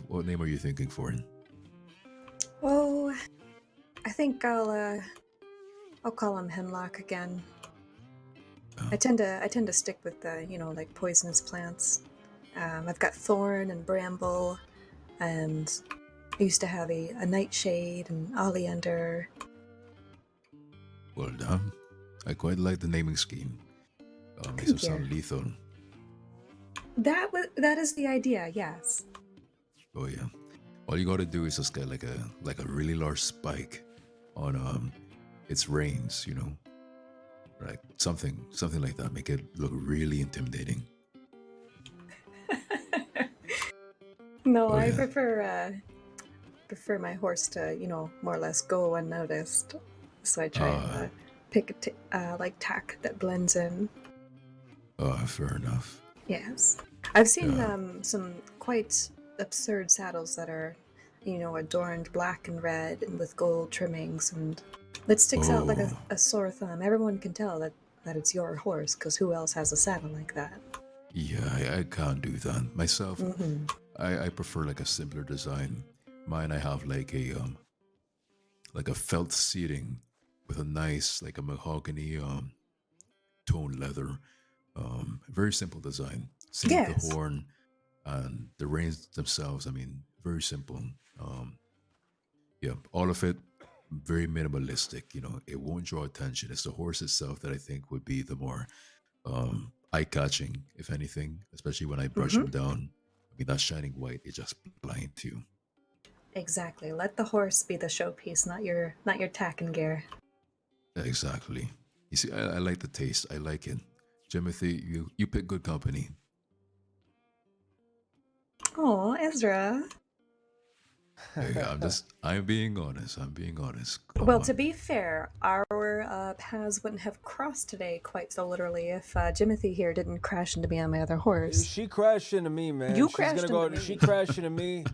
What name are you thinking for him? Oh, I think I'll call him Hemlock again. I tend to stick with you know, like poisonous plants. I've got thorn and bramble, and I used to have a nightshade and oleander. Well done. I quite like the naming scheme. Makes it sound lethal. That is the idea, yes. Oh yeah. All you gotta do is just get like a really large spike on its reins, you know, like something like that. Make it look really intimidating. No, Oh, I yeah. prefer my horse to, you know, more or less go unnoticed. So I try and pick like tack that blends in. Oh, fair enough. Yes, I've seen some quite absurd saddles that are, you know, adorned black and red and with gold trimmings, and it sticks out like a sore thumb. Everyone can tell that it's your horse, because who else has a saddle like that? Yeah, I can't do that myself. I prefer like a simpler design. Mine, I have like a felt seating with a nice like a mahogany toned leather. Very simple design. Same with the horn and the reins themselves. I mean, very simple. Yeah, all of it very minimalistic. You know, it won't draw attention. It's the horse itself that I think would be the more eye-catching, if anything. Especially when I brush him down. I mean, that shining white is just blind too. Exactly. Let the horse be the showpiece, not your tack and gear. Exactly. You see, I like the taste. I like it. Jimothy, you pick good company. Oh, Ezra. Hey, I'm being honest. Come Well, on. to be fair, our paths wouldn't have crossed today quite so literally if Jimothy here didn't crash into me on my other horse. She crashed into me, man. You crashed into me. She crashed into me.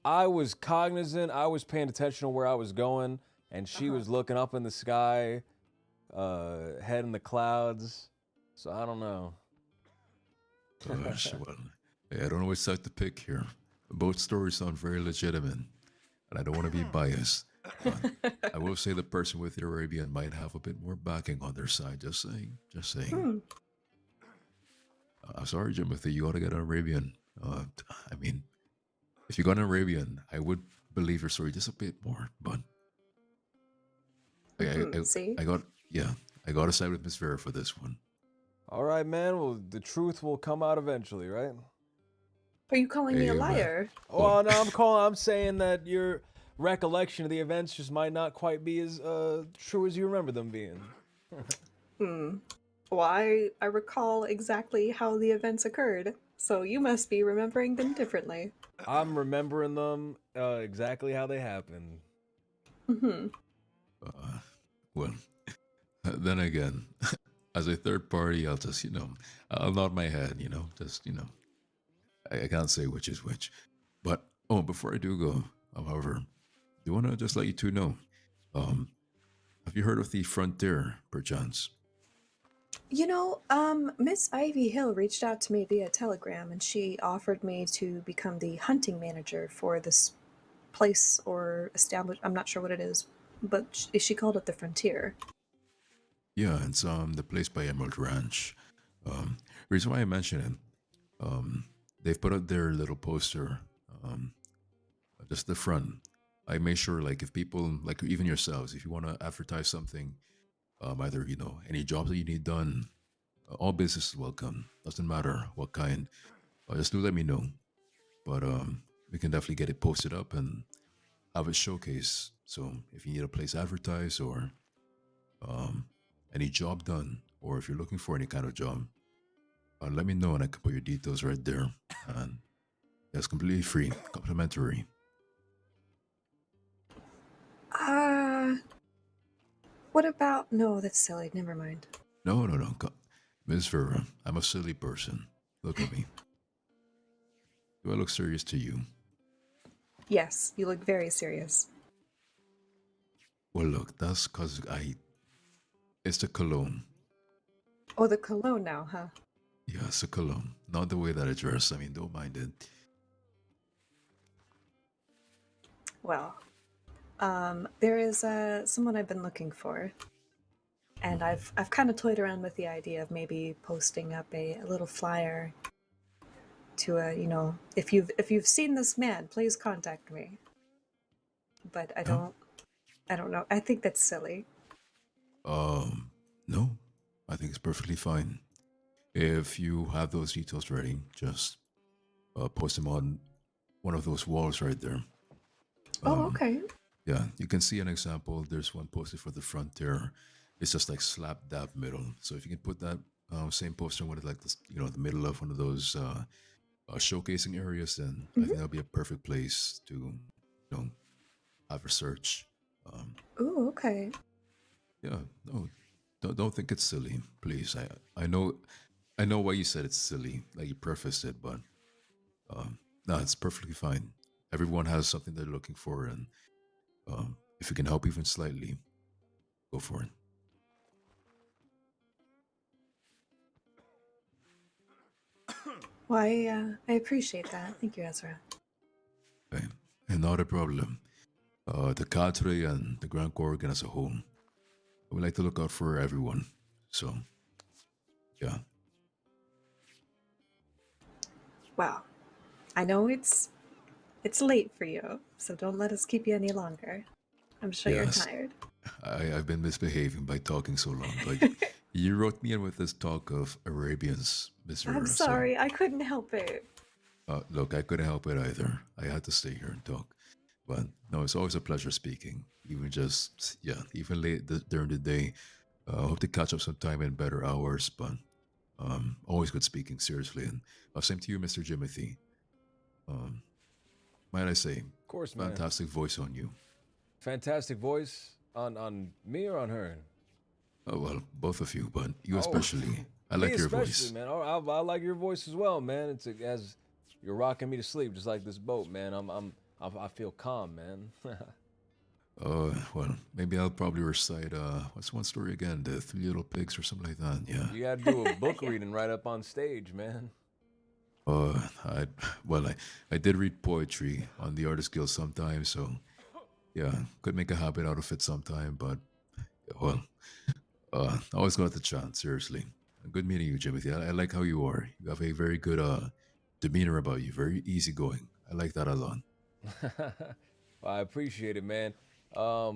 I was cognizant. I was paying attention to where I was going, and she was looking up in the sky, head in the clouds. So I don't know. Gosh, well, hey, I don't know which side to pick here. Both stories sound very legitimate, and I don't want to be biased. But I will say the person with the Arabian might have a bit more backing on their side. Just saying. I'm sorry, Jimothy. You ought to get an Arabian. I mean, if you got an Arabian, I would believe your story just a bit more. But See? I got to side with Miss Vera for this one. All right, man. Well, the truth will come out eventually, right? Are you calling me a Hey, liar? Oh no, I'm saying that your recollection of the events just might not quite be as true as you remember them being. Well, I recall exactly how the events occurred, so you must be remembering them differently. I'm remembering them exactly how they happened. Well, then again, as a third party, I'll just, I'll nod my head, just, I can't say which is which. But, oh, before I do go, however, do want to just let you two know, have you heard of the Frontier, perchance? You know, Miss Ivy Hill reached out to me via Telegram, and she offered me to become the hunting manager for this place or establish. I'm not sure what it is, but she called it the Frontier. Yeah, it's the place by Emerald Ranch. Reason why I mention it, they've put out their little poster, just the front. I make sure, like, if people, like even yourselves, if you want to advertise something, either any jobs that you need done, all business is welcome. Doesn't matter what kind. Just do let me know. But we can definitely get it posted up and have it showcased. So if you need a place advertised or any job done, or if you're looking for any kind of job, let me know and I can put your details right there. And it's completely free, complimentary. What about? No, that's silly. Never mind. No. Miss Vera, I'm a silly person. Look at me. Do I look serious to you? Yes, you look very serious. Well, look, that's because it's the cologne. Oh, the cologne now, huh? Yeah, it's the cologne. Not the way that I dress. I mean, don't mind it. Well, there is someone I've been looking for, and I've kind of toyed around with the idea of maybe posting up a little flyer to if you've seen this man, please contact me. But I don't know. I think that's silly. No, I think it's perfectly fine. If you have those details ready, just post them on one of those walls right there. Okay. Yeah, you can see an example. There's one posted for the Frontier. It's just like slap dab middle. So if you can put that same poster on like this, the middle of one of those showcasing areas, then I think that'll be a perfect place to, have a search. Ooh, okay. Yeah, no, don't think it's silly, please. I know why you said it's silly, like you prefaced it, but no, it's perfectly fine. Everyone has something they're looking for, and if you can help even slightly, go for it. Well, I appreciate that. Thank you, Ezra. Okay, and not a problem. The cadre and the Grand Corrigan as a whole, we like to look out for everyone. So, yeah. Wow. I know it's late for you, so don't let us keep you any longer. I'm sure Yes. you're tired. I've been misbehaving by talking so long, but you wrote me in with this talk of Arabians, Miss Vera. I'm sorry, I couldn't help it. Look, I couldn't help it either. I had to stay here and talk. But no, it's always a pleasure speaking. Even late during the day. I hope to catch up sometime in better hours, but always good speaking, seriously. And same to you, Mr. Jimothy. Might I say, Of course, man. fantastic voice on you. Fantastic voice on me or on her? Oh, well, both of you, but you especially. I like your voice. Man. I like your voice as well, man. It's as you're rocking me to sleep, just like this boat, man. I feel calm, man. Well, maybe I'll probably recite, what's one story again? The Three Little Pigs or something like that, yeah. You gotta do a book reading right up on stage, man. I did read poetry on the Artist Guild sometimes, so yeah, could make a habit out of it sometime, but, well, always got the chance, seriously. Good meeting you, Jimothy. I like how you are. You have a very good demeanor about you, very easygoing. I like that a lot. Well, I appreciate it, man. I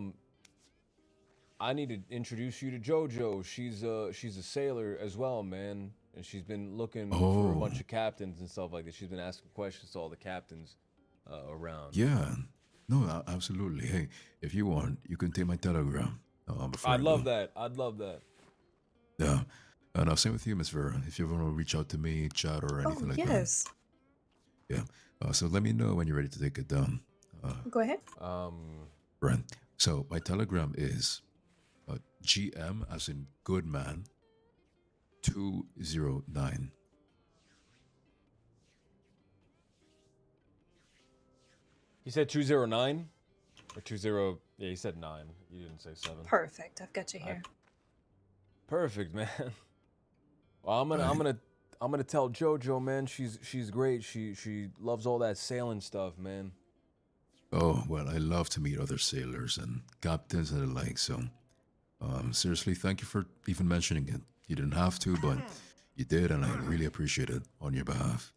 need to introduce you to JoJo. She's a sailor as well, man, and she's been looking for a bunch of captains and stuff like that. She's been asking questions to all the captains around. Yeah, no, absolutely. Hey, if you want, you can take my telegram. I'd love that. I'd love that. Yeah, and same with you, Miss Vera. If you ever want to reach out to me, chat or anything like yes. that. Yeah. So let me know when you're ready to take it down. Go ahead. Right. So my telegram is GM as in good man, 209. You said 209 or 20? Yeah, you said 9. You didn't say 7. Perfect. I've got you here. Perfect, man. Well, I'm gonna tell JoJo, man. She's great. She loves all that sailing stuff, man. Oh, well, I love to meet other sailors and captains and the like, so seriously, thank you for even mentioning it. You didn't have to, but you did, and I really appreciate it on your behalf.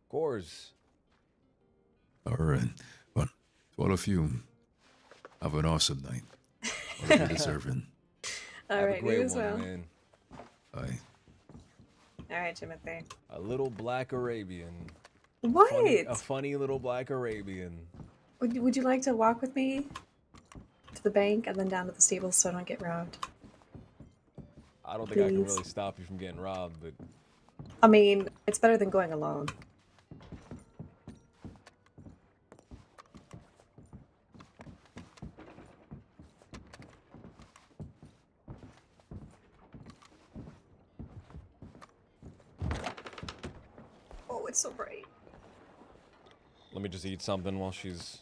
Of course. All right. Well, to all of you, have an awesome night. All of you deserving. All right, you as well. Man. Bye. All right, Timothy. A little black Arabian. What? A funny little black Arabian. Would you like to walk with me to the bank and then down to the stables so I don't get robbed? I don't think I can Please. really stop you from getting robbed, but I mean, it's better than going alone. Oh, it's so bright. let me just eat something while she's...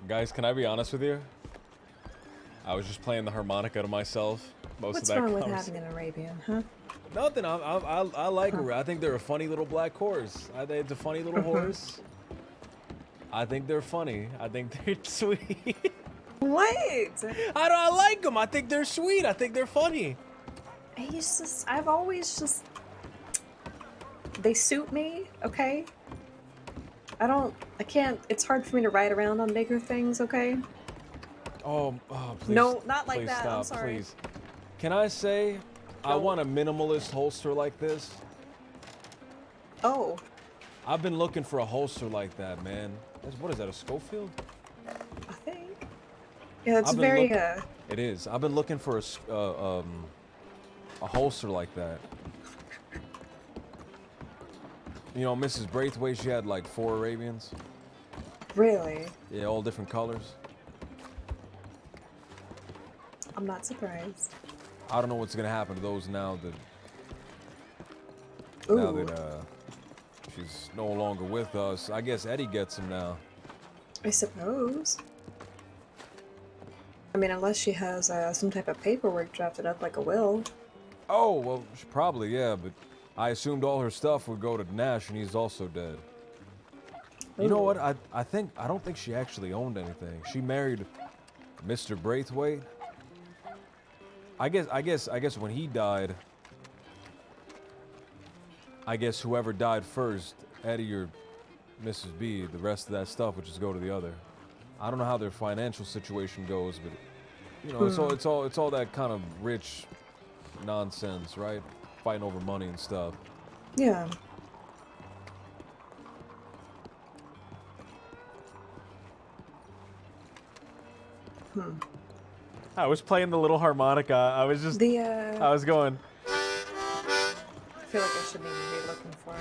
Guys, can I be honest with you? I was just playing the harmonica to myself most What's of that wrong with conversation. having an Arabian, huh? Nothing. I like her. I think they're a funny little black horse. I think it's a funny little horse. I think they're funny. I think they're sweet. What? I like them. I think they're sweet. I think they're funny. He's just, I've always just, they suit me, okay? I can't, it's hard for me to ride around on bigger things, okay? Oh, please. No, not like please that, stop, I'm sorry. Please. Can I say, I want a minimalist holster like this? Oh. I've been looking for a holster like that, man. What is that, a Schofield? I think. Yeah, it's I've been very, It is. I've been looking for a holster like that. You know, Mrs. Braithwaite, she had like 4 Arabians. Really? Yeah, all different colors. I'm not surprised. I don't know what's gonna happen to those now that Ooh. she's no longer with us. I guess Eddie gets them now. I suppose. I mean, unless she has some type of paperwork drafted up like a will. Oh, well, she probably, yeah, but I assumed all her stuff would go to Nash, and he's also dead. You know what? I don't think she actually owned anything. She married Mr. Braithwaite. I guess when he died, I guess whoever died first, Eddie or Mrs. B, the rest of that stuff would just go to the other. I don't know how their financial situation goes, but you know, it's all that kind of rich nonsense, right? Fighting over money and stuff. Yeah. I was playing the little harmonica. I was just I was going. I feel like I should maybe be looking for him.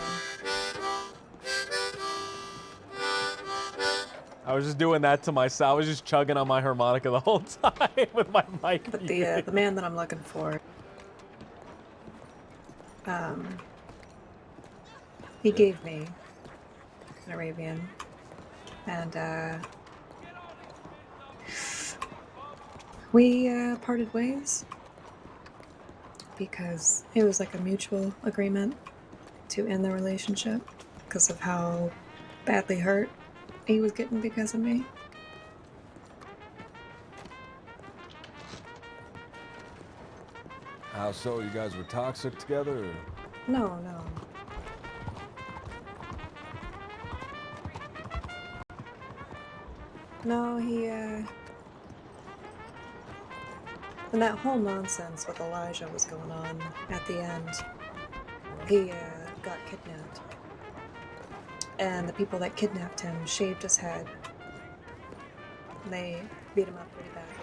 I was just doing that to myself. I was just chugging on my harmonica the whole time with my mic. But the man that I'm looking for, he gave me an Arabian, and we parted ways because it was like a mutual agreement to end the relationship because of how badly hurt he was getting because of me. How so? You guys were toxic together? Or? No. No, he, when that whole nonsense with Elijah was going on at the end, he, got kidnapped. And the people that kidnapped him shaved his head. They beat him up pretty badly.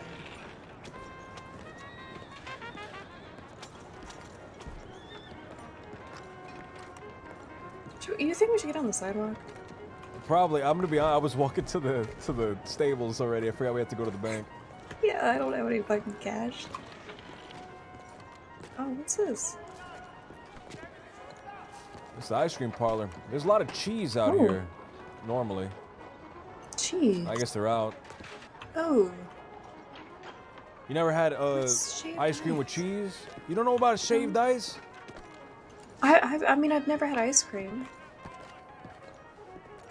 You think we should get on the sidewalk? Probably. I'm gonna be honest. I was walking to the stables already. I forgot we had to go to the bank. Yeah, I don't have any fucking cash. Oh, what's this? It's the ice cream parlor. There's a lot of cheese out here. Normally. Cheese. I guess they're out. Oh. You never had shaved ice cream with cheese? You don't know about shaved ice? I mean, I've never had ice cream.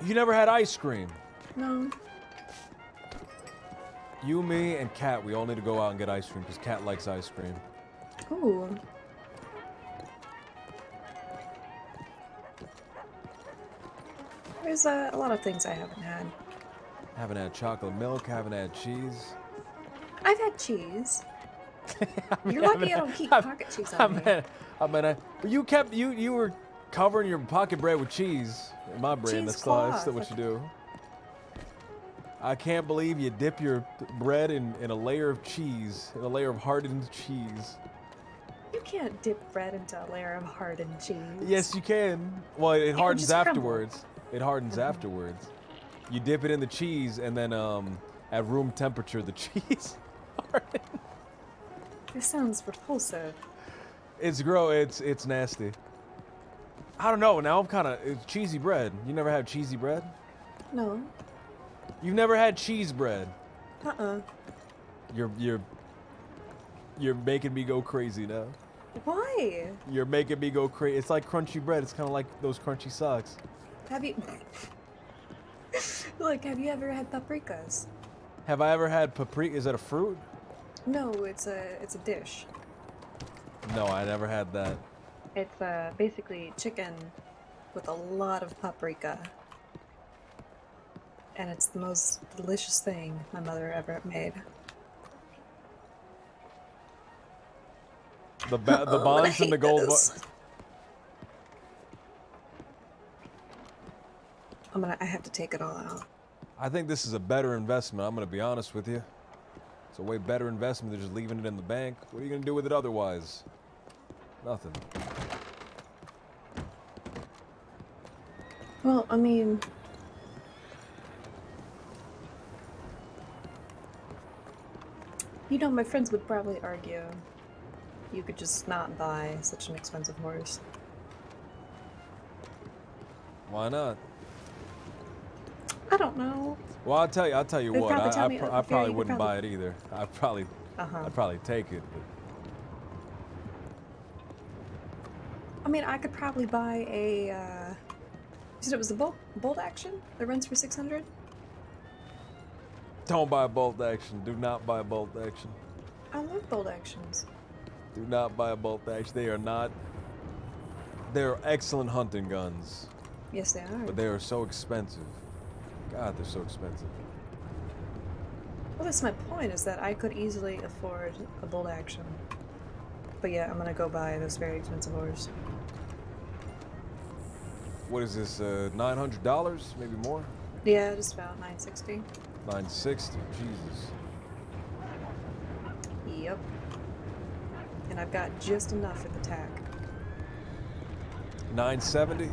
You never had ice cream? No. You, me, and Kat, we all need to go out and get ice cream because Kat likes ice cream. Ooh. There's a lot of things I haven't had. Haven't had chocolate milk, haven't had cheese. I've had cheese. You're lucky I don't keep pocket cheese on me. You were covering your pocket bread with cheese. In my brain, that's still what you do. I can't believe you dip your bread in a layer of cheese, in a layer of hardened cheese. You can't dip bread into a layer of hardened cheese. Yes, you can. Well, it hardens just crumble. afterwards. It hardens afterwards. You dip it in the cheese, and then at room temperature, the cheese hardens. This sounds repulsive. It's it's nasty. I don't know. Now it's cheesy bread. You never had cheesy bread? No. You've never had cheese bread? You're making me go crazy now. Why? You're making me go crazy. It's like crunchy bread. It's kind of like those crunchy socks. Have you... Look, have you ever had paprikas? Have I ever had paprika? Is that a fruit? No, it's a dish. No, I never had that. It's basically chicken with a lot of paprika. And it's the most delicious thing my mother ever made. The bonds and the gold. I have to take it all out. I think this is a better investment. I'm gonna be honest with you. It's a way better investment than just leaving it in the bank. What are you gonna do with it otherwise? Nothing. Well, I mean... You know, my friends would probably argue you could just not buy such an expensive horse. Why not? I don't know. Well, I'll tell you They'd what. probably tell I me, probably you wouldn't could buy it either. I'd probably take it. But... I mean, I could probably buy a. You said it was a bolt action that runs for 600. Don't buy a bolt action. Do not buy a bolt action. I love bolt actions. Do not buy a bolt action. They are not. They're excellent hunting guns. Yes, they are. But they are so expensive. God, they're so expensive. Well, that's my point, is that I could easily afford a bolt action. But yeah, I'm gonna go buy this very expensive horse. What is this, $900? Maybe more? Yeah, just about 960. 960, Jesus. Yep. And I've got just enough for the tack. 970?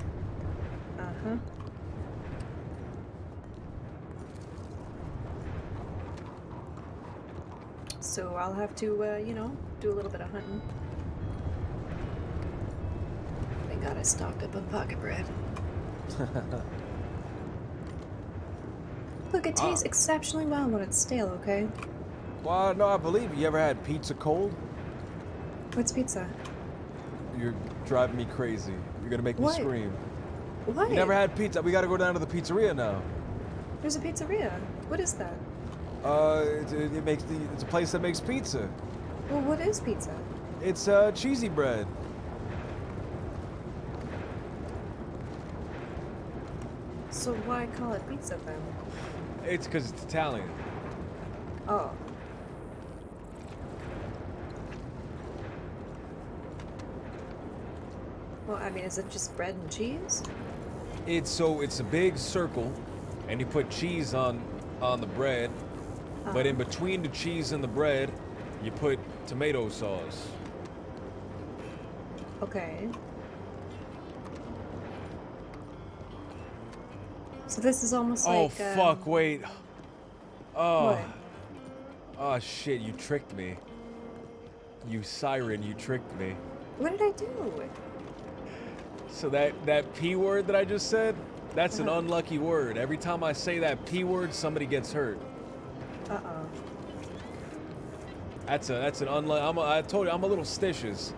Uh-huh. So I'll have to, you know, do a little bit of hunting. Thank God I stocked up on pocket bread. Look, it tastes exceptionally well when it's stale, okay? Well, no, I believe you. You ever had pizza cold? What's pizza? You're driving me crazy. You're gonna make me scream. What? You never had pizza? We gotta go down to the pizzeria now. There's a pizzeria. What is that? It's a place that makes pizza. Well, what is pizza? It's cheesy bread. So why call it pizza then? It's because it's Italian. Oh. Well, I mean, is it just bread and cheese? It's a big circle, and you put cheese on the bread, but in between the cheese and the bread, you put tomato sauce. Okay. So this is almost Oh like. fuck! Wait. Oh. What? Oh shit! You tricked me. You siren! You tricked me. What did I do? So that P word that I just said, that's an Uh-huh. unlucky word. Every time I say that P word, somebody gets hurt. Uh-oh. That's an unlucky. I told you I'm a little stitious.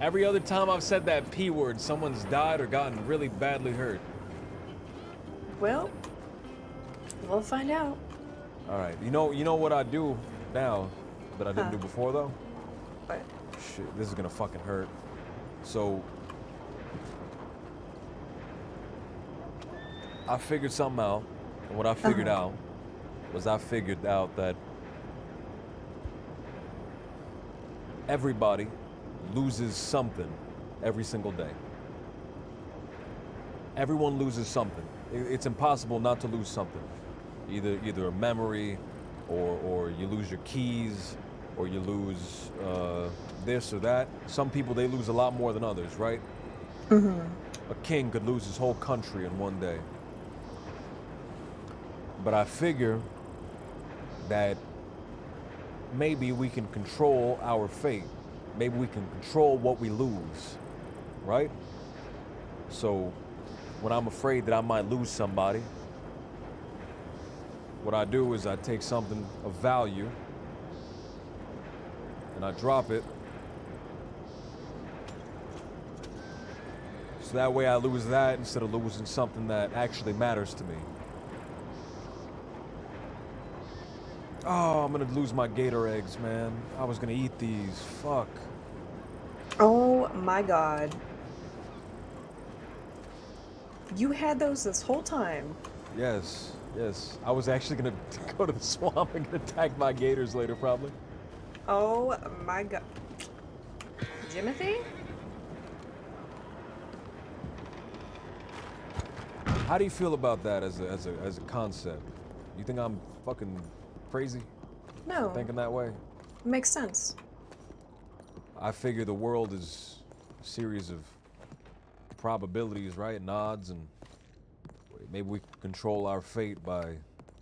Every other time I've said that P word, someone's died or gotten really badly hurt. Well, we'll find out. All right, you know what I do now that I didn't do before though? What? Shit, this is gonna fucking hurt. So I figured something out, and what I figured out was I figured out that everybody loses something every single day. Everyone loses something. It's impossible not to lose something. Either a memory, or you lose your keys, or you lose this or that. Some people, they lose a lot more than others, right? Mm-hmm. A king could lose his whole country in one day. But I figure that maybe we can control our fate. Maybe we can control what we lose, right? So when I'm afraid that I might lose somebody, what I do is I take something of value and I drop it. So that way I lose that instead of losing something that actually matters to me. Oh, I'm gonna lose my gator eggs, man. I was gonna eat these. Fuck. Oh my god. You had those this whole time. Yes, yes. I was actually gonna go to the swamp and attack my gators later, probably. Oh my god. Jimothy? How do you feel about that as a concept? You think I'm fucking crazy? No. Thinking that way? Makes sense. I figure the world is a series of probabilities, right? And odds, and maybe we can control our fate by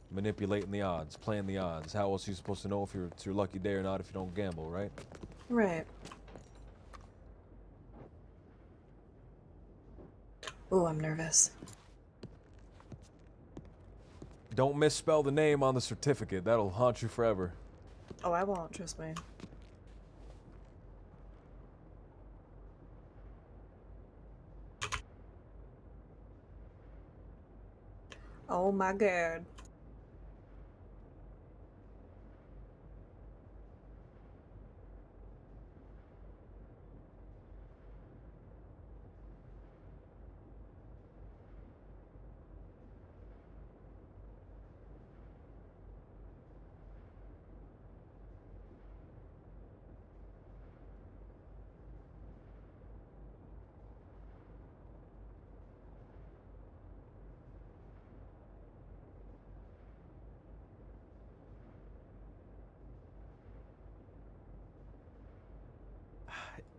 manipulating the odds, playing the odds. How else are you supposed to know if it's your lucky day or not if you don't gamble, right? Right. Oh, I'm nervous. Don't misspell the name on the certificate. That'll haunt you forever. Oh, I won't, trust me. Oh my god.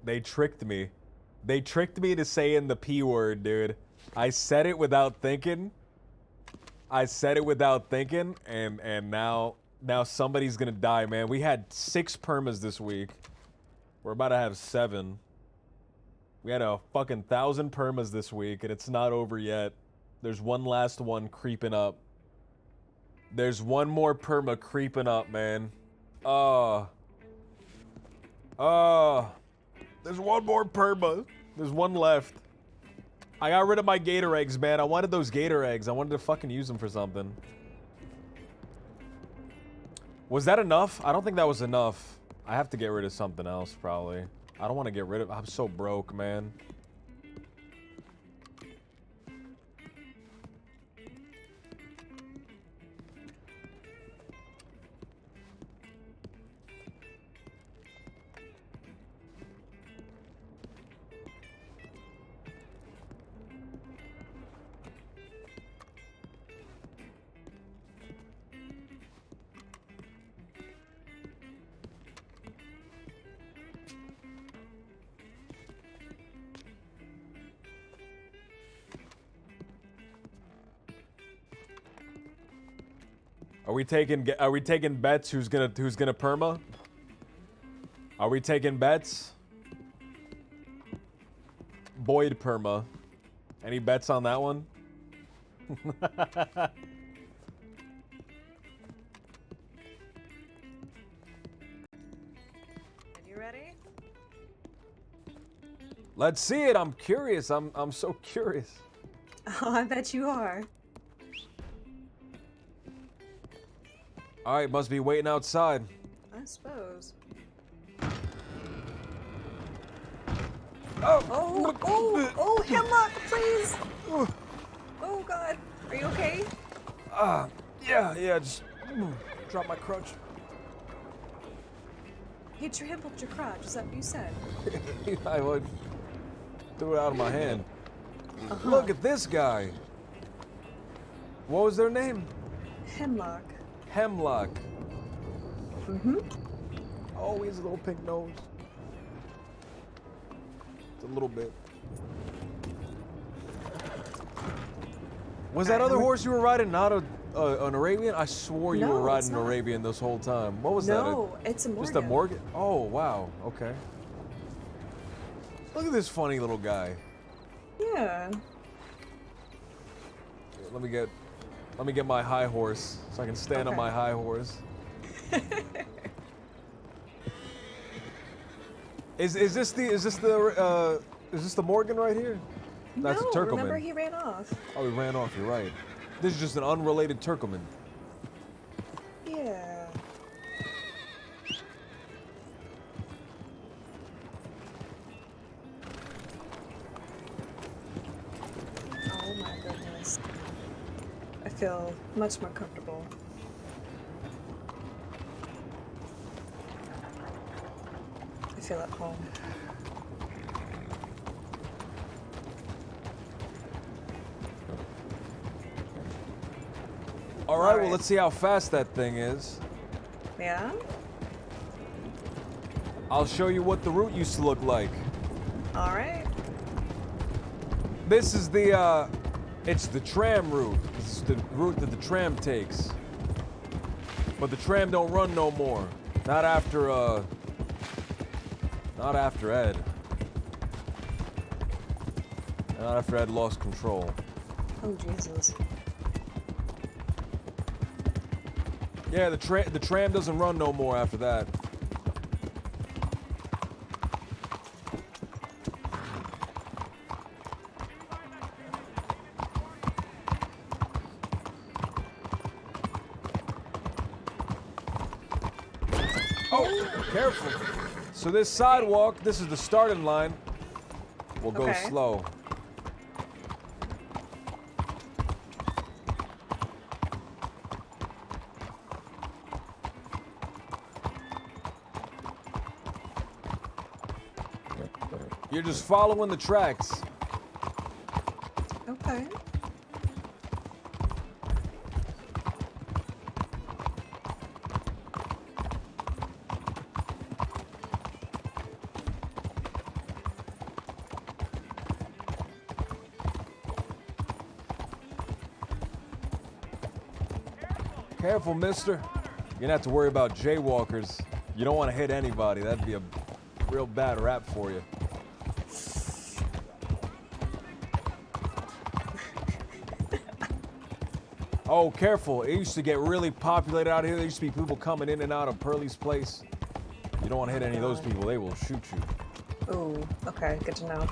They tricked me. They tricked me to saying the P word, dude. I said it without thinking. I said it without thinking, and now somebody's gonna die, man. We had 6 permas this week. We're about to have 7. We had a fucking 1,000 permas this week, and it's not over yet. There's one last one creeping up. There's one more perma creeping up, man. There's one more perma. There's one left. I got rid of my gator eggs, man. I wanted those gator eggs. I wanted to fucking use them for something. Was that enough? I don't think that was enough. I have to get rid of something else, probably. I don't want to get rid of... I'm so broke, man. Are we taking bets? Who's gonna perma? Are we taking bets? Boyd perma. Any bets on that one? You ready? Let's see it. I'm curious. I'm so curious. Oh, I bet you are. All right, must be waiting outside. I suppose. Oh, Hemlock, please! Oh God, are you okay? Yeah, just drop my crutch. He trampled your crotch, is that what you said? I would threw it out of my hand. Look at this guy. What was their name? Hemlock. Hemlock. Mm-hmm. Oh, he has a little pink nose. It's a little bit. Was that other horse you were riding not an Arabian? I swore you were riding an Arabian this whole time. What was that? No, it's a Morgan. Just a Morgan? Oh, wow. Okay. Look at this funny little guy. Yeah. Let me get my high horse so I can stand on my high horse. Is this the Morgan right here? That's a Turkleman. Remember he ran off. Oh, he ran off. You're right. This is just an unrelated Turkleman. Yeah. Oh my goodness. I feel much more comfortable. I feel at home. All right, well, let's see how fast that thing is. Yeah? I'll show you what the route used to look like. All right. This is it's the tram route. This is the route that the tram takes. But the tram don't run no more. Not after Ed. Not after Ed lost control. Oh, Jesus. Yeah, the tram doesn't run no more after that. Oh, careful. So this sidewalk, this is the starting line. We'll go slow. You're just following the tracks. Okay. Careful, mister. You're gonna have to worry about jaywalkers. You don't want to hit anybody. That'd be a real bad rap for you. Oh, careful. It used to get really populated out here. There used to be people coming in and out of Pearly's place. You don't want to hit any of those people. They will shoot you. Ooh, okay, good to know.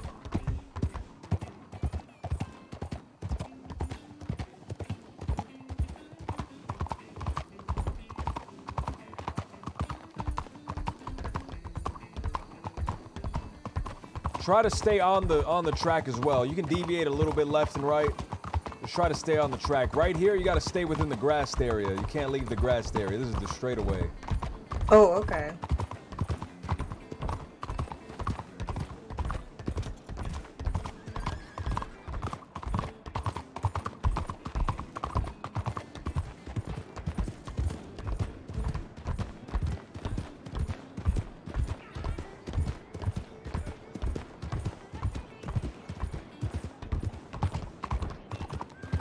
Try to stay on the track as well. You can deviate a little bit left and right. Just try to stay on the track. Right here, you got to stay within the grassed area. You can't leave the grassed area. This is the straightaway. Oh, okay.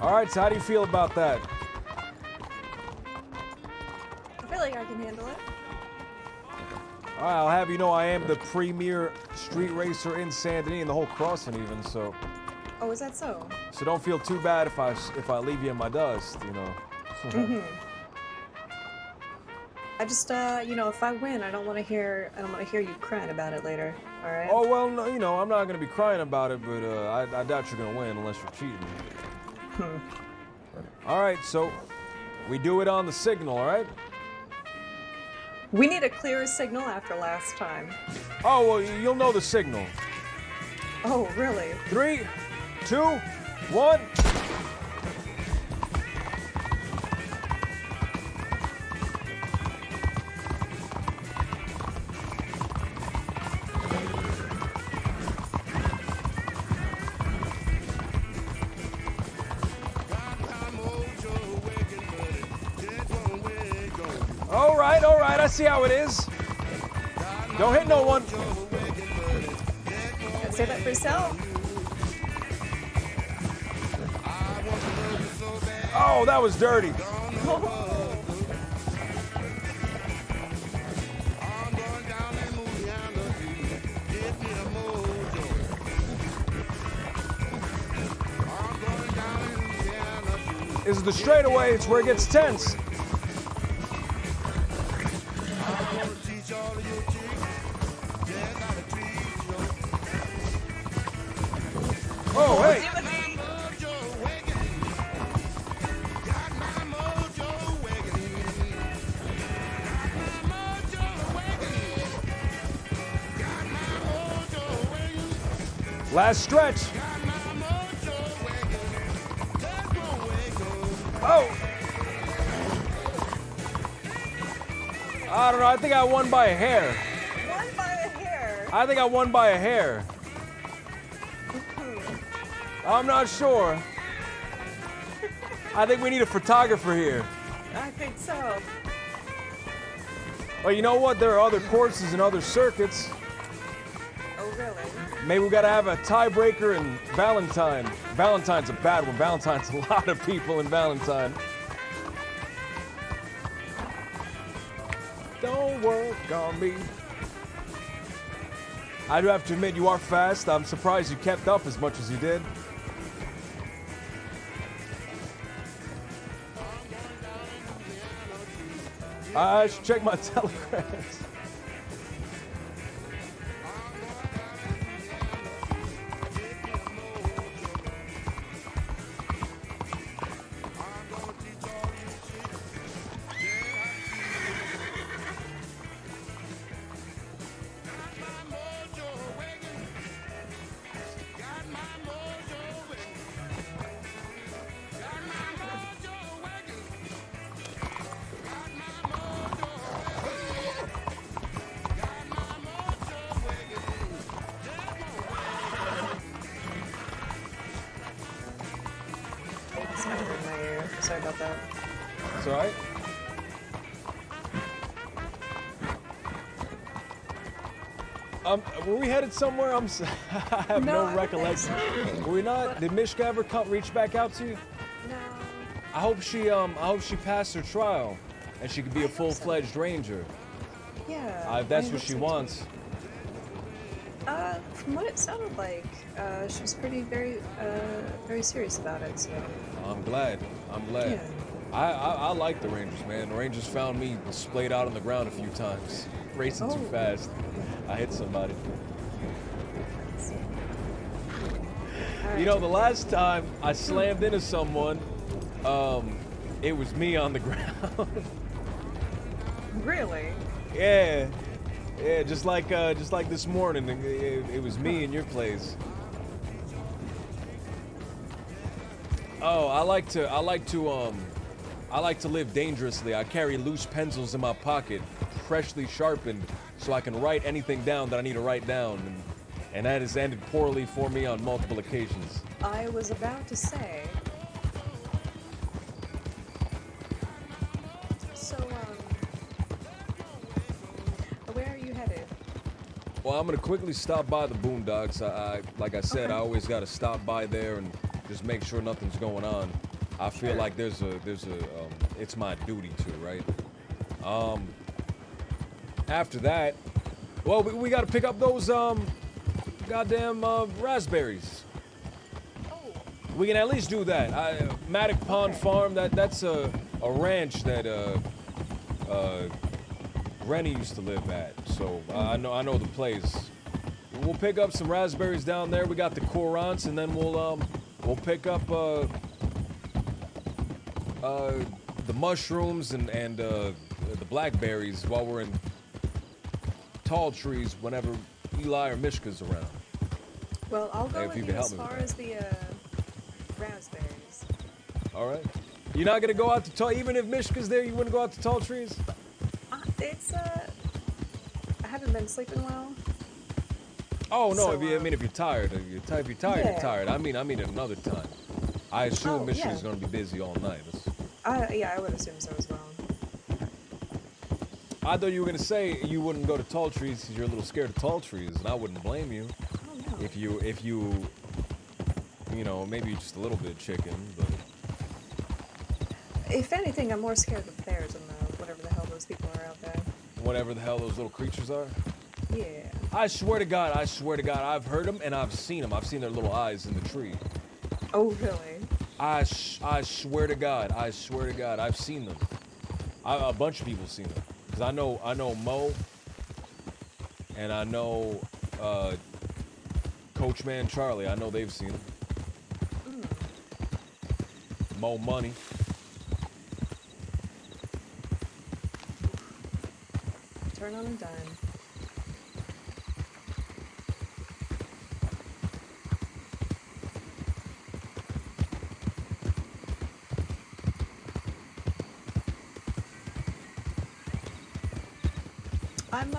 All right, so how do you feel about that? I can handle it. All right, I'll have you know I am the premier street racer in Saint Denis and the whole crossing even, so Oh, is that so? don't feel too bad if I leave you in my dust, you know. I just, you know, if I win, I don't want to hear you crying about it later. All right? Oh well, no, you know, I'm not gonna be crying about it, but I doubt you're gonna win unless you're cheating. All right, so we do it on the signal, all right? We need a clearer signal after last time. Oh well, you'll know the signal. Oh, really? 3, 2, 1. All right, I see how it is. Don't hit no one. Save that for yourself. Oh, that was dirty. This is the straightaway. It's where it gets tense. Oh, hey! Last stretch. Oh! I don't know. I think I won by a hair. Won by a hair? I think I won by a hair. I'm not sure. I think we need a photographer here. I think so. Well, you know what? There are other courses and other circuits. Oh, really? Maybe we gotta have a tiebreaker in Valentine. Valentine's a bad one. Valentine's a lot of people in Valentine. Don't work on me. I do have to admit, you are fast. I'm surprised you kept up as much as you did. I should check my telegrams. Sounded in my ear. Sorry about that. It's all right. Were we headed somewhere? I have no recollection. Were we not? Did Mishka ever reach back out to you? No. I hope she passed her trial, and she could be a full-fledged ranger. Yeah. If that's I what hope she so, too. wants. From what it sounded like, she was very serious about it. So. I'm glad. Yeah. I like the Rangers, man. The Rangers found me splayed out on the ground a few times, racing too fast. I hit somebody. You know, the last time I slammed into someone, it was me on the ground. Really? Yeah, just like this morning, it was me in your place. Oh, I like to live dangerously. I carry loose pencils in my pocket, freshly sharpened, so I can write anything down that I need to write down, and that has ended poorly for me on multiple occasions. I was about to say. So, where are you headed? Well, I'm gonna quickly stop by the Boondocks. Like I said, I always gotta stop by there and just make sure nothing's going on. I feel like it's my duty to, right? After that, well, we got to pick up those goddamn raspberries. We can at least do that. Maddock Pond Farm. That's a ranch that Rennie used to live at. So I know the place. We'll pick up some raspberries down there. We got the courants, and then we'll pick up the mushrooms and the blackberries while we're in Tall Trees whenever Eli or Mishka's around. Well, I'll go Hey, if with you you can help as me with far that. as the raspberries. All right. You're not gonna go out to Tall, even if Mishka's there. You wouldn't go out to Tall Trees. It's I haven't been sleeping well. Oh no! So, if you're tired, if you're tired, yeah. you're tired. I mean at another time. I assume Mishka's yeah. gonna be busy all night. Yeah, I would assume so as well. I thought you were gonna say you wouldn't go to Tall Trees because you're a little scared of tall trees, and I wouldn't blame you. Oh no. If you maybe just a little bit chicken, but If anything, I'm more scared of bears than whatever the hell those people are out there. whatever the hell those little creatures are. Yeah. I swear to God, I've heard them and I've seen them. I've seen their little eyes in the tree. Oh really? I swear to God, I've seen them. A bunch of people seen them. Cause I know Mo, and I know Coachman Charlie. I know they've seen them. Mo Money. Turn on a dime. I'm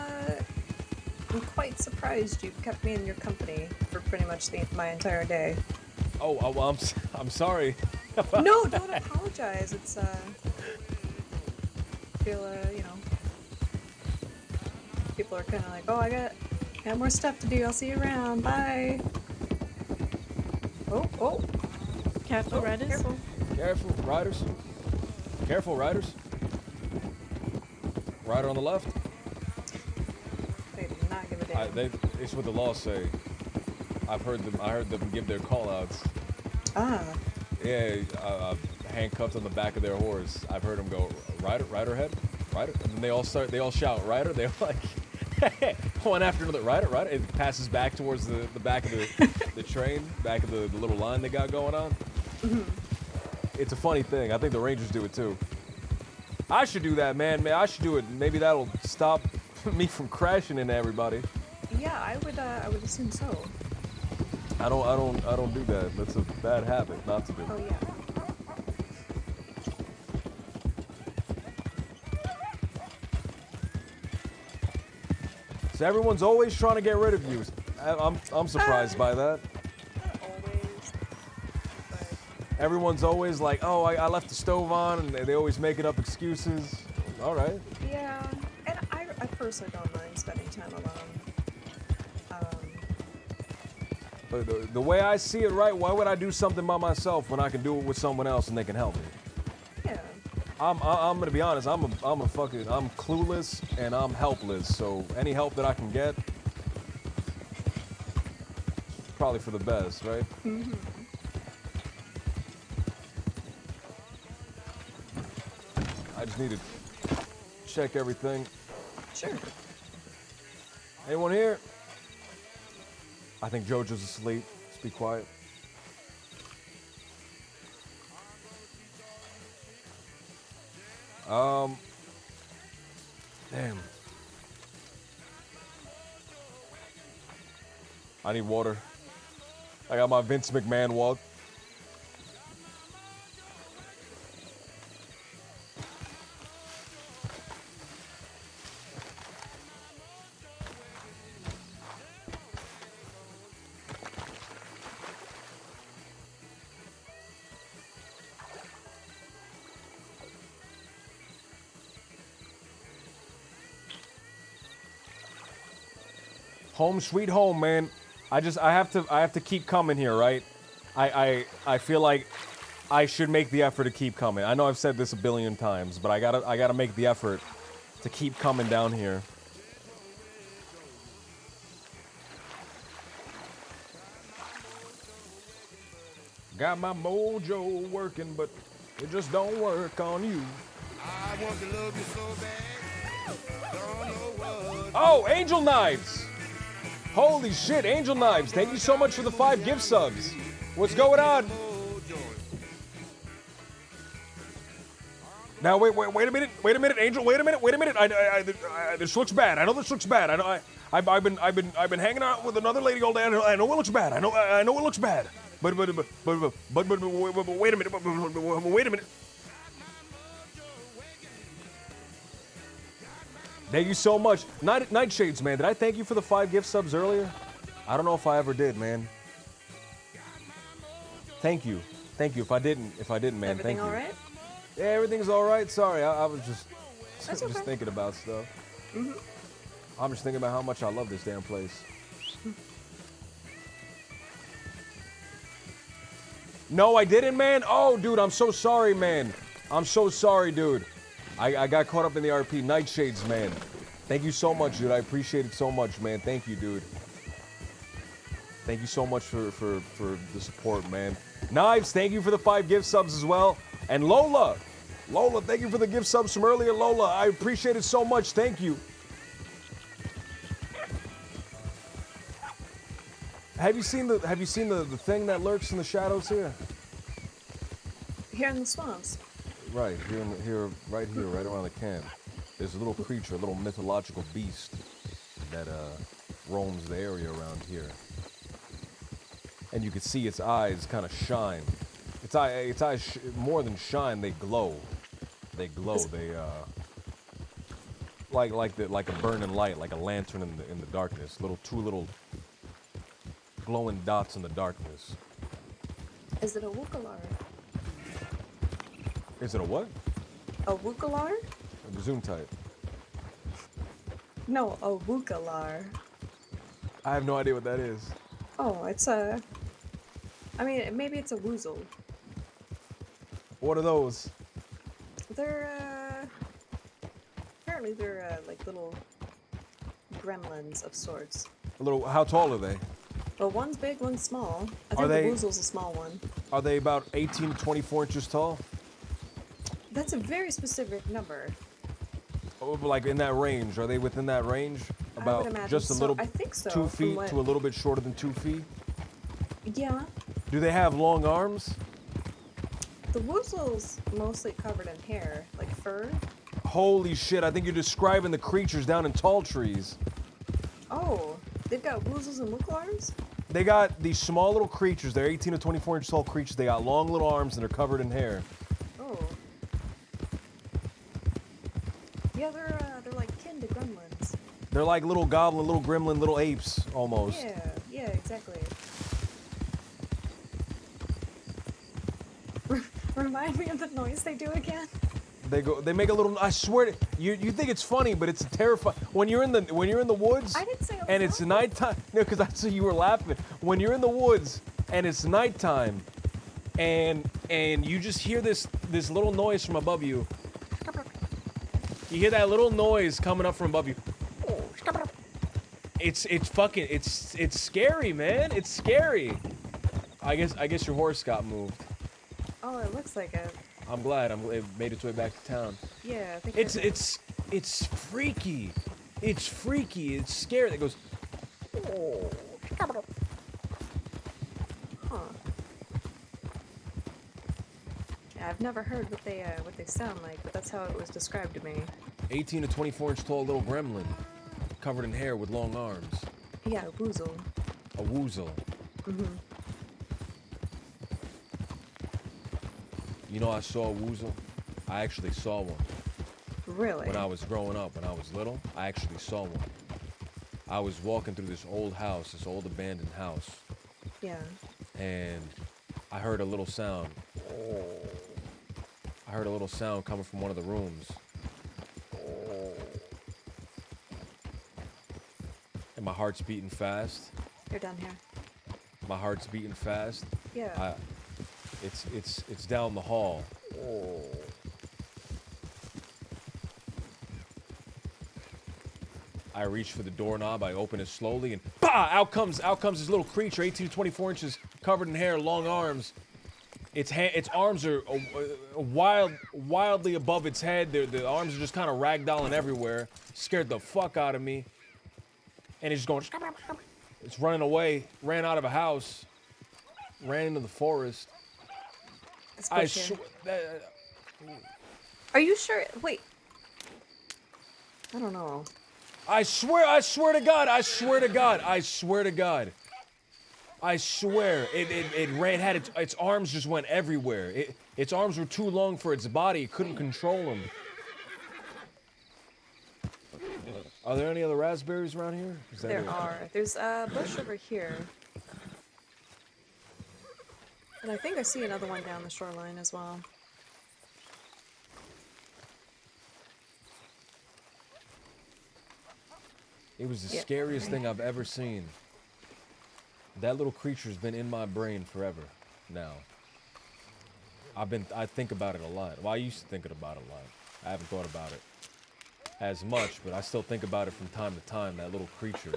quite surprised you kept me in your company for pretty much my entire day. Oh, well, I'm sorry. No, don't apologize. It's feel people are kind of like, oh, I got more stuff to do. I'll see you around. Bye. Oh. Careful, riders. Careful. Riders. Careful, riders. Rider on the left. They did not give a damn. It's what the laws say. I heard them give their call-outs. Ah. Yeah, handcuffed on the back of their horse. I've heard them go, rider head, rider, and then they all shout, rider. They're like, one after another, rider. It passes back towards the back of the train, back of the little line they got going on. It's a funny thing. I think the Rangers do it too. I should do that, man. I should do it. Maybe that'll stop me from crashing into everybody. Yeah, I would assume so. I don't do that. That's a bad habit not to do. Oh yeah. So everyone's always trying to get rid of you. I'm surprised by that. Always. Everyone's always like, oh, I left the stove on, and they always making up excuses. All right. Yeah, and I personally don't mind spending time alone. The way I see it, right? Why would I do something by myself when I can do it with someone else and they can help me? Yeah. I'm gonna be honest. I'm clueless and I'm helpless. So any help that I can get, probably for the best, right? Mm-hmm. I just need to check everything. Sure. Anyone here? I think Jojo's asleep. Just be quiet. Damn. I need water. I got my Vince McMahon walk. Home sweet home, man. I have to keep coming here, right? I feel like I should make the effort to keep coming. I know I've said this a billion times, but I gotta make the effort to keep coming down here. Got my mojo working, but it just don't work on you. I want to love you so bad. Don't know what. Oh, Angel Knives! Holy shit, Angel Knives! Thank you so much for the 5 gift subs. What's going on? Now wait a minute, Angel, wait a minute. This looks bad. I know this looks bad. I know I've been hanging out with another lady all day. I know it looks bad. I know it looks bad. But wait a minute. Wait a minute. Thank you so much. Nightshades, man. Did I thank you for the 5 gift subs earlier? I don't know if I ever did, man. Thank you. If I didn't, man, Everything thank you. all right? Yeah, everything's all right. Sorry, I was just That's okay. thinking about stuff. Mhm. I'm just thinking about how much I love this damn place. No, I didn't, man. Oh, dude, I'm so sorry, man. I'm so sorry, dude. I got caught up in the RP. Nightshades, man. Thank you so much, dude. I appreciate it so much, man. Thank you, dude. Thank you so much for the support, man. Knives, thank you for the 5 gift subs as well. And Lola, thank you for the gift subs from earlier, Lola. I appreciate it so much. Thank you. Have you seen the thing that lurks in the shadows here? Here in the swamps. Right right around the camp. There's a little creature, a little mythological beast that roams the area around here. And you can see its eyes kind of shine. Its eyes more than shine, they glow. They glow. They like a burning light, like a lantern in the darkness. Two little glowing dots in the darkness. Is it a Wukalar? Is it a what? A Wukalar? Zoom type. No, a Wukalar. I have no idea what that is. Oh, it's a... I mean, maybe it's a Woozle. What are those? They're, apparently they're, like little gremlins of sorts. How tall are they? Well, one's big, one's small. I Are think they- the Woozle's a small one. Are they about 18 to 24 inches tall? That's a very specific number. Oh, like in that range. Are they within that range? About imagine just a so. little, I think so, 2 from feet what- to a little bit shorter than 2 feet? Yeah. Do they have long arms? The Woozle's mostly covered in hair, like fur. Holy shit, I think you're describing the creatures down in tall trees. Oh, they've got Woozles and Wukalars? They got these small little creatures. They're 18 to 24 inch tall creatures. They got long little arms and they're covered in hair. Oh. Yeah, they're like kin to gremlins. They're like little goblin, little gremlin, little apes almost. Yeah, exactly. Remind me of the noise they do again. They make a little. I swear to you think it's funny, but it's terrifying. When you're in the woods, I didn't say it was and it's nighttime. No, because I saw you were laughing. When you're in the woods and it's nighttime, and you just hear this little noise from above you. You hear that little noise coming up from above you. It's scary, man. It's scary. I guess your horse got moved. Oh, it looks like it. I'm glad. It made its way back to town. Yeah, I think It's freaky. It's freaky. It's scary. It goes. Huh. Yeah, I've never heard what they sound like, but that's how it was described to me. 18 to 24 inch tall little gremlin, covered in hair with long arms. Yeah, a Woozle. A woozle. Mhm. You know, I saw a woozle. I actually saw one. Really? When I was growing up, when I was little, I actually saw one. I was walking through this old house, this old abandoned house, Yeah. and I heard a little sound. I heard a little sound coming from one of the rooms. And my heart's beating fast. You're down here. My heart's beating fast. Yeah. It's down the hall. I reach for the doorknob. I open it slowly, and bah! Out comes this little creature, 18 to 24 inches, covered in hair, long arms. Its arms are wildly above its head. The arms are just kind of ragdolling everywhere. Scared the fuck out of me. And it's just going. It's running away. Ran out of a house. Ran into the forest. I swear. Are you sure? Wait. I don't know. I swear to God, I swear to God, it ran, had its arms just went everywhere. Its arms were too long for its body, it couldn't control them. Are there any other raspberries around here? There are. There's a bush over here. And I think I see another one down the shoreline as well. It was the scariest thing I've ever seen. That little creature's been in my brain forever now. I think about it a lot. Well, I used to think about it a lot. I haven't thought about it as much, but I still think about it from time to time, that little creature.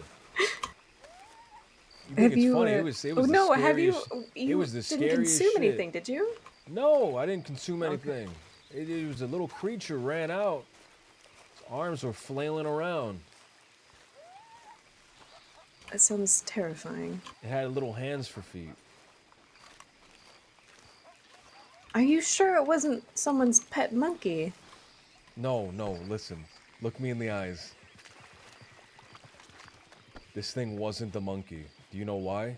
You think it's funny? It was the scariest. It was the scariest didn't consume shit. anything, did you? No, I didn't consume anything. It was a little creature, ran out. Its arms were flailing around. That sounds terrifying. It had little hands for feet. Are you sure it wasn't someone's pet monkey? No, listen. Look me in the eyes. This thing wasn't a monkey. Do you know why?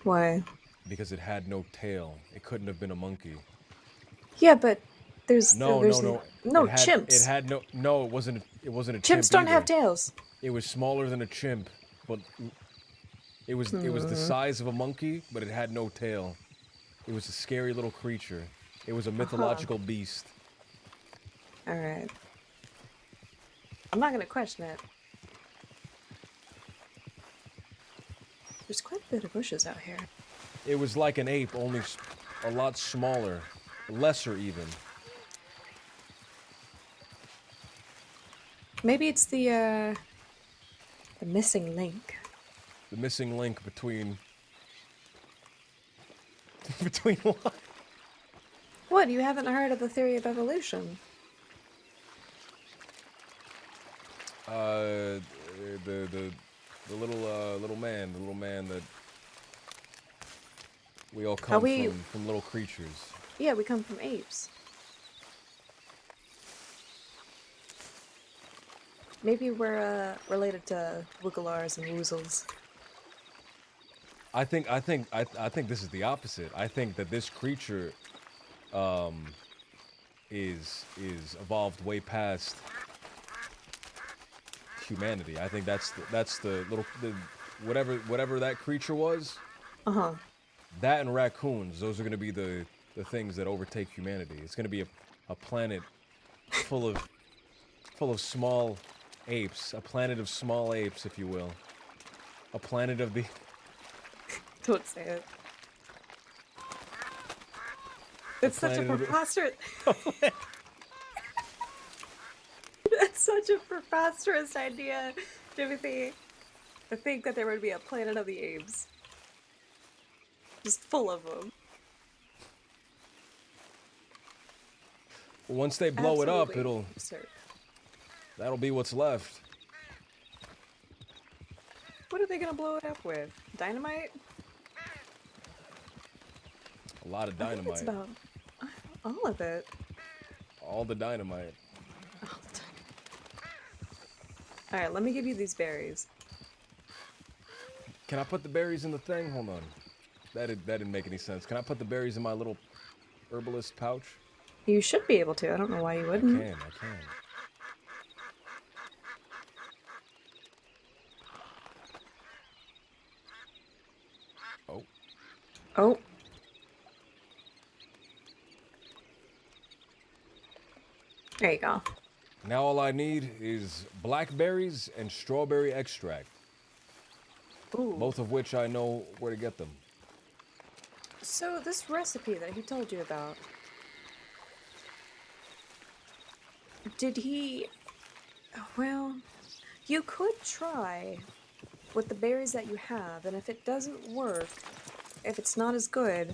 Why? Because it had no tail. It couldn't have been a monkey. Yeah, but there's no chimps. It had no. It wasn't a chimp. Chimps don't either. have tails. It was smaller than a chimp, but it was the size of a monkey, but it had no tail. It was a scary little creature. It was a mythological beast. All right. I'm not gonna question it. There's quite a bit of bushes out here. It was like an ape, only a lot smaller, lesser even. Maybe it's the missing link. The missing link between between what? What? You haven't heard of the theory of evolution? The little man that we all come from little creatures. Yeah, we come from apes. Maybe we're related to wigglars and woozles. I think this is the opposite. I think that this creature is evolved way past humanity. I think that's the whatever that creature was. That and raccoons, those are gonna be the things that overtake humanity. It's gonna be a planet full of small apes, a planet of small apes, if you will. A planet of the Don't say it. It's such a preposterous. That's such a preposterous idea, Timothy. To think that there would be a planet of the apes. Just full of them. Once they blow it up, Absolutely absurd. That'll be what's left. What are they gonna blow it up with? Dynamite? A lot of I think it's dynamite. about all of it. All the dynamite. Alright, let me give you these berries. Can I put the berries in the thing? Hold on. That didn't make any sense. Can I put the berries in my little herbalist pouch? You should be able to. I don't know why you wouldn't. I can. Oh. There you go. Now all I need is blackberries and strawberry extract. Ooh. Both of which I know where to get them. So this recipe that he told you about, did he... Well, You could try with the berries that you have, and if it doesn't work, if it's not as good,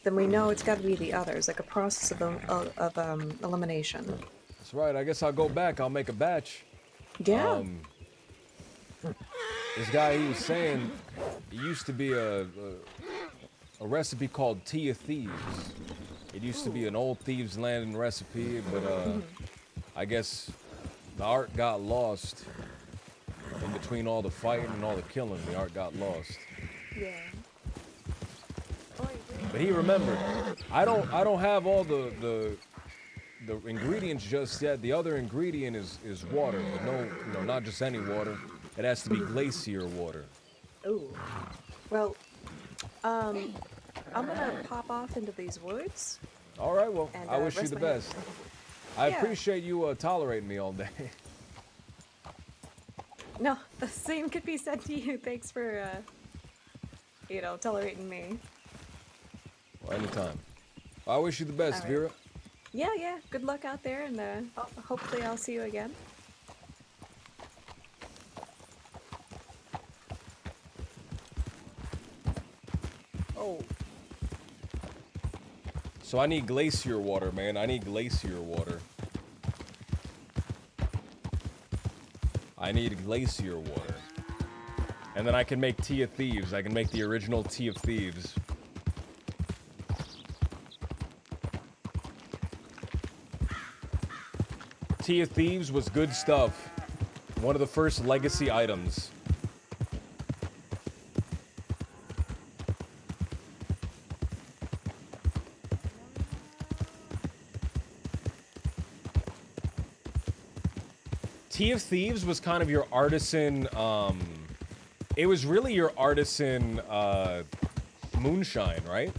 then we know it's got to be the others, like a process of elimination. That's right. I guess I'll go back. I'll make a batch. Yeah. This guy, he was saying, it used to be a recipe called Tea of Thieves. It used to be an old Thieves Landing recipe, but I guess the art got lost. In between all the fighting and all the killing, the art got lost. Yeah. But he remembered. I don't have all the ingredients just yet. The other ingredient is water, but no, not just any water. It has to be glacier water. Ooh. Well, I'm gonna pop off into these woods. All right, well, And, I wish you rest the my head. best. I Yeah. appreciate you tolerating me all day. No, the same could be said to you. Thanks for, tolerating me. Well, anytime. I wish you the best, All right. Vera. Yeah. Good luck out there, and hopefully I'll see you again. Oh. So I need glacier water, man. I need glacier water. I need glacier water. And then I can make Tea of Thieves. I can make the original Tea of Thieves. Tea of Thieves was good stuff. One of the first legacy items. Tea of Thieves was kind of your artisan, it was really your artisan, moonshine, right?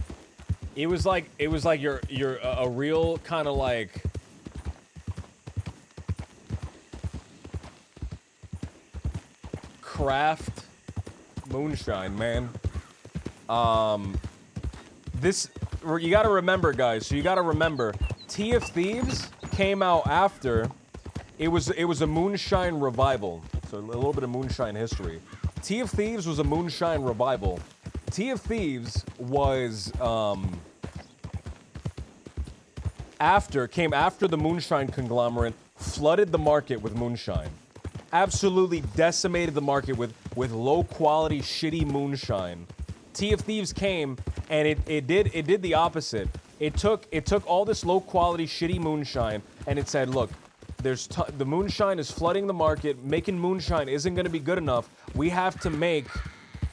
It was like your a real kind of like craft moonshine, man. This, you gotta remember, guys, so you gotta remember, Tea of Thieves came out after. It was a moonshine revival. So a little bit of moonshine history. Tea of Thieves was a moonshine revival. Tea of Thieves was came after the moonshine conglomerate flooded the market with moonshine. Absolutely decimated the market with low quality shitty moonshine. Tea of Thieves came and it did the opposite. It took all this low quality shitty moonshine and it said, look, the moonshine is flooding the market. Making moonshine isn't going to be good enough. We have to make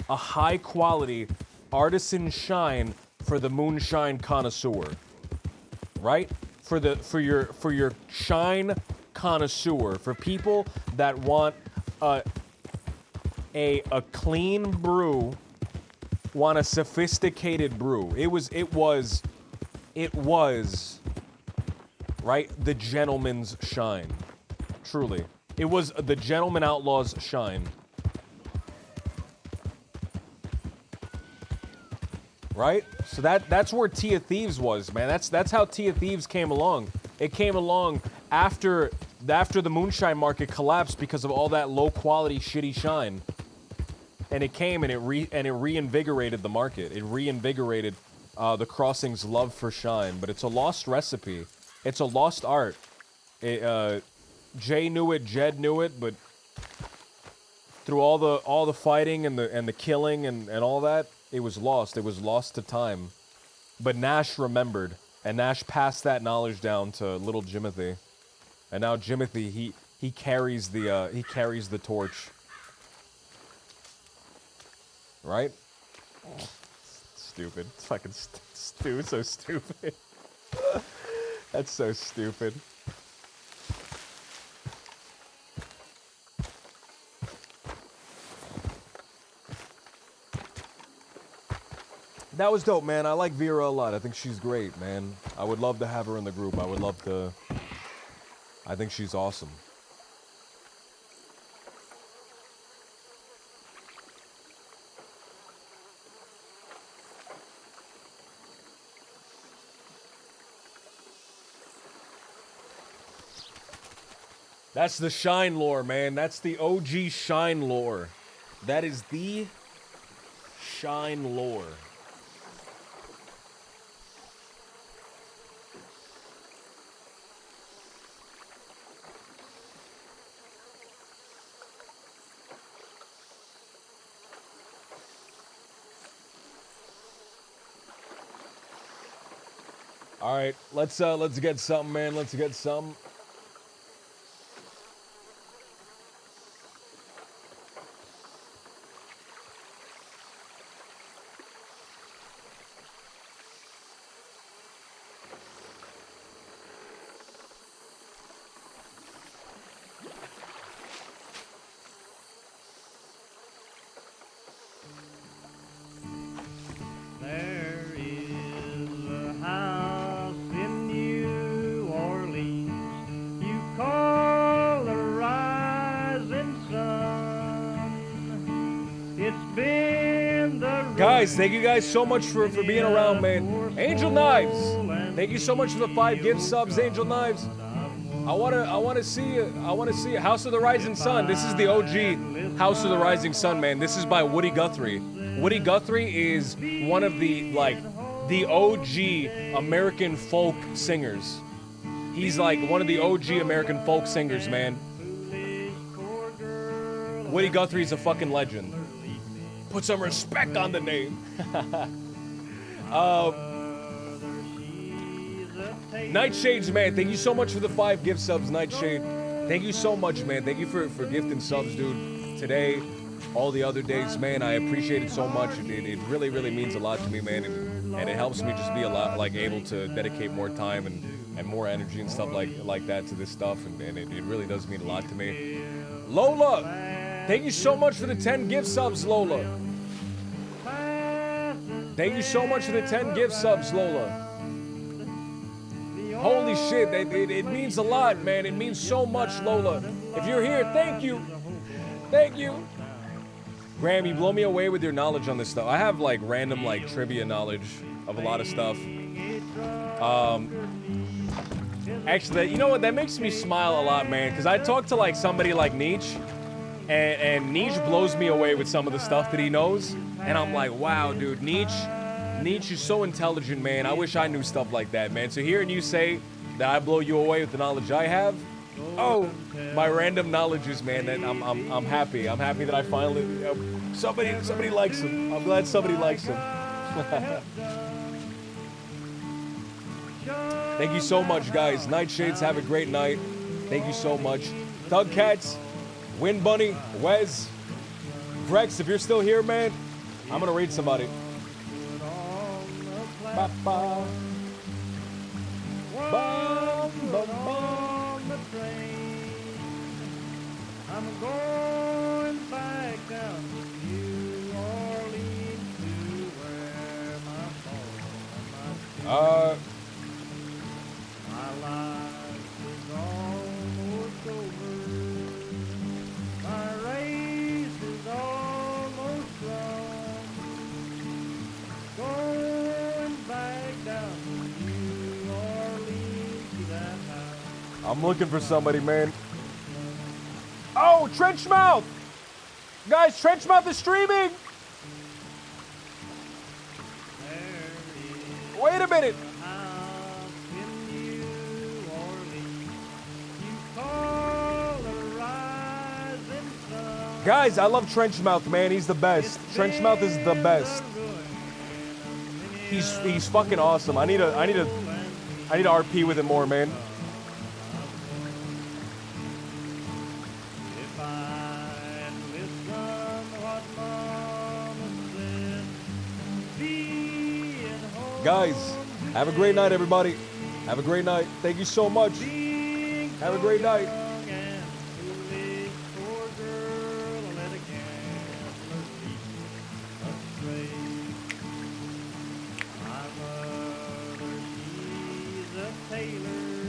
a high quality artisan shine for the moonshine connoisseur, right? For your shine connoisseur, for people that want a clean brew, want a sophisticated brew. It was right? The gentleman's shine. Truly. It was the gentleman outlaw's shine. Right? So that's where Tea of Thieves was, man. That's how Tea of Thieves came along. It came along after the moonshine market collapsed because of all that low quality shitty shine. And it came and it reinvigorated the market. It reinvigorated the Crossing's love for shine, but it's a lost recipe. It's a lost art. Jay knew it, Jed knew it, but through all the fighting and the killing and all that, it was lost. It was lost to time. But Nash remembered, and Nash passed that knowledge down to little Jimothy. And now Jimothy, he carries the torch. Right? Stupid. Fucking Stu, so stupid. That's so stupid. That was dope, man. I like Vera a lot. I think she's great, man. I would love to have her in the group. I think she's awesome. That's the Shine lore, man. That's the OG Shine lore. That is the Shine lore. All right, let's get something, man. Let's get something. There is a house in New Orleans you call the rising sun. It's been the Guys, thank you guys so much for being around, man. Angel Knives, thank you so much for the 5 gift subs, Angel Knives. I wanna see House of the Rising Sun. This is the OG House of the Rising Sun, man. This is by Woody Guthrie. Woody Guthrie is one of the OG American folk singers. He's like one of the OG American folk singers, man. Woody Guthrie's a fucking legend. Put some respect on the name. Nightshades, man, thank you so much for the 5 gift subs, Nightshade. Thank you so much, man. Thank you for gifting subs, dude. Today, all the other days, man, I appreciate it so much. It really, really means a lot to me, man. And it helps me just be a lot, like, able to dedicate more time and more energy and stuff like that to this stuff. And it really does mean a lot to me. Lola, thank you so much for the 10 gift subs, Lola. Thank you so much for the 10 gift subs, Lola. Holy shit, it means a lot, man. It means so much, Lola. If you're here, thank you. Thank you. Graham, you blow me away with your knowledge on this stuff. I have like random like trivia knowledge of a lot of stuff. Actually, you know what? That makes me smile a lot, man. Because I talk to like somebody like Nietzsche, and Nietzsche blows me away with some of the stuff that he knows. And I'm like, wow, dude, Nietzsche is so intelligent, man. I wish I knew stuff like that, man. So hearing you say that I blow you away with the knowledge I have, oh, my random knowledges, man. That I'm happy. I'm happy that I finally somebody likes him. I'm glad somebody likes him. Thank you so much, guys. Nightshades, have a great night. Thank you so much. Thug Cats, Wind Bunny, Wes, Brex, if you're still here, man, I'm gonna raid somebody. Ba-ba. Bum, bum, bum. I'm going back down to New Orleans to where my home, my life is almost over. My race is almost run. Going back down to New Orleans to that house. I'm looking for somebody, man. Oh, Trenchmouth! Guys, Trenchmouth is streaming! Wait a minute! Guys, I love Trenchmouth, man. He's the best. Trenchmouth is the best. He's fucking awesome. I need to RP with him more, man. Guys, have a great night, everybody. Have a great night. Thank you so much. Have a great night. Taylor.